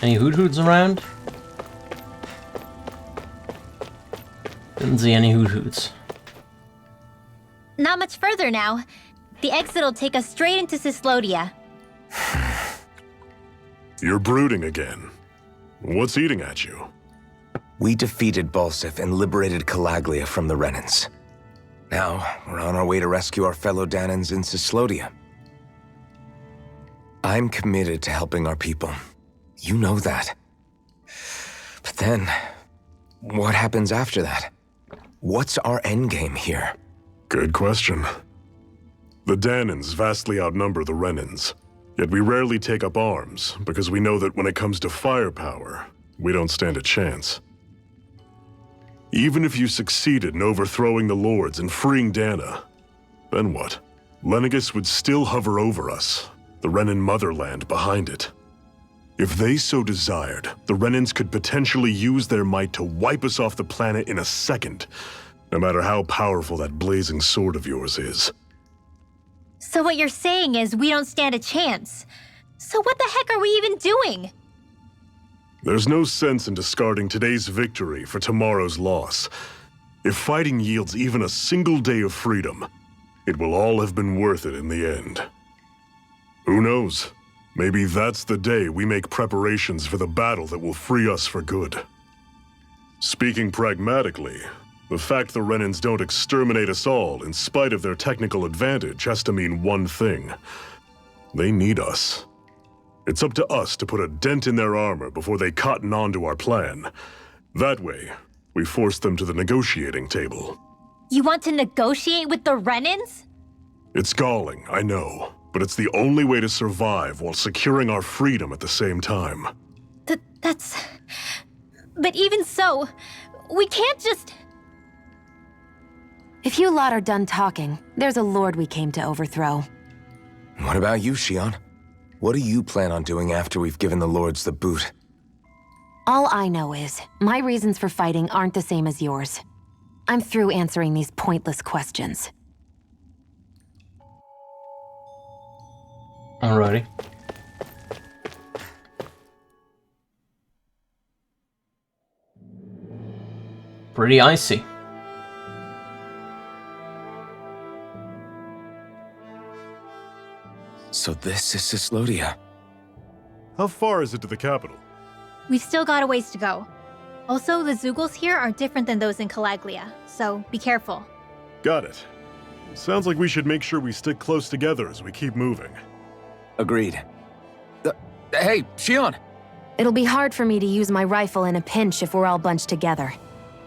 Any hoot-hoots around? Didn't see any hoot-hoots. Not much further now. The exit will take us straight into Cyslodia. You're brooding again. What's eating at you? We defeated Balsif and liberated Calaglia from the Renans. Now, we're on our way to rescue our fellow Danans in Cyslodia. I'm committed to helping our people. You know that. But then, what happens after that? What's our endgame here? Good question. The Danans vastly outnumber the Renans, yet we rarely take up arms because we know that when it comes to firepower, we don't stand a chance. Even if you succeeded in overthrowing the Lords and freeing Dana, then what? Lenegis would still hover over us, the Renan motherland behind it. If they so desired, the Renans could potentially use their might to wipe us off the planet in a second, no matter how powerful that blazing sword of yours is. So what you're saying is we don't stand a chance. So what the heck are we even doing? There's no sense in discarding today's victory for tomorrow's loss. If fighting yields even a single day of freedom, it will all have been worth it in the end. Who knows? Maybe that's the day we make preparations for the battle that will free us for good. Speaking pragmatically, the fact the Renans don't exterminate us all in spite of their technical advantage has to mean one thing. They need us. It's up to us to put a dent in their armor before they cotton on to our plan. That way, we force them to the negotiating table. You want to negotiate with the Renans? It's galling, I know, but it's the only way to survive while securing our freedom at the same time. That's... But even so, we can't just... If you lot are done talking, there's a lord we came to overthrow. What about you, Shion? What do you plan on doing after we've given the lords the boot? All I know is, my reasons for fighting aren't the same as yours. I'm through answering these pointless questions. Alrighty. Pretty icy. So this is Cislodia. How far is it to the capital? We've still got a ways to go. Also, the Zeugles here are different than those in Calaglia, so be careful. Got it. Sounds like we should make sure we stick close together as we keep moving. Agreed. Hey, Shion! It'll be hard for me to use my rifle in a pinch if we're all bunched together.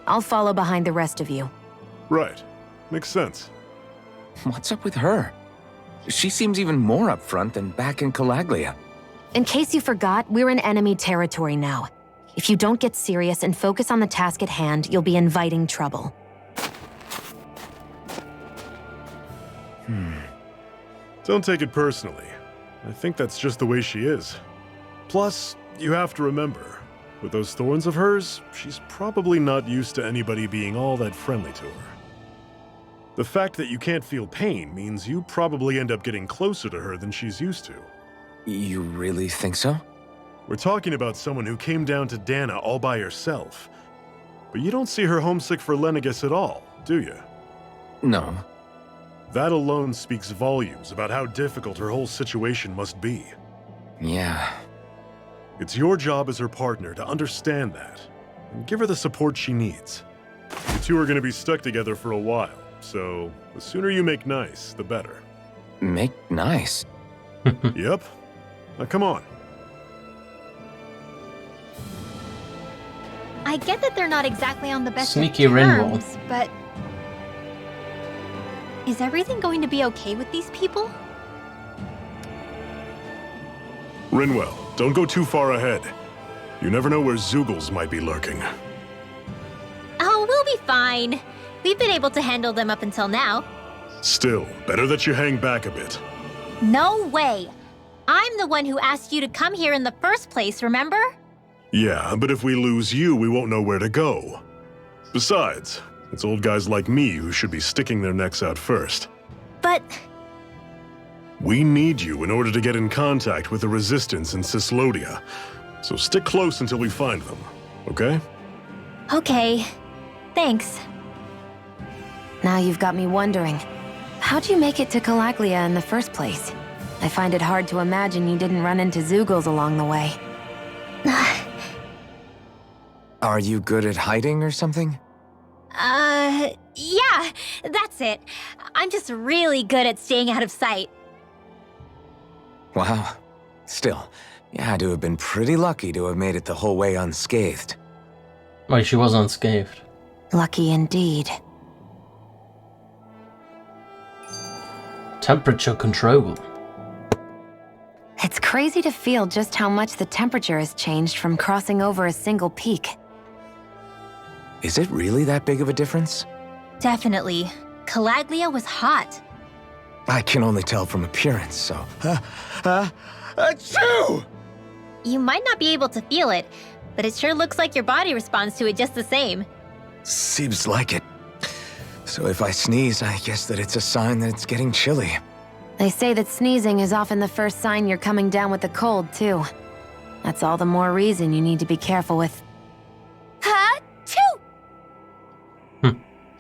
I'll follow behind the rest of you. Right. Makes sense. What's up with her? She seems even more upfront than back in Calaglia. In case you forgot, we're in enemy territory now. If you don't get serious and focus on the task at hand, you'll be inviting trouble. Don't take it personally. I think that's just the way she is. Plus, you have to remember, with those thorns of hers, she's probably not used to anybody being all that friendly to her. The fact that you can't feel pain means you probably end up getting closer to her than she's used to. You really think so? We're talking about someone who came down to Dana all by herself. But you don't see her homesick for Lenegis at all, do you? No. That alone speaks volumes about how difficult her whole situation must be. Yeah. It's your job as her partner to understand that, and give her the support she needs. You two are going to be stuck together for a while, so the sooner you make nice, the better. Make nice? Yep. Now come on. I get that they're not exactly on the best Sneaky of Rinwell. terms, but... Is everything going to be okay with these people? Rinwell, don't go too far ahead. You never know where Zeugles might be lurking. Oh, we'll be fine. We've been able to handle them up until now. Still, better that you hang back a bit. No way! I'm the one who asked you to come here in the first place, remember? Yeah, but if we lose you, we won't know where to go. Besides, it's old guys like me who should be sticking their necks out first. But... We need you in order to get in contact with the Resistance in Cislodia. So stick close until we find them, okay? Okay. Thanks. Now you've got me wondering, how'd you make it to Calaglia in the first place? I find it hard to imagine you didn't run into Zeugles along the way. Are you good at hiding or something? Yeah, that's it. I'm just really good at staying out of sight. Wow. Still, you had to have been pretty lucky to have made it the whole way unscathed. Wait, she was unscathed. Lucky indeed. Temperature control. It's crazy to feel just how much the temperature has changed from crossing over a single peak. Is it really that big of a difference? Definitely. Calaglia was hot. I can only tell from appearance, so... Achoo! You might not be able to feel it, but it sure looks like your body responds to it just the same. Seems like it. So if I sneeze, I guess that it's a sign that it's getting chilly. They say that sneezing is often the first sign you're coming down with the cold, too. That's all the more reason you need to be careful with... Ha-choo!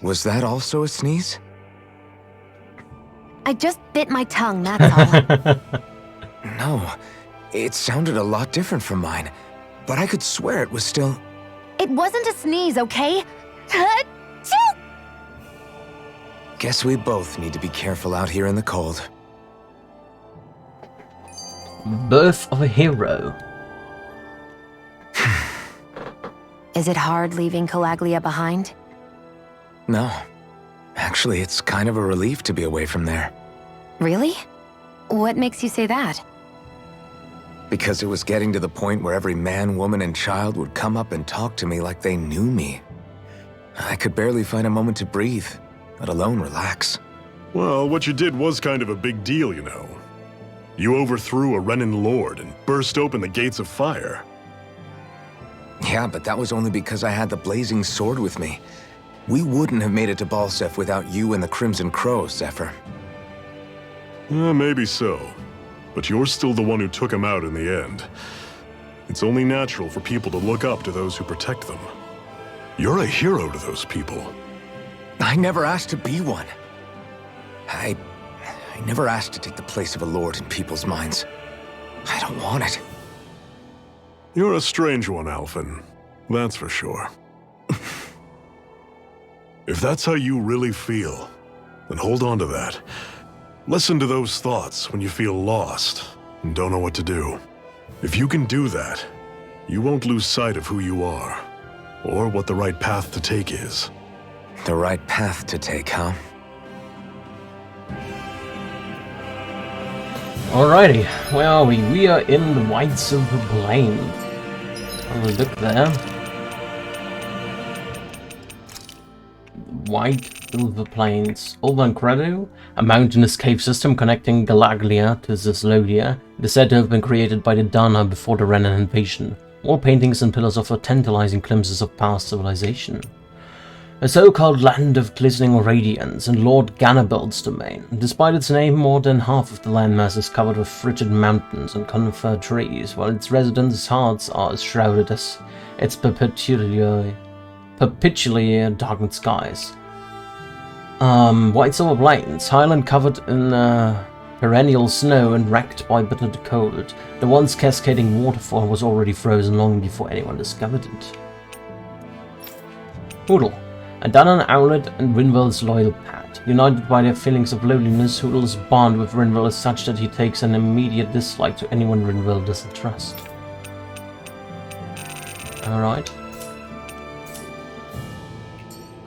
Was that also a sneeze? I just bit my tongue, that's all. No, it sounded a lot different from mine, but I could swear it was still... It wasn't a sneeze, okay? Ha-choo! Guess we both need to be careful out here in the cold. Birth of a hero. Is it hard leaving Calaglia behind? No. Actually, it's kind of a relief to be away from there. Really? What makes you say that? Because it was getting to the point where every man, woman, and child would come up and talk to me like they knew me. I could barely find a moment to breathe, let alone relax. Well, what you did was kind of a big deal, you know. You overthrew a Renan lord and burst open the gates of fire. Yeah, but that was only because I had the blazing sword with me. We wouldn't have made it to Balsef without you and the Crimson Crows, Zephyr. Maybe so. But you're still the one who took him out in the end. It's only natural for people to look up to those who protect them. You're a hero to those people. I never asked to be one. I never asked to take the place of a lord in people's minds. I don't want it. You're a strange one, Alphen. That's for sure. If that's how you really feel, then hold on to that. Listen to those thoughts when you feel lost and don't know what to do. If you can do that, you won't lose sight of who you are, or what the right path to take is. The right path to take, huh? Alrighty, where are we? We are in the White Silver Plain. Have a look there. White Silver Plains. Over in Credo, a mountainous cave system connecting Galaglia to Zeslodia. It is said to have been created by the Dana before the Renan invasion. All paintings and pillars offer tantalizing glimpses of past civilization. A so-called land of glistening radiance in Lord Ganabel's domain. Despite its name, more than half of the landmass is covered with frigid mountains and conifer trees, while its residents' hearts are as shrouded as its perpetually darkened skies. White Silver Plains, highland covered in perennial snow and racked by bitter cold. The once cascading waterfall was already frozen long before anyone discovered it. Hoodle. A Danan owlet and Rinwell's loyal pet. United by their feelings of loneliness, Hoodle's bond with Rinwell is such that he takes an immediate dislike to anyone Rinwell doesn't trust. Alright.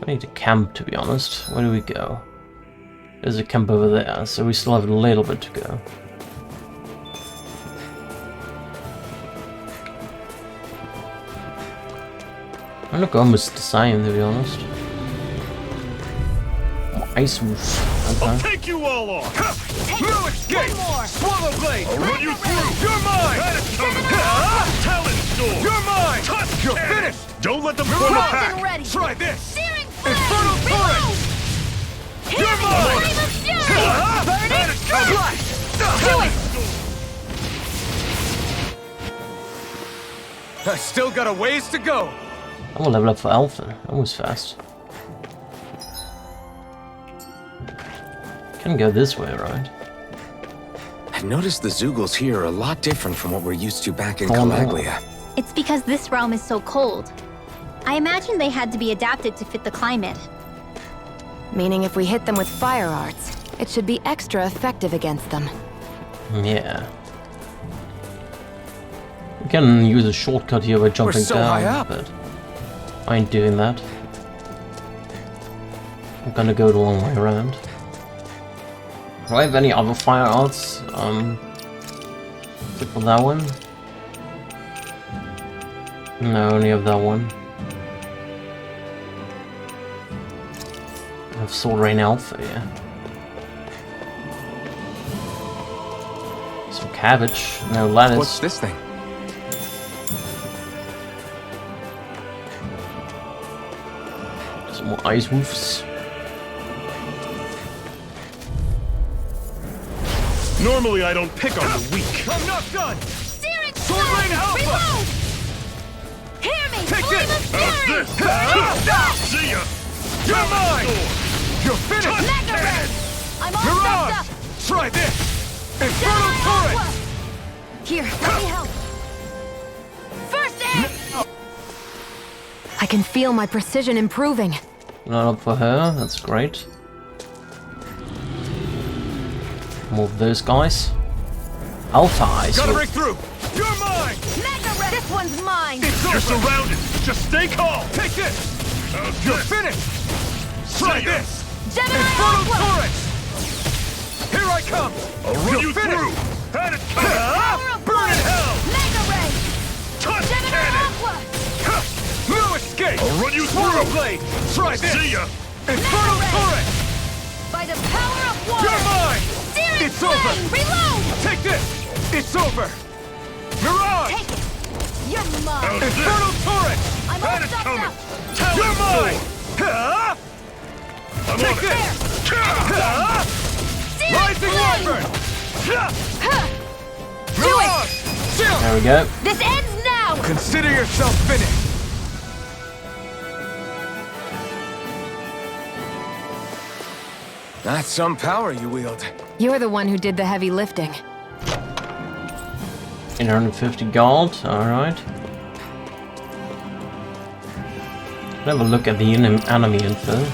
I need to camp, to be honest. Where do we go? There's a camp over there, so we still have a little bit to go. I look almost the same, to be honest. Ice wolf. Okay. I'll take you all off! No escape! Swallow blade! I'll run you through! You're mine! That is coming! Talon sword! You're mine! Tusk! You're finished! Don't let them form a pack! Ready. Try this! Infernal torrent! You're mine! That is coming! Do it! I still got a ways to go! I'm gonna level up for Alpha. That was fast. Can go this way, right? I've noticed the Zeugles here are a lot different from what we're used to back in Calaglia. It's because this realm is so cold. I imagine they had to be adapted to fit the climate. Meaning if we hit them with fire arts, it should be extra effective against them. Yeah. We can use a shortcut here by jumping so down, high up. but I ain't doing that. I'm gonna go the long way around. Do I have any other fire arts? Except for that one? No, only have that one. I have Sword Rain Alpha, yeah. Some cabbage, no lettuce. What's this thing? Some more ice wolves. Normally I don't pick on the weak. I'm not done! Steering Sword Lane Alpha! Reload! Hear me! Take Flame this! of Fury! See ya! You're mine! You're finished! Mega Ray! I'm all Mirage! stuffed up! Try this! Infernal Torrent! Aqua! Here, let me help. First aid! I can feel my precision improving. Not up for her, that's great. Move those guys. Alpha Eyes. Gotta break through! You're mine! Mega Ray! This one's mine! You're surrounded! Just stay calm! Take this! You're finished! Try this! Gemini Infernal Aqua! Torrent! Here I come! I'll run you through! Had it coming! Burn in hell! Mega Ray! Touch Gemini cannon! Aqua! No escape! I'll run you Swirl through! Blade! Try this! See ya! Infernal Mega Ray! Torrent! By the power of water! You're mine! Steering It's flame! over! Reload! Take this! It's over! Mirage! Take it! You're mine! How's this? Infernal Torrent! I'm all Had it stuffed coming! up! You're mine! Huh? I'm Take on this! it! Huh? Steering Rising flame! Wyvern! Huh. Mirage! Chill! There we go. This ends now! Consider yourself finished! That's some power you wield. You're the one who did the heavy lifting. 850 gold, alright. Have a look at the enemy info.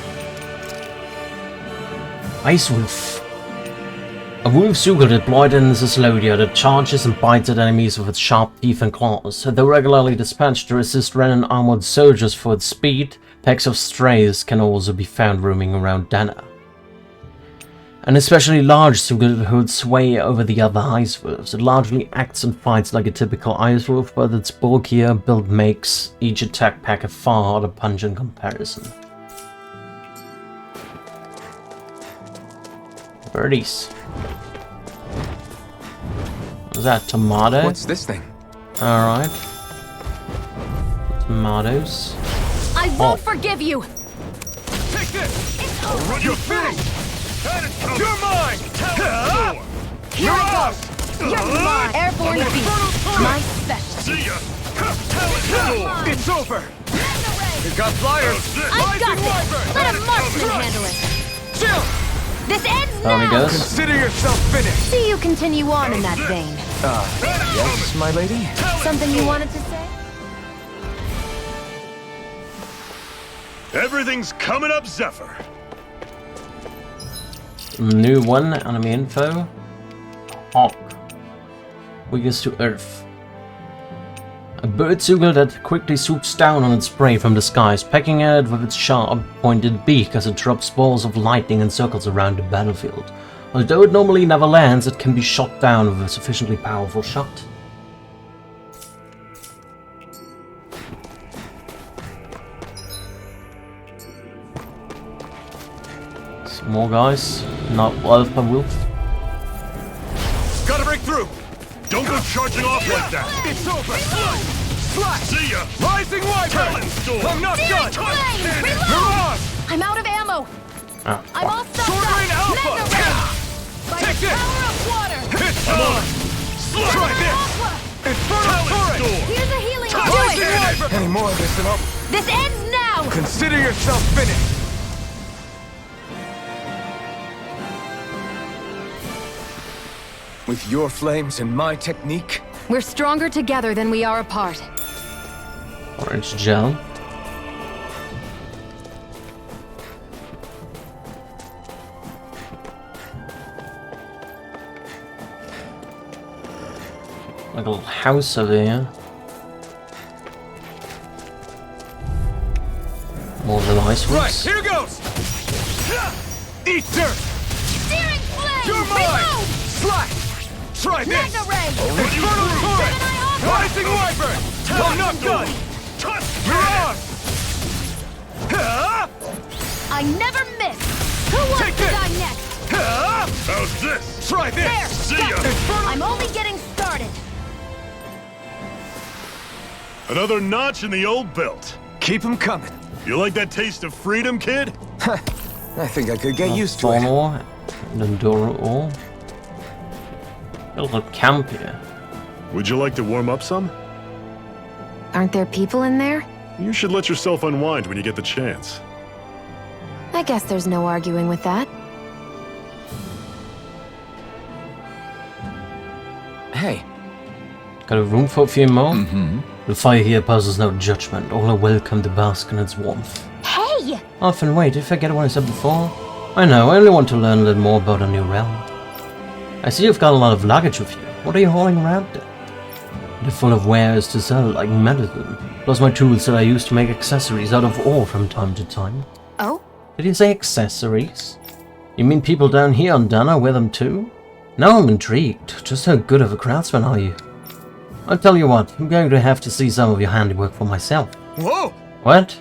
Ice Wolf. A wolf sugar deployed in Zeslodia that charges and bites at enemies with its sharp teeth and claws. Though regularly dispatched to assist Renan armored soldiers for its speed, packs of strays can also be found roaming around Dana. An especially large Sugud holds sway over the other ice wolves. It largely acts and fights like a typical ice wolf, but its bulkier build makes each attack pack a far harder punch in comparison. Birdies. What's that? Tomato? What's this thing? Alright. Tomatoes. I won't forgive you! Take this! I'll run you through! Had it coming! You're mine! Huh? Here I go! You're mine! Airborne beast! My special! See ya! Talent sword! It's over! Mega Ray! We've got flyers! How's this? I've got Rising this! Wyvern! Let a marksman handle it! Chill! This ends Down he now! goes. Consider yourself finished! See you continue on in that vein. Yes, my lady? Something you wanted to say? Everything's coming up, Zephyr! New one, enemy info. Hawk. Weakest to earth. A bird sugar that quickly swoops down on its prey from the skies, pecking at it with its sharp, pointed beak as it drops balls of lightning and circles around the battlefield. Although it normally never lands, it can be shot down with a sufficiently powerful shot. Some more guys. Not Alpha Wolf. Gotta break through! Don't go charging off like that! It's over! Slash! See ya! Rising Wyvern! Talent sword! I'm not done! Flame! Reload! Mirage! I'm out of ammo! Ah, I'm all stuffed Sword up! Lane Alpha! Mega Ray! By Take the this! power of water! It's on! Try this! Aqua! Infernal Torrent! sword! Here's a healing Rising point! Wyvern! Any more of this and I'll... This ends now! Consider yourself finished! With your flames and my technique, We're stronger together than we are apart. orange gel. Like a little house over here. More than ice right, wolves. here goes! Eat dirt! Steering flame! You're mine! Reload! Slash! Try this! Mega Ray! Infernal Torrent! Gemini Aqua! Rising Wyvern! I'm not done! Mirage! Huh? I never miss! Who wants Take to this! die next? Huh? How's this? Try this! There! See got ya! it. Infernal... I'm only getting started! Another notch in the old belt. Keep them coming. You like that taste of freedom, kid? I think I could get used to it. Ore, and Enduro ore. A little camp here. Would you like to warm up some? Aren't there people in there? You should let yourself unwind when you get the chance. I guess there's no arguing with that. Hey. Got a room for a few more? The fire here poses no judgment. All are welcome to bask in its warmth. Hey! Often wait, did you forget what I said before? I know, I only want to learn a little more about a new realm. I see you've got a lot of luggage with you. What are you hauling around then? They're full of wares to sell, like medicine, plus my tools that I use to make accessories out of ore from time to time. Oh? Did you say accessories? You mean people down here on Dana wear them too? Now I'm intrigued. Just how good of a craftsman are you? I'll tell you what, I'm going to have to see some of your handiwork for myself. Whoa! What?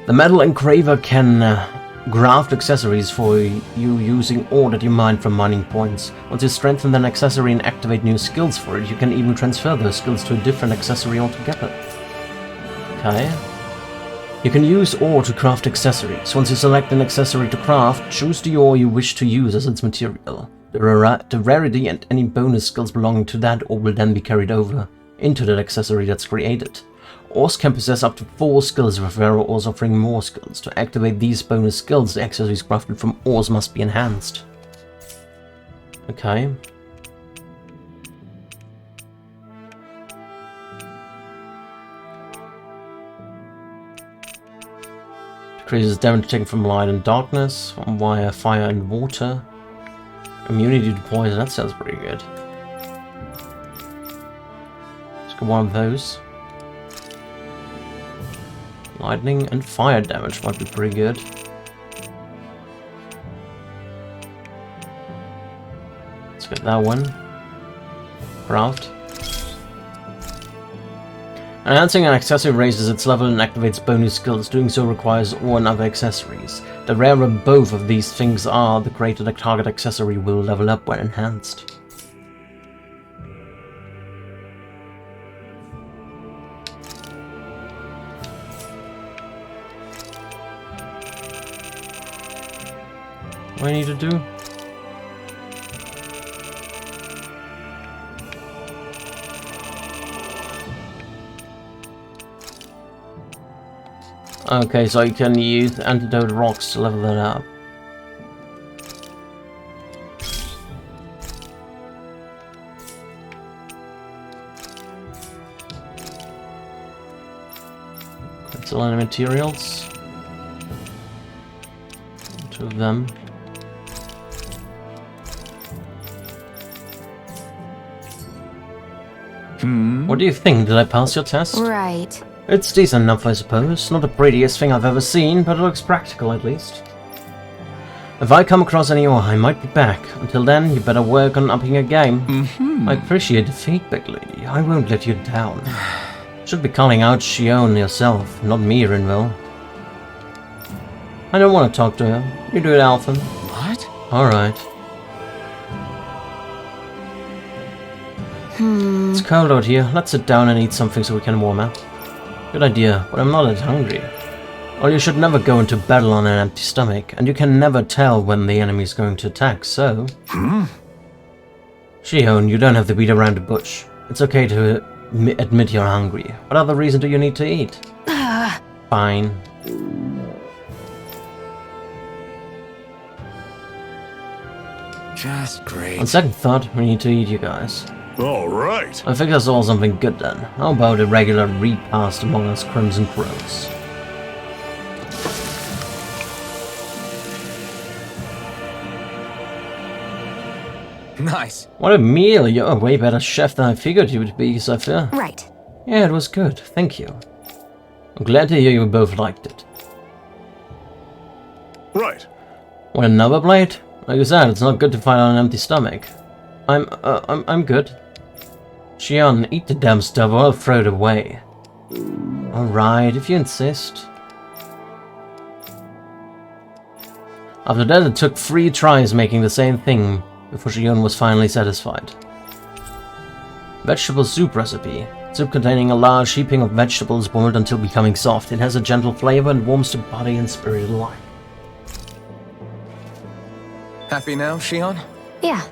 The metal engraver can graft accessories for you using ore that you mine from mining points. Once you strengthen an accessory and activate new skills for it, you can even transfer those skills to a different accessory altogether. Okay. You can use ore to craft accessories. Once you select an accessory to craft, choose the ore you wish to use as its material. The rarity and any bonus skills belonging to that ore will then be carried over into that accessory that's created. Ores can possess up to 4 skills, with rarer ores offering more skills. To activate these bonus skills, the accessories crafted from ores must be enhanced. Okay. Decreases damage taken from light and darkness, on wire, fire and water. Immunity to poison, that sounds pretty good. Let's get one of those. Lightning and fire damage might be pretty good. Let's get that one. Craft. Enhancing an accessory raises its level and activates bonus skills. Doing so requires ore and other accessories. The rarer both of these things are, the greater the target accessory will level up when enhanced. What do I need to do? Okay, so you can use antidote rocks to level that up. Excellent materials. 2 of them. What do you think? Did I pass your test? Right. It's decent enough, I suppose. Not the prettiest thing I've ever seen, but it looks practical at least. If I come across any ore, I might be back. Until then, you better work on upping your game. I appreciate the feed, big lady. I won't let you down. Should be calling out Shion yourself, not me, Rinville. I don't want to talk to her. You do it, Alphen. What? Alright. It's cold out here. Let's sit down and eat something so we can warm up. Good idea, but I'm not that hungry. Well, you should never go into battle on an empty stomach, and you can never tell when the enemy is going to attack, so... Shion, you don't have to beat around the bush. It's okay to admit you're hungry. What other reason do you need to eat? Fine. Just great. On second thought, we need to eat, you guys. All right. I think I saw something good then. How about a regular repast among us Crimson Crows? Nice. What a meal! You're a way better chef than I figured you would be, Sophia. Right. Yeah, it was good. Thank you. I'm glad to hear you both liked it. Right. Want another plate? Like I said, it's not good to fight on an empty stomach. I'm good. Shion, eat the damn stuff or I'll throw it away. Alright, if you insist. After that, it took 3 tries making the same thing before Shion was finally satisfied. Vegetable soup recipe. Soup containing a large heaping of vegetables boiled until becoming soft. It has a gentle flavor and warms the body and spirit alike. Happy now, Shion? Yeah.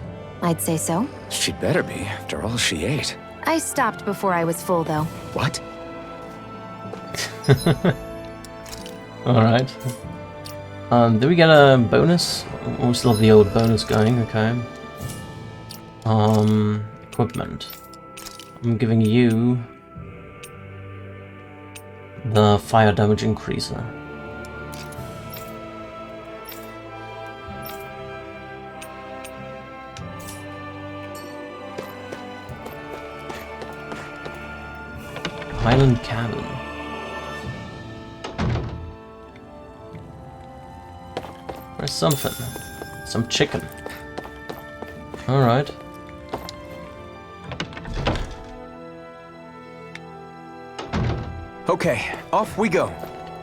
I'd say so. She'd better be, after all she ate. I stopped before I was full, though. What? Alright. Did we get a bonus? Oh, we still have the old bonus going, okay. Equipment. I'm giving you the fire damage increaser. Highland Cabin. Where's something? Some chicken. Alright. Okay, off we go.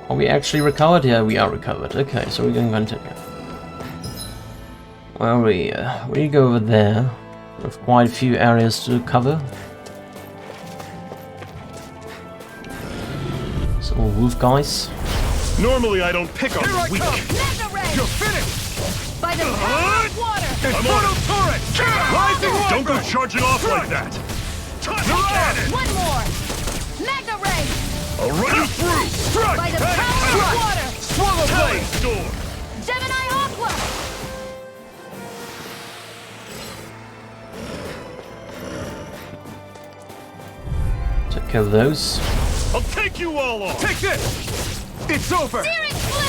Are we actually recovered? Yeah, we are recovered. Okay, so we can continue. Well, we go over there. We have quite a few areas to cover. So wolf guys. Normally I don't pick on the weak. You're finished! By the power of water! Inferno turret! Rising Wyvern! Don't go charging off like that! Cannon! One more! Magna Ray! I'll run you through! Strike! By the power of water! Swallow blade! Storm! Gemini Aqua! Take care of those. I'll take you all off! Take this! It's over! Searing Flame!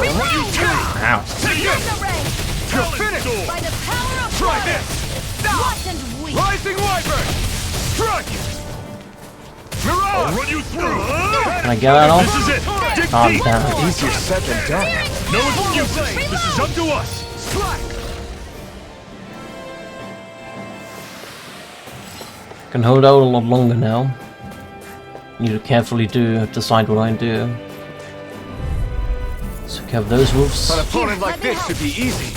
Reload! Ow. Take Magna this! Ray! You're finished! By the power of Try water! this! What and weak! Rising Wyvern! Strike! Mirage! I'll run you through! Can I get that off? This is it! Dig Calm deep! down. Easier said than done. No excuses! This is up to us! Strike! Can hold out a lot longer now. Need to carefully decide what I do. So we have those wolves. An opponent like this should be easy.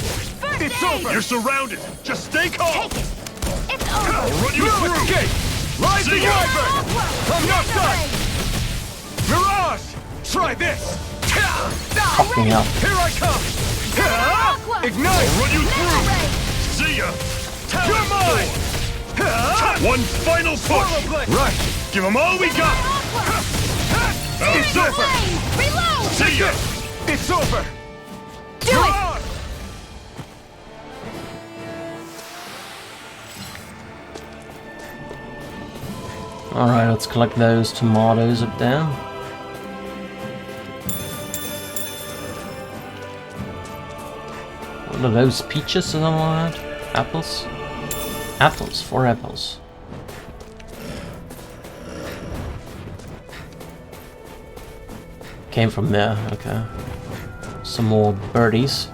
It's over! You're surrounded! Just stay calm! Take it! It's I'll over! run you No through! escape! Rising See ya! Wyvern! I'm not done! Mirage! Try this! Fucking up. Here I come! Ignite! I'll run you through! See ya! You're mine! One final push! Swallow blade! Right. Give them all we got! It's over! Reload! See ya! It's over! Do it! Alright, let's collect those tomatoes up there. What are those, peaches or something like that? Apples? Apples, 4 apples. Came from there, okay. Some more birdies.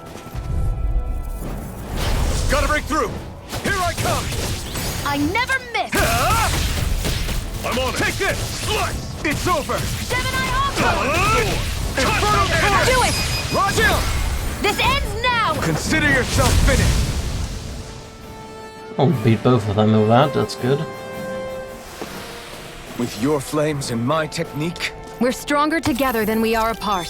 Gotta break through! Here I come! I never miss! I'm on it! Take this! Slice! It's over! Gemini Aqua! Inferno turret! Do it! Roger! This ends now! Consider yourself finished. Oh, we beat both of them with that, that's good. With your flames and my technique, We're stronger together than we are apart.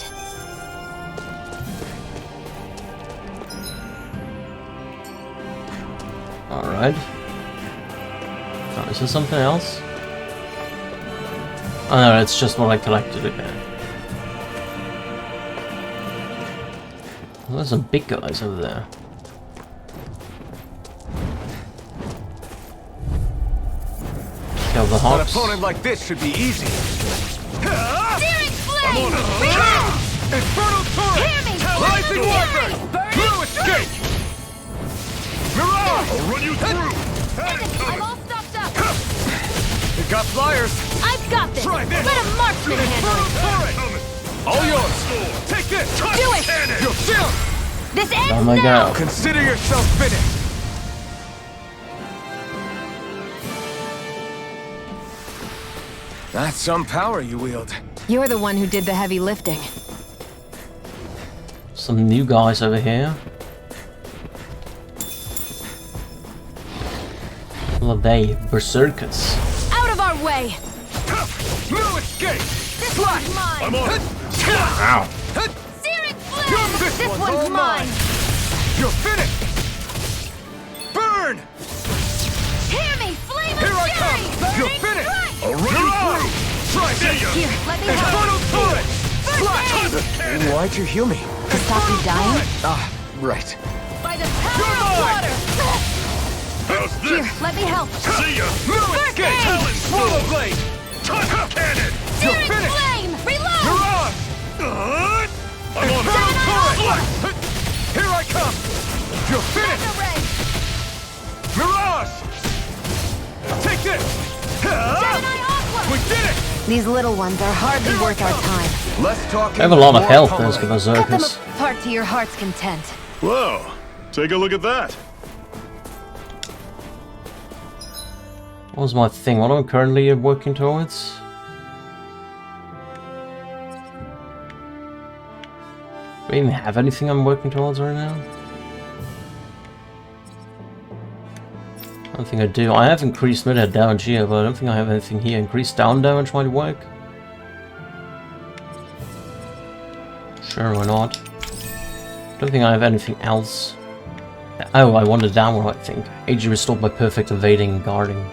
Alright. Oh, is there something else? Oh no, it's just what I collected again. Well, there's some big guys over there. Kill the an hogs. opponent like this should be easy. Searing Flame! Inferno turret! Hear me! Rising Wyvern! No escape! Mirage! I'll run you through! I'm all stocked up! You got flyers. I've got this! Try this! Let a marksman handle Inferno it! turret! All yours! Take this! Do it! You're down! This ends Down they now! go. Consider yourself finished. That's some power you wield. You're the one who did the heavy lifting. Some new guys over here. What are they? Berserkers. Out of our way! No escape! This one's mine! I'm on it! Ow. Searing Flame! This one's all mine! You're finished! Burn! Here, let me help. Why'd you heal me? To stop you dying? Ah, right. By the power of water! How's this? Here, let me help. See ya! First aid! Talon Swallow Blade! Tunnel Cannon! Searing flame! Reload! I'm on turret! Here I come! You're finished! Mega ray! Mirage! Take this! Gemini Aqua! We did it! These little ones are hardly worth our time. Less talking. I have a lot of more health, pummeling. those Cut them berserkers. apart to your heart's content. Whoa, take a look at that. What was my thing? What am I currently working towards? Do I even have anything I'm working towards right now? I don't think I do. I have increased mid-head damage here, but I don't think I have anything here. Increased down damage might work. Sure, why not? Don't think I have anything else. Oh, I wanted that one, I think. AG restored by perfect evading and guarding.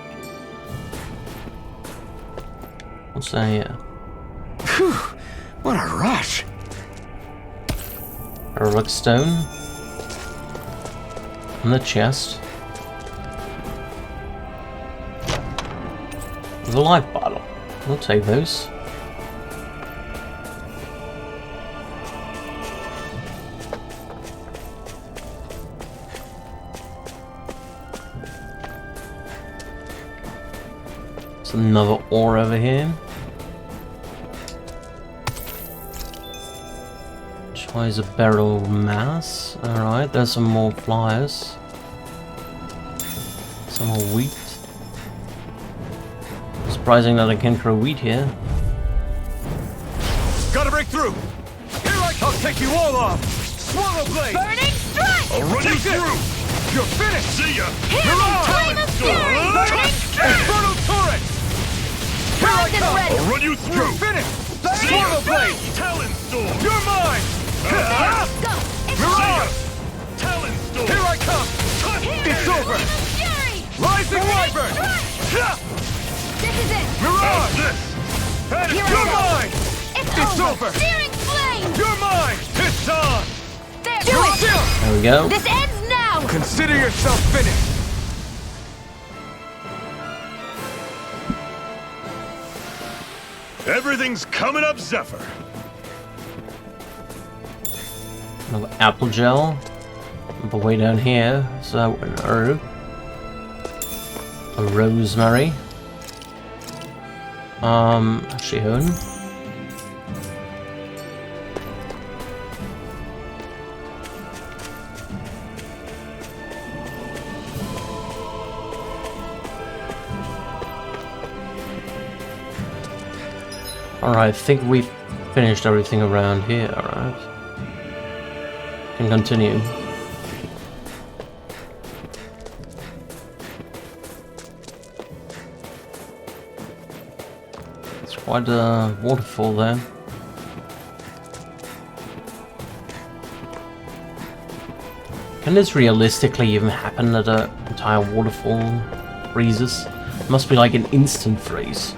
What's that here? Phew, what a rush. Heroic stone. And the chest. The life bottle. We'll take those. There's another ore over here. Tries a barrel mass. Alright, there's some more flyers. Some more wheat. Surprising that I can grow wheat here. Gotta break through! Here I come! I'll take you all off! Swallow Blade! Burning strike! I'll run you Take this! through! You're finished! See ya! Flame of fury! Burning strike! Infernal Torrent! Here I Primed and come! ready! I'll run you through! You're finished! See Swallow ya! Blade! Talon Storm! You're mine! Go! Mirage! Talon Storm! Here I come! It's over! Flame of fury! Rising Wyvern! This is it! Mirage! This! Here I You're go. mine! It's over. Searing flame! You're mine! It's on! There! Do it! There we go. This ends now! Consider yourself finished! Everything's coming up, Zephyr! Another apple gel. But way down here, so an herb. A rosemary. Shihun. Alright, I think we've finished everything around here, alright. Can continue. It's quite a waterfall there. Can this realistically even happen that an entire waterfall freezes? It must be like an instant freeze.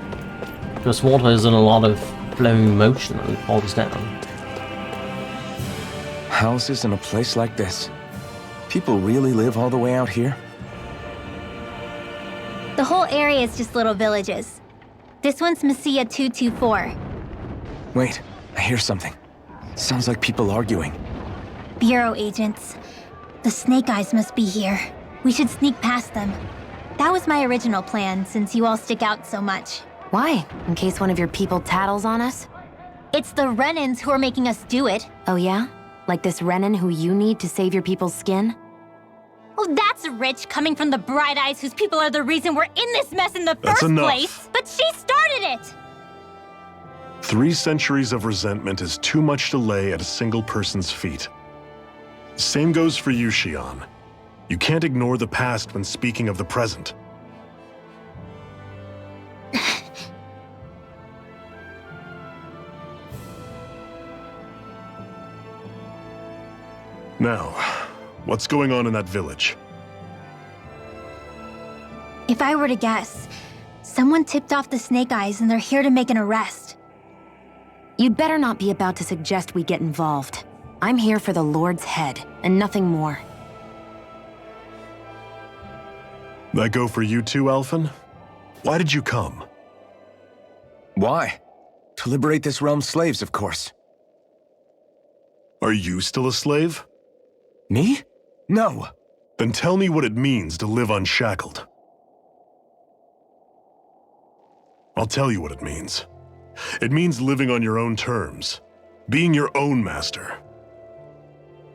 Because water is in a lot of flowing motion and it falls down. Houses in a place like this. People really live all the way out here? The whole area is just little villages. This one's Messiah 224. Wait, I hear something. Sounds like people arguing. Bureau agents. The Snake Eyes must be here. We should sneak past them. That was my original plan, since you all stick out so much. Why? In case one of your people tattles on us? It's the Renans who are making us do it. Oh yeah? Like this Renan who you need to save your people's skin? Oh, that's rich, coming from the Bright Eyes whose people are the reason we're in this mess in the That's first enough. place. But she started it! 3 centuries of resentment is too much to lay at a single person's feet. Same goes for you, Xian. You can't ignore the past when speaking of the present. Now, what's going on in that village? If I were to guess, Someone tipped off the Snake Eyes and they're here to make an arrest. You'd better not be about to suggest we get involved. I'm here for the Lord's head, and nothing more. That go for you too, Alphen? Why did you come? Why? To liberate this realm's slaves, of course. Are you still a slave? Me? No. Then tell me what it means to live unshackled. I'll tell you what it means. It means living on your own terms, being your own master.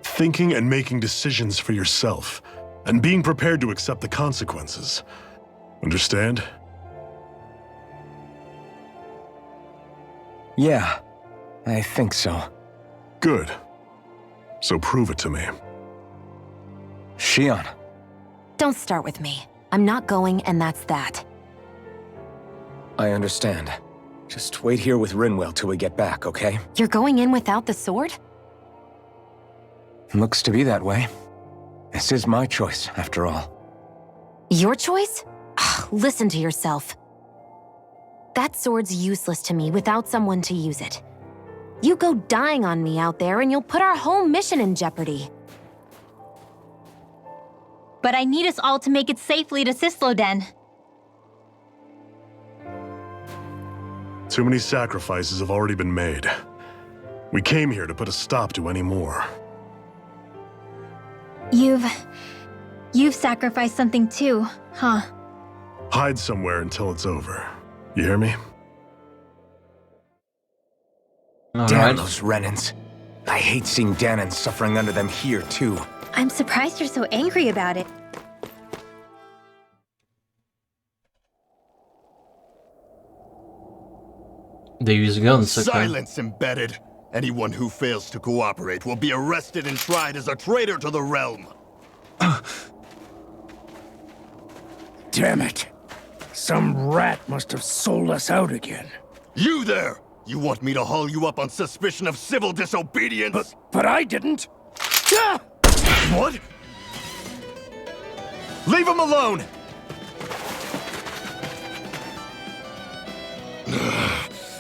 Thinking and making decisions for yourself, and being prepared to accept the consequences. Understand? Yeah, I think so. Good. So prove it to me. Shion. Don't start with me. I'm not going, and that's that. I understand. Just wait here with Rinwell till we get back, okay? You're going in without the sword? Looks to be that way. This is my choice, after all. Your choice? Listen to yourself. That sword's useless to me without someone to use it. You go dying on me out there and you'll put our whole mission in jeopardy. But I need us all to make it safely to Sisloden. Too many sacrifices have already been made. We came here to put a stop to any more. You've sacrificed something too, huh? Hide somewhere until it's over. You hear me? Damn those Renans. I hate seeing Danon suffering under them here, too. I'm surprised you're so angry about it. They use guns, okay. Silence, embedded! Anyone who fails to cooperate will be arrested and tried as a traitor to the realm. Damn it. Some rat must have sold us out again. You there! You want me to haul you up on suspicion of civil disobedience? But I didn't. What? Leave him alone!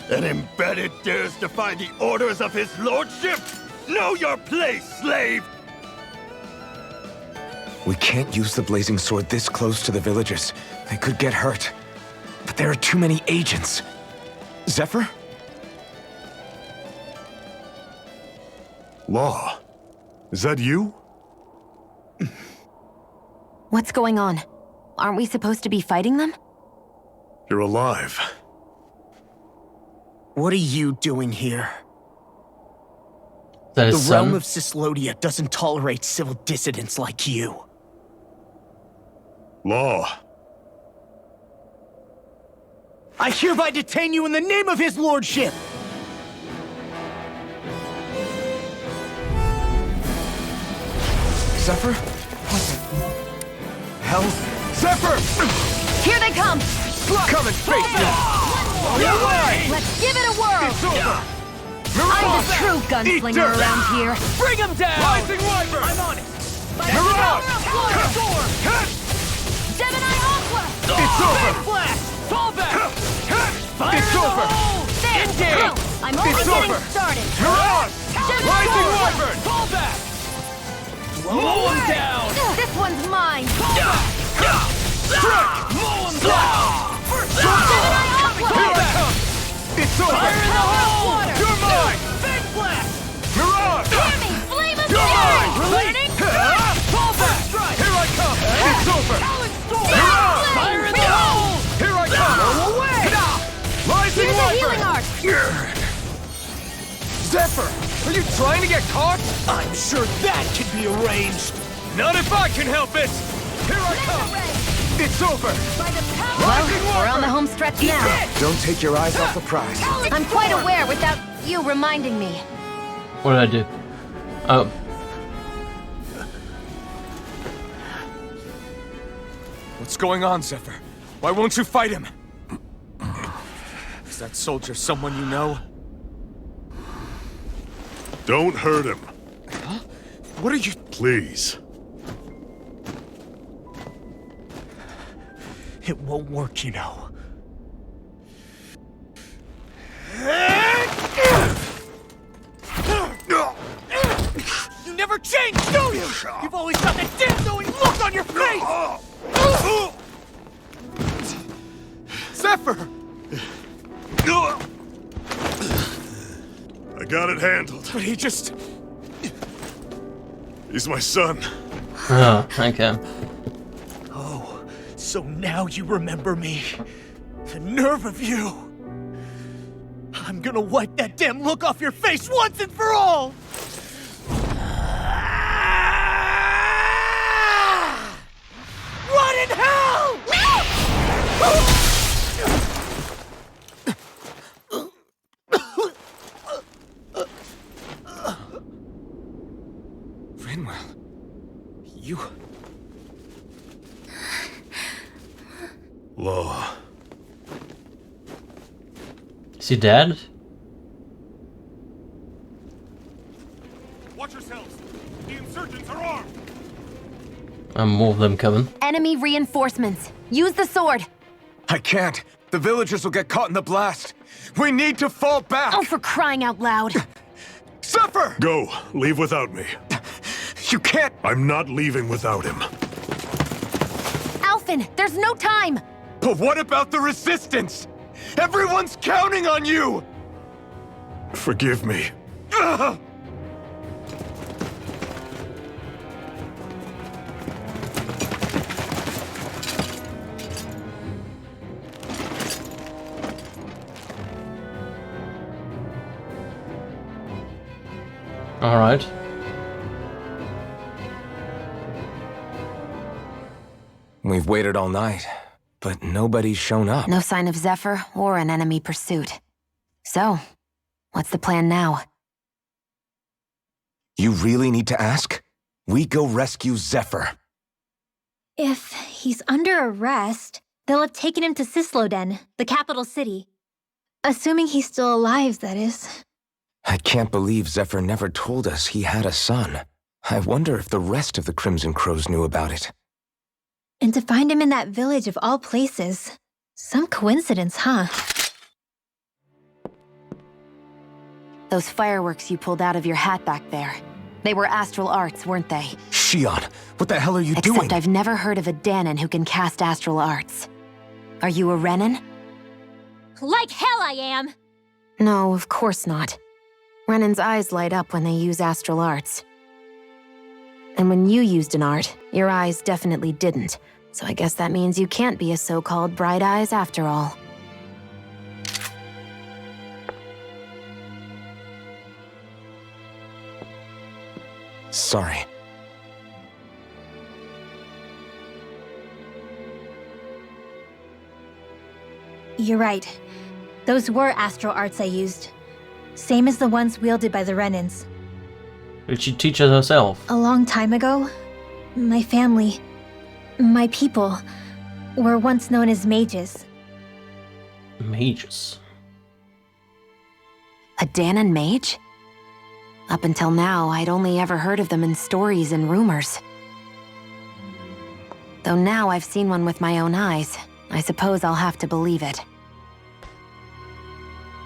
An embedded dares defy the orders of his lordship? Know your place, slave! We can't use the blazing sword this close to the villagers. They could get hurt. But there are too many agents. Zephyr? Law. Is that you? What's going on? Aren't we supposed to be fighting them? You're alive. What are you doing here? That The is realm son. of Sislodia doesn't tolerate civil dissidents like you. Law. I hereby detain you in the name of his lordship! Zephyr? What the hell? Zephyr! Here they come! Come and face me! Let's give it a whirl! I'm the true gunslinger around here. Bring him down! Rising Wyvern! I'm on it! Gemini Aqua! It's over! Big blast! Fall back! Fire It's in the over! hole! There! Engage! I'm only It's getting over. started! Mirage! Gemini Rising Aqua! Wyvern! Fall back! Mow him down! This one's mine! Mow him down! Gemini Aqua! Here I come! It's over! Fire in the hole! You're mine! Big blast! Mirage! Hear me! Flame of You're mine! Burning! Fall back! Here I come! It's over! Talon storm! Mirage! Fire in the hole! Here I come! Away! Rising Here's a healing Wyvern! arc! Zephyr! Are you trying to get caught? I'm sure that can be arranged! Not if I can help it! Here I come! It's over! Well, we're on the home stretch now. Don't take your eyes off the prize. I'm quite aware without you reminding me. What did I do? Oh. What's going on, Zephyr? Why won't you fight him? Is that soldier someone you know? Don't hurt him. Huh? What are you... Please. It won't work, you know. You never change, do you? You've always got that damn knowing look on your face! Zephyr! I got it handled. But he just... He's my son. Oh, okay. Oh, so now you remember me. The nerve of you! I'm gonna wipe that damn look off your face once and for all! Rot in hell! Rinwell, you... Law. Is he dead? Watch yourselves. The insurgents are armed. And more of them coming. Enemy reinforcements. Use the sword. I can't. The villagers will get caught in the blast. We need to fall back. Oh, for crying out loud. Zephyr! Go. Leave without me. You can't... I'm not leaving without him. Alphen, there's no time. But what about the resistance? Everyone's counting on you! Forgive me. Ugh! All right. We've waited all night, but nobody's shown up. No sign of Zephyr or an enemy pursuit. So, what's the plan now? You really need to ask? We go rescue Zephyr. If he's under arrest, they'll have taken him to Cisloden, the capital city. Assuming he's still alive, that is. I can't believe Zephyr never told us he had a son. I wonder if the rest of the Crimson Crows knew about it. And to find him in that village of all places. Some coincidence, huh? Those fireworks you pulled out of your hat back there. They were astral arts, weren't they? Shion, what the hell are you doing? Except I've never heard of a Danon who can cast astral arts. Are you a Renan? Like hell I am! No, of course not. Renan's eyes light up when they use astral arts. And when you used an art, your eyes definitely didn't. So I guess that means you can't be a so-called bright eyes after all. Sorry. You're right. Those were astral arts I used. Same as the ones wielded by the Renans. Did she teach it herself? A long time ago, my family, my people, were once known as mages. Mages. A Danon mage? Up until now, I'd only ever heard of them in stories and rumors. Though now I've seen one with my own eyes, I suppose I'll have to believe it.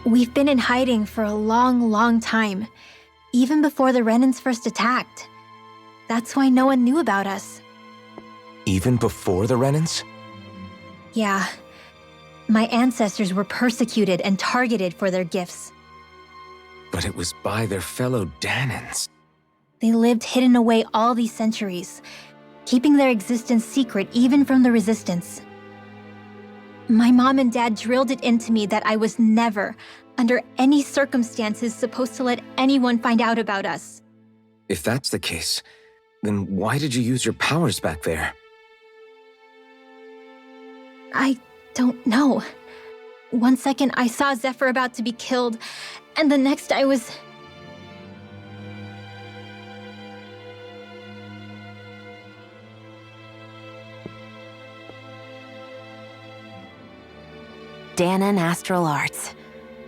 We've been in hiding for a long, long time. Even before the Renans first attacked. That's why no one knew about us. Even before the Renans? Yeah. My ancestors were persecuted and targeted for their gifts. But it was by their fellow Danons. They lived hidden away all these centuries, keeping their existence secret even from the Resistance. My mom and dad drilled it into me that I was never, under any circumstances, supposed to let anyone find out about us. If that's the case, then why did you use your powers back there? I don't know. One second I saw Zephyr about to be killed, and the next I was... Danon astral arts.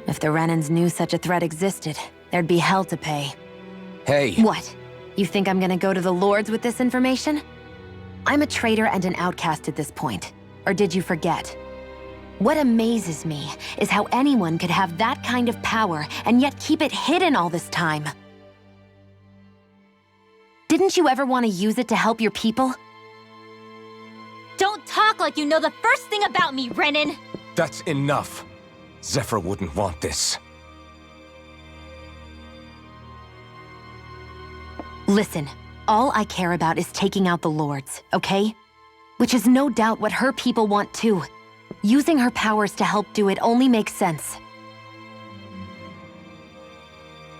If the Renans knew such a threat existed, there'd be hell to pay. Hey! What? You think I'm gonna go to the Lords with this information? I'm a traitor and an outcast at this point. Or did you forget? What amazes me is how anyone could have that kind of power and yet keep it hidden all this time. Didn't you ever want to use it to help your people? Don't talk like you know the first thing about me, Renan! That's enough. Zephyr wouldn't want this. Listen, all I care about is taking out the Lords, okay? Which is no doubt what her people want too. Using her powers to help do it only makes sense.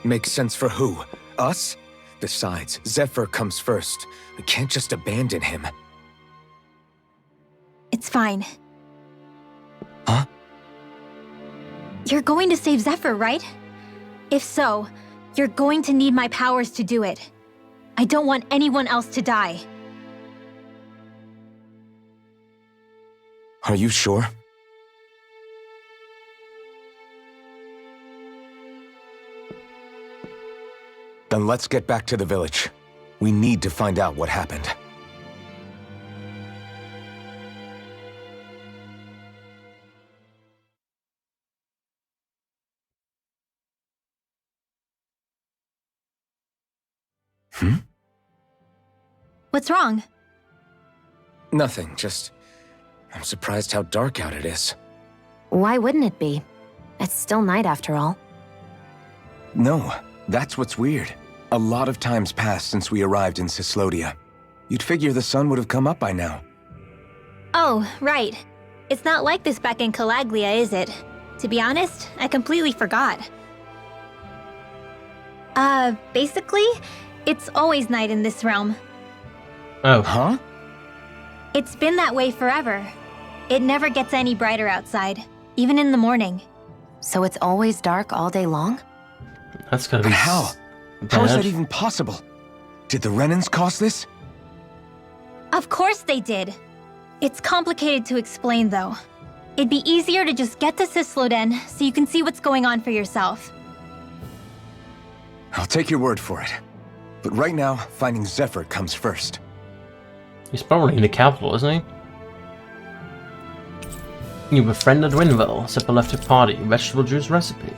Makes sense for who? Us? Besides, Zephyr comes first. We can't just abandon him. It's fine. Huh? You're going to save Zephyr, right? If so, you're going to need my powers to do it. I don't want anyone else to die. Are you sure? Then let's get back to the village. We need to find out what happened. What's wrong? Nothing, just... I'm surprised how dark out it is. Why wouldn't it be? It's still night after all. No, that's what's weird. A lot of time's passed since we arrived in Cislodia. You'd figure the sun would have come up by now. Oh, right. It's not like this back in Calaglia, is it? To be honest, I completely forgot. Basically, it's always night in this realm. Oh. Huh? It's been that way forever. It never gets any brighter outside, even in the morning. So it's always dark all day long? That's gotta be How? bad. How is that even possible? Did the Renans cause this? Of course they did. It's complicated to explain, though. It'd be easier to just get to Cisloden so you can see what's going on for yourself. I'll take your word for it. But right now, finding Zephyr comes first. He's probably in the capital, isn't he? You befriended Rinwell. Zephyr left your party. Vegetable juice recipe.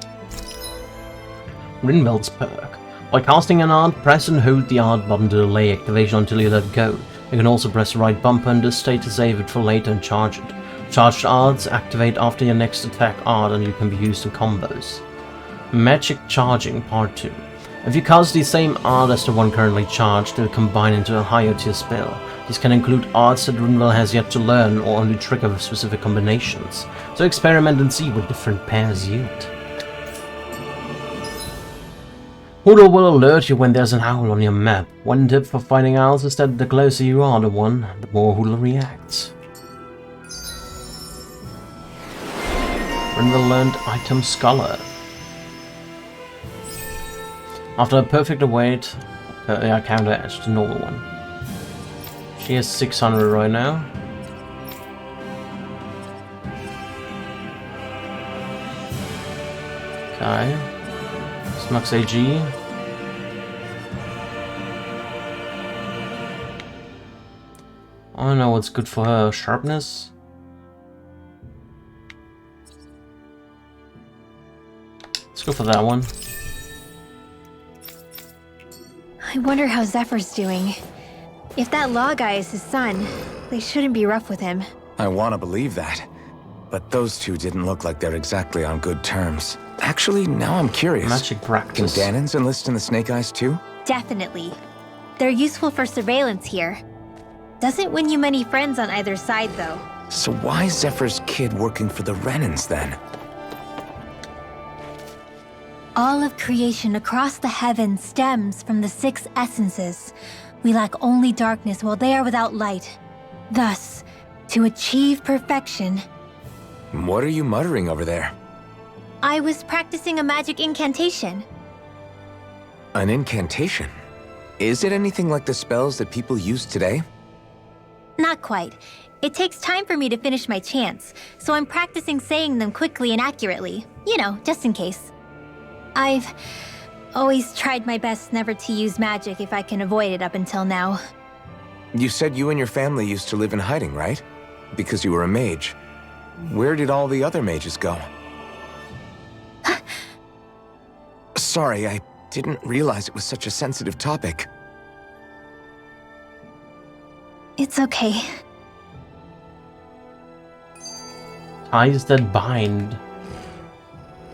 Rinwell's perk. By casting an art, press and hold the art button to delay activation until you let go. You can also press the right bumper in this state to save it for later and charge it. Charged arts activate after your next attack art and you can be used in combos. Magic Charging Part 2. If you cast the same art as the one currently charged, they'll combine into a higher tier spell. These can include arts that Rinwell has yet to learn or only trigger specific combinations. So experiment and see what different pairs yield. Hoodle will alert you when there's an owl on your map. One tip for finding owls is that the closer you are to one, the more Hoodle reacts. Rinwell learned Item Scholar. After a perfect await, counter edge the normal one. She has 600 right now. Okay. Snux AG. I don't know what's good for her. Sharpness? Let's go for that one. I wonder how Zephyr's doing. If that law guy is his son, they shouldn't be rough with him. I want to believe that. But those two didn't look like they're exactly on good terms. Actually, now I'm curious. Magic practice. Can Danans enlist in the Snake Eyes too? Definitely. They're useful for surveillance here. Doesn't win you many friends on either side, though. So why is Zephyr's kid working for the Renans then? All of creation across the heavens stems from the 6 essences. We lack only darkness while they are without light. Thus, to achieve perfection... What are you muttering over there? I was practicing a magic incantation. An incantation? Is it anything like the spells that people use today? Not quite. It takes time for me to finish my chants, so I'm practicing saying them quickly and accurately. You know, just in case. I've always tried my best never to use magic if I can avoid it up until now. You said you and your family used to live in hiding, right? Because you were a mage. Where did all the other mages go? Sorry, I didn't realize it was such a sensitive topic. It's okay. Ties that bind.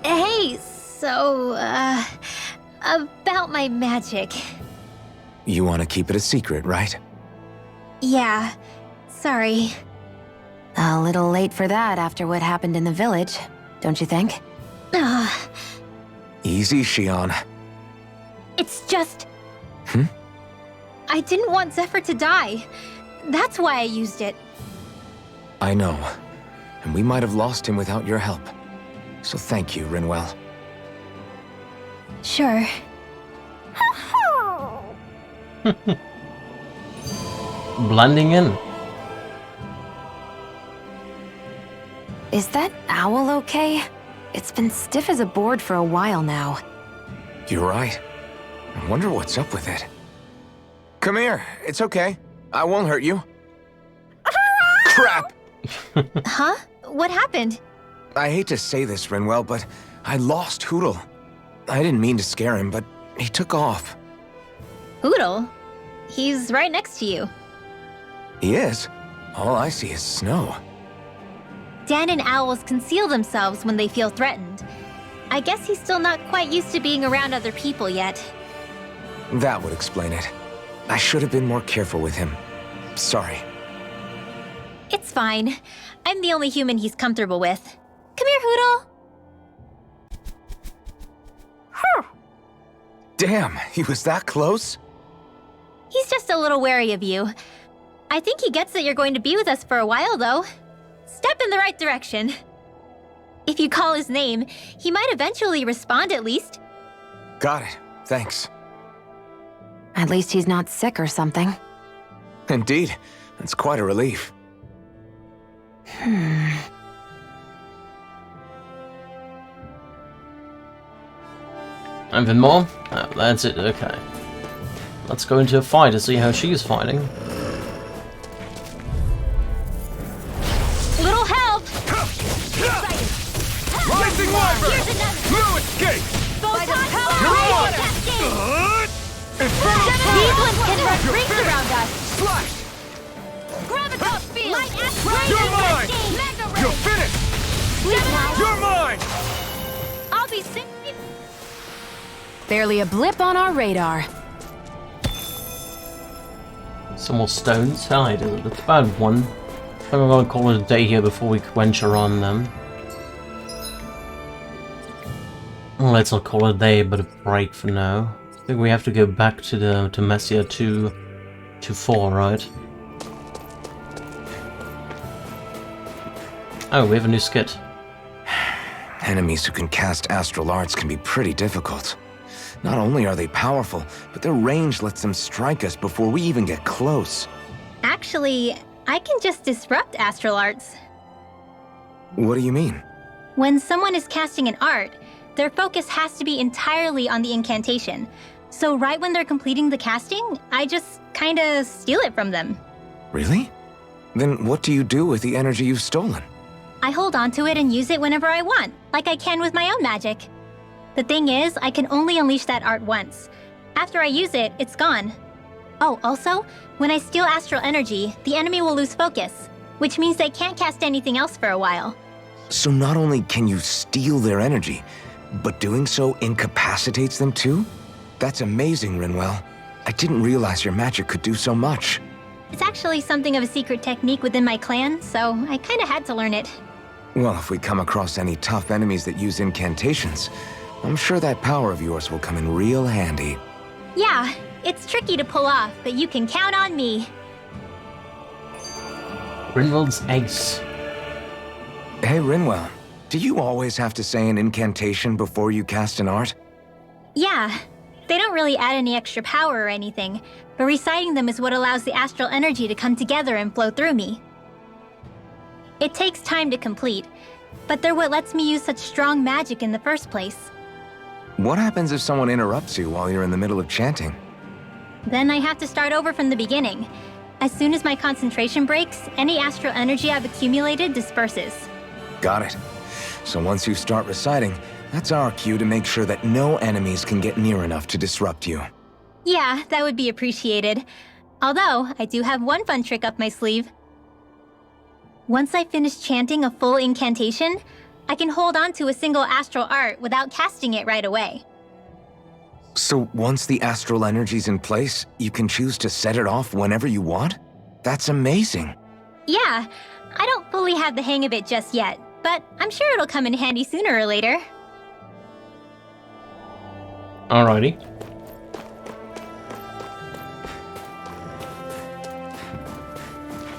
Hey, so, about my magic. You want to keep it a secret, right? Yeah, sorry. A little late for that after what happened in the village, don't you think? Easy, Shion. It's just... Hmm? I didn't want Zephyr to die. That's why I used it. I know. And we might have lost him without your help. So thank you, Rinwell. Sure. Blending in. Is that owl okay? It's been stiff as a board for a while now. You're right. I wonder what's up with it. Come here. It's okay. I won't hurt you. Crap! Huh? What happened? I hate to say this, Rinwell, but I lost Hootle. I didn't mean to scare him, but he took off. Hootle? He's right next to you. He is? All I see is snow. Dan and owls conceal themselves when they feel threatened. I guess he's still not quite used to being around other people yet. That would explain it. I should have been more careful with him. Sorry. It's fine. I'm the only human he's comfortable with. Come here, Hootle. Damn, he was that close? He's just a little wary of you. I think he gets that you're going to be with us for a while, though. Step in the right direction. If you call his name, he might eventually respond at least. Got it. Thanks. At least he's not sick or something. Indeed. That's quite a relief. Anything more? Oh, that's it, okay. Let's go into a fight to see how she's fighting. Little help! Rising Wyvern! No escape! These ones can run rings around us! Slash! Gravitas field! You're mine! You're finished! You're mine! I'll be safe! Barely a blip on our radar. Some more stones. Hi, it's about one. I think I'm gonna call it a day here before we venture on them. Well, let's not call it a day, but a break for now. I think we have to go back to Messier 2-4, right? Oh, we have a new skit. Enemies who can cast astral arts can be pretty difficult. Not only are they powerful, but their range lets them strike us before we even get close. Actually, I can just disrupt astral arts. What do you mean? When someone is casting an art, their focus has to be entirely on the incantation. So right when they're completing the casting, I just kinda steal it from them. Really? Then what do you do with the energy you've stolen? I hold on to it and use it whenever I want, like I can with my own magic. The thing is, I can only unleash that art once. After I use it, it's gone. Oh, also, when I steal astral energy, the enemy will lose focus, which means they can't cast anything else for a while. So not only can you steal their energy, but doing so incapacitates them too? That's amazing, Rinwell. I didn't realize your magic could do so much. It's actually something of a secret technique within my clan, so I kinda had to learn it. Well, if we come across any tough enemies that use incantations, I'm sure that power of yours will come in real handy. Yeah, it's tricky to pull off, but you can count on me. Rinwell's ace. Hey, Rinwell, do you always have to say an incantation before you cast an art? Yeah, they don't really add any extra power or anything, but reciting them is what allows the astral energy to come together and flow through me. It takes time to complete, but they're what lets me use such strong magic in the first place. What happens if someone interrupts you while you're in the middle of chanting? Then I have to start over from the beginning. As soon as my concentration breaks, any astral energy I've accumulated disperses. Got it. So once you start reciting, that's our cue to make sure that no enemies can get near enough to disrupt you. Yeah, that would be appreciated. Although, I do have one fun trick up my sleeve. Once I finish chanting a full incantation, I can hold on to a single astral art without casting it right away. So once the astral energy's in place, you can choose to set it off whenever you want? That's amazing. Yeah, I don't fully have the hang of it just yet, but I'm sure it'll come in handy sooner or later. Alrighty.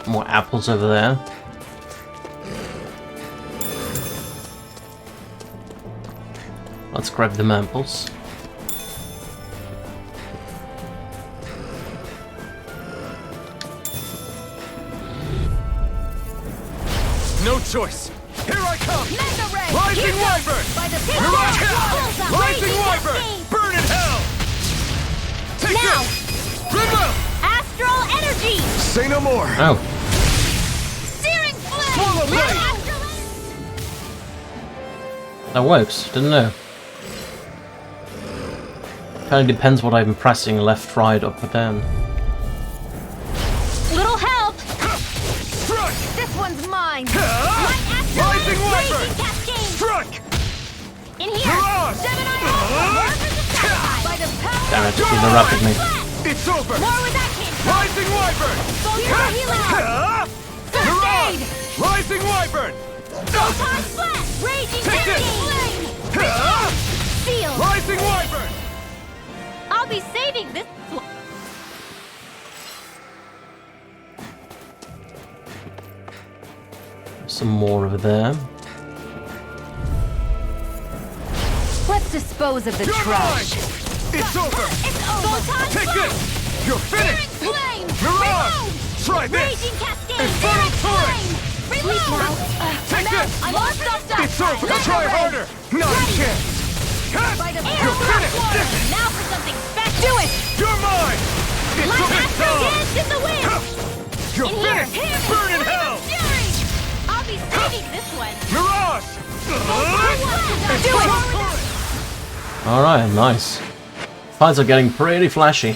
More apples over there. Let's grab the apples. No choice. Here I come. Mega Ray! Rising Wyvern! By the Rising Wyvern! Burn in hell! Take Now! this! Remove! Astral energy! Say no more! Oh. Searing flame! Swallow blade! That works. Didn't know. Kinda depends what I'm pressing, left, right, up or down. Little help! Struck! This one's mine! Rising Wyvern! Struck! In here! Mirage! Gemini By the power Damn it, just interrupted me. It's over! More where that came from! Rising Wyvern! First aid! Rising Wyvern! Photon flat! Raging Take this! flame! Seal! Rising Wyvern! I'll be saving this... Some more over there. Let's dispose of the You're trash. mine! It's over! It's over! Take this! You're finished! Flame! Mirage! Try this! Raging cascade! Infernal turret! Sleep now! Take this! I'm all stuffed up! It's over! Try harder! Not a chance! You're finished! Now for something special! Do it! You're mine! It's Like over! astral dance in the wind! You're In here! finished! Burn in hell! Fury! I'll be saving this one! Mirage! Do it! Alright, nice. Fights are getting pretty flashy.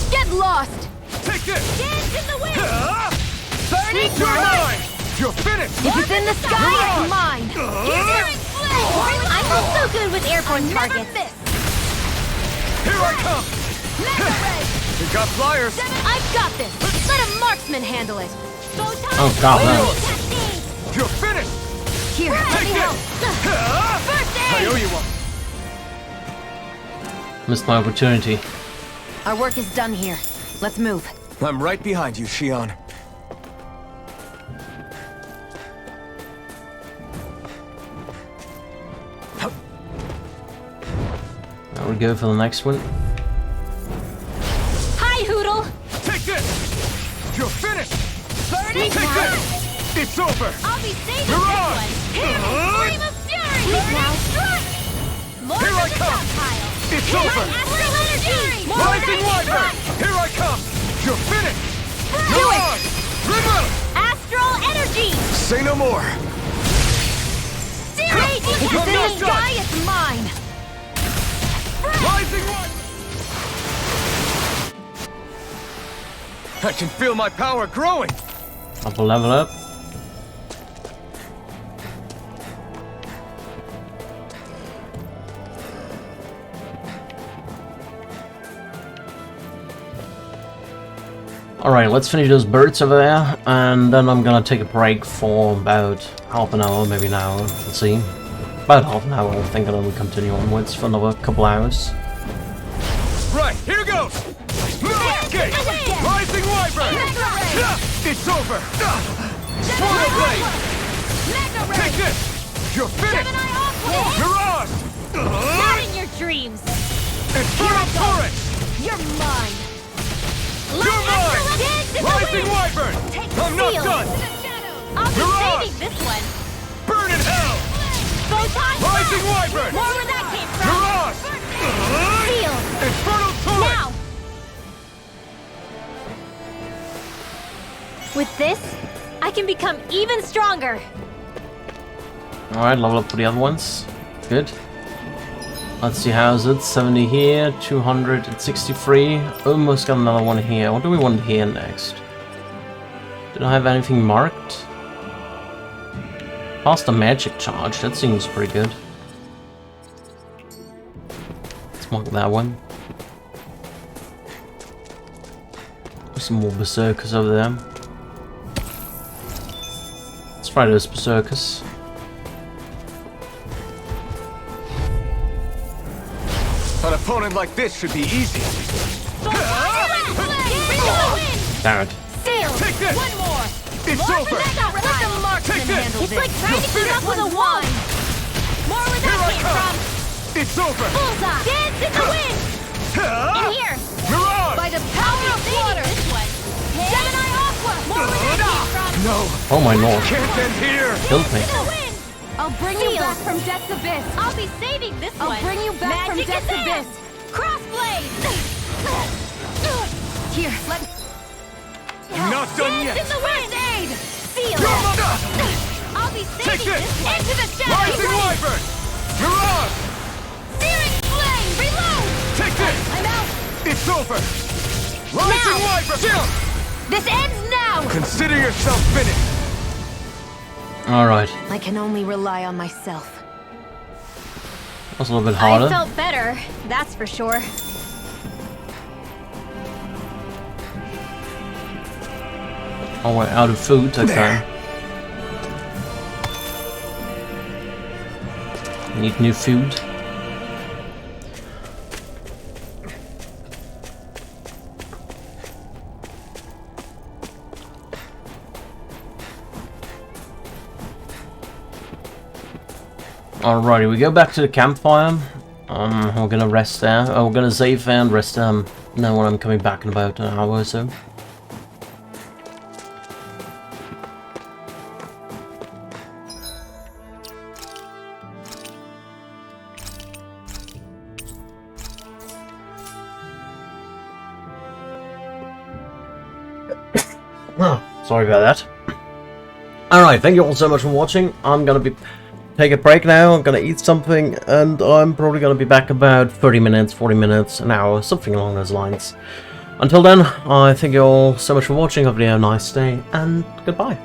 Get lost! Take this! Dance in the wind! Burning You're mine! You're finished! If it's in the sky, it's mine! Searing flame! I'm not so good with airborne targets. Here I come! Mega Ray! We got flyers! I've got this! Let a marksman handle it! Oh god, no. You're finished! Here, let Take me this! help! First I aid! owe you one! Missed my opportunity. Our work is done here. Let's move. I'm right behind you, Shion. Now we go for the next one. Hi, Hoodle! Take this! You're finished! Burning Take this! It's over! I'll be saving Mirage! this one! Here! Flame of Fury! Burning strike! More Here to I the come! stockpile! It's Here, over! Astral energy! More Rising raging Wyvern! strike! Here I come! You're finished! Do it! Mirage! Remove! Astral energy! Say no more! Raging If it's in the not done. sky, it's mine! Rising Wyvern! I can feel my power growing! Up a level up. Alright, let's finish those birds over there, and then I'm gonna take a break for about half an hour, maybe an hour, let's see. About half an hour, I think, and then we continue onwards for another couple hours. Right, here goes! Escape! Rising Wyvern! It's over! Swallow blade! Take this! You're finished! Mirage! Not in your dreams! Infernal turret! You're mine! You're mine! Rising Wyvern! I'm not done! I'll be Mirage! saving this one! Burn in hell! Photon Rising Wyvern! More where that came from! Mirage! Seal! Infernal turret! Now! With this, I can become even stronger. Alright, level up for the other ones. Good. Let's see, how's it? 70 here, 263. Almost got another one here. What do we want here next? Did I have anything marked? Past the magic charge, that seems pretty good. Let's mark that one. There's some more berserkers over there. Let's try those berserkers. An opponent like this should be easy. Damn it. Take this! One more! It's over! Let the marksman handle this. It's like trying to keep up with a wand! More where that came from! It's over! Bullseye! Dance in the wind! In here! Mirage! By the power of water! This one! Gemini Aqua! More where that came from! No! Oh my lord. Can't end here! Killed me. I'll bring you back from Death's Abyss! I'll be saving this one! I'll bring you back from Death's Abyss! Crossblade! Here, let me... Not done yet! In the first aid! Feel it! I'll be saving Take this! one! Into the shadows! Rising Wyvern! Mirage! Searing Flame! Reload! Take this! I'm out! It's over! Rising Wyvern! This ends now! Consider yourself finished! Alright. I can only rely on myself. That was a little bit harder. I felt better, that's for sure. Oh, we're out of food, okay. Need new food. Alrighty, we go back to the campfire. We're gonna rest there. Oh, we're gonna save and rest now when I'm coming back in about an hour or so. Sorry about that. Alright, thank you all so much for watching. I'm gonna take a break now. I'm gonna eat something, and I'm probably gonna be back about 30 minutes, 40 minutes, an hour, something along those lines. Until then, I thank you all so much for watching. Hopefully you have a nice day, and goodbye.